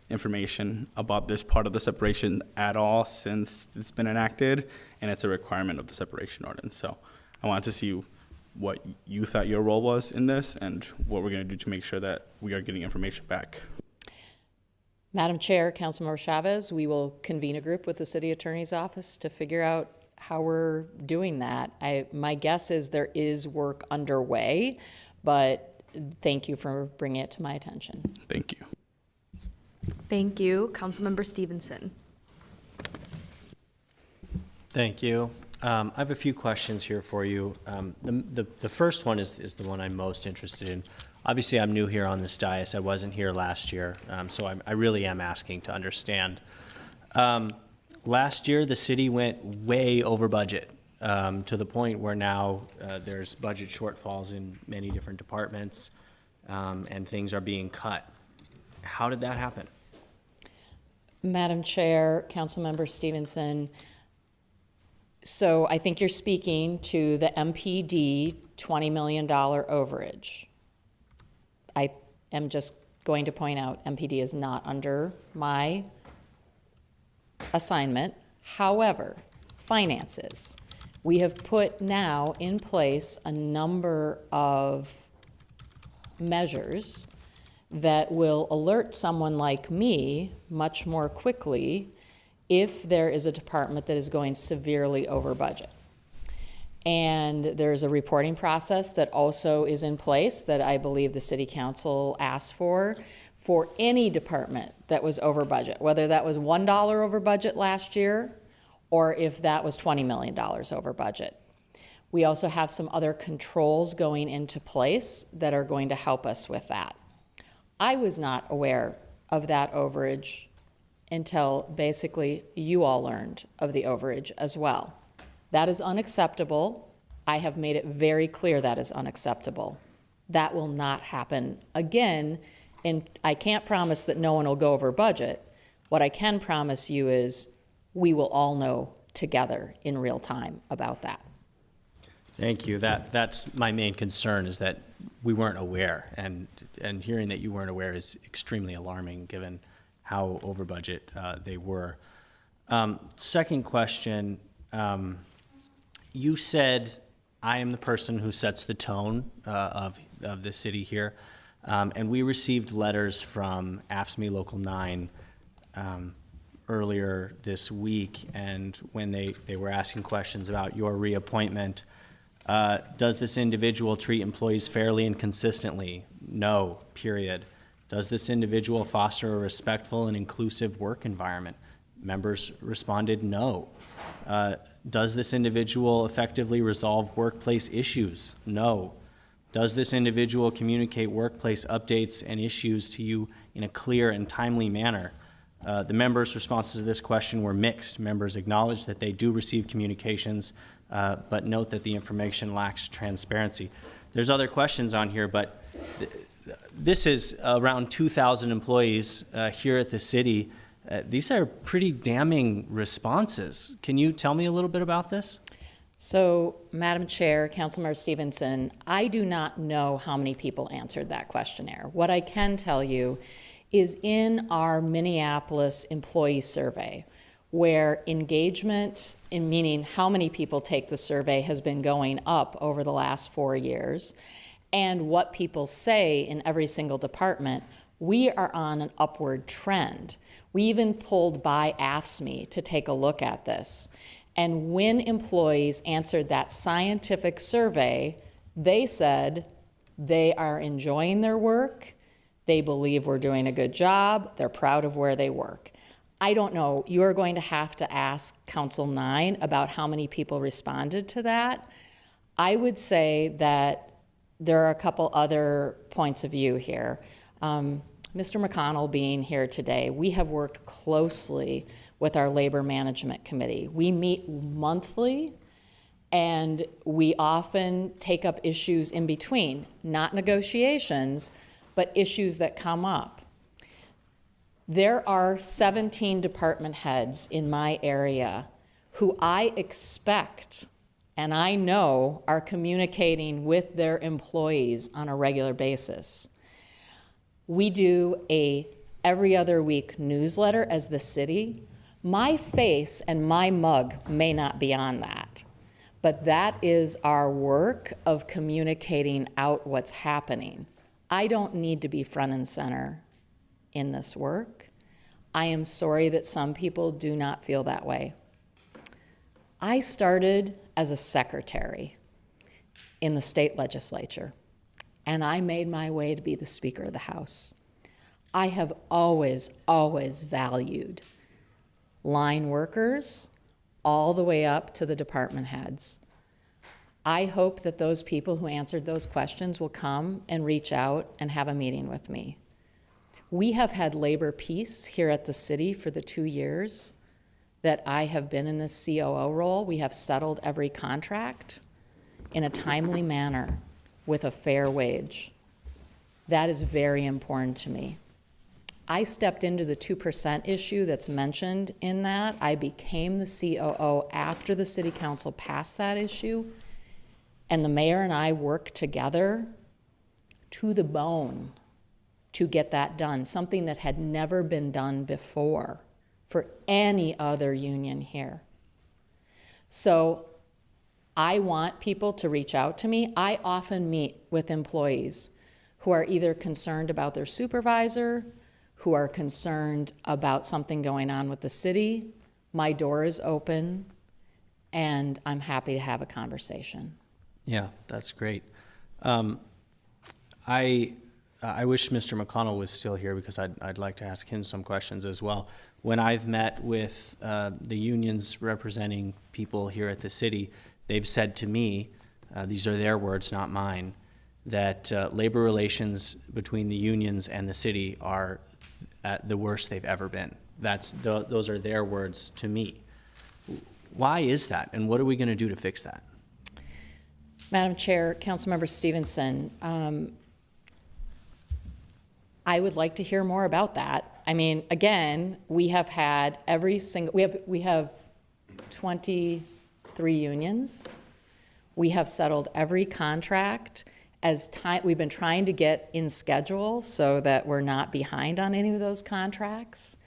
S16: information about this part of the separation at all since it's been enacted, and it's a requirement of the separation ordinance. So I wanted to see what you thought your role was in this and what we're going to do to make sure that we are getting information back.
S17: Madam Chair, Councilmember Chavez, we will convene a group with the city attorney's office to figure out how we're doing that. My guess is there is work underway, but thank you for bringing it to my attention.
S16: Thank you.
S1: Thank you. Councilmember Stevenson.
S8: Thank you. I have a few questions here for you. The first one is the one I'm most interested in. Obviously, I'm new here on this dais. I wasn't here last year, so I really am asking to understand. Last year, the city went way over budget to the point where now there's budget shortfalls in many different departments and things are being cut. How did that happen?
S17: Madam Chair, Councilmember Stevenson, so I think you're speaking to the MPD $20 million overage. I am just going to point out MPD is not under my assignment. However, finances. We have put now in place a number of measures that will alert someone like me much more quickly if there is a department that is going severely over budget. And there's a reporting process that also is in place that I believe the City Council asked for any department that was over budget, whether that was $1 over budget last year or if that was $20 million over budget. We also have some other controls going into place that are going to help us with that. I was not aware of that overage until basically you all learned of the overage as well. That is unacceptable. I have made it very clear that is unacceptable. That will not happen again, and I can't promise that no one will go over budget. What I can promise you is we will all know together in real time about that.
S8: Thank you. That's my main concern, is that we weren't aware, and hearing that you weren't aware is extremely alarming given how over budget they were. Second question, you said I am the person who sets the tone of the city here, and we received letters from AFSCME Local 9 earlier this week, and when they were asking questions about your reappointment. Does this individual treat employees fairly and consistently? No, period. Does this individual foster a respectful and inclusive work environment? Members responded no. Does this individual effectively resolve workplace issues? No. Does this individual communicate workplace updates and issues to you in a clear and timely manner? The members' responses to this question were mixed. Members acknowledged that they do receive communications, but note that the information lacks transparency. There's other questions on here, but this is around 2,000 employees here at the city. These are pretty damning responses. Can you tell me a little bit about this?
S17: So, Madam Chair, Councilmember Stevenson, I do not know how many people answered that questionnaire. What I can tell you is in our Minneapolis employee survey, where engagement, in meaning how many people take the survey, has been going up over the last 4 years, and what people say in every single department, we are on an upward trend. We even pulled by AFSCME to take a look at this. And when employees answered that scientific survey, they said they are enjoying their work, They believe we're doing a good job. They're proud of where they work. I don't know. You are going to have to ask Council 9 about how many people responded to that. I would say that there are a couple other points of view here. Mr. McConnell being here today, we have worked closely with our Labor Management Committee. We meet monthly, and we often take up issues in between, not negotiations, but issues that come up. There are 17 department heads in my area who I expect and I know are communicating with their employees on a regular basis. We do a every other week newsletter as the city. My face and my mug may not be on that, but that is our work of communicating out what's happening. I don't need to be front and center in this work. I am sorry that some people do not feel that way. I started as a secretary in the state legislature, and I made my way to be the Speaker of the House. I have always, always valued line workers all the way up to the department heads. I hope that those people who answered those questions will come and reach out and have a meeting with me. We have had labor peace here at the city for the 2 years that I have been in this COO role. We have settled every contract in a timely manner with a fair wage. That is very important to me. I stepped into the 2% issue that's mentioned in that. I became the COO after the city council passed that issue, and the mayor and I worked together to the bone to get that done, something that had never been done before for any other union here. So I want people to reach out to me. I often meet with employees who are either concerned about their supervisor, who are concerned about something going on with the city. My door is open, and I'm happy to have a conversation.
S8: Yeah, that's great. I wish Mr. McConnell was still here because I'd like to ask him some questions as well. When I've met with the unions representing people here at the city, they've said to me, these are their words, not mine, that labor relations between the unions and the city are at the worst they've ever been. Those are their words to me. Why is that, and what are we going to do to fix that?
S17: Madam Chair, Councilmember Stevenson, I would like to hear more about that. I mean, again, we have had we have 23 unions. We have settled every contract we've been trying to get in schedule so that we're not behind on any of those contracts.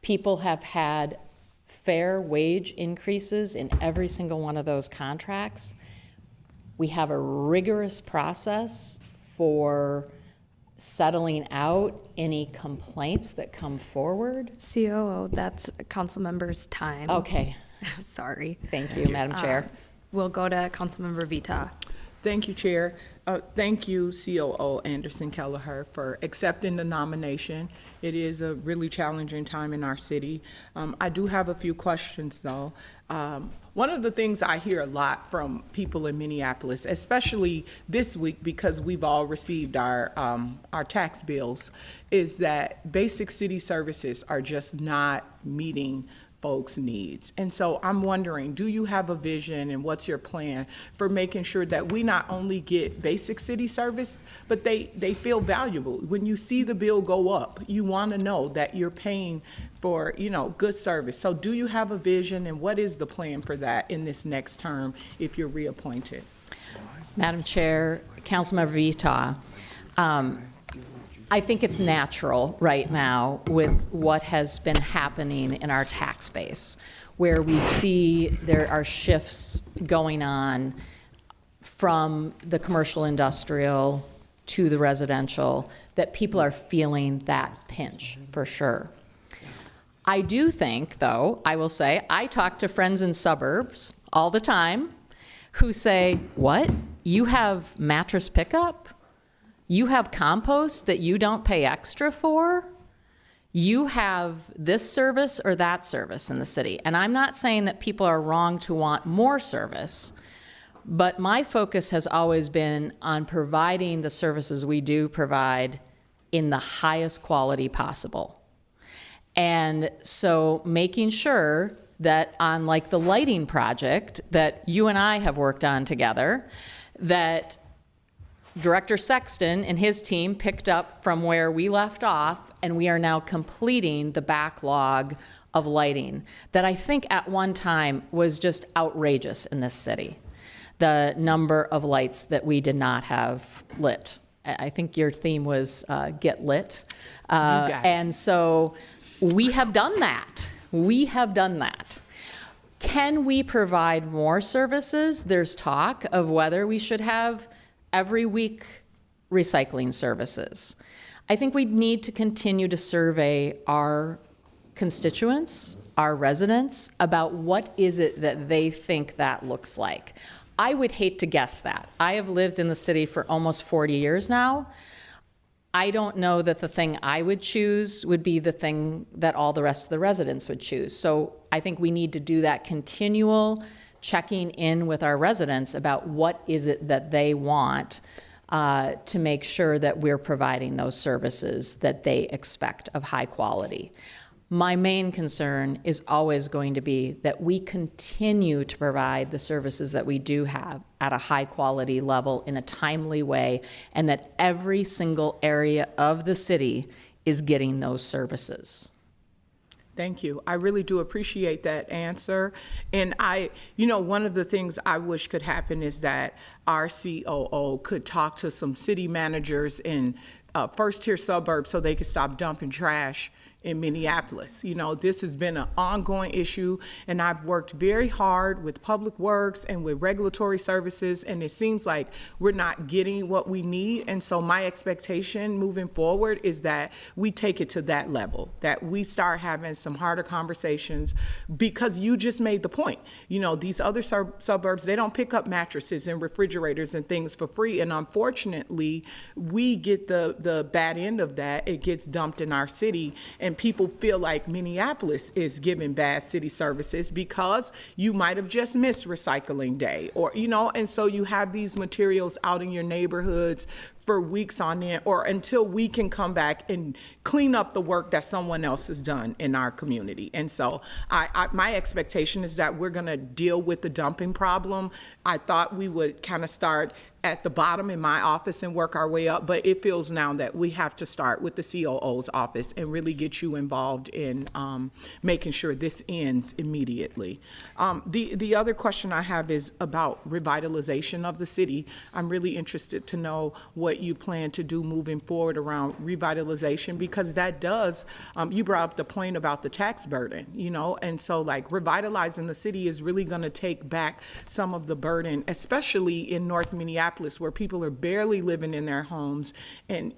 S17: People have had fair wage increases in every single one of those contracts. We have a rigorous process for settling out any complaints that come forward.
S1: COO, that's council member's time.
S17: Okay.
S1: Sorry.
S17: Thank you, Madam Chair.
S1: We'll go to Councilmember Vita.
S7: Thank you, Chair. Thank you, COO Anderson Kelleher, for accepting the nomination. It is a really challenging time in our city. I do have a few questions, though. One of the things I hear a lot from people in Minneapolis, especially this week because we've all received our tax bills, is that basic city services are just not meeting folks' needs. And so I'm wondering, do you have a vision and what's your plan for making sure that we not only get basic city service, but they feel valuable? When you see the bill go up, you want to know that you're paying for, good service. So do you have a vision, and what is the plan for that in this next term if you're reappointed?
S17: Madam Chair, Councilmember Vita, I think it's natural right now with what has been happening in our tax base, where we see there are shifts going on from the commercial industrial to the residential, that people are feeling that pinch for sure. I do think, though, I will say, I talk to friends in suburbs all the time who say, what? You have mattress pickup? You have compost that you don't pay extra for. You have this service or that service in the city. And I'm not saying that people are wrong to want more service, but my focus has always been on providing the services we do provide in the highest quality possible. And so making sure that on like the lighting project that you and I have worked on together, that Director Sexton and his team picked up from where we left off, and we are now completing the backlog of lighting that I think at one time was just outrageous in this city. The number of lights that we did not have lit. I think your theme was get lit. And so we have done that. We have done that. Can we provide more services? There's talk of whether we should have every week recycling services. I think we need to continue to survey our constituents, our residents, about what is it that they think that looks like. I would hate to guess that. I have lived in the city for almost 40 years now. I don't know that the thing I would choose would be the thing that all the rest of the residents would choose. So I think we need to do that continual checking in with our residents about what is it that they want to make sure that we're providing those services that they expect of high quality. My main concern is always going to be that we continue to provide the services that we do have at a high quality level in a timely way, and that every single area of the city is getting those services.
S7: Thank you. I really do appreciate that answer. And one of the things I wish could happen is that our COO could talk to some city managers in first-tier suburbs so they could stop dumping trash in Minneapolis. This has been an ongoing issue, and I've worked very hard with Public Works and with regulatory services, and it seems like we're not getting what we need. And so my expectation moving forward is that we take it to that level, that we start having some harder conversations, because you just made the point. These other suburbs, they don't pick up mattresses and refrigerators and things for free, and unfortunately, we get the bad end of that. It gets dumped in our city, and people feel like Minneapolis is giving bad city services because you might have just missed recycling day, or and so you have these materials out in your neighborhoods for weeks on end, or until we can come back and clean up the work that someone else has done in our community. And so my expectation is that we're gonna deal with the dumping problem. I thought we would kind of start at the bottom in my office and work our way up, but it feels now that we have to start with the COO's office and really get you involved in making sure this ends immediately. The other question I have is about revitalization of the city. I'm really interested to know what you plan to do moving forward around revitalization, because that does, you brought up the point about the tax burden, and so like revitalizing the city is really gonna take back some of the burden, especially in North Minneapolis, where people are barely living in their homes and,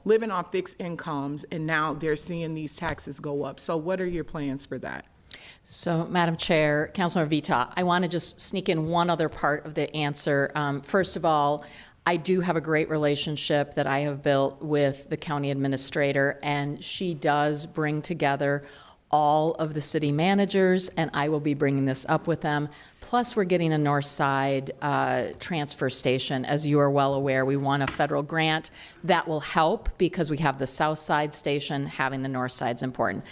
S7: living on fixed incomes, and now they're seeing these taxes go up. So what are your plans for that?
S17: So, Madam Chair, Councilmember Vita, I want to just sneak in one other part of the answer. First of all, I do have a great relationship that I have built with the county administrator, and she does bring together all of the city managers, and I will be bringing this up with them. Plus, we're getting a north side transfer station. As you are well aware, we won a federal grant that will help because we have the south side station. Having the north side is important.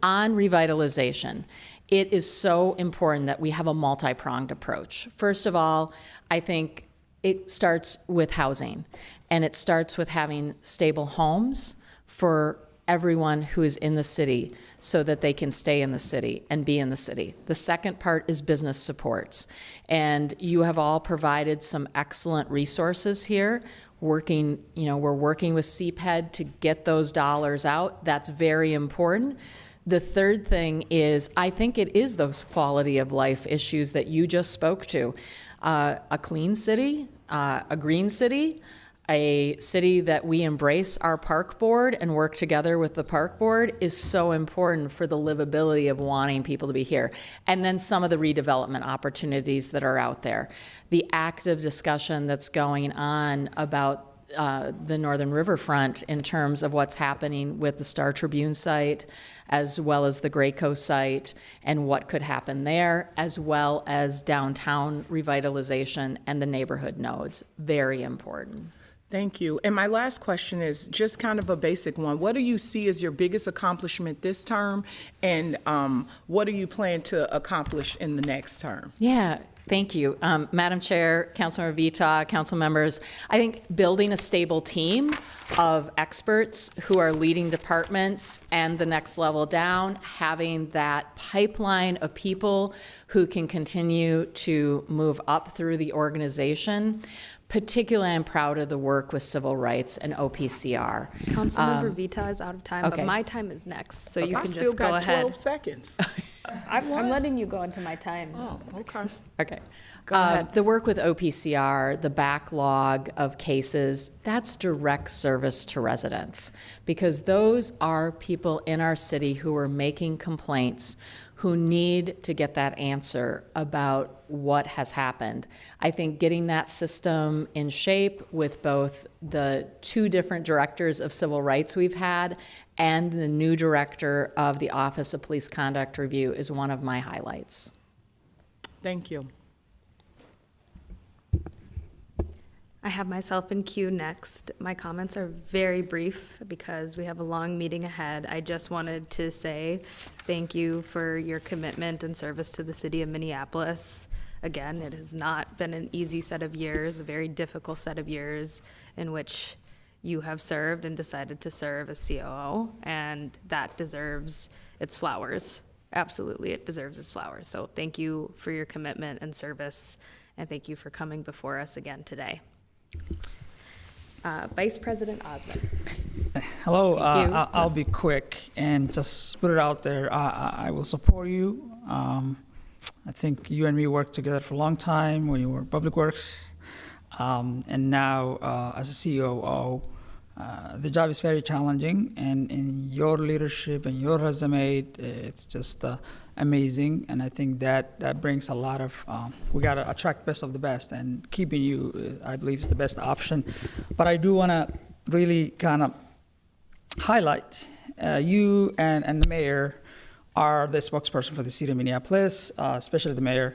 S17: On revitalization, it is so important that we have a multi-pronged approach. First of all, I think it starts with housing, and it starts with having stable homes for everyone who is in the city so that they can stay in the city and be in the city. The second part is business supports. And you have all provided some excellent resources here. We're working with CPED to get those dollars out. That's very important. The third thing is, I think it is those quality of life issues that you just spoke to. A clean city, a green city, a city that we embrace our park board and work together with the park board is so important for the livability of wanting people to be here. And then some of the redevelopment opportunities that are out there. The active discussion that's going on about the Northern Riverfront in terms of what's happening with the Star Tribune site, as well as the Graco site, and what could happen there, as well as downtown revitalization and the neighborhood nodes. Very important.
S7: Thank you. And my last question is just kind of a basic one. What do you see as your biggest accomplishment this term, and what do you plan to accomplish in the next term?
S17: Yeah. Thank you. Madam Chair, Councilmember Vita, council members, I think building a stable team of experts who are leading departments and the next level down, having that pipeline of people who can continue to move up through the organization. Particularly, I'm proud of the work with civil rights and OPCR.
S1: Councilmember Vita is out of time,
S17: okay.
S1: But my time is next, so you
S7: I
S1: can
S7: still
S1: just go
S7: got
S1: ahead.
S7: 12 seconds.
S1: I'm letting you go into my time.
S7: Oh, okay.
S17: Okay.
S1: Go ahead.
S17: The work with OPCR, the backlog of cases, that's direct service to residents, because those are people in our city who are making complaints, who need to get that answer about what has happened. I think getting that system in shape with both the 2 different directors of civil rights we've had and the new director of the Office of Police Conduct Review is one of my highlights.
S7: Thank you.
S1: I have myself in queue next. My comments are very brief because we have a long meeting ahead. I just wanted to say thank you for your commitment and service to the city of Minneapolis. Again, it has not been an easy set of years, a very difficult set of years in which you have served and decided to serve as COO, and that deserves its flowers. Absolutely, it deserves its flowers. So thank you for your commitment and service, and thank you for coming before us again today. Vice President Osmond.
S9: Hello, I'll be quick and just put it out there. I will support you. I think you and me worked together for a long time when you were Public Works. And now as a COO, the job is very challenging, and in your leadership and your resume, it's just amazing. And I think that brings a lot of, we got to attract best of the best, and keeping you, I believe, is the best option. But I do want to really kind of highlight you and the mayor are the spokesperson for the city of Minneapolis, especially the mayor,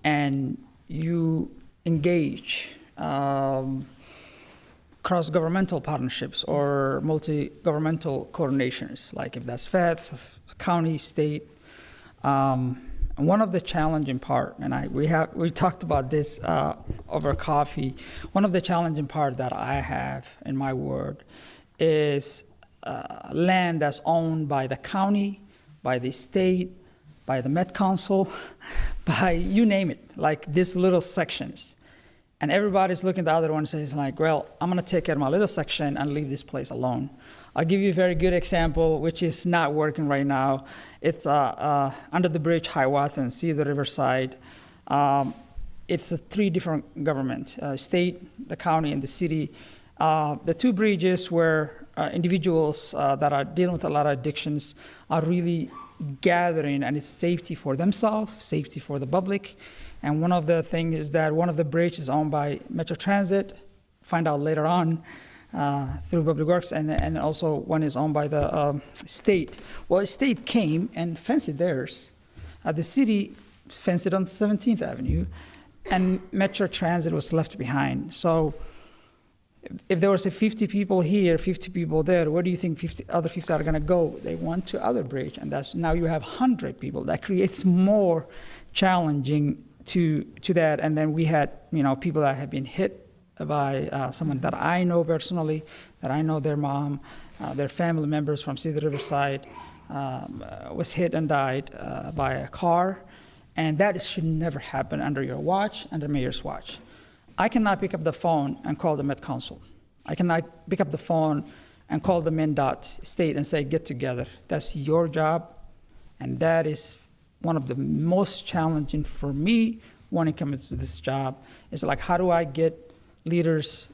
S9: and you engage cross-governmental partnerships or multi-governmental coordinations, like if that's feds, county, state. And one of the challenging part, and we talked about this over coffee. One of the challenging part that I have in my ward is land that's owned by the county, by the state, by the Met Council, by you name it, like these little sections. And everybody's looking at the other one and says like, well, I'm gonna take care of my little section and leave this place alone. I'll give you a very good example, which is not working right now. It's under the bridge, Hiawatha, see the riverside. It's 3 different governments, state, the county, and the city. The 2 bridges where individuals that are dealing with a lot of addictions are really gathering, and it's safety for themselves, safety for the public. And one of the things is that one of the bridges is owned by Metro Transit, find out later on through Public Works, and also one is owned by the state. Well, the state came and fenced theirs. The city fenced it on 17th Avenue, and Metro Transit was left behind. So if there was 50 people here, 50 people there, where do you think other 50 are gonna go? They went to other bridge, and that's now you have 100 people. That creates more challenging to that. And then we had, people that have been hit by someone that I know personally, that I know their mom, their family members from Cedar Riverside was hit and died by a car. And that should never happen under your watch, under mayor's watch. I cannot pick up the phone and call the Met Council. I cannot pick up the phone and call the MnDOT state and say, get together. That's your job. And that is one of the most challenging for me when it comes to this job, is like, how do I get leaders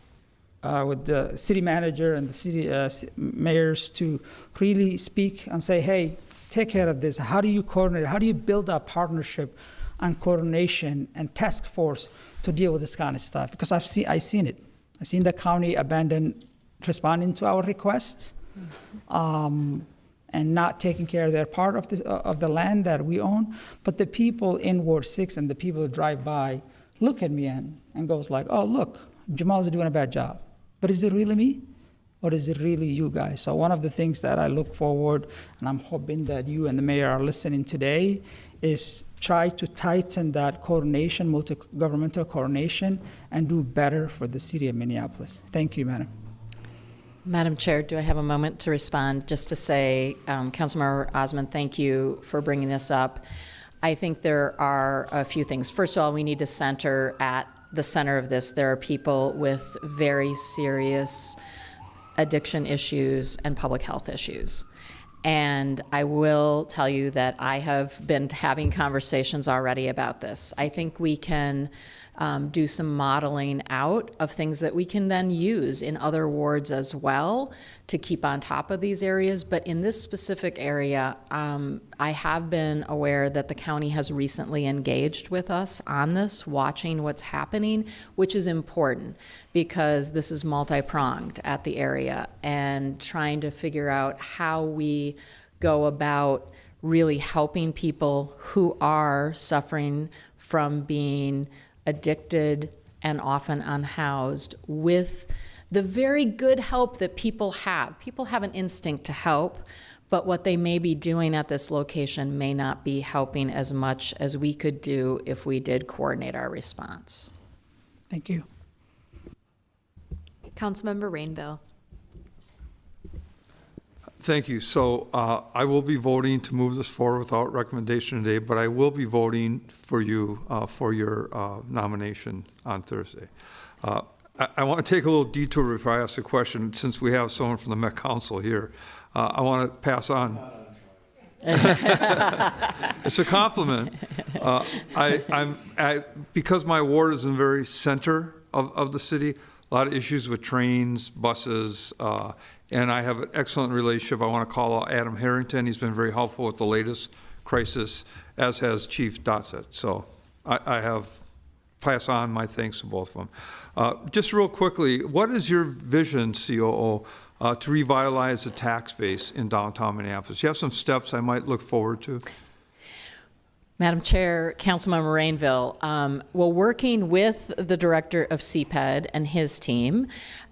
S9: with the city manager and the city mayors to really speak and say, hey, take care of this. How do you coordinate? How do you build a partnership and coordination and task force to deal with this kind of stuff? Because I've seen it I've seen the county abandon responding to our requests, and not taking care of their part of the land that we own. But the people in Ward 6 and the people who drive by look at me and goes like, oh, look, Jamal's doing a bad job. But is it really me? Or is it really you guys? So one of the things that I look forward, and I'm hoping that you and the mayor are listening today, is try to tighten that coordination, multi-governmental coordination, and do better for the city of Minneapolis. Thank you, Madam.
S17: Madam Chair, do I have a moment to respond? Just to say, Councilmember Osmond, thank you for bringing this up. I think there are a few things. First of all, we need to center at the center of this. There are people with very serious addiction issues and public health issues. And I will tell you that I have been having conversations already about this. I think we can do some modeling out of things that we can then use in other wards as well to keep on top of these areas. But in this specific area, I have been aware that the county has recently engaged with us on this, watching what's happening, which is important because this is multi-pronged at the area, and trying to figure out how we go about really helping people who are suffering from being addicted and often unhoused with the very good help that people have. People have an instinct to help, but what they may be doing at this location may not be helping as much as we could do if we did coordinate our response.
S9: Thank you.
S1: Councilmember Rainville.
S12: Thank you. So I will be voting to move this forward without recommendation today, but I will be voting for you for your nomination on Thursday. I want to take a little detour before I ask a question, since we have someone from the Met Council here. I want to pass on. It's a compliment. Because my ward is in the very center of the city, a lot of issues with trains, buses, and I have an excellent relationship. I want to call out Adam Harrington. He's been very helpful with the latest crisis, as has Chief Dotsett. So I have pass on my thanks to both of them. Just real quickly, what is your vision, COO, to revitalize the tax base in downtown Minneapolis? You have some steps I might look forward to.
S17: Madam Chair, Councilmember Rainville, well, working with the director of CPED and his team,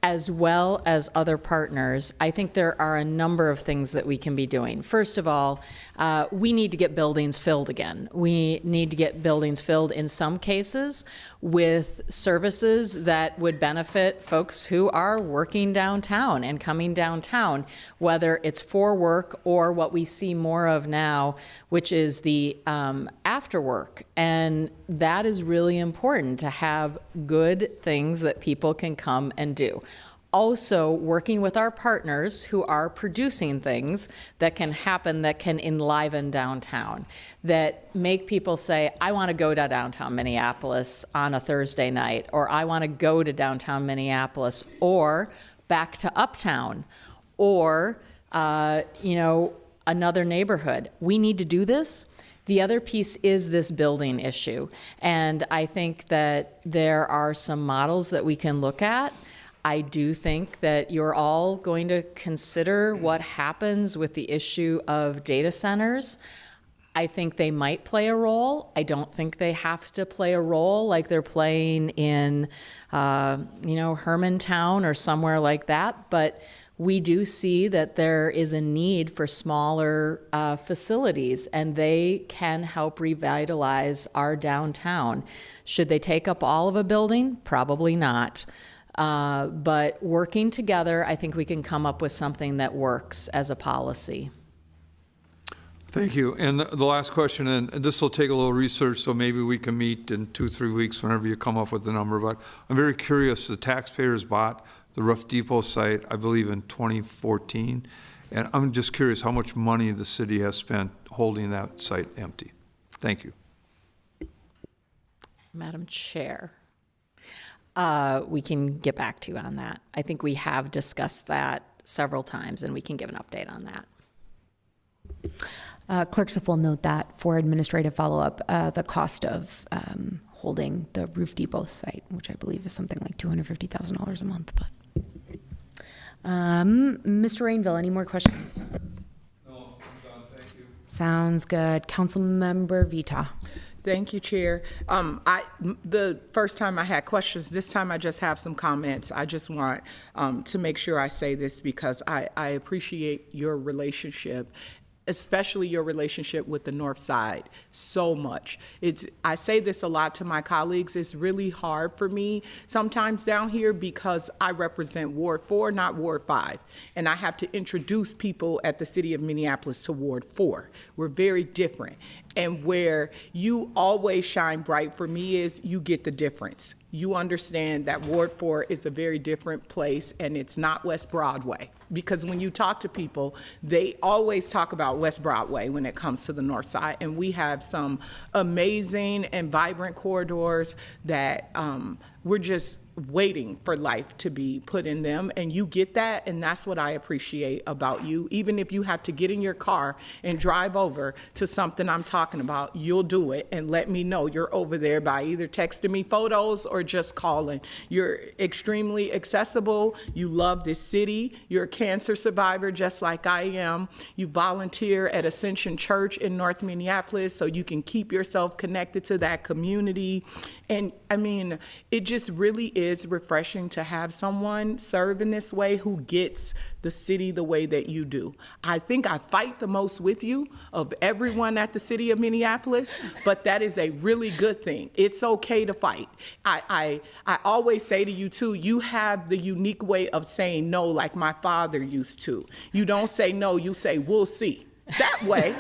S17: as well as other partners, I think there are a number of things that we can be doing. First of all, we need to get buildings filled again. We need to get buildings filled in some cases with services that would benefit folks who are working downtown and coming downtown, whether it's for work or what we see more of now, which is the after work. And that is really important, to have good things that people can come and do. Also, working with our partners who are producing things that can happen, that can enliven downtown, that make people say, I want to go to downtown Minneapolis on a Thursday night, or I want to go to downtown Minneapolis, or back to Uptown, or another neighborhood. We need to do this. The other piece is this building issue. And I think that there are some models that we can look at. I do think that you're all going to consider what happens with the issue of data centers. I think they might play a role. I don't think they have to play a role like they're playing in, Hermantown or somewhere like that. But we do see that there is a need for smaller facilities, and they can help revitalize our downtown. Should they take up all of a building? Probably not. But working together, I think we can come up with something that works as a policy.
S12: Thank you. And the last question, and this will take a little research, so maybe we can meet in 2-3 weeks whenever you come up with the number, but I'm very curious. The taxpayers bought the Rough Depot site, I believe, in 2014, and I'm just curious how much money the city has spent holding that site empty. Thank you.
S17: Madam Chair, we can get back to you on that. I think we have discussed that several times, and we can give an update on that.
S19: Clerks will note that for administrative follow-up, the cost of
S13: holding the Roof Depot site, which I believe is something like $250,000 a month. But Mr. Rainville, any more questions?
S12: No, I'm done, thank you.
S13: Sounds good. Councilmember Vita.
S7: Thank you, Chair. The first time I had questions, this time I just have some comments. I just want to make sure I say this because I appreciate your relationship, especially your relationship with the North Side, so much. I say this a lot to my colleagues. It's really hard for me sometimes down here because I represent Ward 4, not Ward 5. And I have to introduce people at the city of Minneapolis to Ward 4. We're very different. And where you always shine bright for me is you get the difference. You understand that Ward 4 is a very different place and it's not West Broadway. Because when you talk to people, they always talk about West Broadway when it comes to the North Side. And we have some amazing and vibrant corridors that we're just waiting for life to be put in them, and you get that, and that's what I appreciate about you. Even if you have to get in your car and drive over to something I'm talking about, you'll do it and let me know you're over there by either texting me photos or just calling. You're extremely accessible. You love this city. You're a cancer survivor just like I am. You volunteer at Ascension Church in North Minneapolis so you can keep yourself connected to that community. And I mean, it just really is refreshing to have someone serve in this way who gets the city the way that you do. I think I fight the most with you of everyone at the city of Minneapolis, but that is a really good thing. It's okay to fight. I always say to you too, you have the unique way of saying no like my father used to. You don't say no, you say we'll see. That way,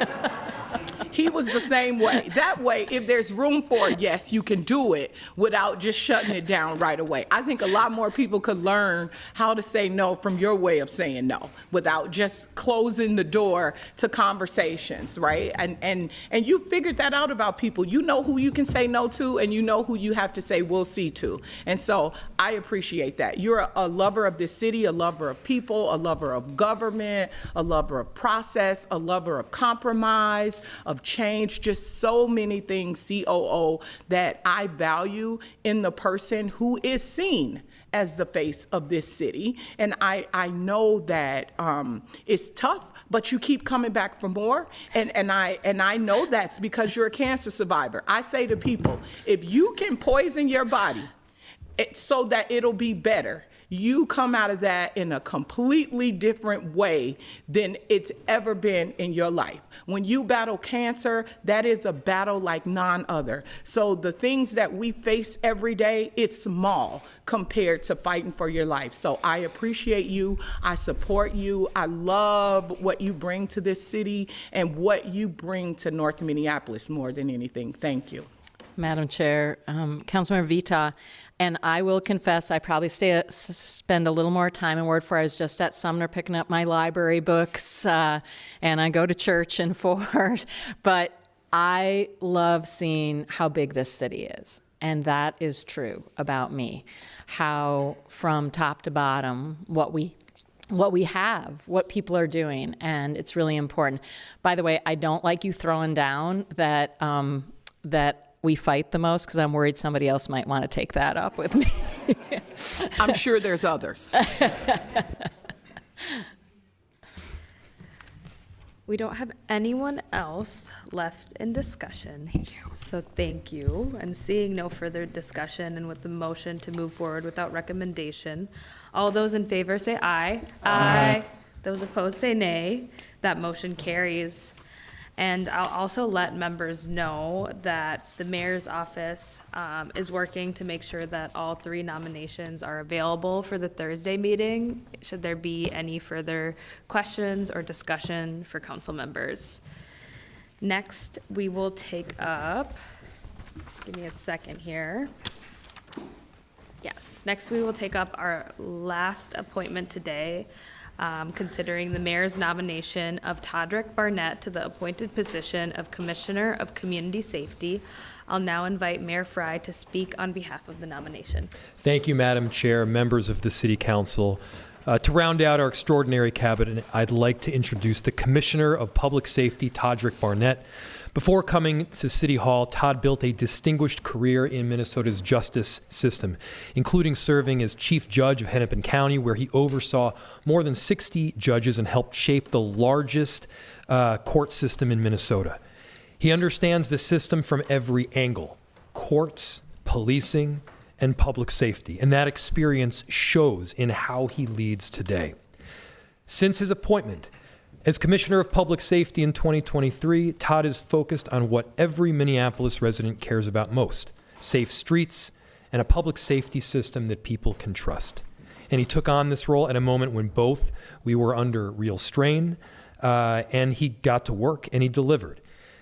S7: he was the same way. That way, if there's room for it, yes, you can do it without just shutting it down right away. I think a lot more people could learn how to say no from your way of saying no without just closing the door to conversations, right? And you figured that out about people. You know who you can say no to, and you know who you have to say we'll see to. And so I appreciate that. You're a lover of this city, a lover of people, a lover of government, a lover of process, a lover of compromise, of change, just so many things, COO, that I value in the person who is seen as the face of this city. And I know that it's tough, but you keep coming back for more. And I know that's because you're a cancer survivor. I say to people, if you can poison your body so that it'll be better, you come out of that in a completely different way than it's ever been in your life. When you battle cancer, that is a battle like none other. So the things that we face every day, it's small compared to fighting for your life. So I appreciate you. I support you. I love what you bring to this city and what you bring to North Minneapolis more than anything. Thank you.
S17: Madam Chair, Councilmember Vita, and I will confess I probably spend a little more time in Ward 4. I was just at Sumner picking up my library books, and I go to church in Ford. But I love seeing how big this city is, and that is true about me. How from top to bottom, what we have, what people are doing, and it's really important. By the way, I don't like you throwing down that we fight the most, because I'm worried somebody else might want to take that up with me.
S7: I'm sure there's others.
S1: We don't have anyone else left in discussion. So thank you. And seeing no further discussion and with the motion to move forward without recommendation, all those in favor say aye. Aye. Those opposed say nay. That motion carries. And I'll also let members know that the mayor's office is working to make sure that all 3 nominations are available for the Thursday meeting, should there be any further questions or discussion for council members. Next, we will take up, give me a second here. Yes, next we will take up our last appointment today, considering the mayor's nomination of Todrick Barnett to the appointed position of Commissioner of Community Safety. I'll now invite Mayor Fry to speak on behalf of the nomination.
S3: Thank you, Madam Chair, members of the City Council. To round out our extraordinary cabinet, I'd like to introduce the Commissioner of Public Safety, Todrick Barnett. Before coming to City Hall, Todd built a distinguished career in Minnesota's justice system, including serving as chief judge of Hennepin County, where he oversaw more than 60 judges and helped shape the largest court system in Minnesota. He understands the system from every angle: courts, policing, and public safety, and that experience shows in how he leads today. Since his appointment as Commissioner of Public Safety in 2023, Todd is focused on what every Minneapolis resident cares about most: safe streets and a public safety system that people can trust. And he took on this role at a moment when both we were under real strain, and he got to work and he delivered.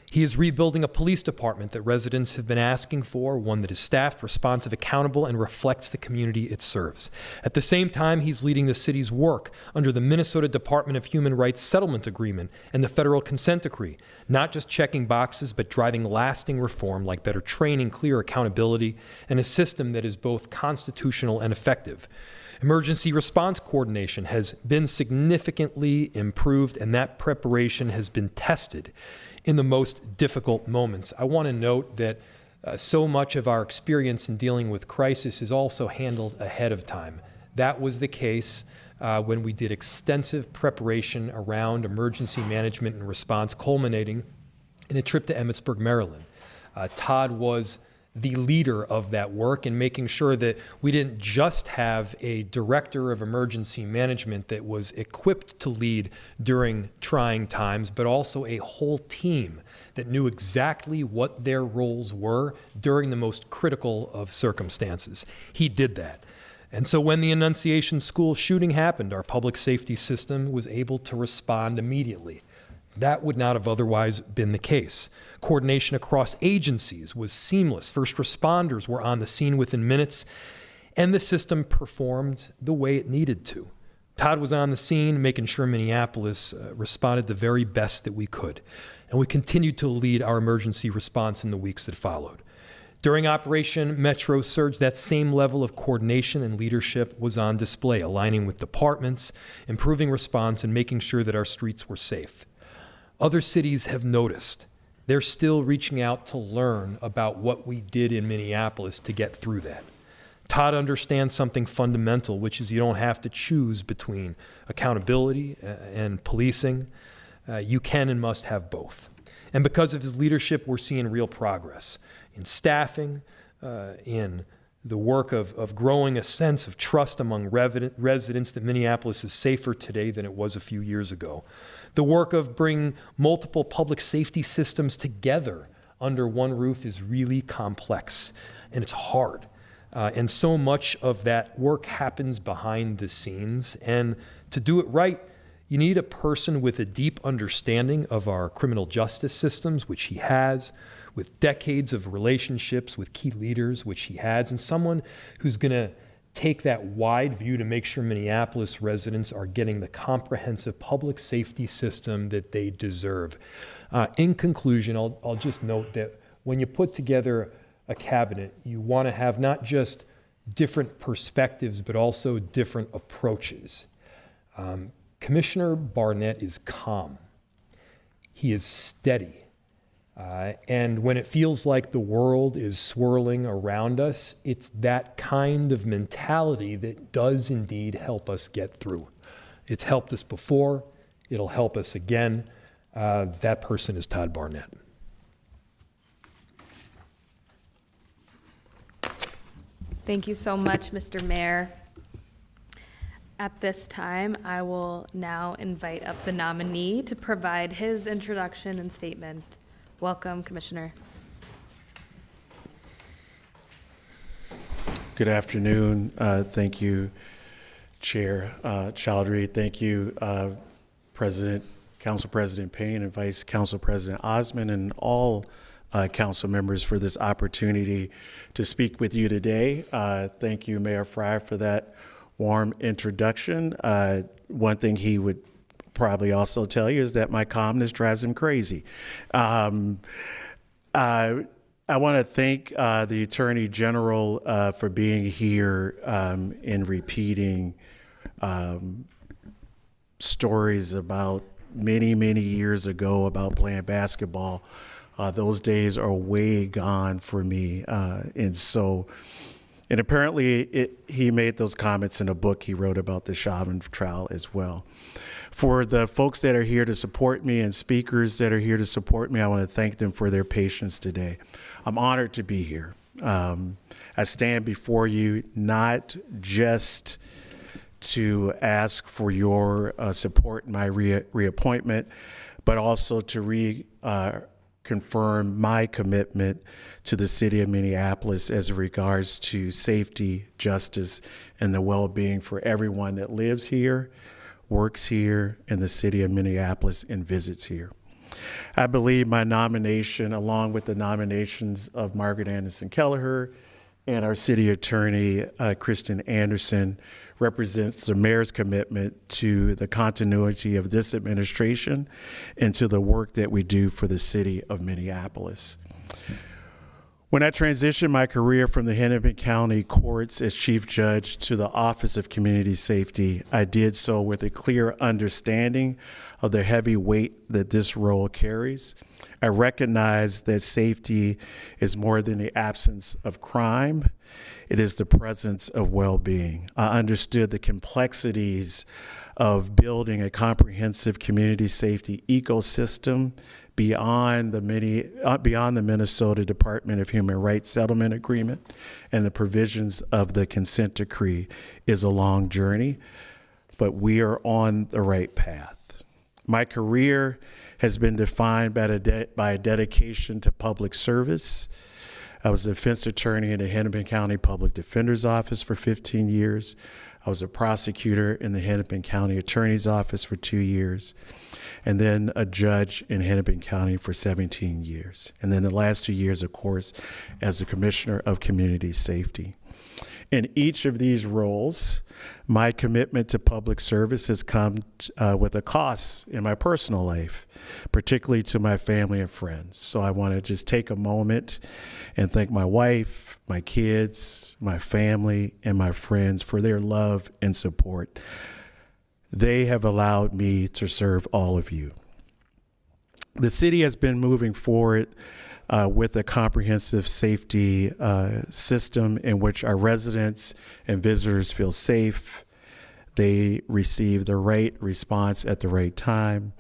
S3: He is rebuilding a police department that residents have been asking for, one that is staffed, responsive, accountable, and reflects the community it serves. At the same time, he's leading the city's work under the Minnesota Department of Human Rights Settlement Agreement and the Federal Consent Decree, not just checking boxes, but driving lasting reform like better training, clear accountability, and a system that is both constitutional and effective. Emergency response coordination has been significantly improved, and that preparation has been tested in the most difficult moments. I want to note that so much of our experience in dealing with crisis is also handled ahead of time. That was the case when we did extensive preparation around emergency management and response, culminating in a trip to Emmitsburg, Maryland. Todd was the leader of that work in making sure that we didn't just have a director of emergency management that was equipped to lead during trying times, but also a whole team that knew exactly what their roles were during the most critical of circumstances. He did that. And so when the Annunciation School shooting happened, our public safety system was able to respond immediately. That would not have otherwise been the case. Coordination across agencies was seamless. First responders were on the scene within minutes, and the system performed the way it needed to. Todd was on the scene, making sure Minneapolis responded the very best that we could, and we continued to lead our emergency response in the weeks that followed. During Operation Metro Surge, that same level of coordination and leadership was on display, aligning with departments, improving response, and making sure that our streets were safe. Other cities have noticed. They're still reaching out to learn about what we did in Minneapolis to get through that. Todd understands something fundamental, which is you don't have to choose between accountability and policing. You can and must have both. And because of his leadership, we're seeing real progress in staffing, in the work of growing a sense of trust among residents that Minneapolis is safer today than it was a few years ago. The work of bringing multiple public safety systems together under one roof is really complex, and it's hard. And so much of that work happens behind the scenes. And to do it right, you need a person with a deep understanding of our criminal justice systems, which he has, with decades of relationships with key leaders, which he has, and someone who's going to take that wide view to make sure Minneapolis residents are getting the comprehensive public safety system that they deserve. In conclusion, I'll just note that when you put together a cabinet, you want to have not just different perspectives, but also different approaches. Commissioner Barnett is calm. He is steady. And when it feels like the world is swirling around us, it's that kind of mentality that does indeed help us get through. It's helped us before. It'll help us again. That person is Todd Barnett.
S1: Thank you so much, Mr. Mayor. At this time, I will now invite up the nominee to provide his introduction and statement. Welcome, Commissioner.
S19: Good afternoon. Thank you, Chair Chowdhury. Thank you, Council President Payne and Vice Council President Osmond, and all council members for this opportunity to speak with you today. Thank you, Mayor Fryer, for that warm introduction. One thing he would probably also tell you is that my calmness drives him crazy. I want to thank the Attorney General for being here and repeating stories about many years ago about playing basketball Those days are way gone for me. And apparently he made those comments in a book he wrote about the Chauvin trial as well. For the folks that are here to support me and speakers that are here to support me, I want to thank them for their patience today. I'm honored to be here. I stand before you not just to ask for your support in my reappointment, but also to confirm my commitment to the city of Minneapolis as regards to safety, justice, and the well-being for everyone that lives here, works here in the city of Minneapolis, and visits here. I believe my nomination, along with the nominations of Margaret Anderson Kelleher and our city attorney, Kristen Anderson, represents the mayor's commitment to the continuity of this administration and to the work that we do for the city of Minneapolis. When I transitioned my career from the Hennepin County courts as chief judge to the Office of Community Safety, I did so with a clear understanding of the heavy weight that this role carries. I recognize that safety is more than the absence of crime. It is the presence of well-being. I understood the complexities of building a comprehensive community safety ecosystem beyond the Minnesota Department of Human Rights Settlement Agreement and the provisions of the consent decree is a long journey, but we are on the right path. My career has been defined by a dedication to public service. I was a defense attorney in the Hennepin County Public Defender's Office for 15 years. I was a prosecutor in the Hennepin County Attorney's Office for 2 years, and then a judge in Hennepin County for 17 years. And then the last 2 years, of course, as the Commissioner of Community Safety. In each of these roles, my commitment to public service has come with a cost in my personal life, particularly to my family and friends. So I want to just take a moment and thank my wife, my kids, my family, and my friends for their love and support. They have allowed me to serve all of you. The city has been moving forward with a comprehensive safety system in which our residents and visitors feel safe. They receive the right response at the right time.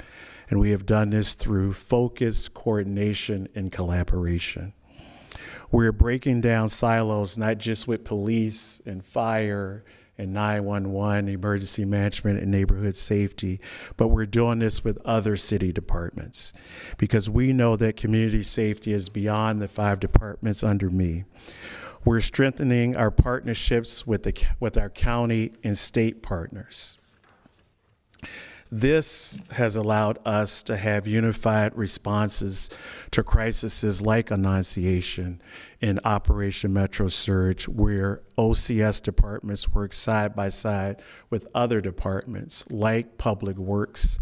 S19: And we have done this through focus, coordination, and collaboration. We're breaking down silos, not just with police and fire and 911, emergency management, and neighborhood safety, but we're doing this with other city departments because we know that community safety is beyond the 5 departments under me. We're strengthening our partnerships with our county and state partners. This has allowed us to have unified responses to crises like Annunciation and Operation Metro Surge, where OCS departments work side by side with other departments like Public Works,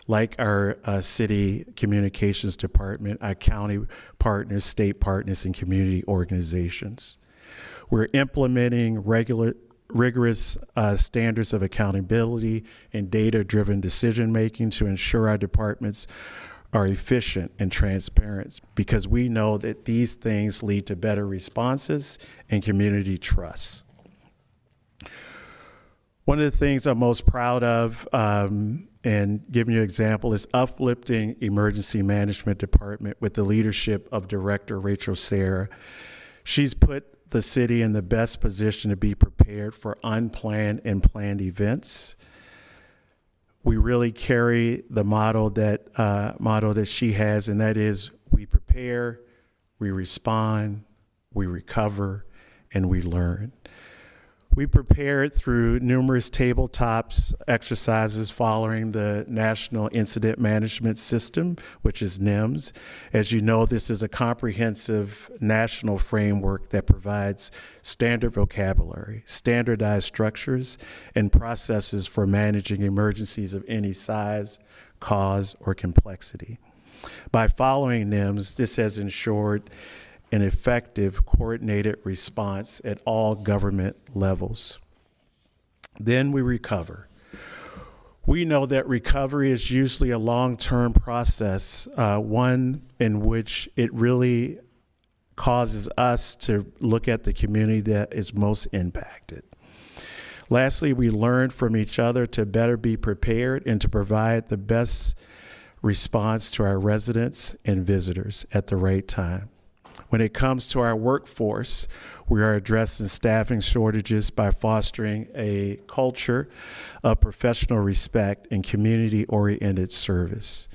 S19: like our city communications department, our county partners, state partners, and community organizations. We're implementing rigorous standards of accountability and data-driven decision-making to ensure our departments are efficient and transparent, because we know that these things lead to better responses and community trust. One of the things I'm most proud of, and giving you an example, is uplifting emergency management department with the leadership of Director Rachel Serra. She's put the city in the best position to be prepared for unplanned and planned events. We really carry the motto that she has, and that is: we prepare, we respond, we recover, and we learn. We prepared through numerous tabletops exercises following the National Incident Management System, which is NIMS. As you know, this is a comprehensive national framework that provides standard vocabulary, standardized structures, and processes for managing emergencies of any size, cause, or complexity. By following NIMS, this has ensured an effective, coordinated response at all government levels. Then we recover. We know that recovery is usually a long-term process, one in which it really causes us to look at the community that is most impacted. Lastly, we learn from each other to better be prepared and to provide the best response to our residents and visitors at the right time. When it comes to our workforce, we are addressing staffing shortages by fostering a culture of professional respect and community-oriented service.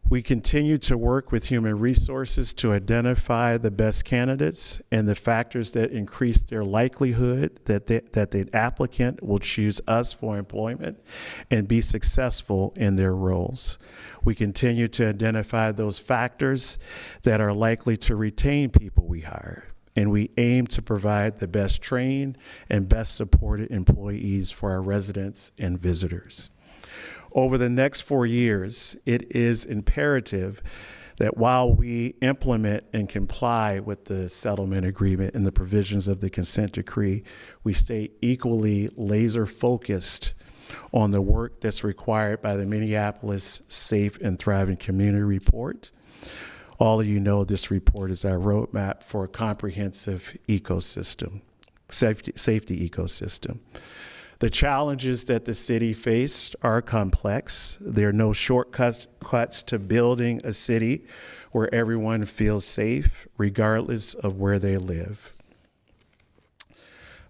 S19: We continue to work with human resources to identify the best candidates and the factors that increase their likelihood that the applicant will choose us for employment and be successful in their roles. We continue to identify those factors that are likely to retain people we hire, and we aim to provide the best trained and best supported employees for our residents and visitors. Over the next 4 years, it is imperative that while we implement and comply with the settlement agreement and the provisions of the consent decree, we stay equally laser focused on the work that's required by the Minneapolis Safe and Thriving Community Report. All of you know this report is our roadmap for a comprehensive ecosystem, safety ecosystem. The challenges that the city faced are complex. There are no shortcuts to building a city where everyone feels safe, regardless of where they live.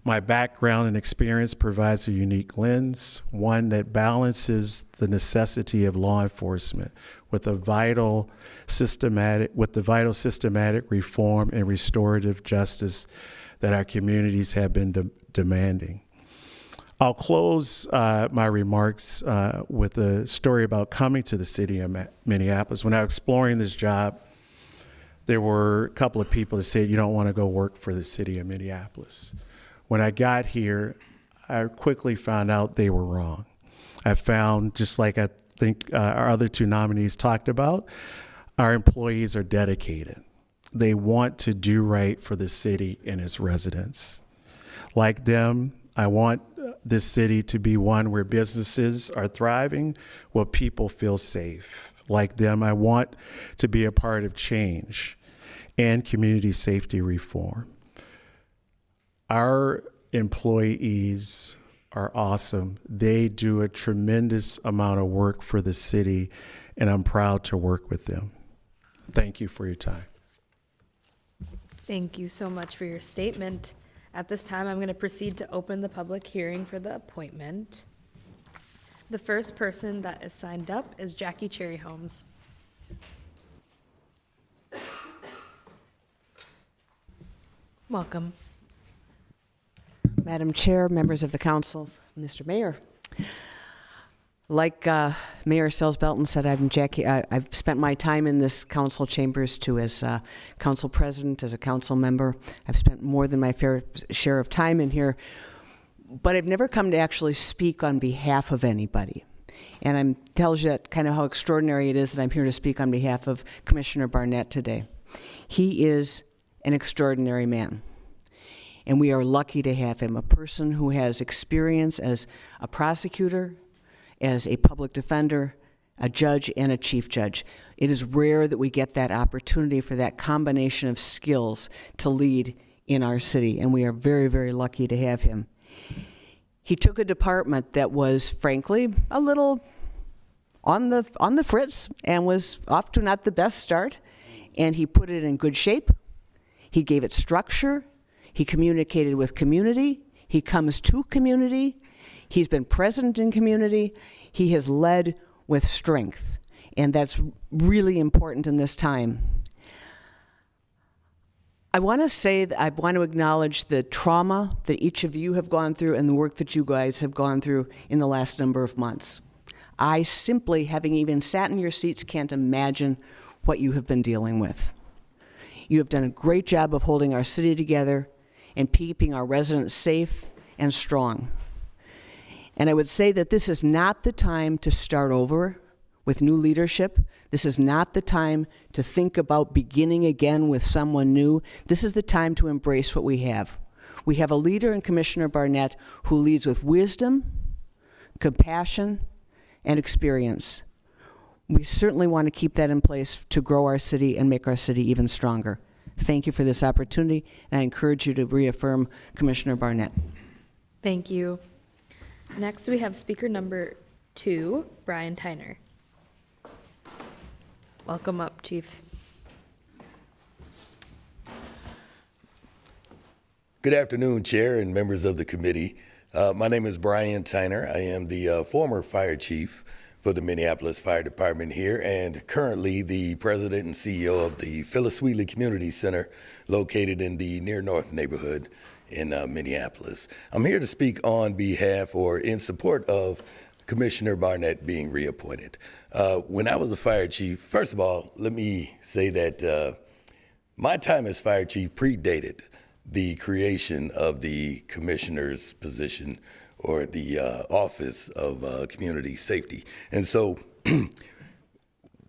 S19: My background and experience provides a unique lens, one that balances the necessity of law enforcement with the vital systematic reform and restorative justice that our communities have been demanding. I'll close my remarks with a story about coming to the city of Minneapolis. When I was exploring this job, there were a couple of people that said, you don't want to go work for the city of Minneapolis. When I got here, I quickly found out they were wrong. I found, just like I think our other two nominees talked about, our employees are dedicated. They want to do right for the city and its residents. Like them, I want this city to be one where businesses are thriving, where people feel safe. Like them, I want to be a part of change and community safety reform. Our employees are awesome. They do a tremendous amount of work for the city, and I'm proud to work with them. Thank you for your time.
S1: Thank you so much for your statement. At this time, I'm going to proceed to open the public hearing for the appointment. The first person that is signed up is Jackie Cherry Holmes. Welcome.
S21: Madam Chair, members of the council, Mr. Mayor. Like Mayor Sells-Belton said, I'm Jackie. I've spent my time in this council chambers too, as council president, as a council member. I've spent more than my fair share of time in here, but I've never come to actually speak on behalf of anybody. And tells you that kind of how extraordinary it is that I'm here to speak on behalf of Commissioner Barnett today. He is an extraordinary man. And we are lucky to have him, a person who has experience as a prosecutor, as a public defender, a judge, and a chief judge. It is rare that we get that opportunity for that combination of skills to lead in our city, and we are very, very lucky to have him. He took a department that was, frankly, a little on the fritz and was off to not the best start, and he put it in good shape. He gave it structure. He communicated with community. He comes to community. He's been present in community. He has led with strength, and that's really important in this time. I want to say that I want to acknowledge the trauma that each of you have gone through and the work that you guys have gone through in the last number of months. I simply, having even sat in your seats, can't imagine what you have been dealing with. You have done a great job of holding our city together and keeping our residents safe and strong. And I would say that this is not the time to start over with new leadership. This is not the time to think about beginning again with someone new. This is the time to embrace what we have. We have a leader in Commissioner Barnett who leads with wisdom, compassion, and experience. We certainly want to keep that in place to grow our city and make our city even stronger. Thank you for this opportunity, and I encourage you to reaffirm Commissioner Barnett.
S1: Thank you. Next, we have speaker number 2, Brian Tyner. Welcome up, Chief.
S6: Good afternoon, Chair and members of the committee. My name is Brian Tyner. I am the former fire chief for the Minneapolis Fire Department here, and currently the president and CEO of the Phyllis Wheatley Community Center, located in the Near North neighborhood in Minneapolis. I'm here to speak on behalf or in support of Commissioner Barnett being reappointed. When I was a fire chief, first of all, let me say that my time as fire chief predated the creation of the commissioner's position or the Office of Community Safety. And so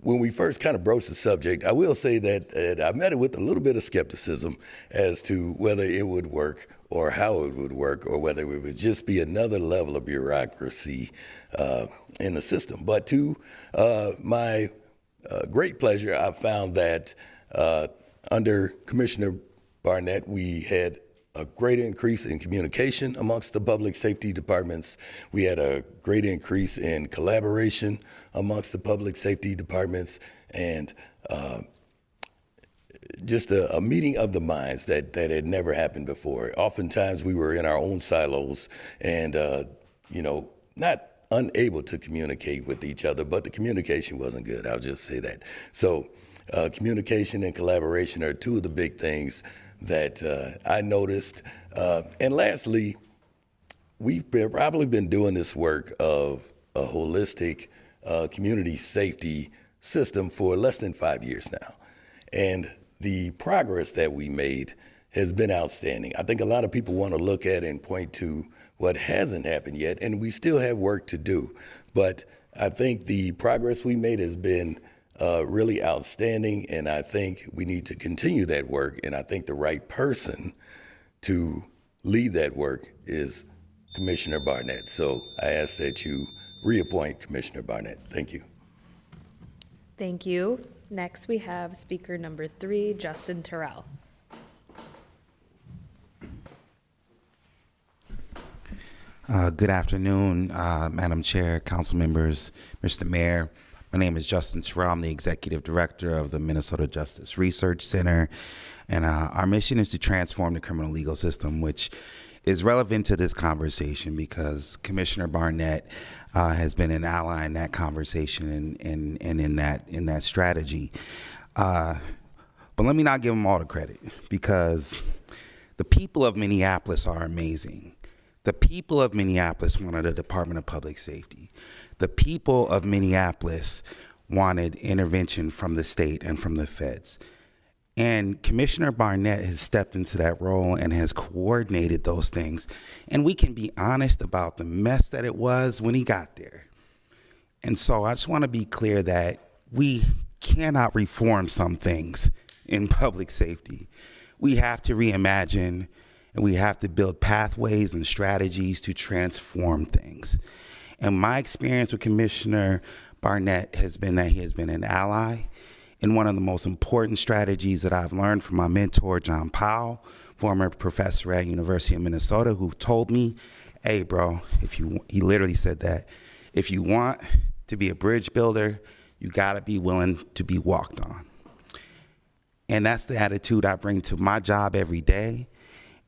S6: when we first kind of broached the subject, I will say that I met it with a little bit of skepticism as to whether it would work or how it would work, or whether it would just be another level of bureaucracy in the system. But to my great pleasure, I found that under Commissioner Barnett, we had a great increase in communication amongst the public safety departments. We had a great increase in collaboration amongst the public safety departments, and just a meeting of the minds that had never happened before. Oftentimes we were in our own silos and, not unable to communicate with each other, but the communication wasn't good. I'll just say that. So communication and collaboration are two of the big things that I noticed. And lastly, we've probably been doing this work of a holistic community safety system for less than 5 years now. And the progress that we made has been outstanding. I think a lot of people want to look at and point to what hasn't happened yet, and we still have work to do. But I think the progress we made has been really outstanding, and I think we need to continue that work. And I think the right person to lead that work is Commissioner Barnett. So I ask that you reappoint Commissioner Barnett. Thank you.
S1: Thank you. Next, we have speaker number 3, Justin Terrell.
S22: Good afternoon, Madam Chair, council members, Mr. Mayor. My name is Justin Terrell. I'm the executive director of the Minnesota Justice Research Center, and our mission is to transform the criminal legal system, which is relevant to this conversation because Commissioner Barnett has been an ally in that conversation and in that strategy. But let me not give him all the credit, because the people of Minneapolis are amazing. The people of Minneapolis wanted a Department of Public Safety. The people of Minneapolis wanted intervention from the state and from the feds. And Commissioner Barnett has stepped into that role and has coordinated those things. And we can be honest about the mess that it was when he got there. And so I just want to be clear that we cannot reform some things in public safety. We have to reimagine, and we have to build pathways and strategies to transform things. And my experience with Commissioner Barnett has been that he has been an ally. And one of the most important strategies that I've learned from my mentor, John Powell, former professor at University of Minnesota, who told me, hey, bro, he literally said that, if you want to be a bridge builder, you gotta be willing to be walked on. And that's the attitude I bring to my job every day.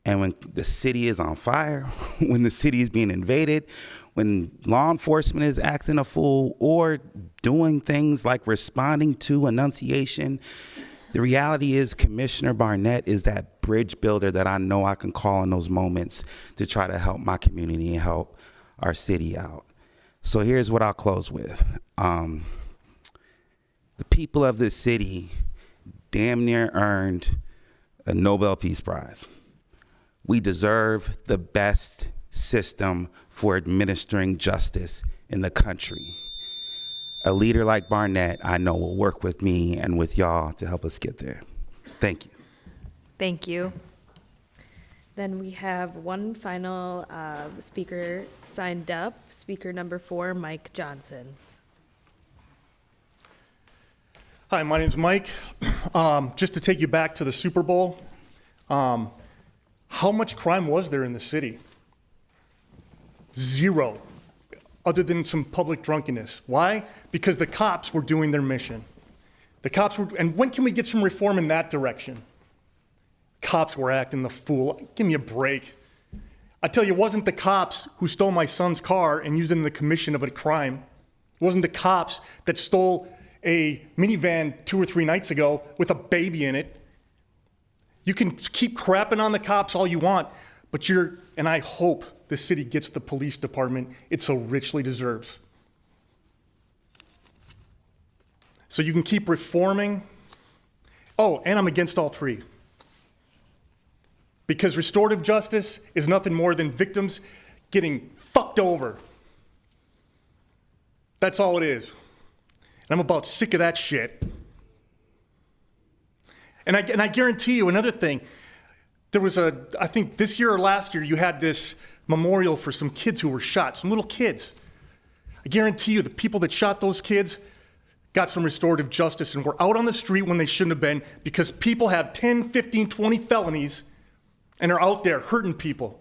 S22: And when the city is on fire, when the city is being invaded, when law enforcement is acting a fool or doing things like responding to Annunciation, the reality is Commissioner Barnett is that bridge builder that I know I can call in those moments to try to help my community and help our city out. So here's what I'll close with. The people of this city damn near earned a Nobel Peace Prize. We deserve the best system for administering justice in the country. A leader like Barnett, I know, will work with me and with y'all to help us get there. Thank you.
S1: Thank you. Then we have one final speaker signed up, speaker number 4, Mike Johnson.
S4: Hi, my name's Mike. Just to take you back to the Super Bowl, how much crime was there in the city? 0, other than some public drunkenness. Why? Because the cops were doing their mission. And when can we get some reform in that direction? Cops were acting the fool. Give me a break. I tell you, it wasn't the cops who stole my son's car and used it in the commission of a crime. It wasn't the cops that stole a minivan 2 or 3 nights ago with a baby in it. You can keep crapping on the cops all you want, but and I hope the city gets the police department it so richly deserves. So you can keep reforming. Oh, and I'm against all 3. Because restorative justice is nothing more than victims getting fucked over. That's all it is. And I'm about sick of that shit. And I guarantee you another thing. There was I think this year or last year, you had this memorial for some kids who were shot, some little kids. I guarantee you the people that shot those kids got some restorative justice and were out on the street when they shouldn't have been, because people have 10, 15, 20 felonies and are out there hurting people.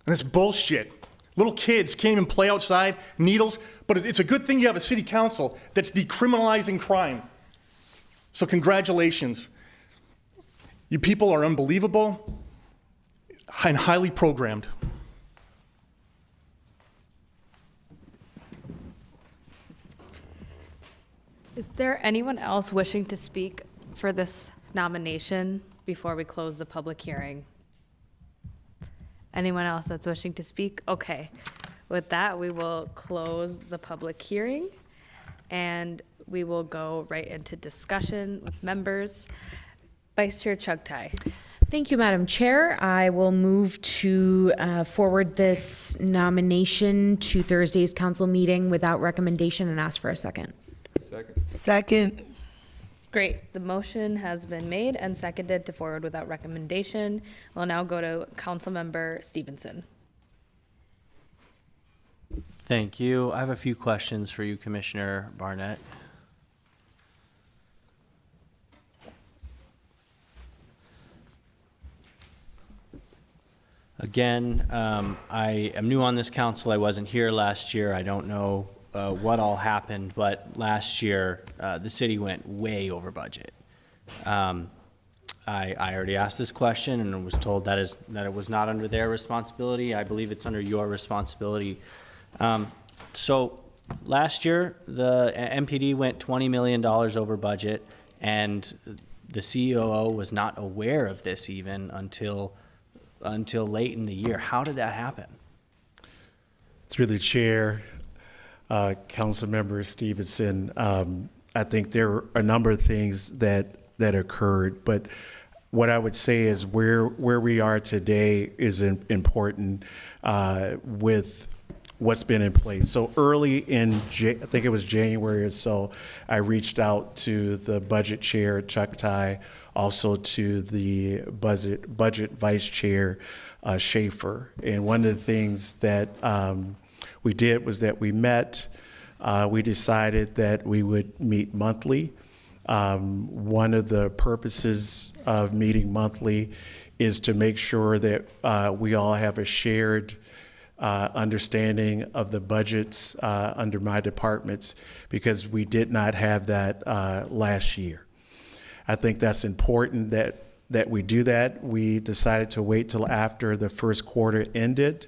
S4: And it's bullshit. Little kids can't even play outside, needles, but it's a good thing you have a city council that's decriminalizing crime. So congratulations. You people are unbelievable and highly programmed.
S1: Is there anyone else wishing to speak for this nomination before we close the public hearing? Anyone else that's wishing to speak? Okay. With that, we will close the public hearing and we will go right into discussion with members. Vice Chair Chugtai.
S13: Thank you, Madam Chair. I will move to forward this nomination to Thursday's council meeting without recommendation and ask for a second.
S11: Second.
S1: Great. The motion has been made and seconded to forward without recommendation. We'll now go to Councilmember Stevenson.
S8: Thank you. I have a few questions for you, Commissioner Barnett. Again, I am new on this council. I wasn't here last year. I don't know what all happened, but last year the city went way over budget. I already asked this question and was told that it was not under their responsibility. I believe it's under your responsibility. So last year the MPD went $20 million over budget, and the COO was not aware of this even until late in the year. How did that happen?
S19: Through the chair, Councilmember Stevenson, I think there are a number of things that occurred, but what I would say is where we are today is important with what's been in place. So early in, I think it was January or so, I reached out to the budget chair, Chuck Tai, also to the budget vice chair, Schaefer. And one of the things that we did was that we met, we decided that we would meet monthly. One of the purposes of meeting monthly is to make sure that we all have a shared understanding of the budgets under my departments, because we did not have that last year. I think that's important that we do that. We decided to wait till after the first quarter ended,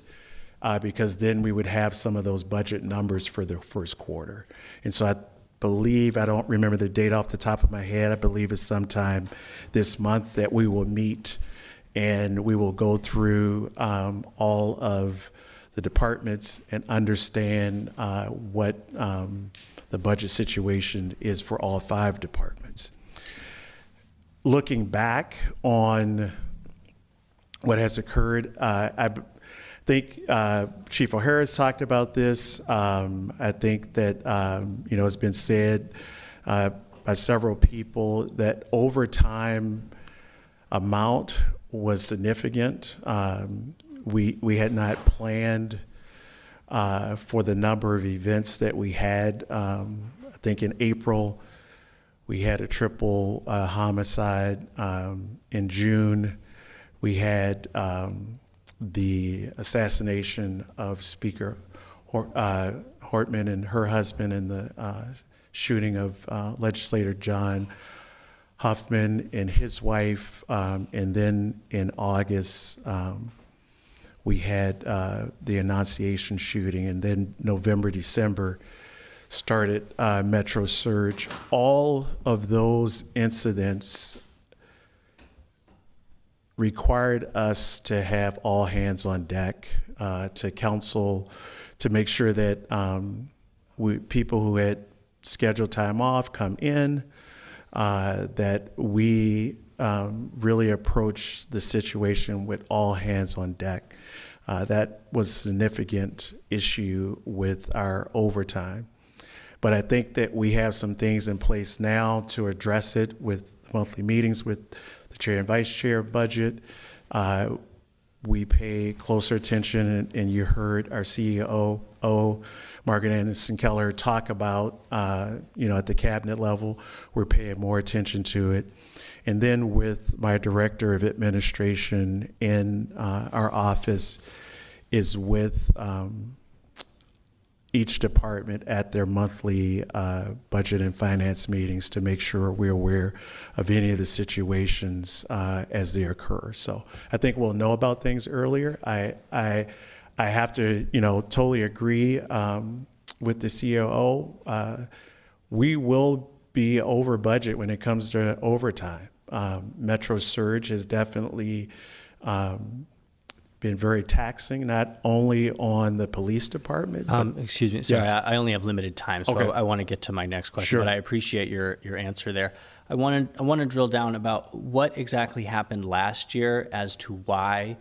S19: because then we would have some of those budget numbers for the first quarter. And so I believe, I don't remember the date off the top of my head, I believe it's sometime this month that we will meet and we will go through all of the departments and understand what the budget situation is for all 5 departments. Looking back on what has occurred, I think Chief O'Hara's talked about this. I think that it's been said by several people that overtime amount was significant. We had not planned for the number of events that we had. I think in April, we had a triple homicide. In June, we had the assassination of Speaker Hortman and her husband, and the shooting of legislator John Huffman and his wife. And then in August, we had the Annunciation shooting. And then November, December started Metro Surge. All of those incidents required us to have all hands on deck to counsel, to make sure that people who had scheduled time off come in, that we really approach the situation with all hands on deck. That was a significant issue with our overtime. But I think that we have some things in place now to address it with monthly meetings with the chair and vice chair of budget. We pay closer attention, and you heard our CEO, Margaret Anderson Keller, talk about, at the cabinet level, we're paying more attention to it. And then with my director of administration in our office is with each department at their monthly budget and finance meetings to make sure we're aware of any of the situations as they occur. So I think we'll know about things earlier. I have to, totally agree with the COO. We will be over budget when it comes to overtime. Metro Surge has definitely been very taxing, not only on the police department.
S8: Excuse me, sorry,
S19: Yes.
S8: I only have limited time, so
S19: Okay.
S8: I want to get to my next question,
S19: Sure.
S8: but I appreciate your answer there. I want to drill down about what exactly happened last year as to why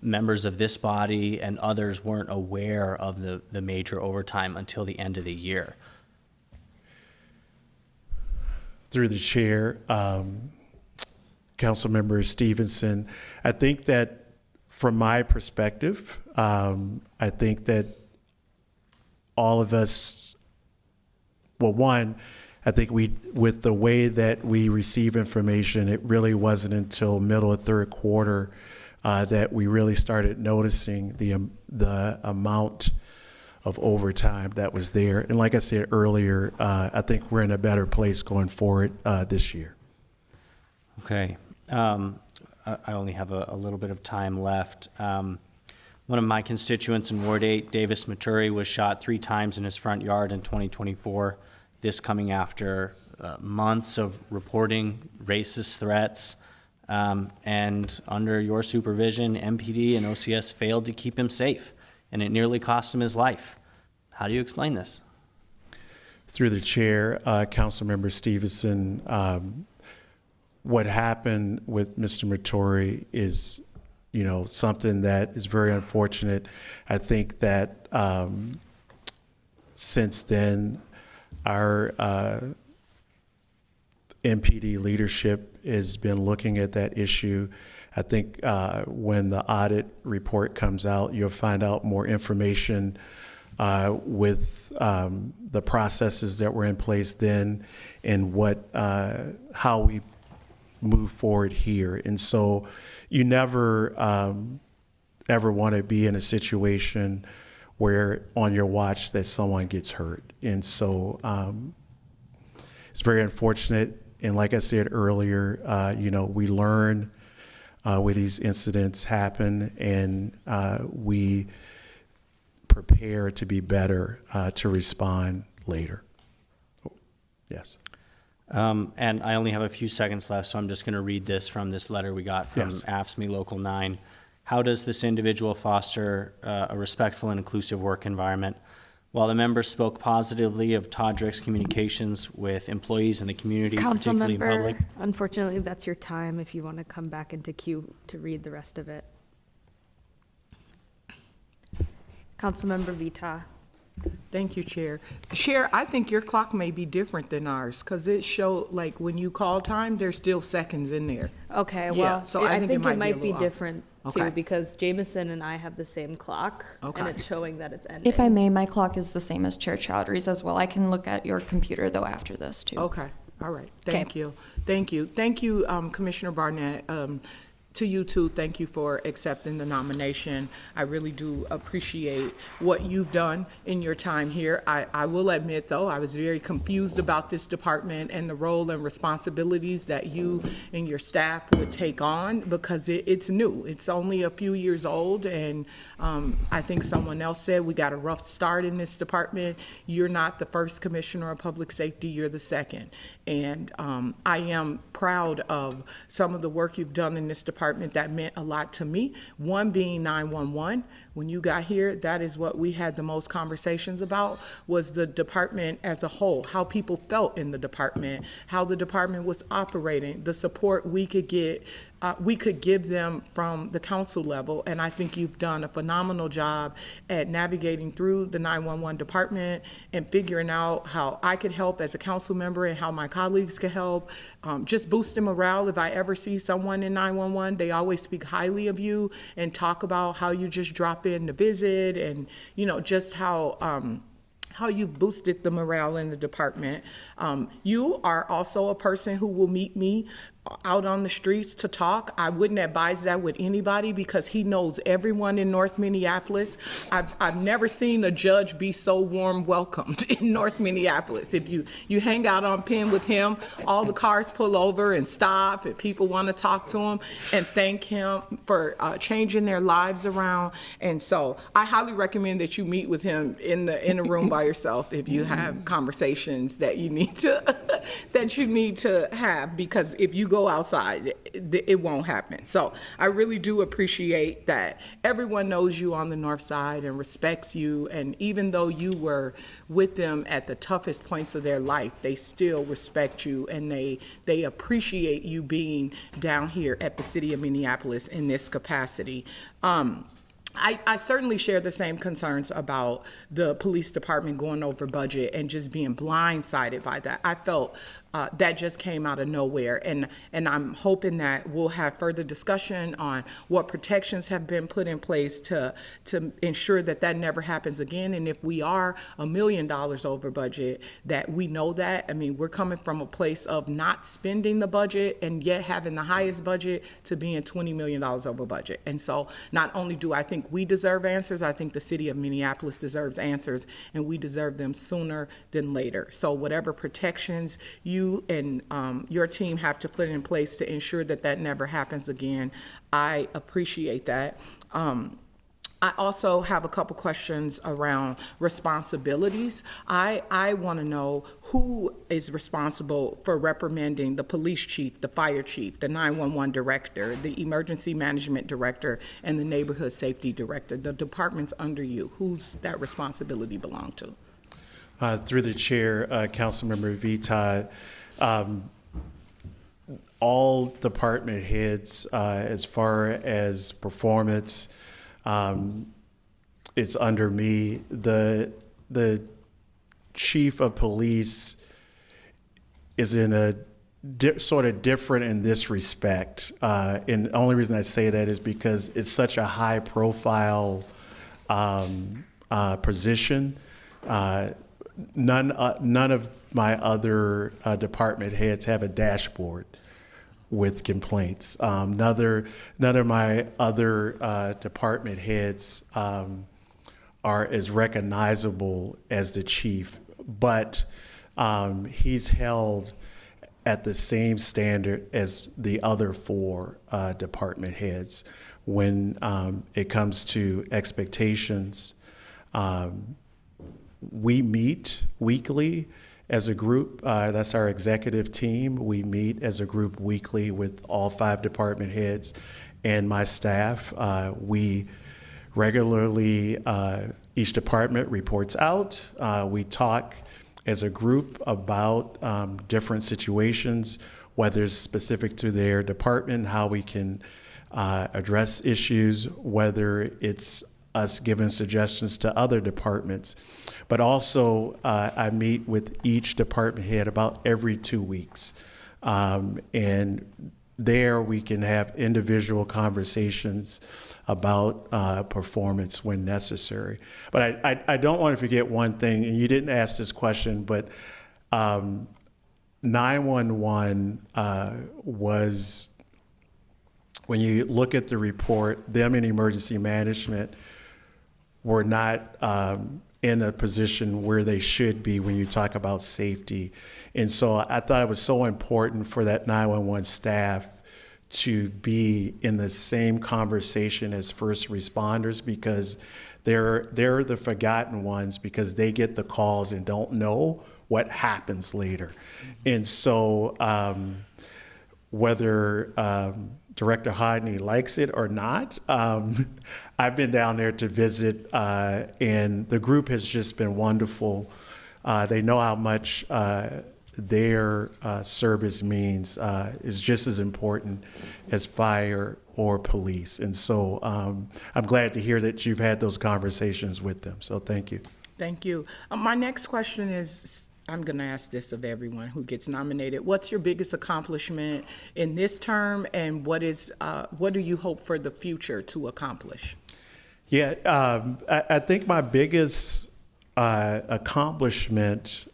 S8: members of this body and others weren't aware of the major overtime until the end of the year.
S19: Through the chair, Councilmember Stevenson, I think that from my perspective, I think that all of us, well, one, I think with the way that we receive information, it really wasn't until middle of third quarter that we really started noticing the amount of overtime that was there. And like I said earlier, I think we're in a better place going forward this year.
S8: Okay. I only have a little bit of time left. One of my constituents in Ward 8, Davis Maturi, was shot 3 times in his front yard in 2024. This coming after months of reporting racist threats. And under your supervision, MPD and OCS failed to keep him safe, and it nearly cost him his life. How do you explain this?
S19: Through the chair, Councilmember Stevenson, what happened with Mr. Maturi is, something that is very unfortunate. I think that since then, our MPD leadership has been looking at that issue. I think when the audit report comes out, you'll find out more information with the processes that were in place then and how we move forward here. And so you never ever want to be in a situation where on your watch that someone gets hurt. And so it's very unfortunate. And like I said earlier, we learn when these incidents happen, and we prepare to be better to respond later. Yes.
S8: And I only have a few seconds left, so I'm just going to read this from this letter we got from
S19: Yes.
S8: AFSCME Local 9. How does this individual foster a respectful and inclusive work environment? While the members spoke positively of Todrick's communications with employees in the community,
S1: Council
S8: particularly in
S1: member,
S8: public.
S1: unfortunately, that's your time if you want to come back into queue to read the rest of it. Councilmember Vita.
S7: Thank you, Chair. Chair, I think your clock may be different than ours, because it showed, like, when you call time, there's still seconds in there.
S1: Okay,
S7: Yeah,
S1: well,
S7: so
S1: I think it might
S7: a
S1: be
S7: little off.
S1: different too,
S7: Okay.
S1: because Jameson and I have the same clock, and
S7: Okay.
S1: it's showing that it's ending.
S18: If I may, my clock is the same as Chair Chowdhury's as well. I can look at your computer though after this too.
S7: Okay, all right, thank you. Thank you, Commissioner Barnett. To you too, thank you for accepting the nomination. I really do appreciate what you've done in your time here. I will admit, though, I was very confused about this department and the role and responsibilities that you and your staff would take on, because it's new. It's only a few years old, and I think someone else said we got a rough start in this department. You're not the first commissioner of public safety, you're the second. And I am proud of some of the work you've done in this department that meant a lot to me. One being 911. When you got here, that is what we had the most conversations about, was the department as a whole, how people felt in the department, how the department was operating, the support we could get, we could give them from the council level. And I think you've done a phenomenal job at navigating through the 911 department and figuring out how I could help as a council member and how my colleagues could help. Just boosting morale. If I ever see someone in 911, they always speak highly of you and talk about how you just drop in to visit, and just how you boosted the morale in the department. You are also a person who will meet me out on the streets to talk. I wouldn't advise that with anybody, because he knows everyone in North Minneapolis. I've never seen a judge be so warm welcomed in North Minneapolis. If you hang out on Penn with him, all the cars pull over and stop, and people want to talk to him and thank him for changing their lives around. And so I highly recommend that you meet with him in a room by yourself if you have conversations that you need to have, because if you go outside, it won't happen. So I really do appreciate that everyone knows you on the north side and respects you, and even though you were with them at the toughest points of their life, they still respect you, and they appreciate you being down here at the city of Minneapolis in this capacity. I certainly share the same concerns about the police department going over budget and just being blindsided by that. I felt that just came out of nowhere, and I'm hoping that we'll have further discussion on what protections have been put in place to ensure that that never happens again. And if we are $1 million over budget, that we know that. I mean, we're coming from a place of not spending the budget and yet having the highest budget to being $20 million over budget. And so not only do I think we deserve answers, I think the city of Minneapolis deserves answers, and we deserve them sooner than later. So whatever protections you and your team have to put in place to ensure that that never happens again, I appreciate that. I also have a couple questions around responsibilities. I want to know who is responsible for reprimanding the police chief, the fire chief, the 911 director, the emergency management director, and the neighborhood safety director, the departments under you. Who's that responsibility belong to?
S19: Through the chair, Councilmember Vita, all department heads, as far as performance, is under me. The chief of police is in a sort of different in this respect. And the only reason I say that is because it's such a high profile position. None of my other department heads have a dashboard with complaints. None of my other department heads are as recognizable as the chief, but he's held at the same standard as the other four department heads when it comes to expectations. We meet weekly as a group. That's our executive team. We meet as a group weekly with all 5 department heads and my staff. We regularly, each department reports out. We talk as a group about different situations, whether it's specific to their department, how we can address issues, whether it's us giving suggestions to other departments. But also, I meet with each department head about every 2 weeks. And there we can have individual conversations about performance when necessary. But I don't want to forget one thing, and you didn't ask this question, but 911 was, when you look at the report, them in emergency management were not in a position where they should be when you talk about safety. And so I thought it was so important for that 911 staff to be in the same conversation as first responders, because they're the forgotten ones, because they get the calls and don't know what happens later. And so whether Director Hodney likes it or not, I've been down there to visit, and the group has just been wonderful. They know how much their service means is just as important as fire or police. And so I'm glad to hear that you've had those conversations with them. So thank you.
S7: Thank you. My next question is, I'm going to ask this of everyone who gets nominated. What's your biggest accomplishment in this term, and what do you hope for the future to accomplish?
S19: Yeah, I think my biggest accomplishment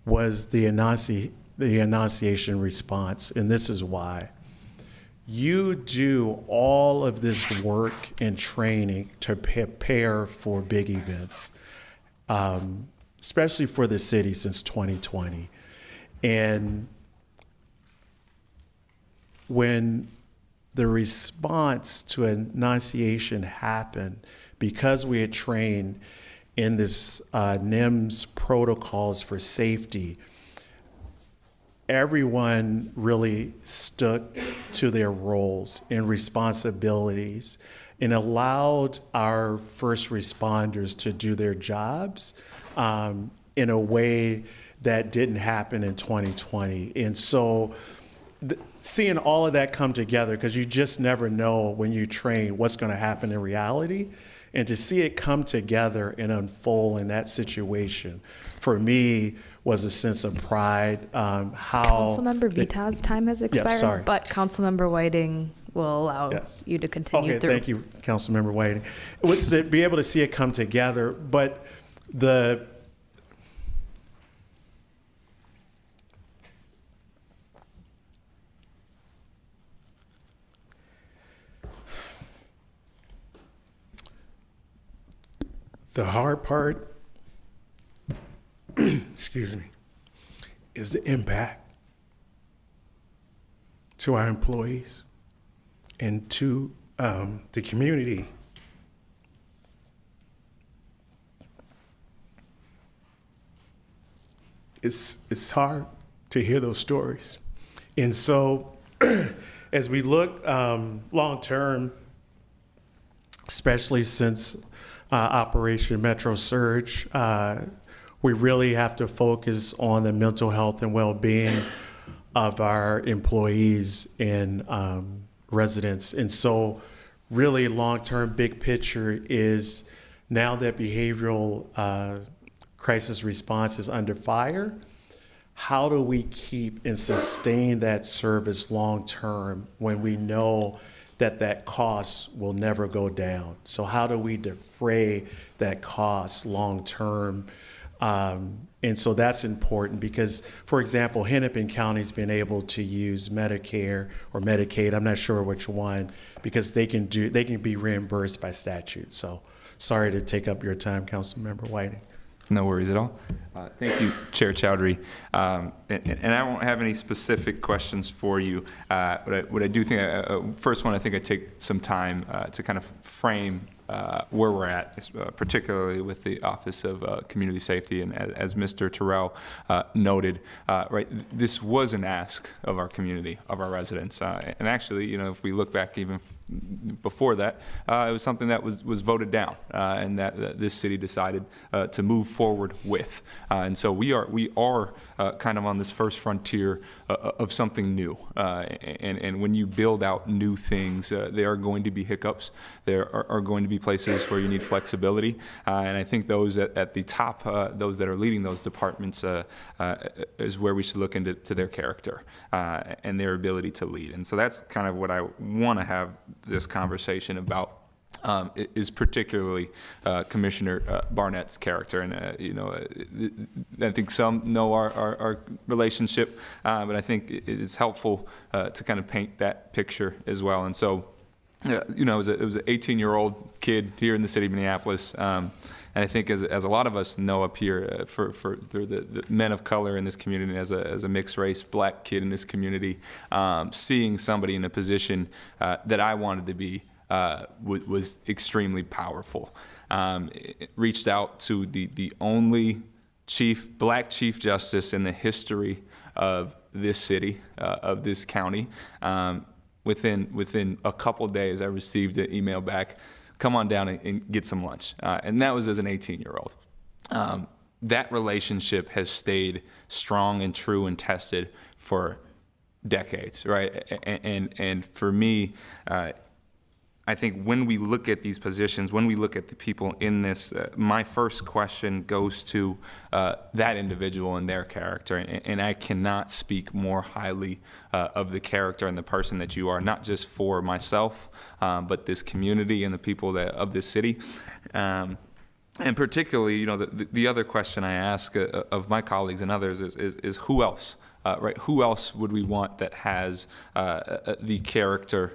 S19: was the enunciation response, and this is why. You do all of this work and training to prepare for big events, especially for the city since 2020. And when the response to enunciation happened, because we had trained in this NIMS protocols for safety, everyone really stuck to their roles and responsibilities and allowed our first responders to do their jobs in a way that didn't happen in 2020. And so seeing all of that come together, because you just never know when you train what's going to happen in reality, and to see it come together and unfold in that situation, for me, was a sense of pride.
S1: Councilmember Vita's time has expired, but Councilmember Whiting will allow you to continue
S19: okay,
S1: through.
S19: thank you, Councilmember Whiting. Was to be able to see it come together, but the hard part, excuse me, is the impact to our employees and to the community. It's hard to hear those stories. And so as we look long term, especially since Operation Metro Surge, we really have to focus on the mental health and well-being of our employees and residents. And so really long-term big picture is, now that behavioral crisis response is under fire, how do we keep and sustain that service long-term when we know that cost will never go down? So how do we defray that cost long-term? And so that's important because, for example, Hennepin County's been able to use Medicare or Medicaid, I'm not sure which one, because they can be reimbursed by statute. So sorry to take up your time, Councilmember Whiting.
S14: No worries at all. Thank you, Chair Chowdhury. And I won't have any specific questions for you. What I do think, first one, I think I take some time to kind of frame where we're at, particularly with the Office of Community Safety. And as Mr. Terrell noted, right, this was an ask of our community, of our residents. And actually, you know, if we look back even before that, it was something that was voted down and that this city decided to move forward with. And so we are kind of on this first frontier of something new. And when you build out new things, there are going to be hiccups. There are going to be places where you need flexibility. And I think those at the top, those that are leading those departments, is where we should look into their character and their ability to lead. And so that's kind of what I want to have this conversation about. Is particularly Commissioner Barnett's character, and you know, I think some know our relationship, but I think it is helpful to kind of paint that picture as well. And so, you know, it was an 18-year-old kid here in the city of Minneapolis, and I think as a lot of us know up here, for the men of color in this community, as a mixed race black kid in this community, seeing somebody in a position that I wanted to be. Was extremely powerful. It reached out to the only black chief justice in the history of this city, of this county. Within a couple days, I received an email back, come on down and get some lunch. And that was as an 18-year-old. That relationship has stayed strong and true and tested for decades, right? And for me, I think when we look at these positions, when we look at the people in this, my first question goes to that individual and their character. And I cannot speak more highly of the character and the person that you are, not just for myself, but this community and the people of this city. And particularly, you know, the other question I ask of my colleagues and others is who else? Right? Who else would we want that has the character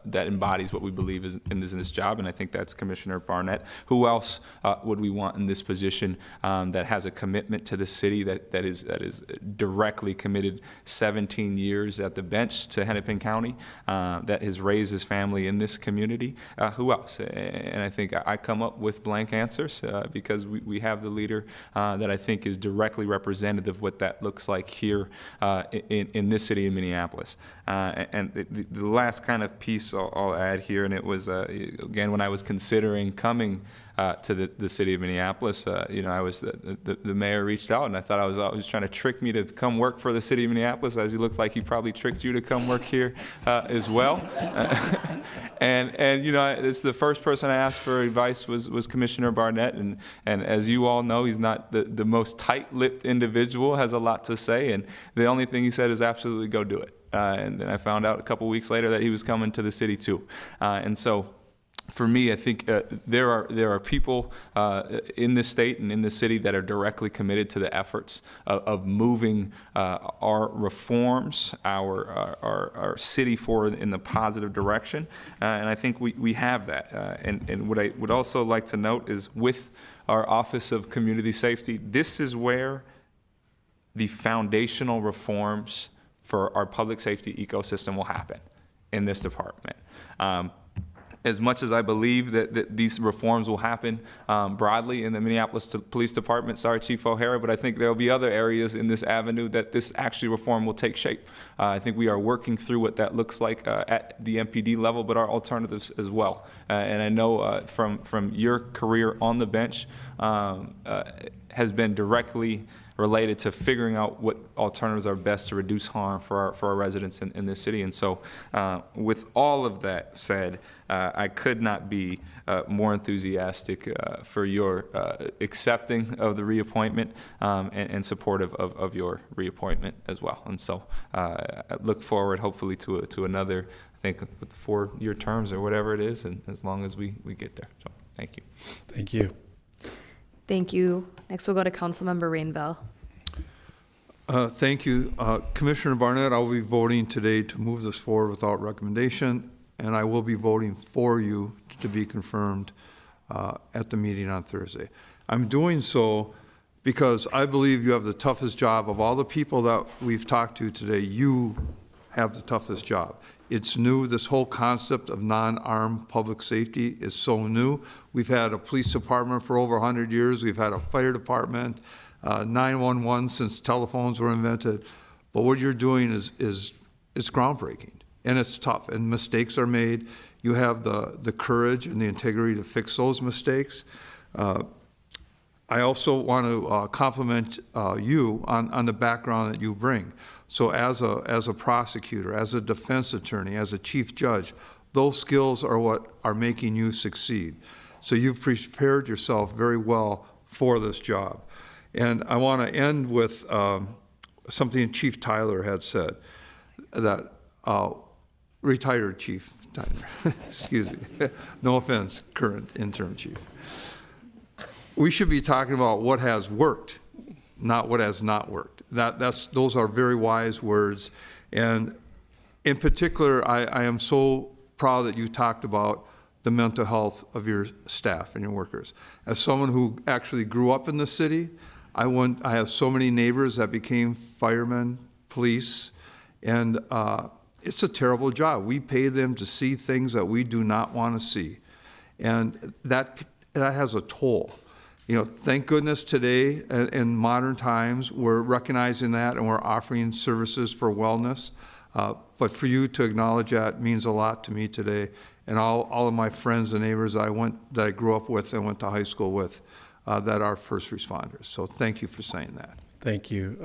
S14: that embodies what we believe is in this job? And I think that's Commissioner Barnett. Who else would we want in this position that has a commitment to the city, that is directly committed 17 years at the bench to Hennepin County, that has raised his family in this community? Who else? And I think I come up with blank answers because we have the leader that I think is directly representative of what that looks like here in this city of Minneapolis. And the last kind of piece I'll add here, and it was, again, when I was considering coming to the city of Minneapolis, you know, I was the mayor reached out, and I thought he was trying to trick me to come work for the city of Minneapolis, as he looked like he probably tricked you to come work here as well. And you know, it's the first person I asked for advice was Commissioner Barnett, and as you all know, he's not the most tight-lipped individual, has a lot to say, and the only thing he said is absolutely go do it. And then I found out a couple weeks later that he was coming to the city too. And so for me, I think there are people in this state and in the city that are directly committed to the efforts of moving our reforms, our city forward in the positive direction, and I think we have that. And what I would also like to note is with our Office of Community Safety, this is where the foundational reforms for our public safety ecosystem will happen in this department. As much as I believe that these reforms will happen broadly in the Minneapolis Police Department, sorry, Chief O'Hara, but I think there will be other areas in this avenue that this actually reform will take shape. I think we are working through what that looks like at the MPD level, but our alternatives as well. And I know from your career on the bench has been directly related to figuring out what alternatives are best to reduce harm for our residents in this city. And so with all of that said, I could not be more enthusiastic for your accepting of the reappointment and supportive of your reappointment as well. And so I look forward hopefully to another, I think, with 4-year terms or whatever it is, and as long as we get there. So thank you.
S19: Thank you.
S1: Thank you. Next, we'll go to Councilmember Rainville.
S12: Thank you. Commissioner Barnett, I will be voting today to move this forward without recommendation, and I will be voting for you to be confirmed at the meeting on Thursday. I'm doing so because I believe you have the toughest job of all the people that we've talked to today. You have the toughest job. It's new. This whole concept of non-armed public safety is so new. We've had a police department for over 100 years. We've had a fire department, 911 since telephones were invented. But what you're doing is groundbreaking, and it's tough, and mistakes are made. You have the courage and the integrity to fix those mistakes. I also want to compliment you on the background that you bring. So as a prosecutor, as a defense attorney, as a chief judge, those skills are what are making you succeed. So you've prepared yourself very well for this job. And I want to end with something Chief Tyler had said, that retired Chief Tyler, excuse me, no offense, current interim chief. We should be talking about what has worked, not what has not worked. Those are very wise words. And in particular, I am so proud that you talked about the mental health of your staff and your workers. As someone who actually grew up in the city, I have so many neighbors that became firemen, police, and it's a terrible job. We pay them to see things that we do not want to see. And that has a toll. You know, thank goodness today in modern times we're recognizing that and we're offering services for wellness. But for you to acknowledge that means a lot to me today, and all of my friends and neighbors that I grew up with and went to high school with that are first responders. So thank you for saying that.
S19: Thank you.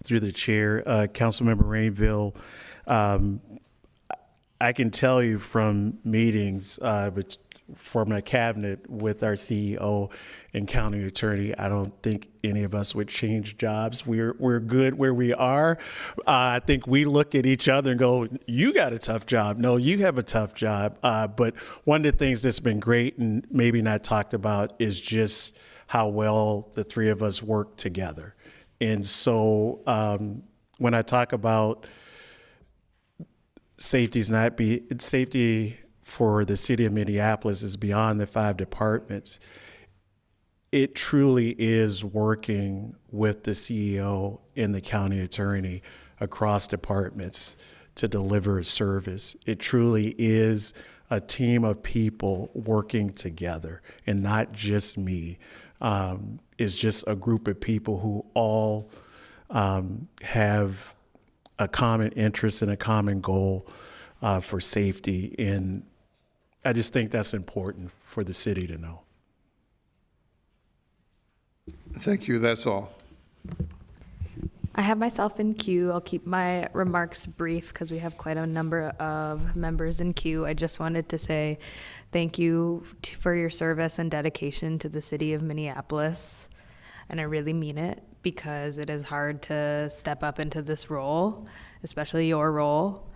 S19: Through the chair, Councilmember Rainville, I can tell you from meetings from the cabinet with our CEO and county attorney, I don't think any of us would change jobs. We're good where we are. I think we look at each other and go, you got a tough job. No, you have a tough job. But one of the things that's been great and maybe not talked about is just how well the three of us work together. And so when I talk about safety for the city of Minneapolis is beyond the 5 departments. It truly is working with the CEO and the county attorney across departments to deliver a service. It truly is a team of people working together, and not just me. It's just a group of people who all have a common interest and a common goal for safety. And I just think that's important for the city to know.
S12: Thank you. That's all.
S1: I have myself in queue. I'll keep my remarks brief because we have quite a number of members in queue. I just wanted to say thank you for your service and dedication to the city of Minneapolis. And I really mean it, because it is hard to step up into this role, especially your role,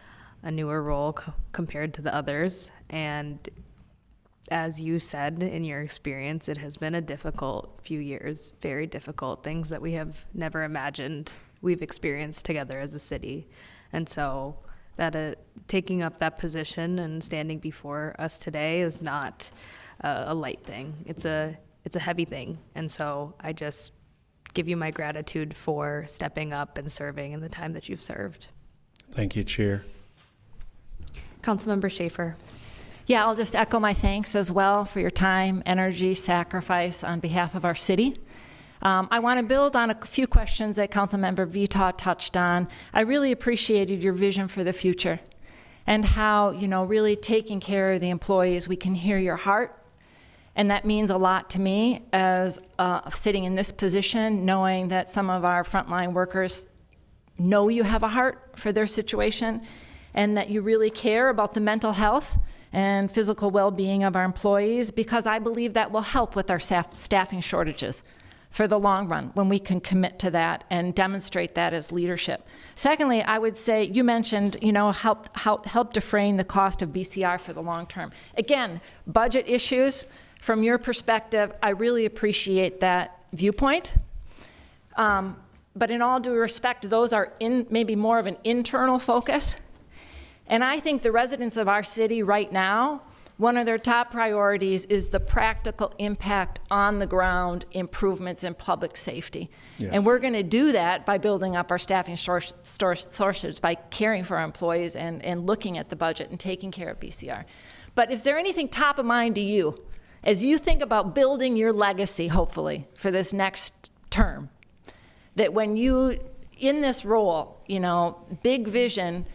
S1: a newer role compared to the others. And as you said, in your experience, it has been a difficult few years, very difficult, things that we have never imagined we've experienced together as a city. And so that taking up that position and standing before us today is not a light thing. It's a heavy thing. And so I just give you my gratitude for stepping up and serving in the time that you've served.
S19: Thank you, Chair.
S1: Councilmember Schaefer.
S5: Yeah, I'll just echo my thanks as well for your time, energy, sacrifice on behalf of our city. I want to build on a few questions that Councilmember Vita touched on. I really appreciated your vision for the future and how, really taking care of the employees. We can hear your heart, and that means a lot to me as sitting in this position, knowing that some of our frontline workers know you have a heart for their situation and that you really care about the mental health and physical well-being of our employees, because I believe that will help with our staffing shortages for the long run when we can commit to that and demonstrate that as leadership. Secondly, I would say you mentioned, help defray the cost of BCR for the long term. Again, budget issues, from your perspective, I really appreciate that viewpoint. But in all due respect, those are maybe more of an internal focus. And I think the residents of our city right now one of their top priorities is the practical impact on the ground improvements in public safety.
S21: Yes.
S5: And we're going to do that by building up our staffing sources, by caring for our employees and looking at the budget and taking care of BCR. But is there anything top of mind to you as you think about building your legacy, hopefully, for this next term, that when you, in this role, you know, big vision,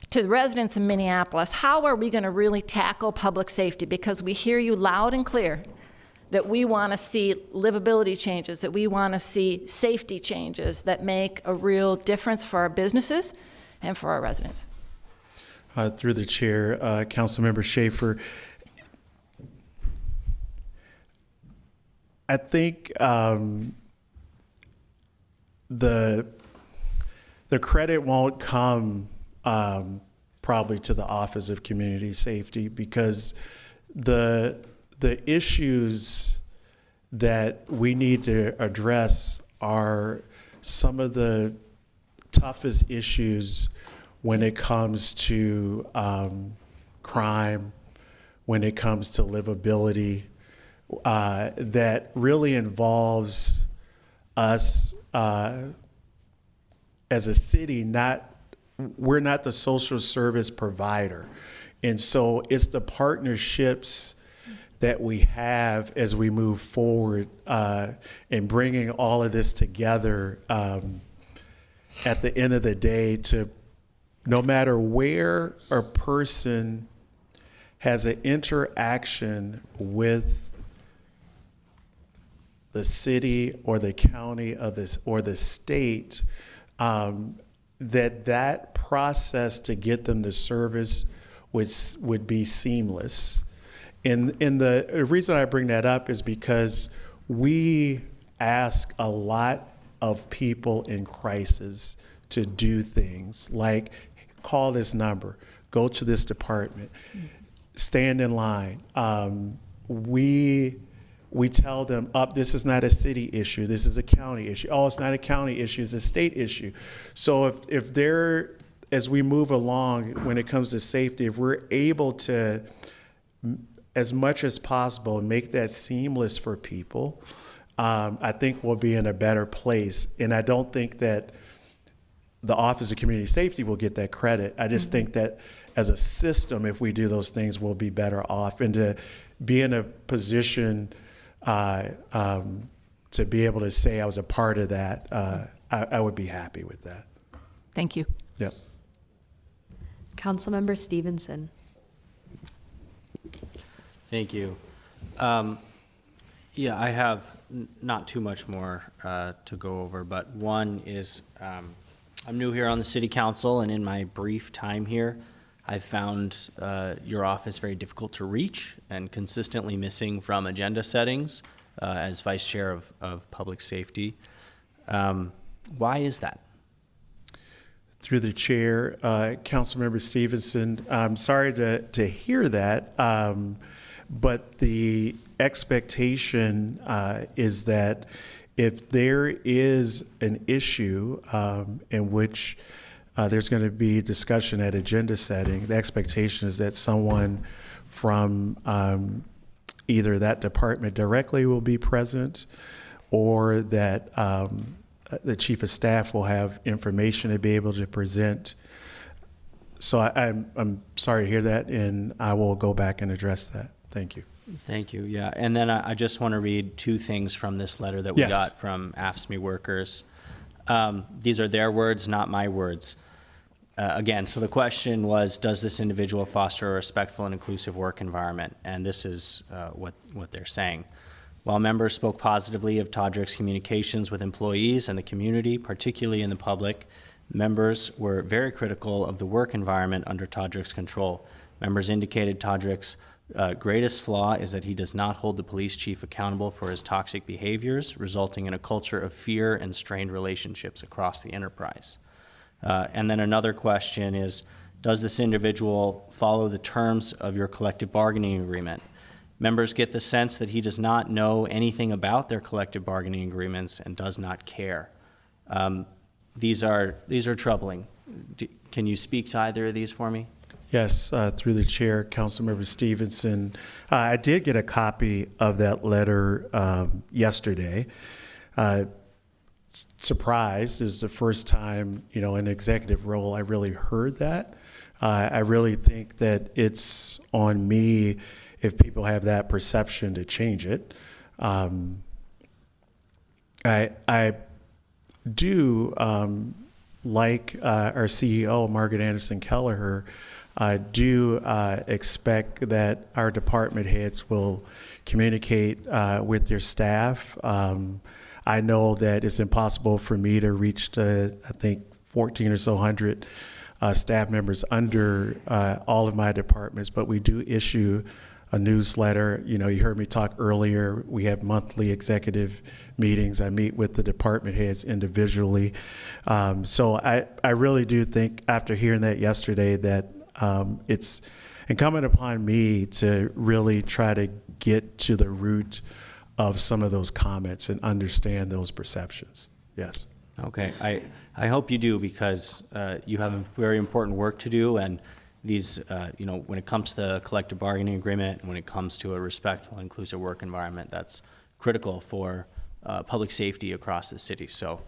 S5: to the residents of Minneapolis, how are we going to really tackle public safety? Because we hear you loud and clear that we want to see livability changes, that we want to see safety changes that make a real difference for our businesses and for our residents.
S19: Through the chair, Councilmember Schaefer, I think the credit won't come probably to the Office of Community Safety, because the issues that we need to address are some of the toughest issues when it comes to crime, when it comes to livability, that really involves us as a city. We're not the social service provider. And so it's the partnerships that we have as we move forward in bringing all of this together at the end of the day, to no matter where a person has an interaction with the city or the county of this or the state, that process to get them the service would be seamless. And the reason I bring that up is because we ask a lot of people in crisis to do things like call this number, go to this department, stand in line. We tell them, this is not a city issue, this is a county issue. Oh, it's not a county issue, it's a state issue. So if they're, as we move along when it comes to safety, if we're able to, as much as possible, make that seamless for people, I think we'll be in a better place. And I don't think that the Office of Community Safety will get that credit. I just think that as a system, if we do those things, we'll be better off. And to be in a position to be able to say I was a part of that, I would be happy with that.
S5: Thank you.
S19: Yep.
S1: Councilmember Stevenson.
S8: Thank you. Yeah, I have not too much more to go over, but one is I'm new here on the City Council, and in my brief time here, I've found your office very difficult to reach and consistently missing from agenda settings as Vice Chair of Public Safety. Why is that?
S19: Through the chair, Councilmember Stevenson, I'm sorry to hear that, but the expectation is that if there is an issue in which there's going to be discussion at agenda setting, the expectation is that someone from either that department directly will be present, or that the chief of staff will have information to be able to present. So I'm sorry to hear that, and I will go back and address that. Thank you.
S8: Thank you. Yeah, and then I just want to read two things from this letter that we got from AFSCME workers. These are their words, not my words. Again, so the question was, does this individual foster a respectful and inclusive work environment? And this is what they're saying. While members spoke positively of Todrick's communications with employees and the community, particularly in the public, members were very critical of the work environment under Todrick's control. Members indicated Todrick's greatest flaw is that he does not hold the police chief accountable for his toxic behaviors, resulting in a culture of fear and strained relationships across the enterprise. And then another question is, does this individual follow the terms of your collective bargaining agreement? Members get the sense that he does not know anything about their collective bargaining agreements and does not care. These are troubling. Can you speak to either of these for me?
S19: Yes, through the chair, Councilmember Stevenson. I did get a copy of that letter yesterday. Surprise is the first time, in an executive role I really heard that. I really think that it's on me if people have that perception to change it. I do, like our CEO, Margaret Anderson Kelleher, do expect that our department heads will communicate with their staff. I know that it's impossible for me to reach I think 14 or so hundred staff members under all of my departments, but we do issue a newsletter. You heard me talk earlier. We have monthly executive meetings. I meet with the department heads individually. So I really do think, after hearing that yesterday, that it's incumbent upon me to really try to get to the root of some of those comments and understand those perceptions. Yes.
S8: Okay, I hope you do, because you have a very important work to do, and these, when it comes to the collective bargaining agreement, and when it comes to a respectful, inclusive work environment, that's critical for public safety across the city. So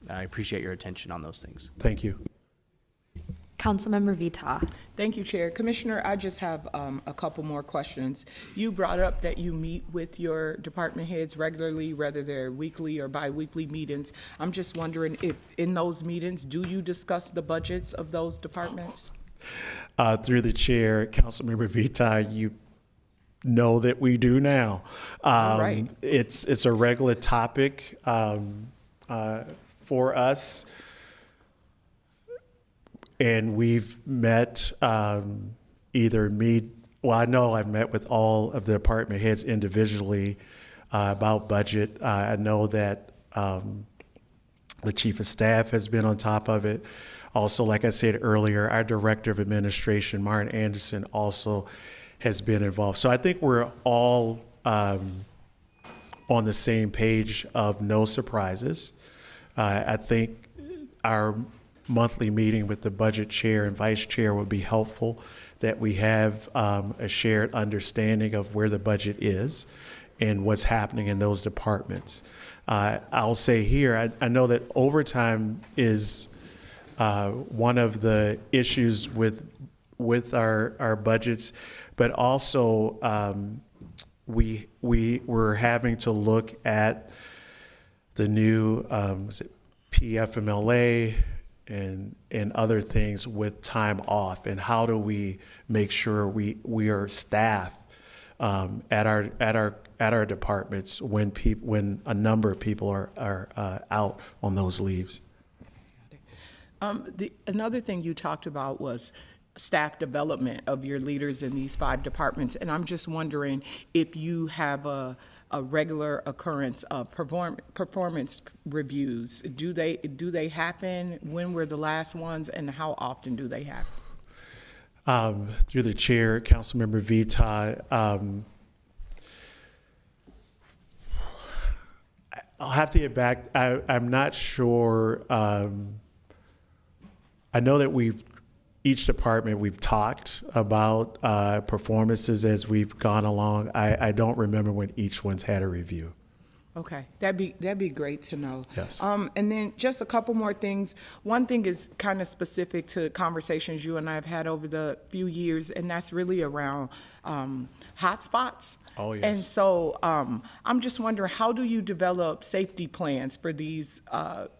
S8: I appreciate your attention on those things.
S19: Thank you.
S1: Councilmember Vita.
S7: Thank you, Chair. Commissioner, I just have a couple more questions. You brought up that you meet with your department heads regularly, whether they're weekly or bi-weekly meetings. I'm just wondering if in those meetings, do you discuss the budgets of those departments?
S19: Through the chair, Councilmember Vita, you know that we do now.
S7: Right.
S19: It's a regular topic for us. And we've met I know I've met with all of the department heads individually about budget. I know that the chief of staff has been on top of it. Also, like I said earlier, our director of administration, Martin Anderson, also has been involved. So I think we're all on the same page of no surprises. I think our monthly meeting with the budget chair and vice chair would be helpful, that we have a shared understanding of where the budget is and what's happening in those departments. I'll say here, I know that overtime is one of the issues with our budgets, but also we're having to look at the new PFMLA and other things with time off, and how do we make sure we are staffed at our departments when a number of people are out on those leaves.
S7: Another thing you talked about was staff development of your leaders in these 5 departments, and I'm just wondering if you have a regular occurrence of performance reviews. Do they happen? When were the last ones, and how often do they happen?
S19: Through the chair, Councilmember Vita, I'll have to get back. I'm not sure. I know that each department, we've talked about performances as we've gone along. I don't remember when each one's had a review.
S7: Okay, that'd be great to know.
S19: Yes.
S7: And then just a couple more things. One thing is kind of specific to conversations you and I have had over the few years, and that's really around hotspots.
S19: Oh, yes.
S7: And so I'm just wondering, how do you develop safety plans for these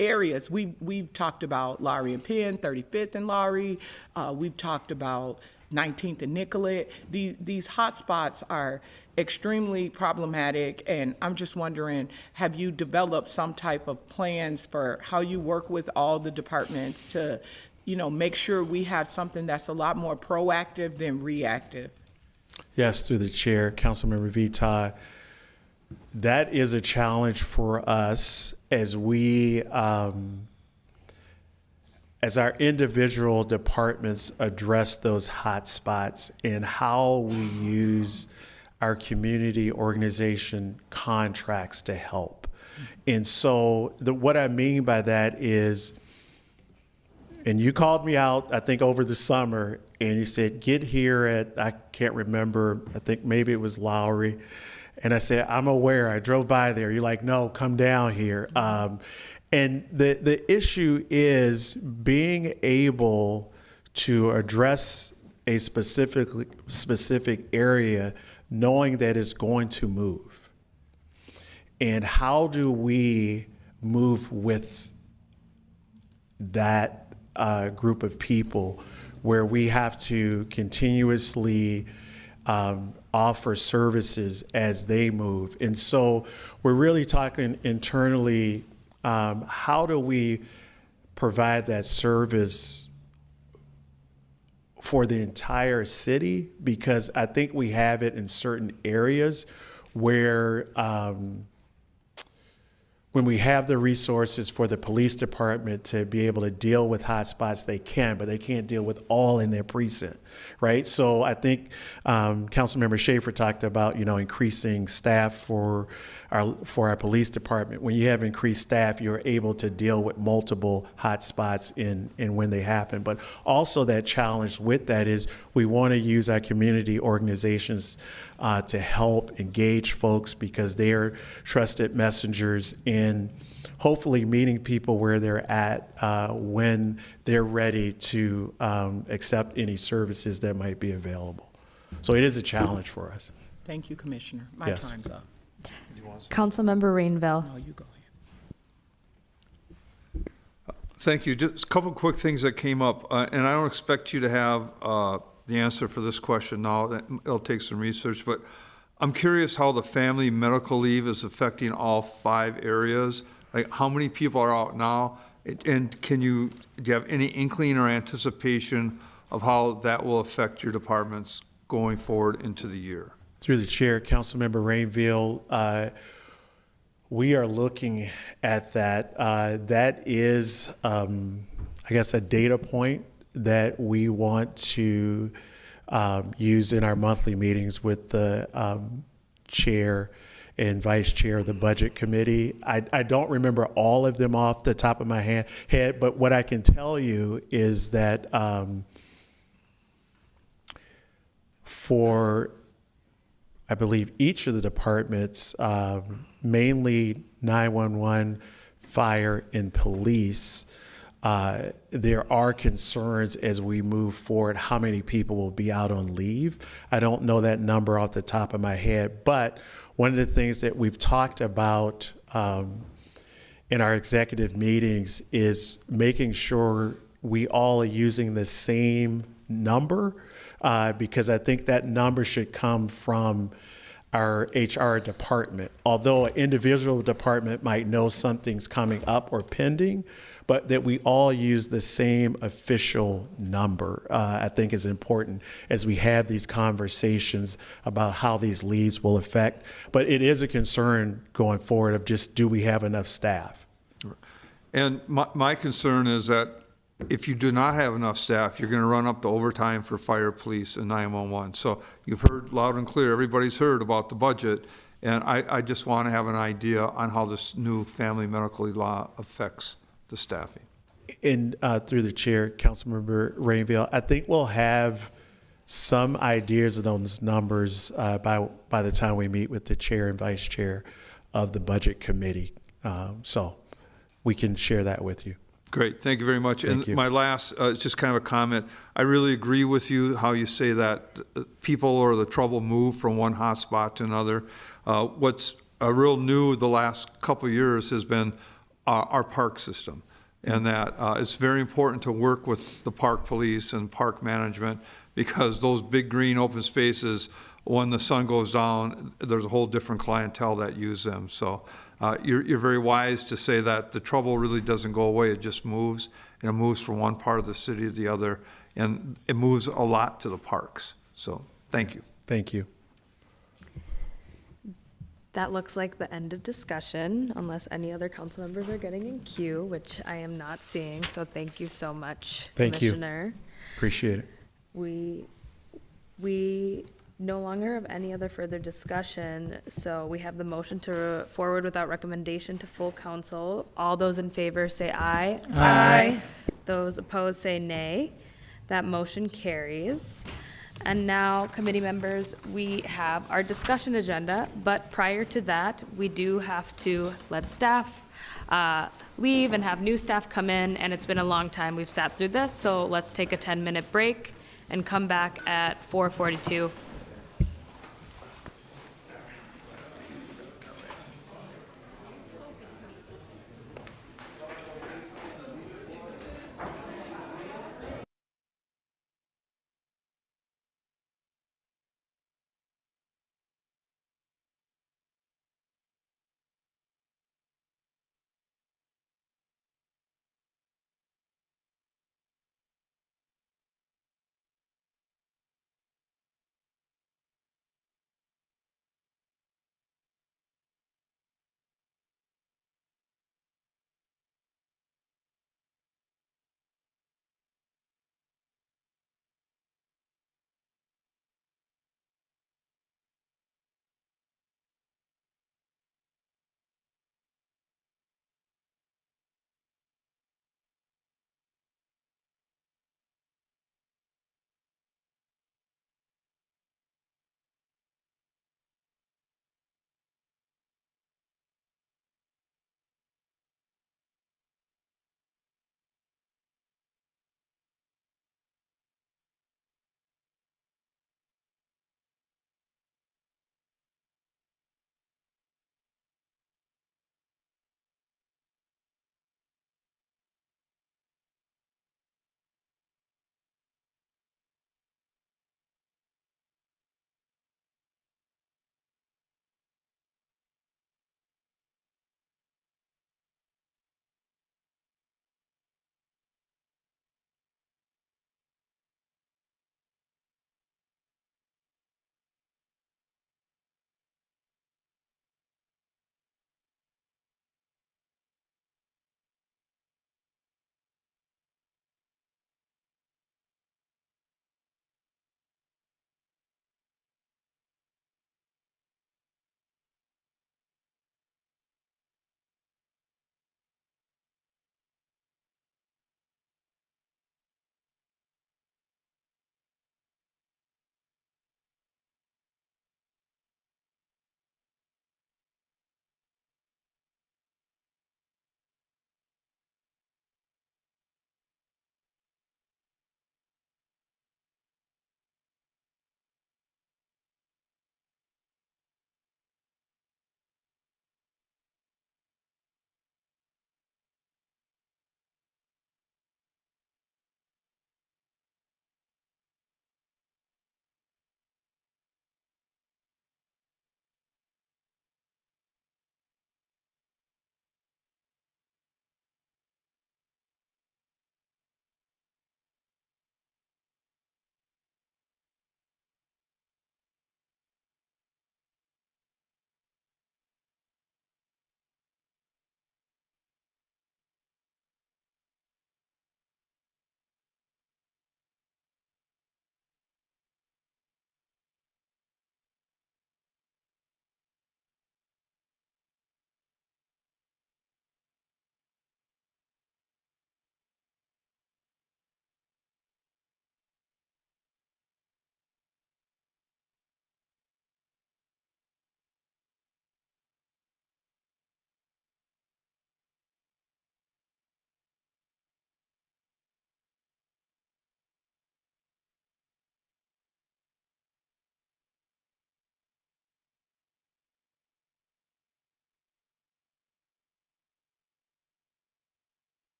S7: areas? We've talked about Lowry and Penn, 35th and Lowry. We've talked about 19th and Nicollet. These hotspots are extremely problematic, and I'm just wondering, have you developed some type of plans for how you work with all the departments to, make sure we have something that's a lot more proactive than reactive?
S19: Yes, through the chair, Councilmember Vita, that is a challenge for us as we, as our individual departments address those hot spots and how we use our community organization contracts to help. And so what I mean by that is, And you called me out, I think, over the summer, and you said, get here at, I can't remember, I think maybe it was Lowry. And I said, I'm aware, I drove by there. You're like, no, come down here. And the issue is being able to address a specific area, knowing that it's going to move. And how do we move with that group of people where we have to continuously offer services as they move? And so we're really talking internally, how do we provide that service for the entire city? Because I think we have it in certain areas where when we have the resources for the police department to be able to deal with hotspots, they can, but they can't deal with all in their precinct, right? So I think Councilmember Schaefer talked about, increasing staff for our police department. When you have increased staff, you're able to deal with multiple hotspots in when they happen. But also that challenge with that is we want to use our community organizations to help engage folks, because they are trusted messengers in hopefully meeting people where they're at when they're ready to accept any services that might be available. So it is a challenge for us.
S7: Thank you, Commissioner. My time's up.
S1: Councilmember Rainville.
S7: No, you go ahead.
S12: Thank you. Just a couple quick things that came up, and I don't expect you to have the answer for this question now. It'll take some research, but I'm curious how the family medical leave is affecting all 5 areas. Like, how many people are out now? And do you have any inkling or anticipation of how that will affect your departments going forward into the year?
S19: Through the chair, Councilmember Rainville, we are looking at that. That is, I guess, a data point that we want to use in our monthly meetings with the chair and vice chair of the budget committee. I don't remember all of them off the top of my head, but what I can tell you is that for, I believe, each of the departments, mainly 911, fire, and police, there are concerns as we move forward how many people will be out on leave. I don't know that number off the top of my head, but one of the things that we've talked about in our executive meetings is making sure we all are using the same number, because I think that number should come from our HR department. Although an individual department might know something's coming up or pending, but that we all use the same official number, I think is important as we have these conversations about how these leaves will affect. But it is a concern going forward of just, do we have enough staff?
S12: And my concern is that if you do not have enough staff, you're going to run up the overtime for fire, police, and 911. So you've heard loud and clear, everybody's heard about the budget, and I just want to have an idea on how this new family medical leave law affects the staffing.
S19: And through the chair, Councilmember Rainville, I think we'll have some ideas of those numbers by the time we meet with the chair and vice chair of the budget committee. So we can share that with you.
S12: Great, thank you very much.
S19: Thank
S12: and
S19: you.
S12: My last, it's just kind of a comment. I really agree with you how you say that people or the trouble move from one hotspot to another. What's real new the last couple of years has been our park system, and that it's very important to work with the park police and park management, because those big green open spaces, when the sun goes down, there's a whole different clientele that use them. So you're very wise to say that the trouble really doesn't go away, it just moves, and it moves from one part of the city to the other, and it moves a lot to the parks. So thank you.
S19: Thank you.
S1: That looks like the end of discussion, unless any other council members are getting in queue, which I am not seeing. So thank you so much,
S19: Thank you.
S1: Commissioner.
S19: Appreciate it.
S1: We no longer have any other further discussion, so we have the motion to forward without recommendation to full council. All those in favor say aye.
S11: Aye.
S1: Those opposed say nay. That motion carries. And now, committee members, we have our discussion agenda, but prior to that, we do have to let staff leave and have new staff come in, and it's been a long time we've sat through this, so let's take a 10-minute break and come back at 4:42.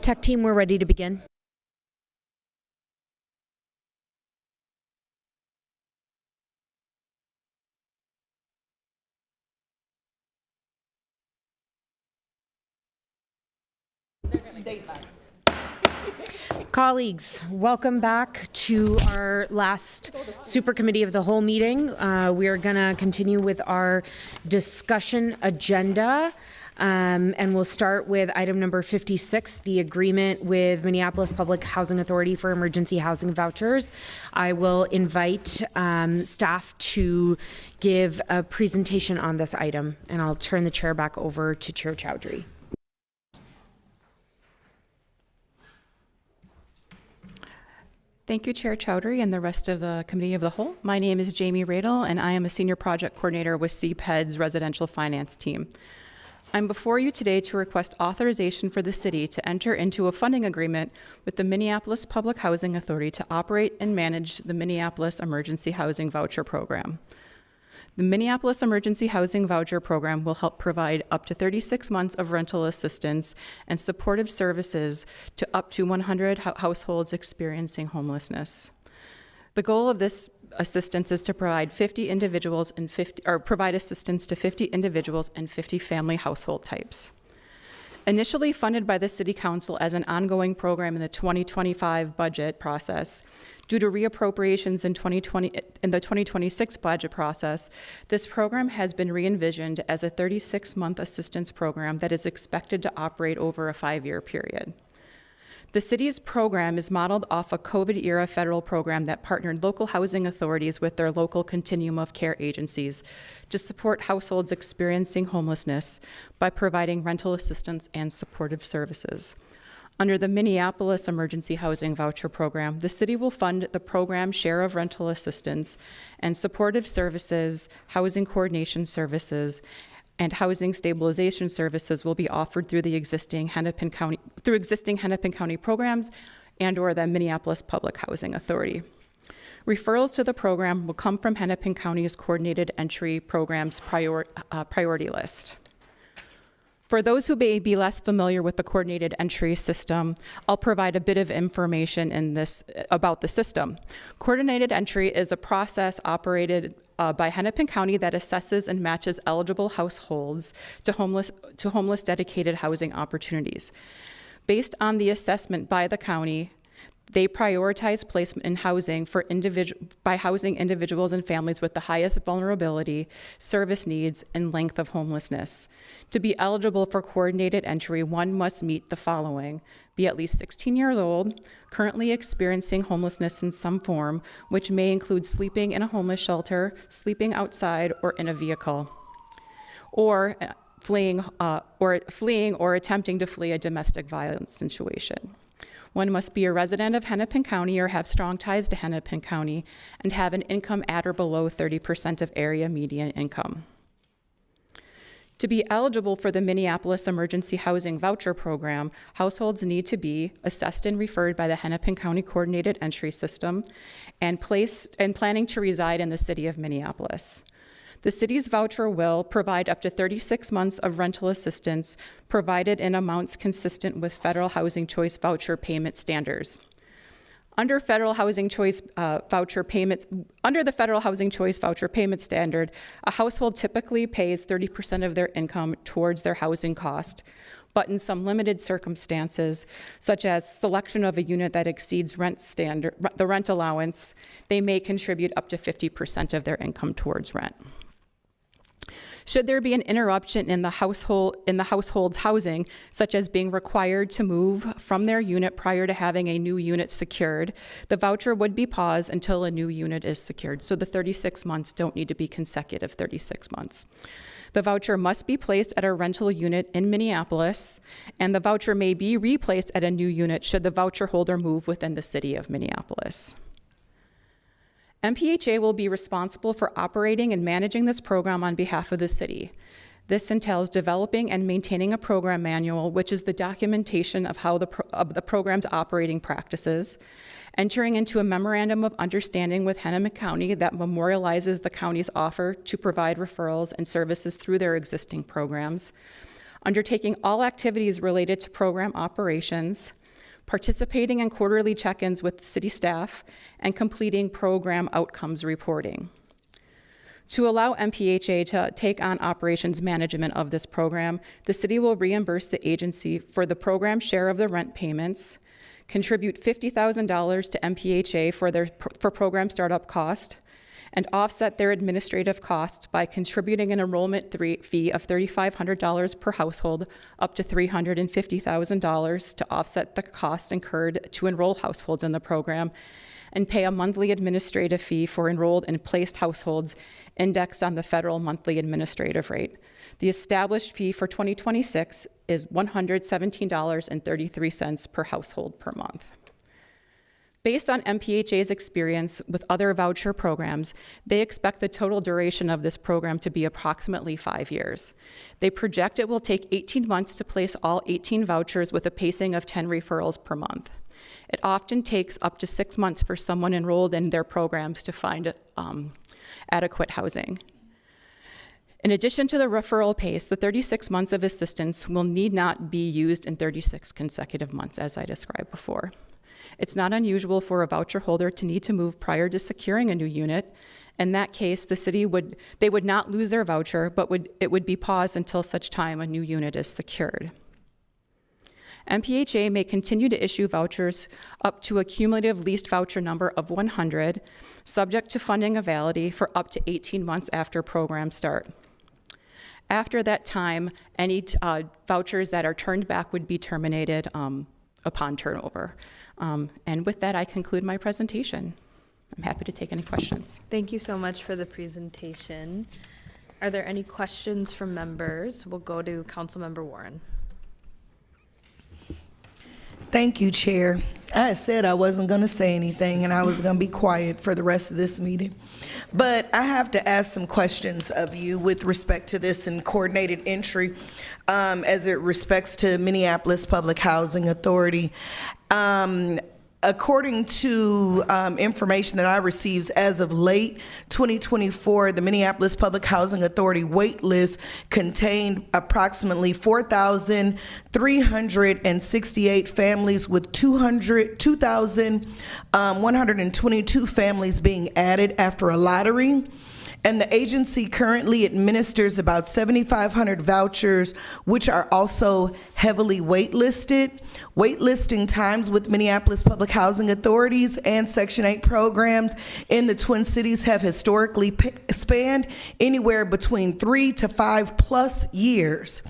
S13: Tech team, we're ready to begin. Colleagues, welcome back to our last Super Committee of the Whole meeting. We are going to continue with our discussion agenda. And we'll start with item number 56, the agreement with Minneapolis Public Housing Authority for emergency housing vouchers. I will invite staff to give a presentation on this item, and I'll turn the chair back over to Chair Chowdhury.
S15: Thank you, Chair Chowdhury and the rest of the Committee of the Whole. My name is Jamie Radel, and I am a Senior Project Coordinator with CPED's Residential Finance Team. I'm before you today to request authorization for the city to enter into a funding agreement with the Minneapolis Public Housing Authority to operate and manage the Minneapolis Emergency Housing Voucher Program. The Minneapolis Emergency Housing Voucher Program will help provide up to 36 months of rental assistance and supportive services to up to 100 households experiencing homelessness. The goal of this assistance is to provide 50 individuals and provide assistance to 50 individuals and 50 family household types. Initially funded by the City Council as an ongoing program in the 2025 budget process, due to reappropriations in the 2026 budget process, this program has been re-envisioned as a 36-month assistance program that is expected to operate over a 5-year period. The city's program is modeled off a COVID-era federal program that partnered local housing authorities with their local continuum of care agencies to support households experiencing homelessness by providing rental assistance and supportive services. Under the Minneapolis Emergency Housing Voucher Program, the city will fund the program's share of rental assistance and supportive services, housing coordination services, and housing stabilization services will be offered through the existing Hennepin County programs and/or the Minneapolis Public Housing Authority. Referrals to the program will come from Hennepin County's Coordinated Entry Program's priority list. For those who may be less familiar with the coordinated entry system, I'll provide a bit of information about the system. Coordinated entry is a process operated by Hennepin County that assesses and matches eligible households to homeless dedicated housing opportunities. Based on the assessment by the county, they prioritize placement in housing by housing individuals and families with the highest vulnerability, service needs, and length of homelessness. To be eligible for coordinated entry, one must meet the following: be at least 16 years old, currently experiencing homelessness in some form, which may include sleeping in a homeless shelter, sleeping outside, or in a vehicle, or fleeing or attempting to flee a domestic violence situation. One must be a resident of Hennepin County or have strong ties to Hennepin County and have an income at or below 30% of area median income. To be eligible for the Minneapolis Emergency Housing Voucher Program, households need to be assessed and referred by the Hennepin County Coordinated Entry System and planning to reside in the city of Minneapolis. The city's voucher will provide up to 36 months of rental assistance provided in amounts consistent with federal housing choice voucher payment standards. Under the federal housing choice voucher payment standard, a household typically pays 30% of their income towards their housing cost, but in some limited circumstances, such as selection of a unit that exceeds the rent allowance, they may contribute up to 50% of their income towards rent. Should there be an interruption in the household's housing, such as being required to move from their unit prior to having a new unit secured, the voucher would be paused until a new unit is secured. So the 36 months don't need to be consecutive 36 months. The voucher must be placed at a rental unit in Minneapolis, and the voucher may be replaced at a new unit should the voucher holder move within the city of Minneapolis. MPHA will be responsible for operating and managing this program on behalf of the city. This entails developing and maintaining a program manual, which is the documentation of the program's operating practices, entering into a memorandum of understanding with Hennepin County that memorializes the county's offer to provide referrals and services through their existing programs, undertaking all activities related to program operations, participating in quarterly check-ins with city staff, and completing program outcomes reporting. To allow MPHA to take on operations management of this program, the city will reimburse the agency for the program share of the rent payments, contribute $50,000 to MPHA for program startup cost, and offset their administrative costs by contributing an enrollment fee of $3,500 per household up to $350,000 to offset the cost incurred to enroll households in the program, and pay a monthly administrative fee for enrolled and placed households indexed on the federal monthly administrative rate. The established fee for 2026 is $117.33 per household per month. Based on MPHA's experience with other voucher programs, they expect the total duration of this program to be approximately 5 years. They project it will take 18 months to place all 18 vouchers with a pacing of 10 referrals per month. It often takes up to 6 months for someone enrolled in their programs to find adequate housing. In addition to the referral pace, the 36 months of assistance will need not be used in 36 consecutive months, as I described before. It's not unusual for a voucher holder to need to move prior to securing a new unit. In that case, the city would not lose their voucher, but it would be paused until such time a new unit is secured. MPHA may continue to issue vouchers up to a cumulative leased voucher number of 100, subject to funding availability for up to 18 months after program start. After that time, any vouchers that are turned back would be terminated upon turnover. And with that, I conclude my presentation. I'm happy to take any questions.
S1: Thank you so much for the presentation. Are there any questions from members? We'll go to Councilmember Warren.
S11: Thank you, Chair. I said I wasn't going to say anything and I was going to be quiet for the rest of this meeting. But I have to ask some questions of you with respect to this and coordinated entry as it respects to Minneapolis Public Housing Authority. According to information that I received as of late 2024, the Minneapolis Public Housing Authority wait list contained approximately 4,368 families, with 2,122 families being added after a lottery. And the agency currently administers about 7,500 vouchers, which are also heavily waitlisted. Waitlisting times with Minneapolis Public Housing Authorities and Section 8 programs in the Twin Cities have historically spanned anywhere between 3 to 5+ years.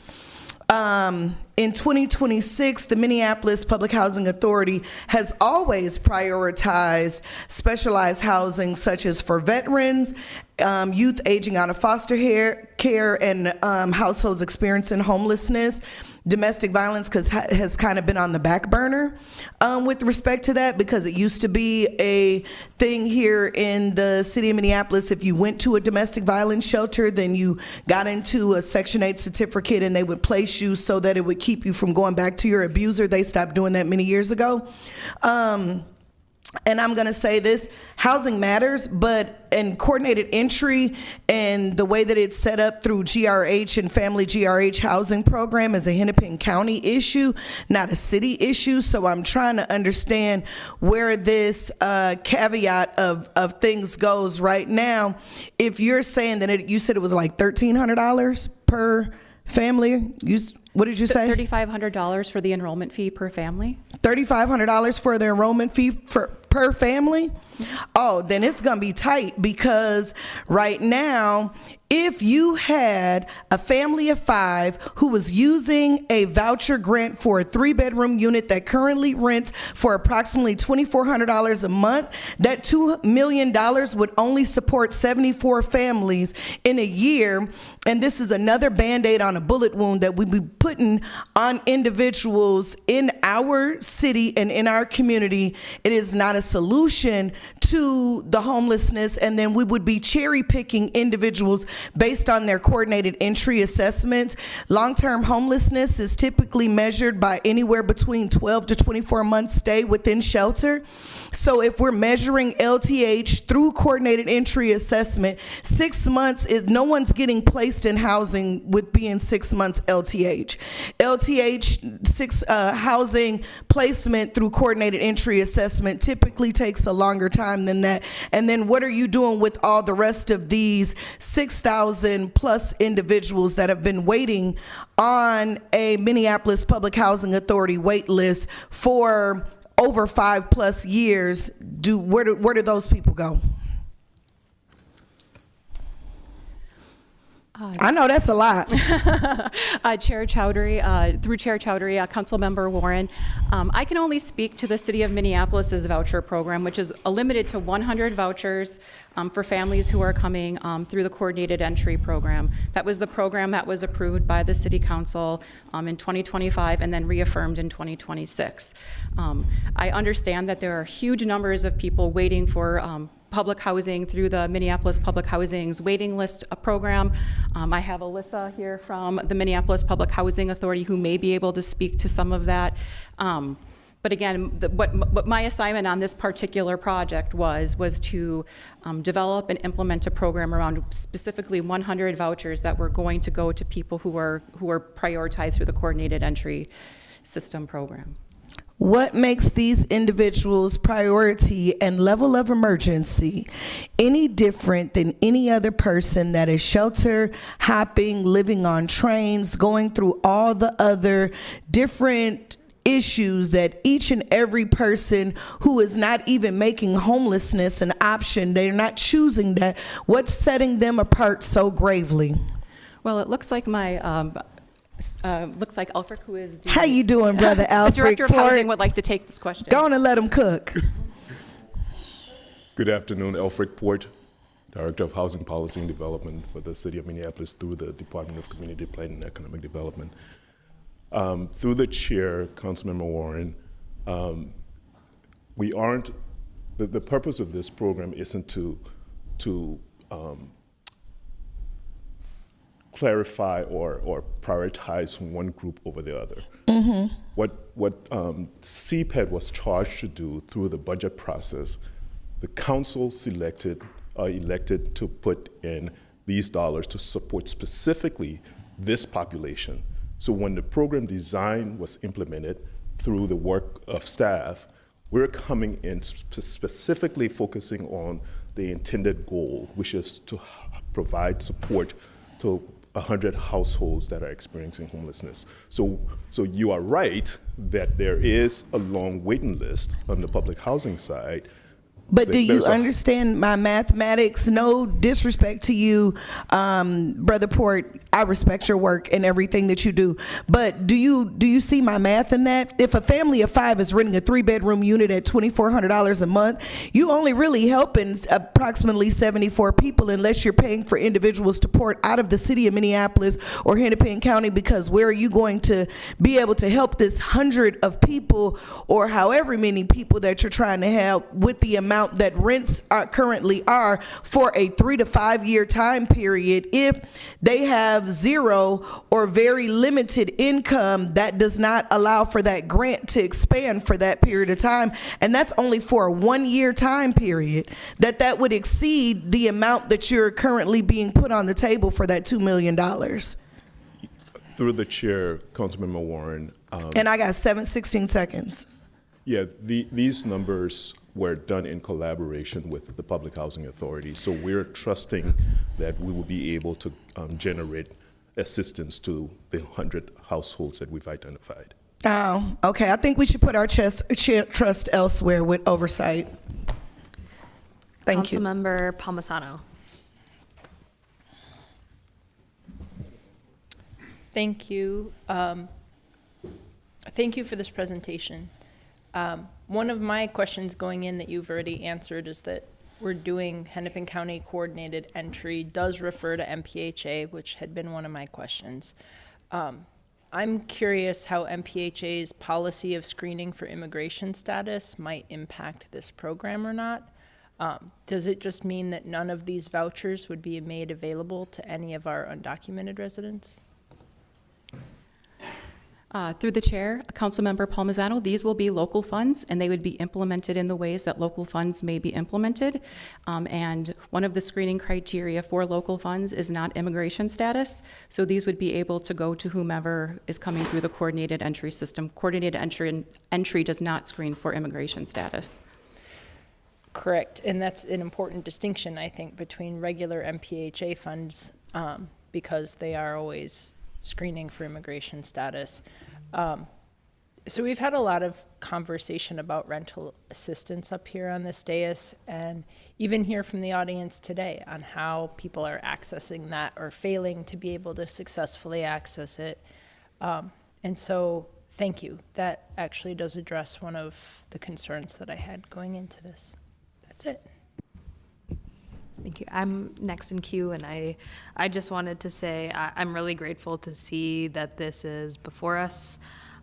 S11: In 2026, the Minneapolis Public Housing Authority has always prioritized specialized housing, such as for veterans, youth aging out of foster care, and households experiencing homelessness. Domestic violence has kind of been on the back burner with respect to that, because it used to be a thing here in the city of Minneapolis. If you went to a domestic violence shelter, then you got into a Section 8 certificate and they would place you so that it would keep you from going back to your abuser. They stopped doing that many years ago. And I'm going to say this, housing matters, but in coordinated entry and the way that it's set up through GRH and Family GRH housing program is a Hennepin County issue, not a city issue. So I'm trying to understand where this caveat of things goes right now. If you're saying that you said it was like $1,300 per family, what did you say?
S15: $3,500 for the enrollment fee per family.
S11: $3,500 for the enrollment fee per family? Oh, then it's going to be tight, because right now, if you had a family of 5 who was using a voucher grant for a 3-bedroom unit that currently rents for approximately $2,400 a month, that $2 million would only support 74 families in a year. And this is another Band-Aid on a bullet wound that we be putting on individuals in our city and in our community. It is not a solution to the homelessness, and then we would be cherry picking individuals based on their coordinated entry assessments. Long-term homelessness is typically measured by anywhere between 12 to 24 months stay within shelter. So if we're measuring LTH through coordinated entry assessment, 6 months is, no one's getting placed in housing with being 6 months LTH. Housing placement through coordinated entry assessment typically takes a longer time than that. And then what are you doing with all the rest of these 6,000 plus individuals that have been waiting on a Minneapolis Public Housing Authority wait list for over 5+ years? Where do those people go? I know that's a lot.
S15: Chair Chowdhury, through Chair Chowdhury, Councilmember Warren, I can only speak to the City of Minneapolis's voucher program, which is limited to 100 vouchers for families who are coming through the coordinated entry program. That was the program that was approved by the City Council in 2025 and then reaffirmed in 2026. I understand that there are huge numbers of people waiting for public housing through the Minneapolis Public Housing's waiting list program. I have Alyssa here from the Minneapolis Public Housing Authority who may be able to speak to some of that. But again, what my assignment on this particular project was to develop and implement a program around specifically 100 vouchers that were going to go to people who are prioritized through the coordinated entry system program.
S11: What makes these individuals' priority and level of emergency any different than any other person that is shelter hopping, living on trains, going through all the other different issues that each and every person who is not even making homelessness an option, they're not choosing that? What's setting them apart so gravely?
S15: Well, it looks like looks like Alfred, who is the...
S11: How you doing, Brother Alfred?
S15: The Director of Housing would like to take this question.
S11: Go on and let him cook.
S10: Good afternoon, Alfred Port, Director of Housing Policy and Development for the City of Minneapolis through the Department of Community Planning and Economic Development. Through the chair, Councilmember Warren, we aren't, the purpose of this program isn't to clarify or prioritize one group over the other. Mm-hmm. What CPED was charged to do through the budget process, the council elected to put in these dollars to support specifically this population. So when the program design was implemented through the work of staff, we're coming in specifically focusing on the intended goal, which is to provide support to 100 households that are experiencing homelessness. So you are right that there is a long waiting list on the public housing side.
S11: But do you understand my mathematics? No disrespect to you, Brother Port. I respect your work and everything that you do. But do you see my math in that? If a family of 5 is renting a 3-bedroom unit at $2,400 a month, you only really helping approximately 74 people unless you're paying for individuals to port out of the city of Minneapolis or Hennepin County, because where are you going to be able to help this 100 of people or however many people that you're trying to help with the amount that rents currently are for a 3 to 5 year time period if they have zero or very limited income that does not allow for that grant to expand for that period of time? And that's only for a 1 year time period. That would exceed the amount that you're currently being put on the table for that $2 million.
S10: Through the chair, Councilmember Warren.
S11: And I got 16 seconds.
S10: Yeah, these numbers were done in collaboration with the Public Housing Authority. So we're trusting that we will be able to generate assistance to the 100 households that we've identified.
S11: Oh, okay. I think we should put our trust elsewhere with oversight. Thank you.
S1: Councilmember Palmisano.
S20: Thank you. Thank you for this presentation. One of my questions going in that you've already answered is that we're doing Hennepin County coordinated entry does refer to MPHA, which had been one of my questions. I'm curious how MPHA's policy of screening for immigration status might impact this program or not. Does it just mean that none of these vouchers would be made available to any of our undocumented residents?
S15: Through the chair, Councilmember Palmisano, these will be local funds, and they would be implemented in the ways that local funds may be implemented. And one of the screening criteria for local funds is not immigration status. So these would be able to go to whomever is coming through the coordinated entry system. Coordinated entry does not screen for immigration status.
S20: Correct, and that's an important distinction, I think, between regular MPHA funds, because they are always screening for immigration status. So we've had a lot of conversation about rental assistance up here on this dais, and even here from the audience today on how people are accessing that or failing to be able to successfully access it. And so thank you. That actually does address one of the concerns that I had going into this. That's it.
S1: Thank you. I'm next in queue, and I just wanted to say I'm really grateful to see that this is before us.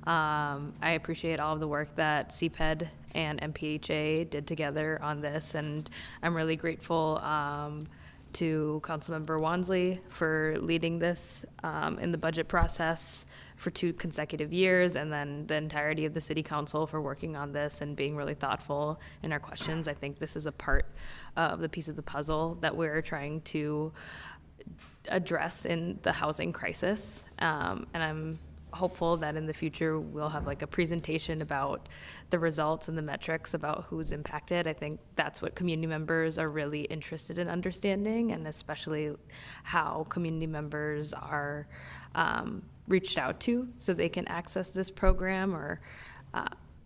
S1: I appreciate all of the work that CPED and MPHA did together on this, and I'm really grateful to Councilmember Wansley for leading this in the budget process for 2 consecutive years, and then the entirety of the City Council for working on this and being really thoughtful in our questions. I think this is a part of the piece of the puzzle that we're trying to address in the housing crisis, and I'm hopeful that in the future we'll have like a presentation about the results and the metrics about who's impacted. I think that's what community members are really interested in understanding, and especially how community members are reached out to so they can access this program, or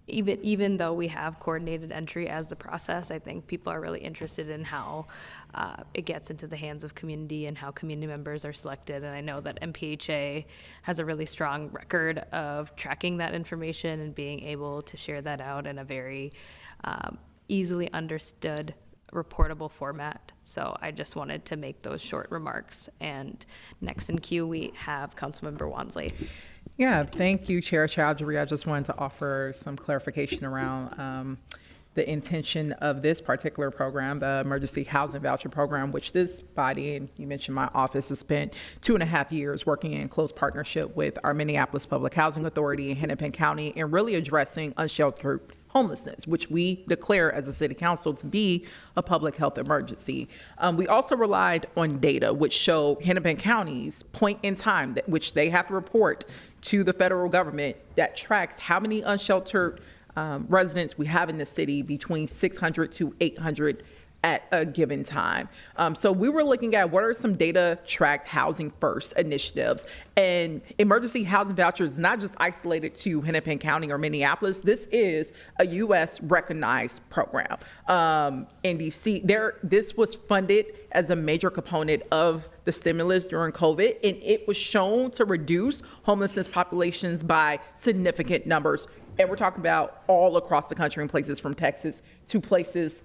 S1: even though we have coordinated entry as the process, I think people are really interested in how it gets into the hands of community and how community members are selected. And I know that MPHA has a really strong record of tracking that information and being able to share that out in a very easily understood, reportable format. So I just wanted to make those short remarks. And next in queue, we have Councilmember Wansley.
S7: Yeah, thank you, Chair Chowdhury. I just wanted to offer some clarification around the intention of this particular program, the Emergency Housing Voucher Program, which this body, and you mentioned my office, has spent 2.5 years working in close partnership with our Minneapolis Public Housing Authority in Hennepin County and really addressing unsheltered homelessness, which we declare as a city council to be a public health emergency. We also relied on data which show Hennepin County's point in time, which they have to report to the federal government, that tracks how many unsheltered residents we have in the city, between 600 to 800 at a given time. So we were looking at what are some data tracked housing first initiatives, and emergency housing vouchers is not just isolated to Hennepin County or Minneapolis. This is a U.S. recognized program. And you see this was funded as a major component of the stimulus during COVID, and it was shown to reduce homelessness populations by significant numbers. And we're talking about all across the country, in places from Texas to places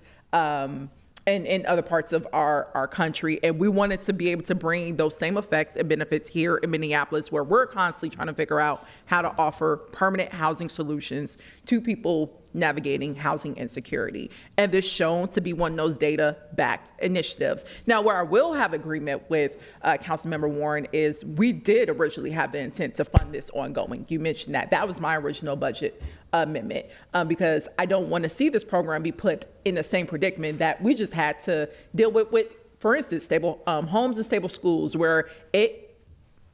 S7: and in other parts of our country. And we wanted to be able to bring those same effects and benefits here in Minneapolis, where we're constantly trying to figure out how to offer permanent housing solutions to people navigating housing insecurity. And this shown to be one of those data-backed initiatives. Now, where I will have agreement with Councilmember Warren is we did originally have the intent to fund this ongoing. You mentioned that. That was my original budget amendment, because I don't want to see this program be put in the same predicament that we just had to deal with, for instance, stable homes and stable schools, where it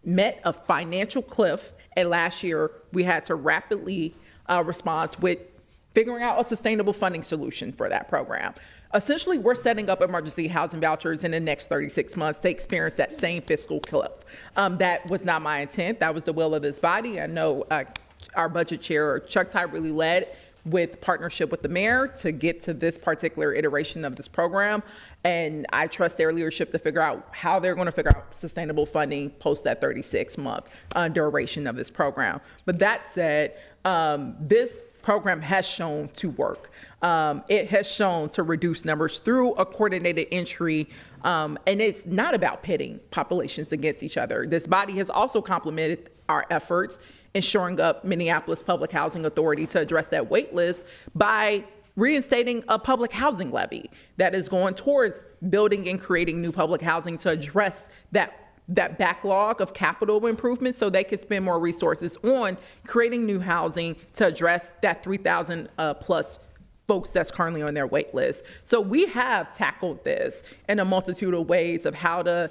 S7: met a financial cliff, and last year we had to rapidly respond with figuring out a sustainable funding solution for that program. Essentially, we're setting up emergency housing vouchers in the next 36 months to experience that same fiscal cliff. That was not my intent. That was the will of this body. I know our budget chair, Chuck Tye, really led with partnership with the mayor to get to this particular iteration of this program. And I trust their leadership to figure out how they're going to figure out sustainable funding post that 36-month duration of this program. But that said, this program has shown to work. It has shown to reduce numbers through a coordinated entry, and it's not about pitting populations against each other. This body has also complemented our efforts in shoring up Minneapolis Public Housing Authority to address that wait list by reinstating a public housing levy that is going towards building and creating new public housing to address that backlog of capital improvements so they can spend more resources on creating new housing to address that 3,000 plus folks that's currently on their wait list. So we have tackled this in a multitude of ways of how to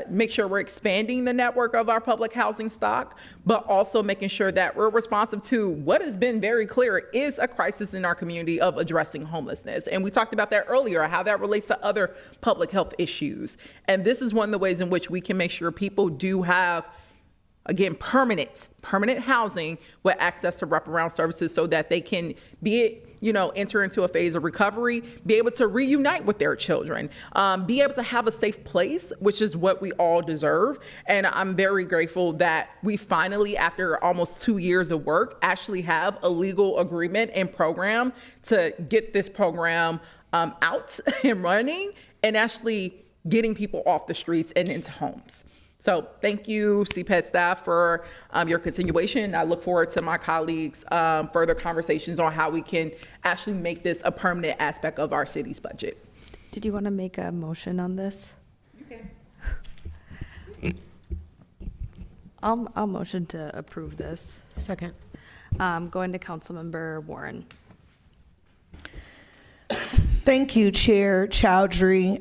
S7: make sure we're expanding the network of our public housing stock, but also making sure that we're responsive to what has been very clear is a crisis in our community of addressing homelessness. And we talked about that earlier, how that relates to other public health issues. And this is one of the ways in which we can make sure people do have, again, permanent housing with access to wraparound services so that they can enter into a phase of recovery, be able to reunite with their children, be able to have a safe place, which is what we all deserve. And I'm very grateful that we finally, after almost 2 years of work, actually have a legal agreement and program to get this program out and running and actually getting people off the streets and into homes. So thank you, CPED staff, for your continuation. I look forward to my colleagues' further conversations on how we can actually make this a permanent aspect of our city's budget.
S1: Did you want to make a motion on this?
S7: You
S1: can. I'll motion to approve this.
S13: Second.
S1: Going to Councilmember Warren.
S11: Thank you, Chair Chowdhury,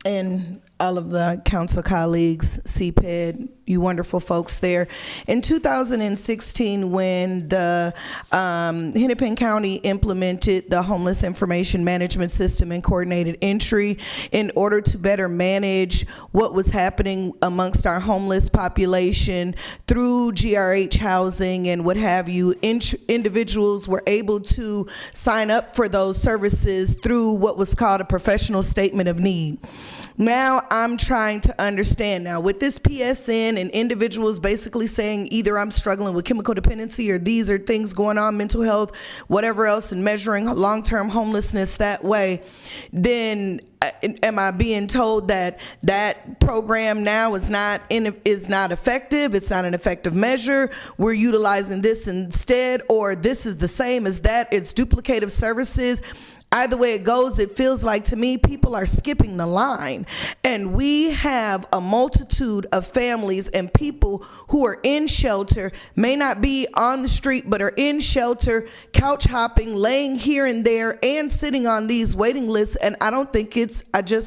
S11: and all of the council colleagues, CPED, you wonderful folks there. In 2016, when the Hennepin County implemented the Homeless Information Management System and coordinated entry in order to better manage what was happening amongst our homeless population through GRH housing and what have you, individuals were able to sign up for those services through what was called a professional statement of need. Now I'm trying to understand now with this PSN and individuals basically saying either I'm struggling with chemical dependency or these are things going on, mental health, whatever else, and measuring long-term homelessness that way, then am I being told that that program now is not effective? It's not an effective measure. We're utilizing this instead, or this is the same as that. It's duplicative services. Either way it goes, it feels like to me people are skipping the line. And we have a multitude of families and people who are in shelter, may not be on the street, but are in shelter, couch hopping, laying here and there, and sitting on these waiting lists. And I don't think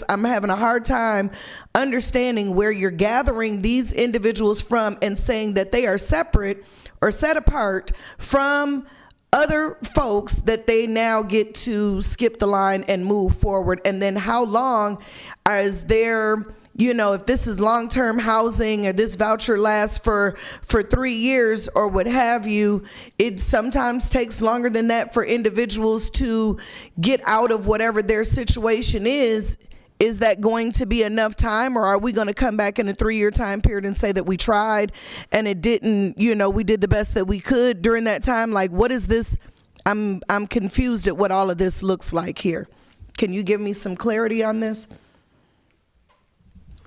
S11: I'm having a hard time understanding where you're gathering these individuals from and saying that they are separate or set apart from other folks that they now get to skip the line and move forward. And then how long is there, if this is long-term housing or this voucher lasts for 3 years or what have you, it sometimes takes longer than that for individuals to get out of whatever their situation is. Is that going to be enough time, or are we going to come back in a 3-year time period and say that we tried and it didn't, we did the best that we could during that time? Like, what is this? I'm confused at what all of this looks like here. Can you give me some clarity on this?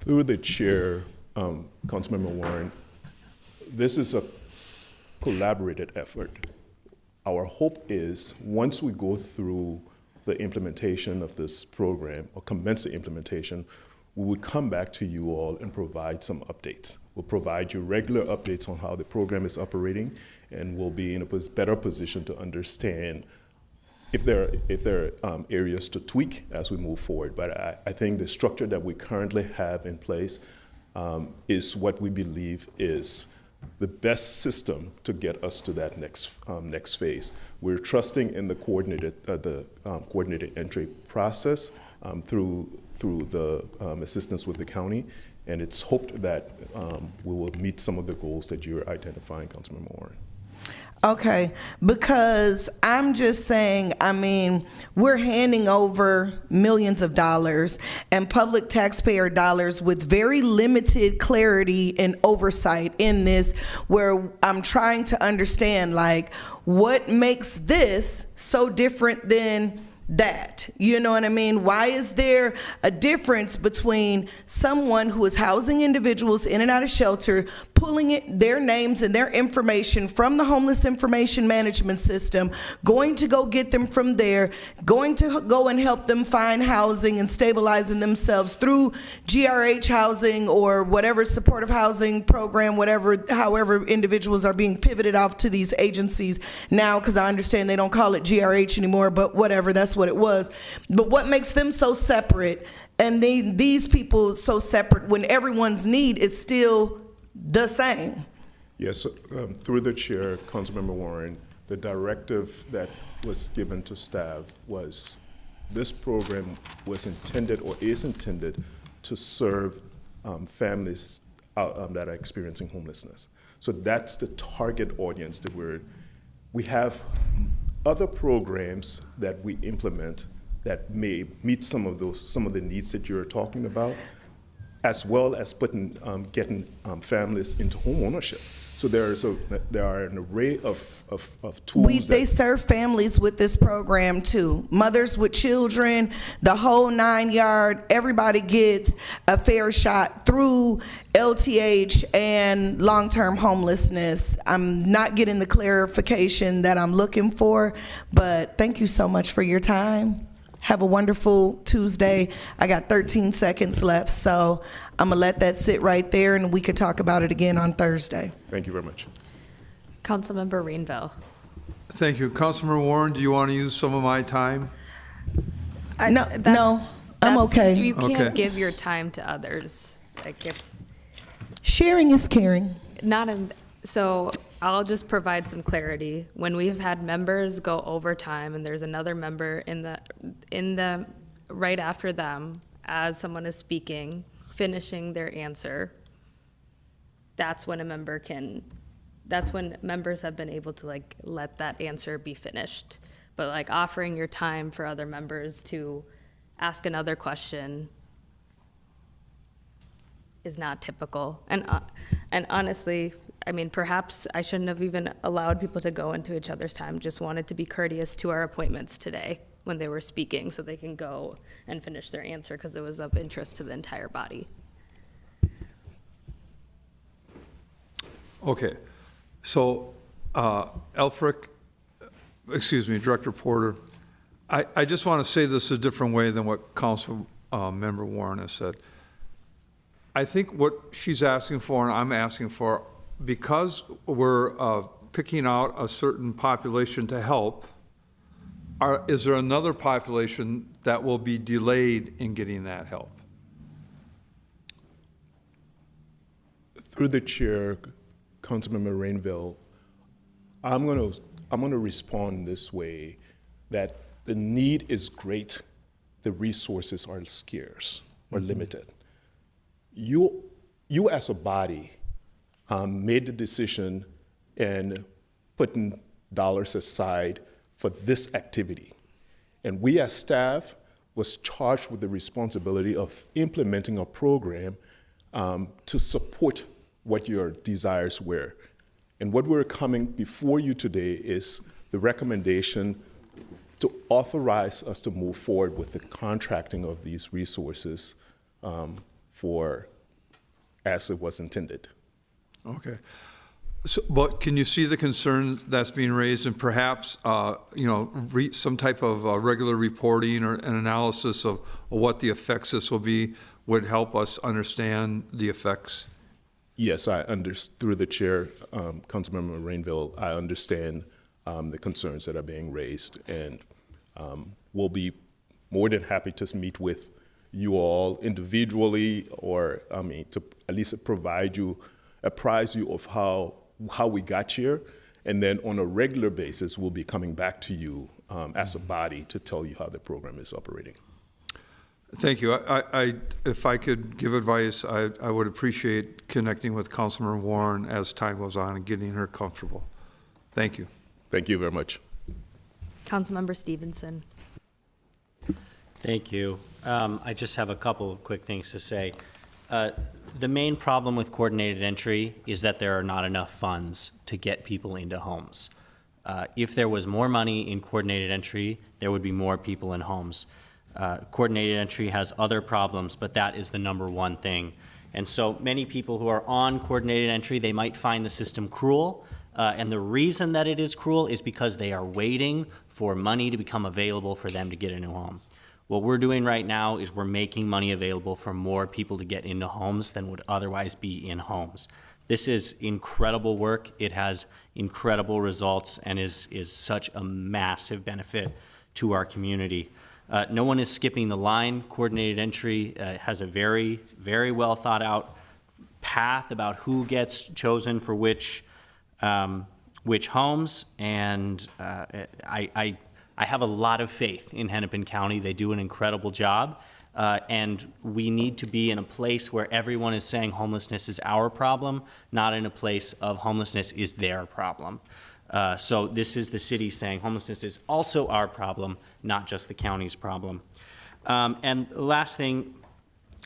S10: Through the chair, Councilmember Warren, this is a collaborative effort. Our hope is once we go through the implementation of this program or commence the implementation, we will come back to you all and provide some updates. We'll provide you regular updates on how the program is operating, and we'll be in a better position to understand if there are areas to tweak as we move forward. But I think the structure that we currently have in place is what we believe is the best system to get us to that next phase. We're trusting in the coordinated entry process through the assistance with the county, and it's hoped that we will meet some of the goals that you're identifying, Councilmember Warren.
S11: Okay, because I'm just saying, we're handing over millions of dollars and public taxpayer dollars with very limited clarity and oversight in this, where I'm trying to understand, what makes this so different than that? You know what I mean? Why is there a difference between someone who is housing individuals in and out of shelter, pulling their names and their information from the homeless information management system, going to go get them from there, going to go and help them find housing and stabilizing themselves through GRH housing or whatever supportive housing program, however individuals are being pivoted off to these agencies now, because I understand they don't call it GRH anymore, but whatever, that's what it was. But what makes them so separate and these people so separate when everyone's need is still the same?
S10: Yes, through the chair, Councilmember Warren, the directive that was given to staff was this program was intended or is intended to serve families that are experiencing homelessness. So that's the target audience that we have other programs that we implement that may meet some of the needs that you're talking about, as well as getting families into home ownership. So there are an array of tools.
S11: They serve families with this program too. Mothers with children, the whole 9 yard. Everybody gets a fair shot through LTH and long-term homelessness. I'm not getting the clarification that I'm looking for, but thank you so much for your time. Have a wonderful Tuesday. I got 13 seconds left, so I'm gonna let that sit right there and we could talk about it again on Thursday.
S10: Thank you very much.
S1: Councilmember Rainville.
S12: Thank you. Councilmember Warren, do you want to use some of my time?
S11: No, I'm okay.
S1: You can't
S12: Okay.
S1: give your time to others. Like if
S11: Sharing is caring.
S1: So I'll just provide some clarity. When we've had members go overtime and there's another member in the right after them as someone is speaking, finishing their answer, that's when members have been able to let that answer be finished. But offering your time for other members to ask another question is not typical. And honestly, I mean, perhaps I shouldn't have even allowed people to go into each other's time. Just wanted to be courteous to our appointments today when they were speaking so they can go and finish their answer because it was of interest to the entire body.
S12: Okay. So, Director Porter, I just want to say this a different way than what Council Member Warren has said. I think what she's asking for and I'm asking for, because we're picking out a certain population to help, is there another population that will be delayed in getting that help?
S10: Through the chair, Councilmember Rainville, I'm going to respond this way, that the need is great, the resources are scarce or limited. You as a body made the decision in putting dollars aside for this activity. And we as staff was charged with the responsibility of implementing a program to support what your desires were. And what we're coming before you today is the recommendation to authorize us to move forward with the contracting of these resources as it was intended.
S12: Okay. So, but can you see the concern that's being raised, and perhaps some type of regular reporting or an analysis of what the effects this will be would help us understand the effects?
S10: Yes, through the chair, Councilmember Rainville, I understand the concerns that are being raised, and we'll be more than happy to meet with you all individually, or to at least apprise you of how we got here, and then on a regular basis, we'll be coming back to you as a body to tell you how the program is operating.
S12: Thank you. If I could give advice, I would appreciate connecting with Councilmember Warren as time goes on and getting her comfortable. Thank you.
S10: Thank you very much.
S1: Councilmember Stevenson.
S8: Thank you. I just have a couple of quick things to say. The main problem with coordinated entry is that there are not enough funds to get people into homes. If there was more money in coordinated entry, there would be more people in homes. Coordinated entry has other problems, but that is the number one thing. And so many people who are on coordinated entry, they might find the system cruel. And the reason that it is cruel is because they are waiting for money to become available for them to get a new home. What we're doing right now is we're making money available for more people to get into homes than would otherwise be in homes. This is incredible work. It has incredible results and is such a massive benefit to our community. No one is skipping the line. Coordinated entry has a very, very well thought out path about who gets chosen for which homes, and I have a lot of faith in Hennepin County. They do an incredible job, and we need to be in a place where everyone is saying homelessness is our problem, not in a place of homelessness is their problem. So this is the city saying homelessness is also our problem, not just the county's problem. And the last thing,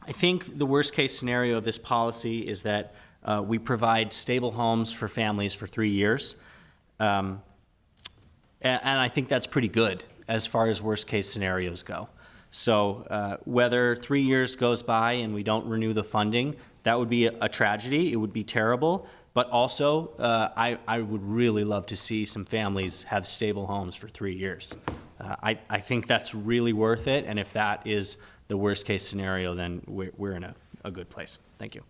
S8: I think the worst case scenario of this policy is that we provide stable homes for families for 3 years. And I think that's pretty good as far as worst case scenarios go. So whether 3 years goes by and we don't renew the funding, that would be a tragedy. It would be terrible. But also, I would really love to see some families have stable homes for 3 years. I think that's really worth it. And if that is the worst case scenario, then we're in a good place. Thank you.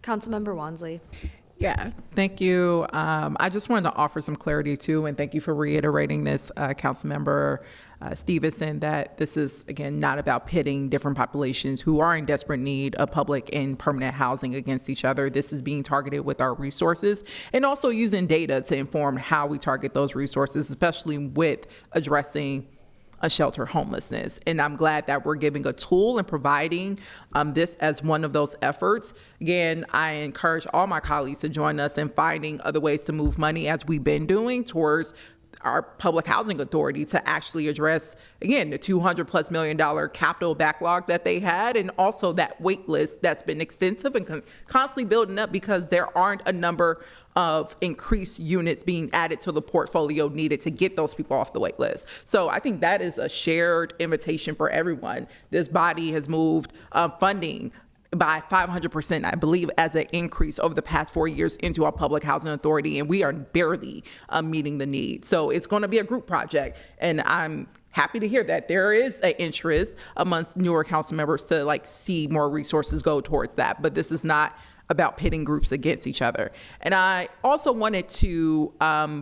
S1: Councilmember Wansley.
S7: Yeah, thank you. I just wanted to offer some clarity too, and thank you for reiterating this, Councilmember Stevenson, that this is, again, not about pitting different populations who are in desperate need of public and permanent housing against each other. This is being targeted with our resources and also using data to inform how we target those resources, especially with addressing shelter homelessness. And I'm glad that we're giving a tool and providing this as one of those efforts. Again, I encourage all my colleagues to join us in finding other ways to move money, as we've been doing, towards our public housing authority to actually address, again, the $200+ million capital backlog that they had, and also that wait list that's been extensive and constantly building up because there aren't a number of increased units being added to the portfolio needed to get those people off the wait list. So I think that is a shared invitation for everyone. This body has moved funding by 500%, I believe, as an increase over the past 4 years into our public housing authority, and we are barely meeting the need. So it's going to be a group project, and I'm happy to hear that there is an interest amongst newer council members to see more resources go towards that. But this is not about pitting groups against each other. And I also wanted to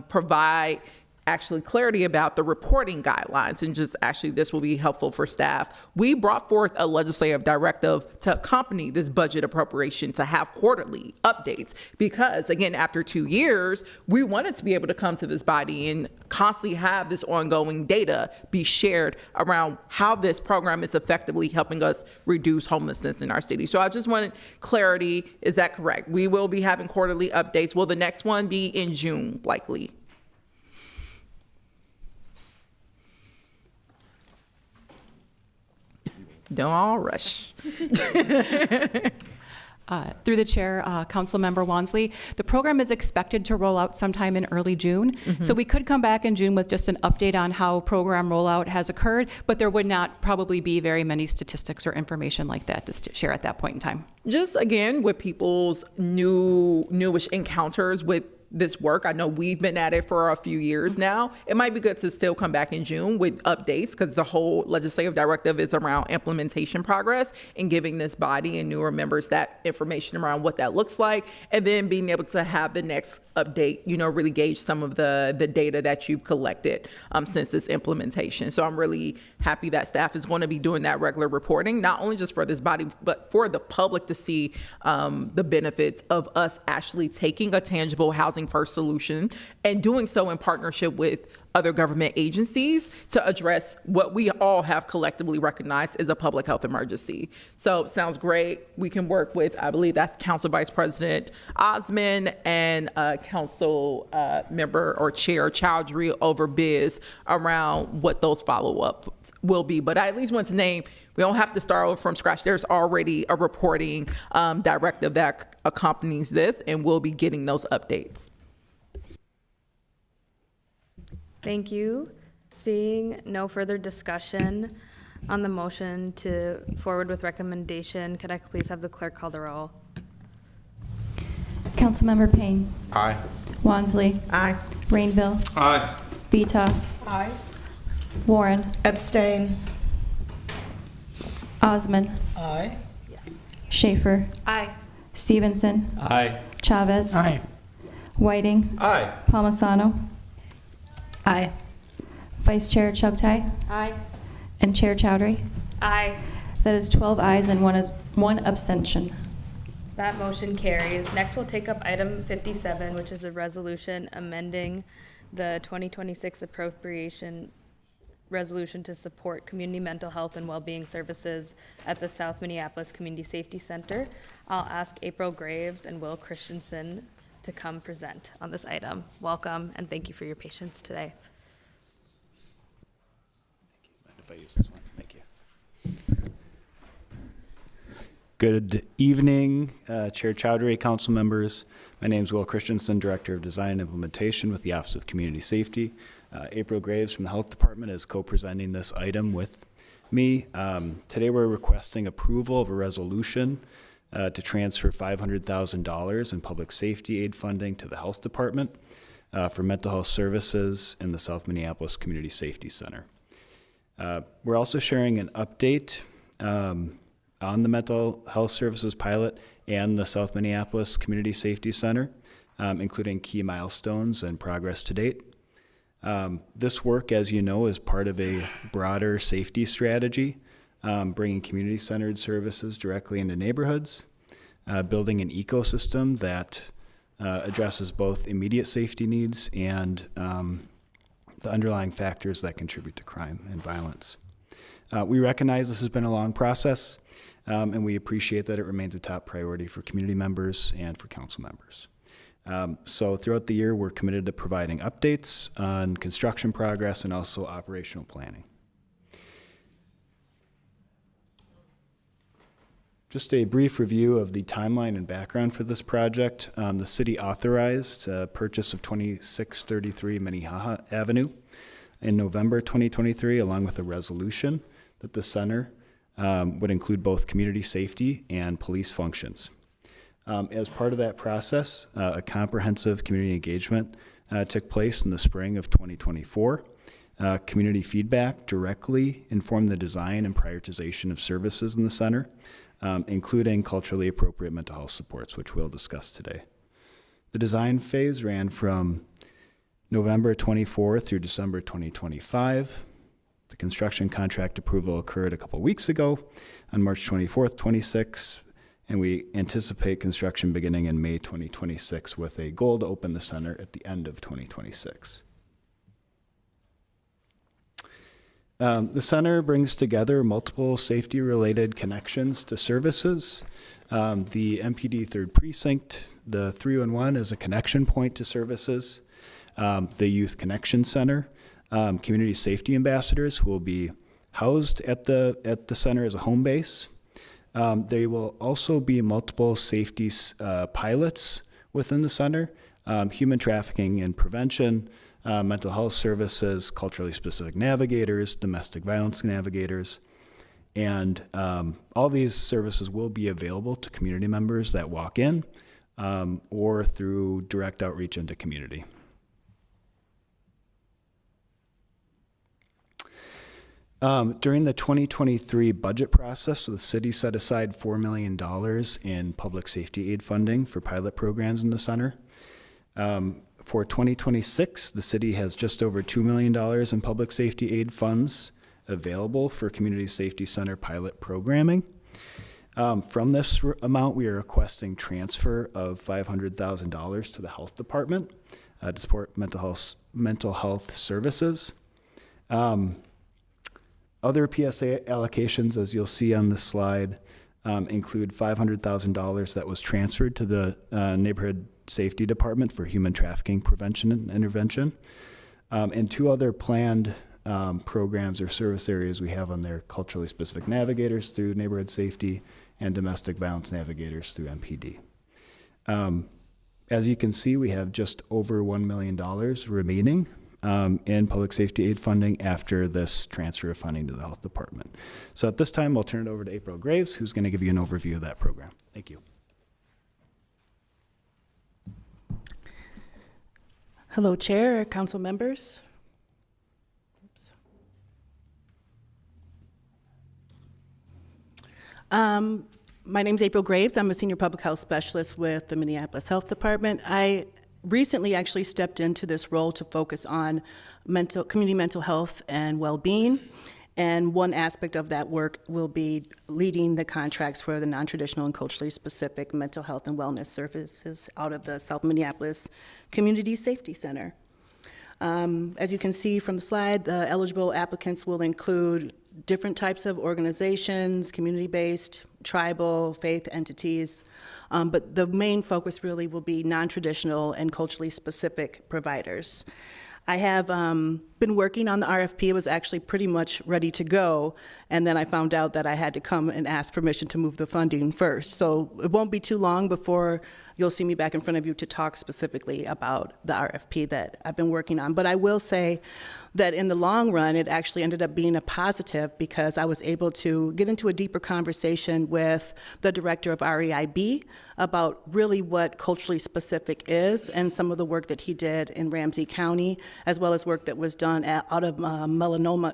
S7: provide clarity about the reporting guidelines, and just this will be helpful for staff. We brought forth a legislative directive to accompany this budget appropriation to have quarterly updates because, again, after 2 years, we wanted to be able to come to this body and constantly have this ongoing data be shared around how this program is effectively helping us reduce homelessness in our city. So I just wanted clarity. Is that correct? We will be having quarterly updates. Will the next one be in June, likely? Don't all rush.
S15: Through the chair, Councilmember Wansley, the program is expected to roll out sometime in early June. So we could come back in June with just an update on how program rollout has occurred, but there would not probably be very many statistics or information like that to share at that point in time.
S7: Just again, with people's newish encounters with this work. I know we've been at it for a few years now. It might be good to still come back in June with updates, because the whole legislative directive is around implementation progress and giving this body and newer members that information around what that looks like, and then being able to have the next update, really gauge some of the data that you've collected since this implementation. So I'm really happy that staff is going to be doing that regular reporting, not only just for this body, but for the public to see the benefits of us actually taking a tangible housing first solution and doing so in partnership with other government agencies to address what we all have collectively recognized as a public health emergency. So sounds great. We can work with, I believe that's Council Vice President Osmond and Council Member or Chair Chowdhury over biz around what those follow-ups will be. But I at least want to name, we don't have to start over from scratch. There's already a reporting directive that accompanies this, and we'll be getting those updates.
S1: Thank you. Seeing no further discussion, On the motion to forward with recommendation, could I please have the clerk call the roll?
S18: Councilmember Payne.
S12: Aye.
S18: Wansley.
S11: Aye.
S18: Rainville.
S12: Aye.
S18: Vita.
S7: Aye.
S18: Warren.
S11: Abstain.
S18: Osman.
S9: Aye.
S18: Schaefer.
S1: Aye.
S18: Stevenson.
S8: Aye.
S18: Chavez.
S9: Aye.
S18: Whiting.
S12: Aye.
S18: Palmisano.
S20: Aye.
S18: Vice Chair Chugtai.
S1: Aye.
S18: And Chair Chowdhury.
S1: Aye.
S18: That is 12 ayes and one abstention.
S1: That motion carries. Next, we'll take up item 57, which is a resolution amending the 2026 appropriation resolution to support community mental health and well-being services at the South Minneapolis Community Safety Center. I'll ask April Graves and Will Christensen to come present on this item. Welcome, and thank you for your patience today.
S2: If I use this one, thank you. Good evening, Chair Chowdhury, council members. My name is Will Christensen, Director of Design and Implementation with the Office of Community Safety. April Graves from the Health Department is co-presenting this item with me. Today we're requesting approval of a resolution to transfer $500,000 in public safety aid funding to the Health Department for mental health services in the South Minneapolis Community Safety Center. We're also sharing an update on the mental health services pilot and the South Minneapolis Community Safety Center, including key milestones and progress to date. This work, as you know, is part of a broader safety strategy, bringing community-centered services directly into neighborhoods, building an ecosystem that addresses both immediate safety needs and the underlying factors that contribute to crime and violence. We recognize this has been a long process, and we appreciate that it remains a top priority for community members and for council members. So throughout the year, we're committed to providing updates on construction progress and also operational planning. Just a brief review of the timeline and background for this project. The city authorized purchase of 2633 Minnehaha Avenue in November 2023, along with a resolution that the center would include both community safety and police functions. As part of that process, a comprehensive community engagement took place in the spring of 2024. Community feedback directly informed the design and prioritization of services in the center, including culturally appropriate mental health supports, which we'll discuss today. The design phase ran from November 24 through December 2025. The construction contract approval occurred a couple weeks ago on March 24th, 26, and we anticipate construction beginning in May 2026 with a goal to open the center at the end of 2026. The center brings together multiple safety-related connections to services. The MPD 3rd Precinct, the 311 is a connection point to services. The Youth Connection Center, community safety ambassadors who will be housed at the center as a home base. There will also be multiple safety pilots within the center, human trafficking and prevention, mental health services, culturally specific navigators, domestic violence navigators, and all these services will be available to community members that walk in or through direct outreach into community. During the 2023 budget process, the city set aside $4 million in public safety aid funding for pilot programs in the center. For 2026, the city has just over $2 million in public safety aid funds available for community safety center pilot programming. From this amount, we are requesting transfer of $500,000 to the health department to support mental health services. Other PSA allocations, as you'll see on this slide, include $500,000 that was transferred to the Neighborhood Safety Department for human trafficking prevention and intervention, and two other planned programs or service areas we have on there: culturally specific navigators through Neighborhood Safety and domestic violence navigators through MPD. As you can see, we have just over $1 million remaining in public safety aid funding after this transfer of funding to the health department. So at this time, I'll turn it over to April Graves, who's going to give you an overview of that program. Thank you.
S16: Hello, Chair, Council members. My name is April Graves. I'm a senior public health specialist with the Minneapolis Health Department. I recently actually stepped into this role to focus on community mental health and well-being. And one aspect of that work will be leading the contracts for the non-traditional and culturally specific mental health and wellness services out of the South Minneapolis Community Safety Center. As you can see from the slide, the eligible applicants will include different types of organizations, community-based, tribal, faith entities, but the main focus really will be non-traditional and culturally specific providers. I have been working on the RFP. It was actually pretty much ready to go, and then I found out that I had to come and ask permission to move the funding first. So it won't be too long before you'll see me back in front of you to talk specifically about the RFP that I've been working on. But I will say that in the long run, it actually ended up being a positive because I was able to get into a deeper conversation with the director of REIB about really what culturally specific is and some of the work that he did in Ramsey County, as well as work that was done out of Multnomah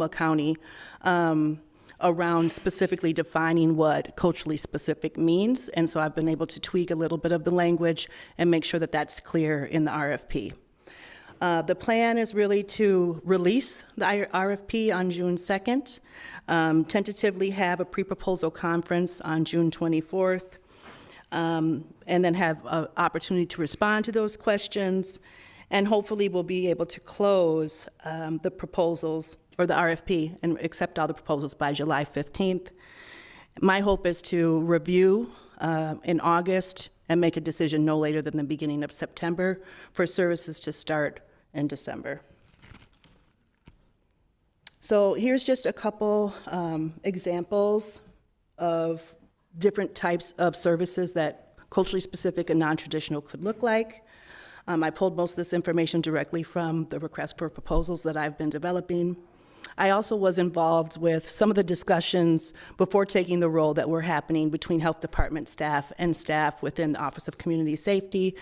S16: County, around specifically defining what culturally specific means. And so I've been able to tweak a little bit of the language and make sure that that's clear in the RFP. The plan is really to release the RFP on June 2nd, tentatively have a pre-proposal conference on June 24th, and then have an opportunity to respond to those questions. And hopefully we'll be able to close the proposals or the RFP and accept all the proposals by July 15th. My hope is to review in August and make a decision no later than the beginning of September for services to start in December. So here's just a couple examples of different types of services that culturally specific and non-traditional could look like. I pulled most of this information directly from the request for proposals that I've been developing. I also was involved with some of the discussions before taking the role that were happening between health department staff and staff within the Office of Community Safety,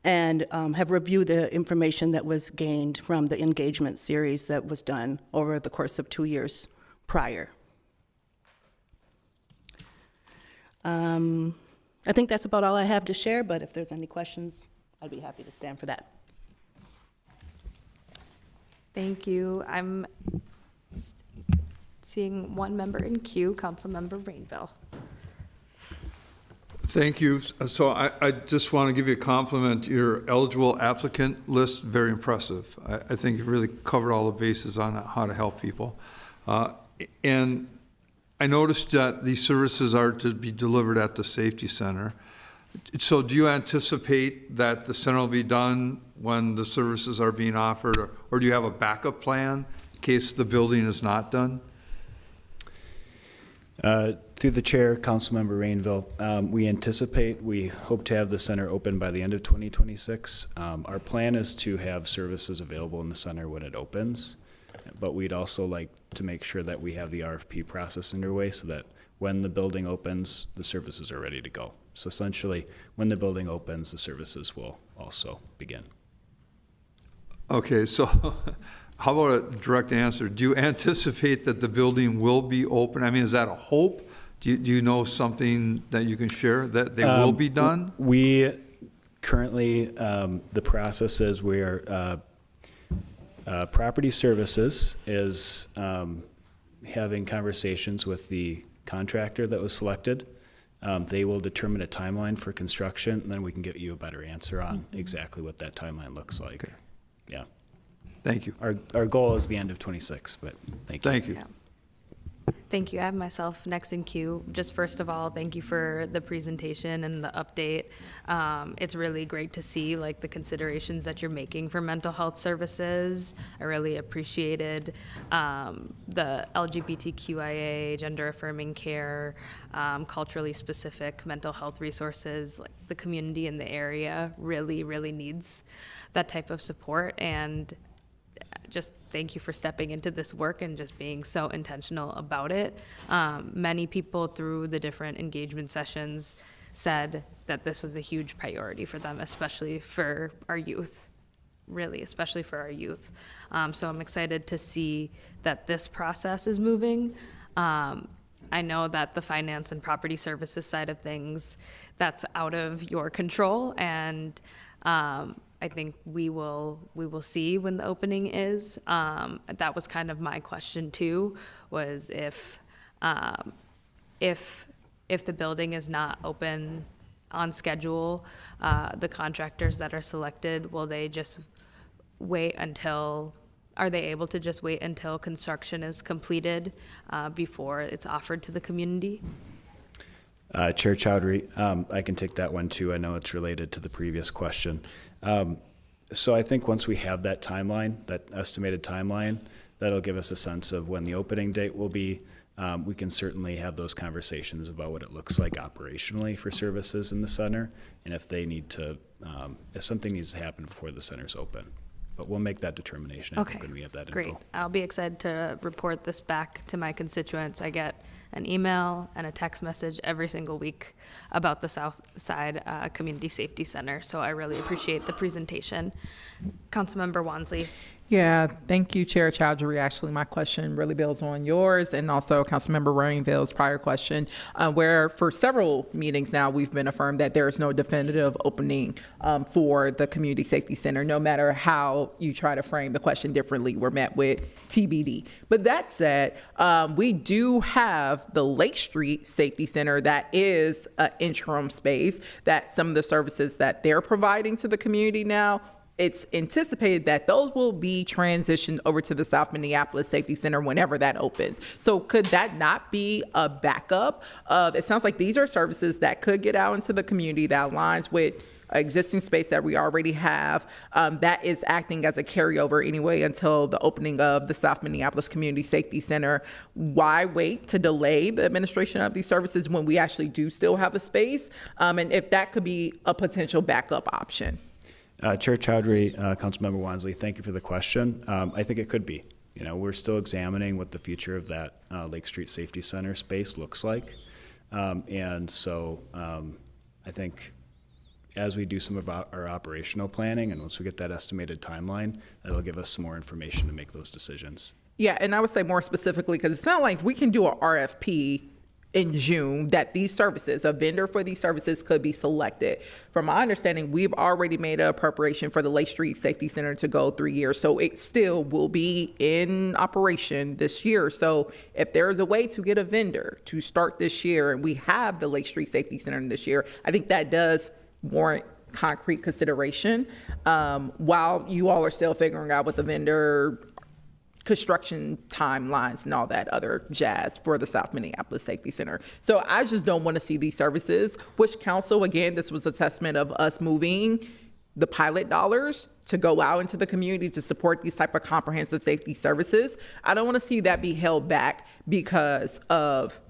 S16: and have reviewed the information that was gained from the engagement series that was done over the course of 2 years prior. I think that's about all I have to share, but if there's any questions, I'd be happy to stand for that.
S1: Thank you. I'm seeing one member in queue, Councilmember Rainville.
S12: Thank you. So I just want to give you a compliment. Your eligible applicant list, very impressive. I think you really covered all the bases on how to help people. And I noticed that these services are to be delivered at the safety center. So do you anticipate that the center will be done when the services are being offered, or do you have a backup plan in case the building is not done?
S2: Through the chair, Councilmember Rainville, we hope to have the center open by the end of 2026. Our plan is to have services available in the center when it opens, but we'd also like to make sure that we have the RFP process underway so that when the building opens, the services are ready to go. So essentially, when the building opens, the services will also begin.
S12: Okay, so how about a direct answer? Do you anticipate that the building will be open? I mean, is that a hope? Do you know something that you can share that they will be done?
S2: We currently, the process is where Property Services is having conversations with the contractor that was selected. They will determine a timeline for construction, and then we can get you a better answer on exactly what that timeline looks like. Okay. Yeah.
S12: Thank you.
S2: Our goal is the end of 26, but thank you.
S12: Thank you.
S1: Yeah. Thank you. I have myself next in queue. Just first of all, thank you for the presentation and the update. It's really great to see like the considerations that you're making for mental health services. I really appreciated the LGBTQIA, gender affirming care, culturally specific mental health resources. Like the community in the area really, really needs that type of support, and just thank you for stepping into this work and just being so intentional about it. Many people through the different engagement sessions said that this was a huge priority for them, especially for our youth, really, especially for our youth. So I'm excited to see that this process is moving. I know that the finance and property services side of things, that's out of your control, and I think we will see when the opening is. That was kind of my question too, was if the building is not open on schedule, the contractors that are selected, will they just wait until, are they able to just wait until construction is completed before it's offered to the community?
S2: Chair Chowdhury, I can take that one too. I know it's related to the previous question. So I think once we have that timeline, that estimated timeline, that'll give us a sense of when the opening date will be. We can certainly have those conversations about what it looks like operationally for services in the center, and if they need to, if something needs to happen before the center's open. But we'll make that determination, I think, when we have that
S1: Great.
S2: info.
S1: I'll be excited to report this back to my constituents. I get an email and a text message every single week about the South Side Community Safety Center, so I really appreciate the presentation. Councilmember Wansley.
S7: Yeah, thank you, Chair Chowdhury. Actually, my question really builds on yours and also Councilmember Rainville's prior question, where for several meetings now, we've been affirmed that there is no definitive opening for the Community Safety Center. No matter how you try to frame the question differently, we're met with TBD. But that said, we do have the Lake Street Safety Center that is an interim space, that some of the services that they're providing to the community now, it's anticipated that those will be transitioned over to the South Minneapolis Safety Center whenever that opens. So could that not be a backup of, it sounds like these are services that could get out into the community that aligns with existing space that we already have, that is acting as a carryover anyway until the opening of the South Minneapolis Community Safety Center. Why wait to delay the administration of these services when we actually do still have a space? And if that could be a potential backup option.
S2: Chair Chowdhury, Councilmember Wansley, thank you for the question. I think it could be. You know, we're still examining what the future of that Lake Street Safety Center space looks like. And so I think as we do some of our operational planning and once we get that estimated timeline, that'll give us some more information to make those decisions.
S7: Yeah, and I would say more specifically, because it's not like we can do a RFP in June that these services, a vendor for these services could be selected. From my understanding, we've already made an appropriation for the Lake Street Safety Center to go 3 years. So it still will be in operation this year. So if there is a way to get a vendor to start this year and we have the Lake Street Safety Center this year, I think that does warrant concrete consideration while you all are still figuring out what the vendor construction timelines and all that other jazz for the South Minneapolis Safety Center. So I just don't want to see these services, which council, again, this was a testament of us moving the pilot dollars to go out into the community to support these type of comprehensive safety services. I don't want to see that be held back because of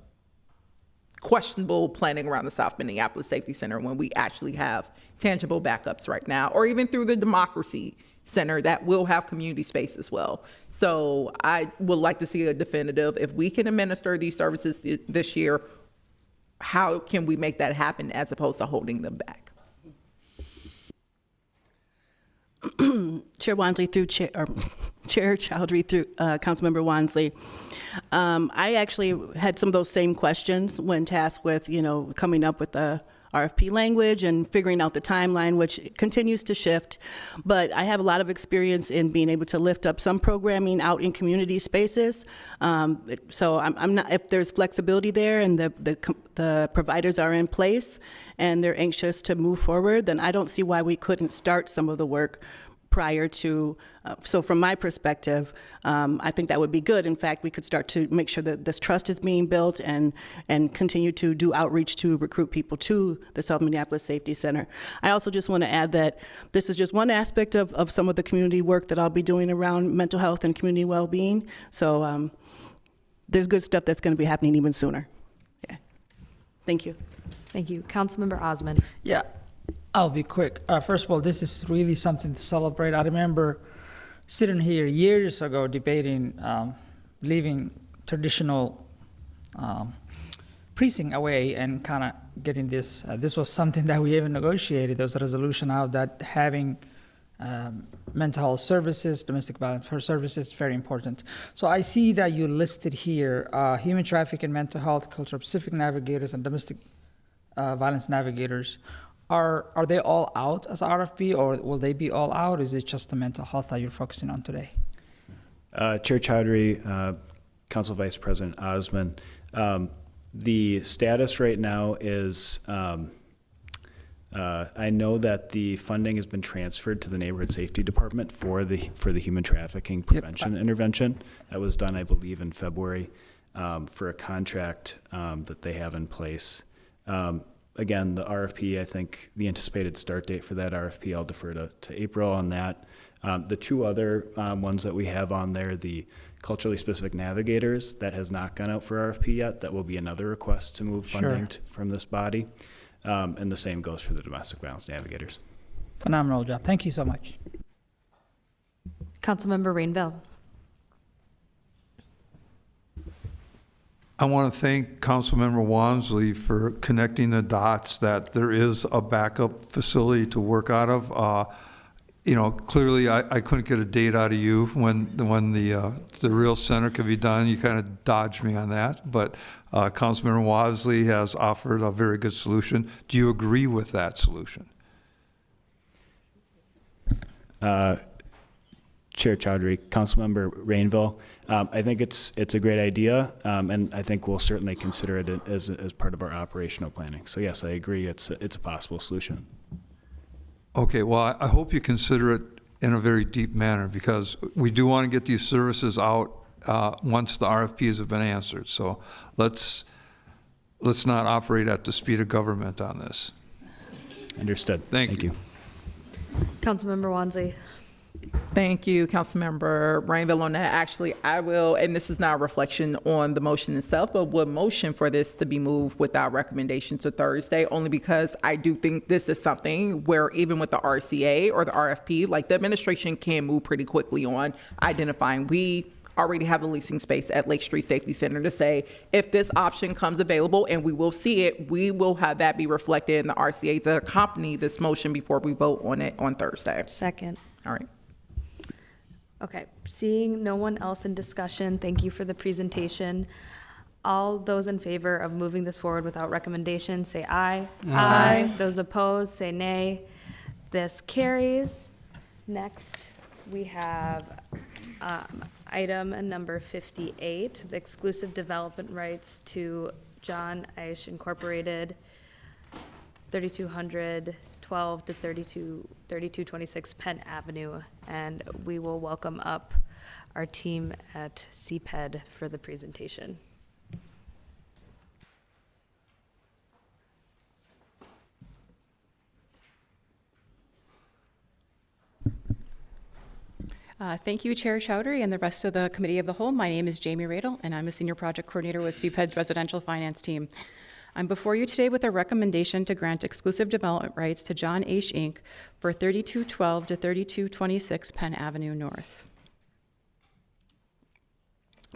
S7: questionable planning around the South Minneapolis Safety Center when we actually have tangible backups right now, or even through the Democracy Center that will have community space as well. So I would like to see a definitive, if we can administer these services this year, how can we make that happen as opposed to holding them back?
S16: Chair Wansley through Chair Chowdhury through Councilmember Wansley. I actually had some of those same questions when tasked with, coming up with the RFP language and figuring out the timeline, which continues to shift. But I have a lot of experience in being able to lift up some programming out in community spaces. So I'm not, if there's flexibility there and the providers are in place and they're anxious to move forward, then I don't see why we couldn't start some of the work prior to, so from my perspective, I think that would be good. In fact, we could start to make sure that this trust is being built and continue to do outreach to recruit people to the South Minneapolis Safety Center. I also just want to add that this is just one aspect of some of the community work that I'll be doing around mental health and community well-being. So there's good stuff that's going to be happening even sooner. Yeah. Thank you.
S1: Thank you. Councilmember Osmond.
S9: Yeah, I'll be quick. First of all, this is really something to celebrate. I remember sitting here years ago debating leaving traditional precinct away and kind of getting this. This was something that we even negotiated. There was a resolution out that having mental health services, domestic violence services is very important. So I see that you listed here human trafficking, mental health, culture-specific navigators, and domestic violence navigators. Are they all out as RFP, or will they be all out? Or is it just the mental health that you're focusing on today?
S2: Chair Chowdhury, Council Vice President Osmond, the status right now is I know that the funding has been transferred to the Neighborhood Safety Department for the human trafficking prevention intervention. That was done, I believe, in February for a contract that they have in place. Again, the RFP, I think the anticipated start date for that RFP, I'll defer to April on that. The two other ones that we have on there, the culturally specific navigators, that has not gone out for RFP yet. That will be another request to move funding from this body. And the same goes for the domestic violence navigators.
S9: Phenomenal job. Thank you so much.
S1: Councilmember Rainville.
S12: I want to thank Councilmember Wansley for connecting the dots that there is a backup facility to work out of. You know, clearly I couldn't get a date out of you when the real center could be done. You kind of dodged me on that, but Councilmember Wansley has offered a very good solution. Do you agree with that solution?
S2: Chair Chowdhury, Councilmember Rainville, I think it's a great idea, and I think we'll certainly consider it as part of our operational planning. So yes, I agree. It's a possible solution.
S12: Okay, well, I hope you consider it in a very deep manner, because we do want to get these services out once the RFPs have been answered. So let's not operate at the speed of government on this.
S2: Understood.
S12: Thank you.
S1: Councilmember Wansley.
S7: Thank you, Councilmember Rainville, on that. Actually, I will, and this is not a reflection on the motion itself, but would motion for this to be moved without recommendation to Thursday, only because I do think this is something where even with the RCA or the RFP, like the administration can move pretty quickly on identifying. We already have the leasing space at Lake Street Safety Center to say, if this option comes available, and we will see it, we will have that be reflected in the RCA to accompany this motion before we vote on it on Thursday.
S1: Second.
S7: All right.
S1: Okay, seeing no one else in discussion, thank you for the presentation. All those in favor of moving this forward without recommendation, say aye. Aye. Those opposed, say nay. This carries. Next, we have item number 58, the exclusive development rights to John Eisch Incorporated, 3212 to 3226 Penn Avenue, and we will welcome up our team at CPED for the presentation.
S15: Thank you, Chair Chowdhury and the rest of the Committee of the Whole. My name is Jamie Radel, and I'm a Senior Project Coordinator with CPED's Residential Finance Team. I'm before you today with a recommendation to grant exclusive development rights to John Eisch Inc. for 3212 to 3226 Penn Avenue North.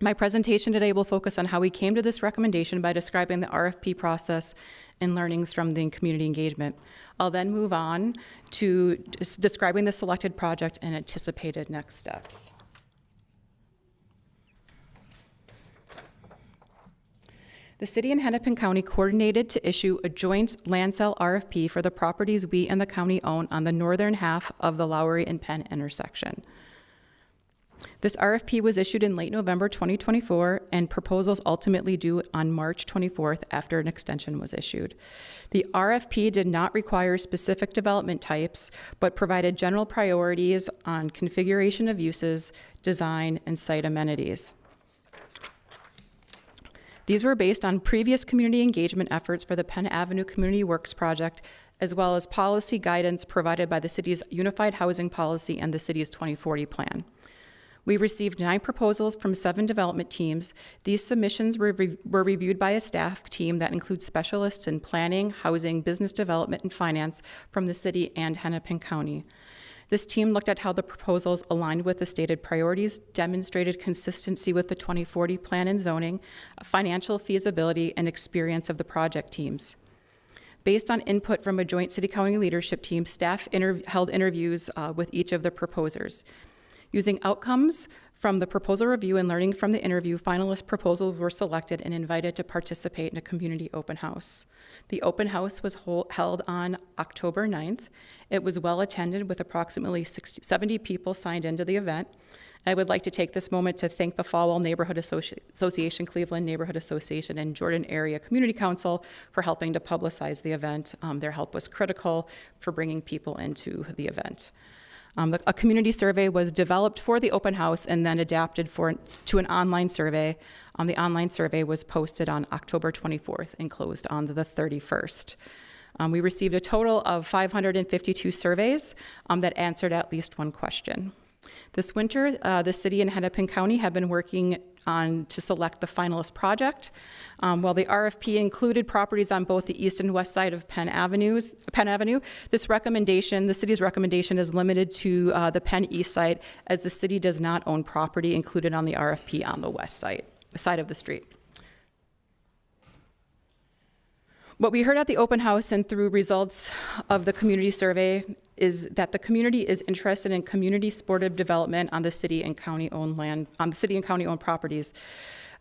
S15: My presentation today will focus on how we came to this recommendation by describing the RFP process and learnings from the community engagement. I'll then move on to describing the selected project and anticipated next steps. The city and Hennepin County coordinated to issue a joint land sale RFP for the properties we and the county own on the northern half of the Lowry and Penn intersection. This RFP was issued in late November 2024, and proposals ultimately due on March 24th after an extension was issued. The RFP did not require specific development types, but provided general priorities on configuration of uses, design, and site amenities. These were based on previous community engagement efforts for the Penn Avenue Community Works Project, as well as policy guidance provided by the city's Unified Housing Policy and the city's 2040 plan. We received 9 proposals from 7 development teams. These submissions were reviewed by a staff team that includes specialists in planning, housing, business development, and finance from the city and Hennepin County. This team looked at how the proposals aligned with the stated priorities, demonstrated consistency with the 2040 plan and zoning, financial feasibility, and experience of the project teams. Based on input from a joint city-county leadership team, staff held interviews with each of the proposers. Using outcomes from the proposal review and learning from the interview, finalist proposals were selected and invited to participate in a community open house. The open house was held on October 9th. It was well attended with approximately 70 people signed into the event. I would like to take this moment to thank the Falwell Neighborhood Association, Cleveland Neighborhood Association, and Jordan Area Community Council for helping to publicize the event. Their help was critical for bringing people into the event. A community survey was developed for the open house and then adapted to an online survey. The online survey was posted on October 24th and closed on the 31st. We received a total of 552 surveys that answered at least one question. This winter, the city and Hennepin County have been working to select the finalist project. While the RFP included properties on both the east and west side of Penn Avenue, the city's recommendation is limited to the Penn East side, as the city does not own property included on the RFP on the west side of the street. What we heard at the open house and through results of the community survey is that the community is interested in community sportive development on the city and county-owned land, on the city and county-owned properties.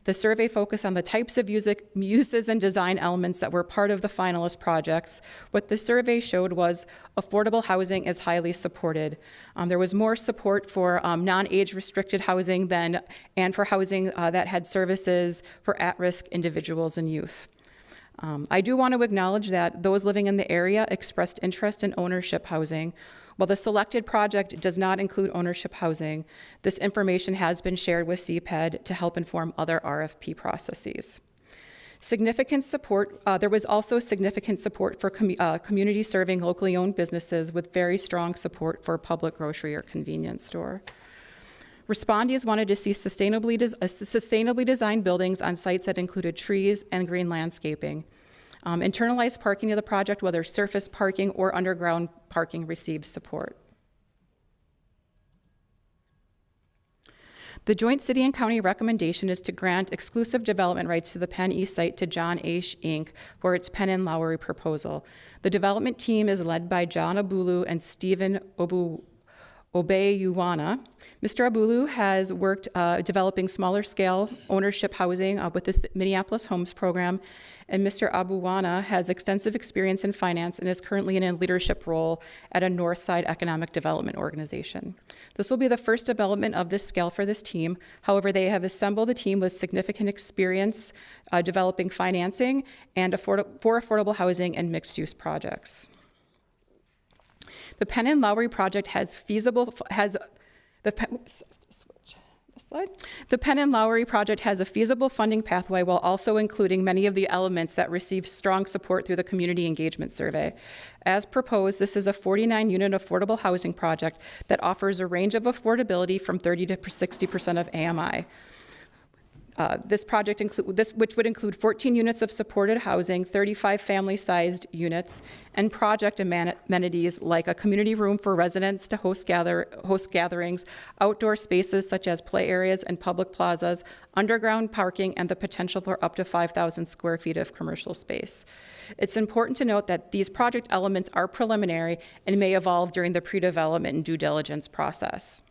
S15: The survey focused on the types of uses and design elements that were part of the finalist projects. What the survey showed was affordable housing is highly supported. There was more support for non-age restricted housing and for housing that had services for at-risk individuals and youth. I do want to acknowledge that those living in the area expressed interest in ownership housing. While the selected project does not include ownership housing, this information has been shared with CPED to help inform other RFP processes. There was also significant support for community serving locally owned businesses with very strong support for a public grocery or convenience store. Respondees wanted to see sustainably designed buildings on sites that included trees and green landscaping. Internalized parking of the project, whether surface parking or underground parking, received support. The joint city and county recommendation is to grant exclusive development rights to the Penn East site to John H. Inc. for its Penn and Lowry proposal. The development team is led by John Abulu and Stephen Obeyuwana. Mr. Abulu has worked developing smaller scale ownership housing with the Minneapolis Homes program, and Mr. Abuwana has extensive experience in finance and is currently in a leadership role at a Northside Economic Development Organization. This will be the first development of this scale for this team. However, they have assembled a team with significant experience developing financing and for affordable housing and mixed-use projects. The Penn and Lowry project The Penn and Lowry project has a feasible funding pathway while also including many of the elements that received strong support through the community engagement survey. As proposed, this is a 49-unit affordable housing project that offers a range of affordability from 30 to 60% of AMI. This project which would include 14 units of supported housing, 35 family-sized units, and project amenities like a community room for residents to host gatherings, outdoor spaces such as play areas and public plazas, underground parking, and the potential for up to 5,000 square feet of commercial space. It's important to note that these project elements are preliminary and may evolve during the pre-development and due diligence process.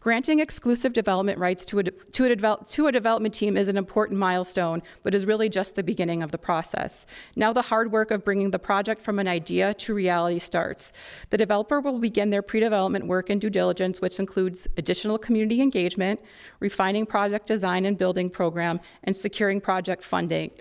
S15: Granting exclusive development rights to a development team is an important milestone, but is really just the beginning of the process. Now the hard work of bringing the project from an idea to reality starts. The developer will begin their pre-development work and due diligence, which includes additional community engagement, refining project design and building program, and securing project funding,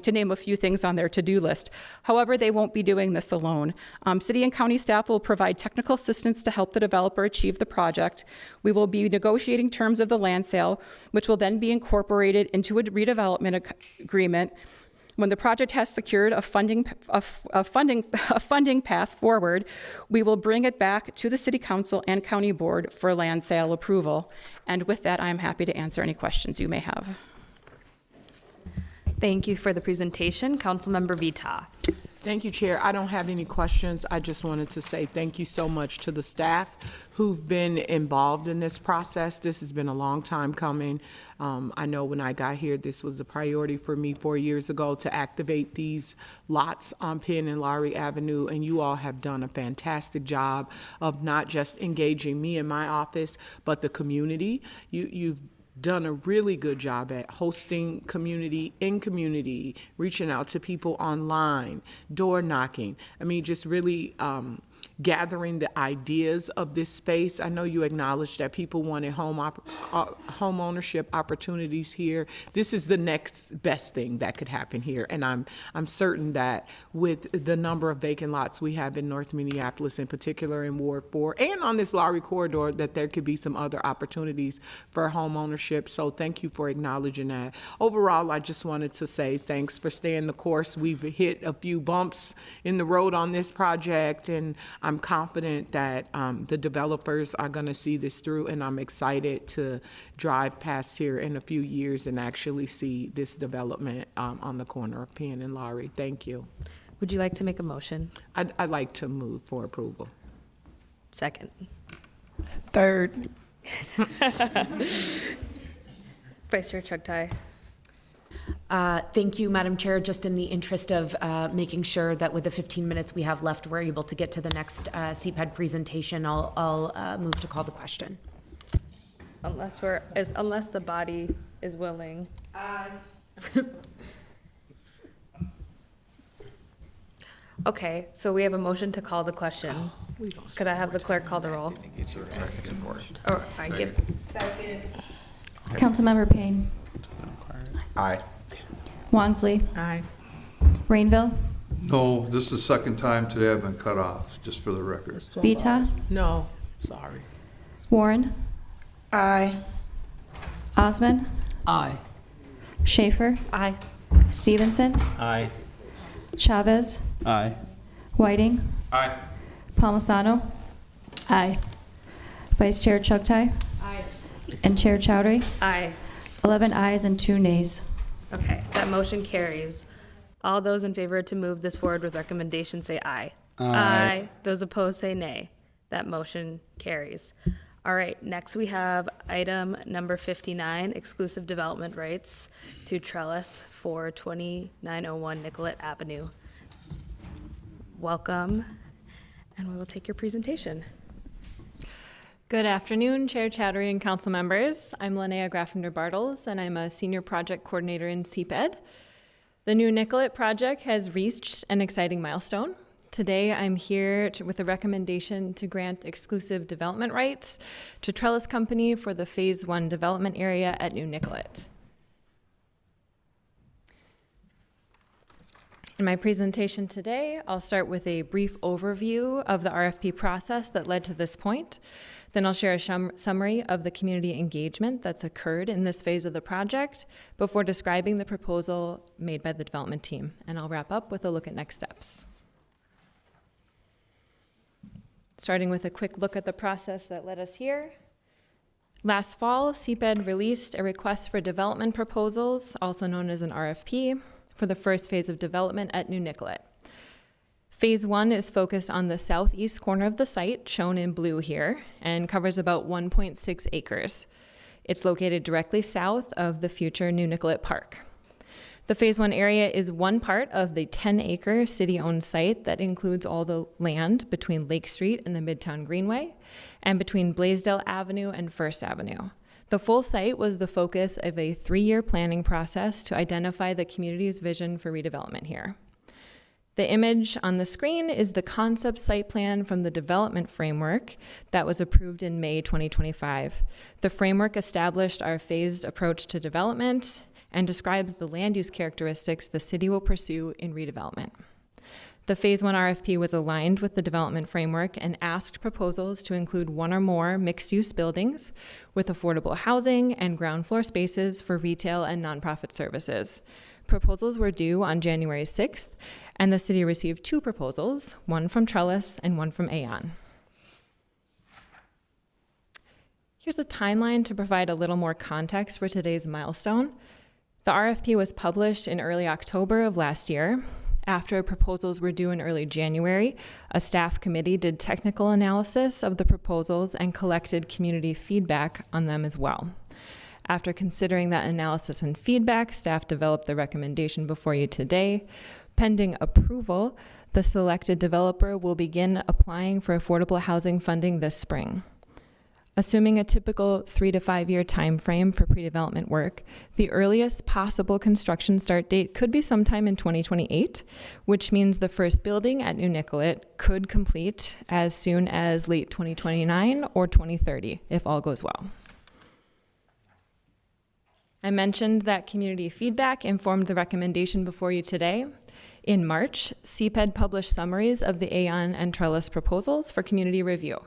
S15: to name a few things on their to-do list. However, they won't be doing this alone. City and county staff will provide technical assistance to help the developer achieve the project. We will be negotiating terms of the land sale, which will then be incorporated into a redevelopment agreement. When the project has secured a funding path forward, we will bring it back to the City Council and County Board for land sale approval. And with that, I'm happy to answer any questions you may have.
S1: Thank you for the presentation. Councilmember Vita.
S7: Thank you, Chair. I don't have any questions. I just wanted to say thank you so much to the staff who've been involved in this process. This has been a long time coming. I know when I got here, this was a priority for me 4 years ago to activate these lots on Penn and Lowry Avenue, and you all have done a fantastic job of not just engaging me in my office, but the community. You've done a really good job at hosting community in community, reaching out to people online, door knocking. I mean, just really gathering the ideas of this space. I know you acknowledged that people wanted home ownership opportunities here. This is the next best thing that could happen here, and I'm certain that with the number of vacant lots we have in North Minneapolis, in particular in Ward 4, and on this Lowry corridor, that there could be some other opportunities for home ownership. So thank you for acknowledging that. Overall, I just wanted to say thanks for staying the course. We've hit a few bumps in the road on this project, and I'm confident that the developers are going to see this through, and I'm excited to drive past here in a few years and actually see this development on the corner of Penn and Lowry. Thank you.
S1: Would you like to make a motion?
S7: I'd like to move for approval.
S1: Second.
S11: Third.
S1: Vice Chair Chugtai.
S13: Thank you, Madam Chair. Just in the interest of making sure that with the 15 minutes we have left, we're able to get to the next CPED presentation, I'll move to call the question.
S1: Unless the body is willing. Okay, so we have a motion to call the question. Could I have the clerk call the roll? Or I give.
S11: Second.
S18: Councilmember Payne.
S10: Aye.
S18: Wansley.
S7: Aye.
S18: Rainville.
S12: No, this is the second time today I've been cut off, just for the record.
S18: Vita.
S7: No, sorry.
S18: Warren.
S11: Aye.
S18: Osman.
S9: Aye.
S18: Schaefer.
S1: Aye.
S18: Stevenson.
S8: Aye.
S18: Chavez.
S8: Aye.
S18: Whiting.
S12: Aye.
S18: Palmisano. Aye. Vice Chair Chugtai.
S1: Aye.
S18: And Chair Chowdhury.
S1: Aye.
S18: 11 ayes and 2 nays.
S1: Okay, that motion carries. All those in favor to move this forward with recommendation say aye. Aye. Those opposed say nay. That motion carries. All right, next we have item number 59, exclusive development rights to Trellis for 2901 Nicollet Avenue. Welcome, and we will take your presentation.
S3: Good afternoon, Chair Chowdhury and council members. I'm Linnea Graffender-Bartles, and I'm a senior project coordinator in CPED. The new Nicollet project has reached an exciting milestone. Today, I'm here with a recommendation to grant exclusive development rights to Trellis Company for the Phase 1 development area at New Nicollet. In my presentation today, I'll start with a brief overview of the RFP process that led to this point. Then I'll share a summary of the community engagement that's occurred in this phase of the project before describing the proposal made by the development team. And I'll wrap up with a look at next steps. Starting with a quick look at the process that led us here. Last fall, CPED released a request for development proposals, also known as an RFP, for the first phase of development at New Nicollet. Phase 1 is focused on the southeast corner of the site, shown in blue here, and covers about 1.6 acres. It's located directly south of the future New Nicollet Park. The Phase 1 area is one part of the 10-acre city-owned site that includes all the land between Lake Street and the Midtown Greenway, and between Blaisdell Avenue and First Avenue. The full site was the focus of a 3-year planning process to identify the community's vision for redevelopment here. The image on the screen is the concept site plan from the development framework that was approved in May 2025. The framework established our phased approach to development and describes the land use characteristics the city will pursue in redevelopment. The Phase 1 RFP was aligned with the development framework and asked proposals to include one or more mixed-use buildings with affordable housing and ground floor spaces for retail and nonprofit services. Proposals were due on January 6th, and the city received 2 proposals, one from Trellis and one from Aon. Here's a timeline to provide a little more context for today's milestone. The RFP was published in early October of last year. After proposals were due in early January, a staff committee did technical analysis of the proposals and collected community feedback on them as well. After considering that analysis and feedback, staff developed the recommendation before you today. Pending approval, the selected developer will begin applying for affordable housing funding this spring. Assuming a typical 3 to 5 year time frame for pre-development work, the earliest possible construction start date could be sometime in 2028, which means the first building at New Nicollet could complete as soon as late 2029 or 2030, if all goes well. I mentioned that community feedback informed the recommendation before you today. In March, CPED published summaries of the Aon and Trellis proposals for community review.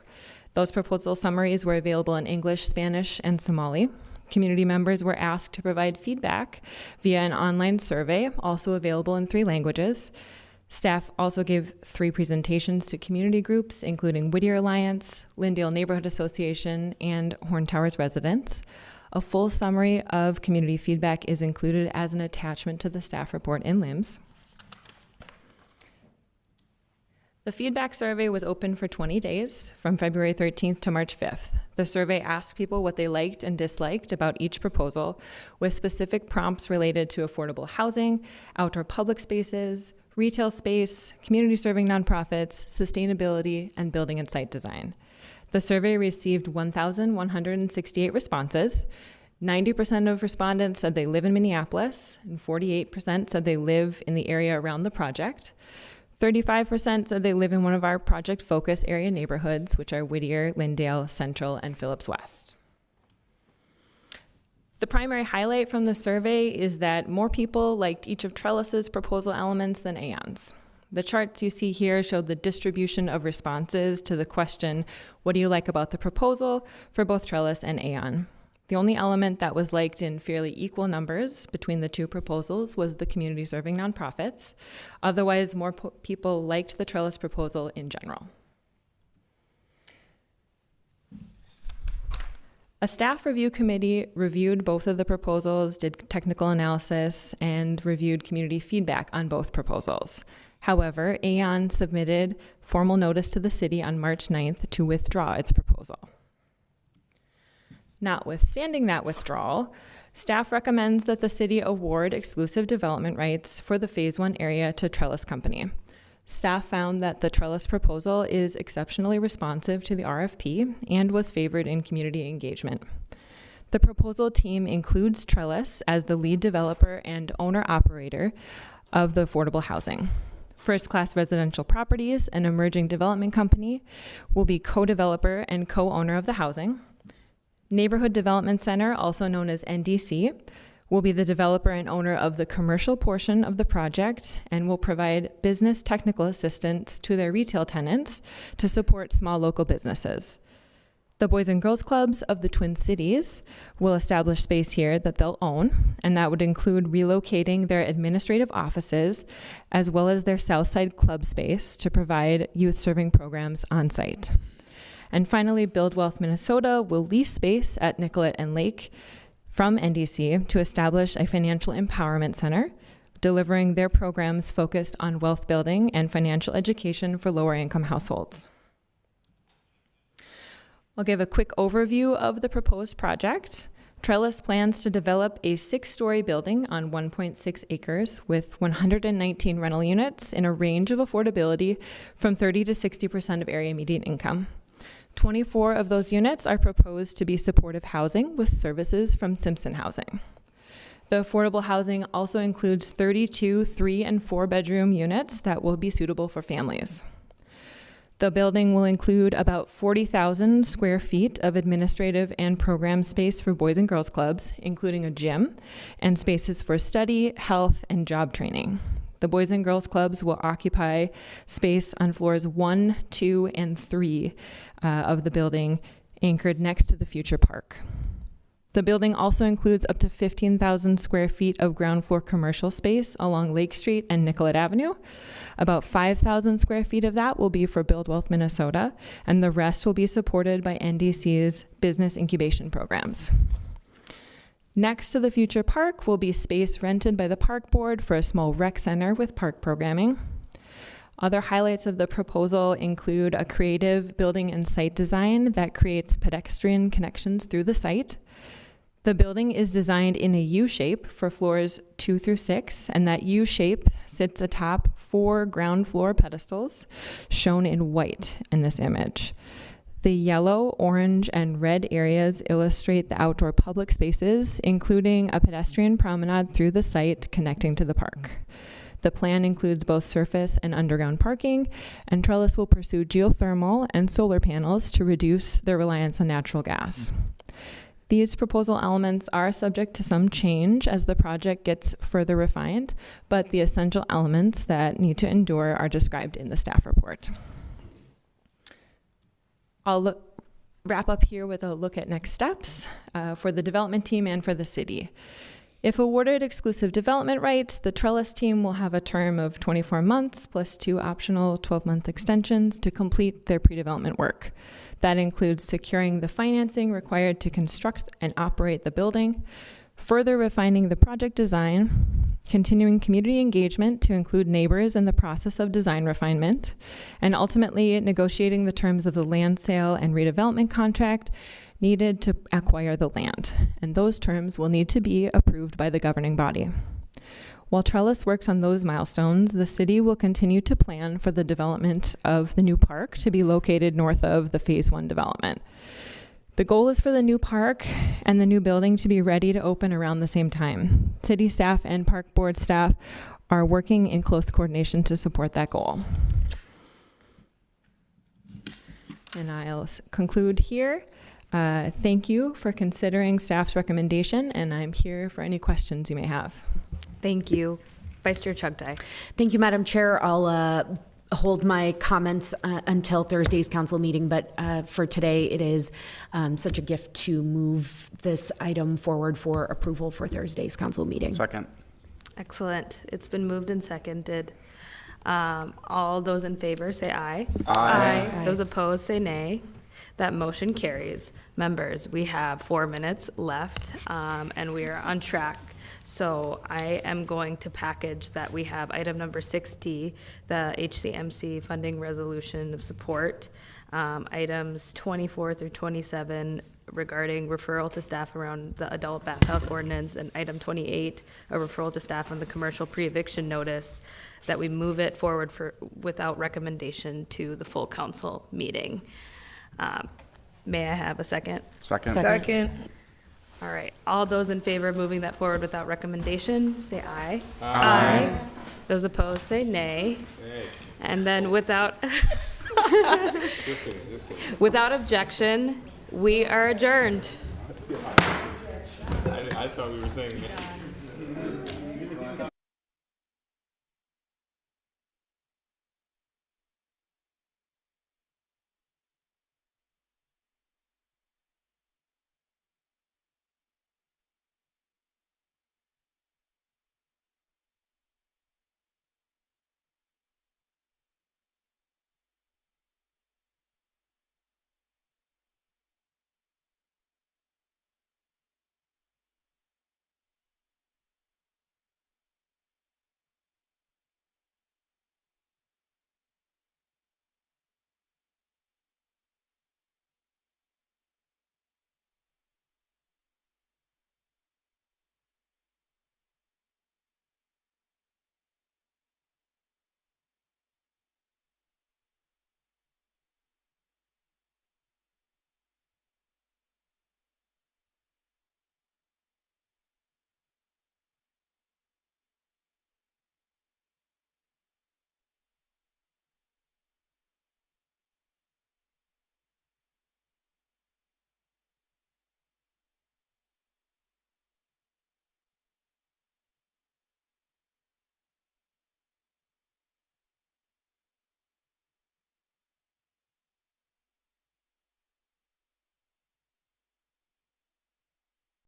S3: Those proposal summaries were available in English, Spanish, and Somali. Community members were asked to provide feedback via an online survey, also available in 3 languages. Staff also gave 3 presentations to community groups, including Whittier Alliance, Lyndale Neighborhood Association, and Horn Towers residents. A full summary of community feedback is included as an attachment to the staff report in LIMS. The feedback survey was open for 20 days, from February 13th to March 5th. The survey asked people what they liked and disliked about each proposal, with specific prompts related to affordable housing, outdoor public spaces, retail space, community serving nonprofits, sustainability, and building and site design. The survey received 1,168 responses. 90% of respondents said they live in Minneapolis, and 48% said they live in the area around the project. 35% said they live in one of our project focus area neighborhoods, which are Whittier, Lyndale, Central, and Phillips West. The primary highlight from the survey is that more people liked each of Trellis's proposal elements than Aon's. The charts you see here show the distribution of responses to the question, what do you like about the proposal, for both Trellis and Aon. The only element that was liked in fairly equal numbers between the 2 proposals was the community serving nonprofits. Otherwise, more people liked the Trellis proposal in general. A staff review committee reviewed both of the proposals, did technical analysis, and reviewed community feedback on both proposals. However, Aon submitted formal notice to the city on March 9th to withdraw its proposal. Notwithstanding that withdrawal, staff recommends that the city award exclusive development rights for the Phase 1 area to Trellis Company. Staff found that the Trellis proposal is exceptionally responsive to the RFP and was favored in community engagement. The proposal team includes Trellis as the lead developer and owner-operator of the affordable housing. First Class Residential Properties, an emerging development company, will be co-developer and co-owner of the housing. Neighborhood Development Center, also known as NDC, will be the developer and owner of the commercial portion of the project and will provide business technical assistance to their retail tenants to support small local businesses. The Boys and Girls Clubs of the Twin Cities will establish space here that they'll own, and that would include relocating their administrative offices as well as their Southside club space to provide youth serving programs on site. And finally, Build Wealth Minnesota will lease space at Nicollet and Lake from NDC to establish a financial empowerment center, delivering their programs focused on wealth building and financial education for lower income households. I'll give a quick overview of the proposed project. Trellis plans to develop a 6-story building on 1.6 acres with 119 rental units in a range of affordability from 30 to 60% of area median income. 24 of those units are proposed to be supportive housing with services from Simpson Housing. The affordable housing also includes 32 3- and 4-bedroom units that will be suitable for families. The building will include about 40,000 square feet of administrative and program space for Boys and Girls Clubs, including a gym, and spaces for study, health, and job training. The Boys and Girls Clubs will occupy space on floors 1, 2, and 3 of the building, anchored next to the future park. The building also includes up to 15,000 square feet of ground floor commercial space along Lake Street and Nicollet Avenue. About 5,000 square feet of that will be for Build Wealth Minnesota, and the rest will be supported by NDC's business incubation programs. Next to the future park will be space rented by the park board for a small rec center with park programming. Other highlights of the proposal include a creative building and site design that creates pedestrian connections through the site. The building is designed in a U-shape for floors 2 through 6, and that U-shape sits atop 4 ground floor pedestals shown in white in this image. The yellow, orange, and red areas illustrate the outdoor public spaces, including a pedestrian promenade through the site connecting to the park. The plan includes both surface and underground parking, and Trellis will pursue geothermal and solar panels to reduce their reliance on natural gas. These proposal elements are subject to some change as the project gets further refined, but the essential elements that need to endure are described in the staff report. I'll wrap up here with a look at next steps for the development team and for the city. If awarded exclusive development rights, the Trellis team will have a term of 24 months plus 2 optional 12-month extensions to complete their pre-development work. That includes securing the financing required to construct and operate the building, further refining the project design, continuing community engagement to include neighbors in the process of design refinement, and ultimately negotiating the terms of the land sale and redevelopment contract needed to acquire the land. And those terms will need to be approved by the governing body. While Trellis works on those milestones, the city will continue to plan for the development of the new park to be located north of the Phase 1 development. The goal is for the new park and the new building to be ready to open around the same time. City staff and park board staff are working in close coordination to support that goal. And I'll conclude here. Thank you for considering staff's recommendation, and I'm here for any questions you may have.
S1: Thank you. Vice Chair Chugtai.
S13: Thank you, Madam Chair. I'll hold my comments until Thursday's council meeting, but for today it is such a gift to move this item forward for approval for Thursday's council meeting.
S2: Second.
S1: Excellent. It's been moved and seconded. All those in favor say aye.
S2: Aye.
S1: Aye. Those opposed say nay. That motion carries. Members, we have 4 minutes left, and we are on track. So I am going to package that. We have item number 6D, the HCMC funding resolution of support, items 24 through 27 regarding referral to staff around the adult bathhouse ordinance, and item 28, a referral to staff on the commercial pre-eviction notice, that we move it forward without recommendation to the full council meeting. May I have a second?
S2: Second.
S11: Second.
S1: All right. All those in favor of moving that forward without recommendation, say aye.
S2: Aye.
S1: Those opposed, say nay. And then without without objection, we are adjourned.
S14: I thought we were saying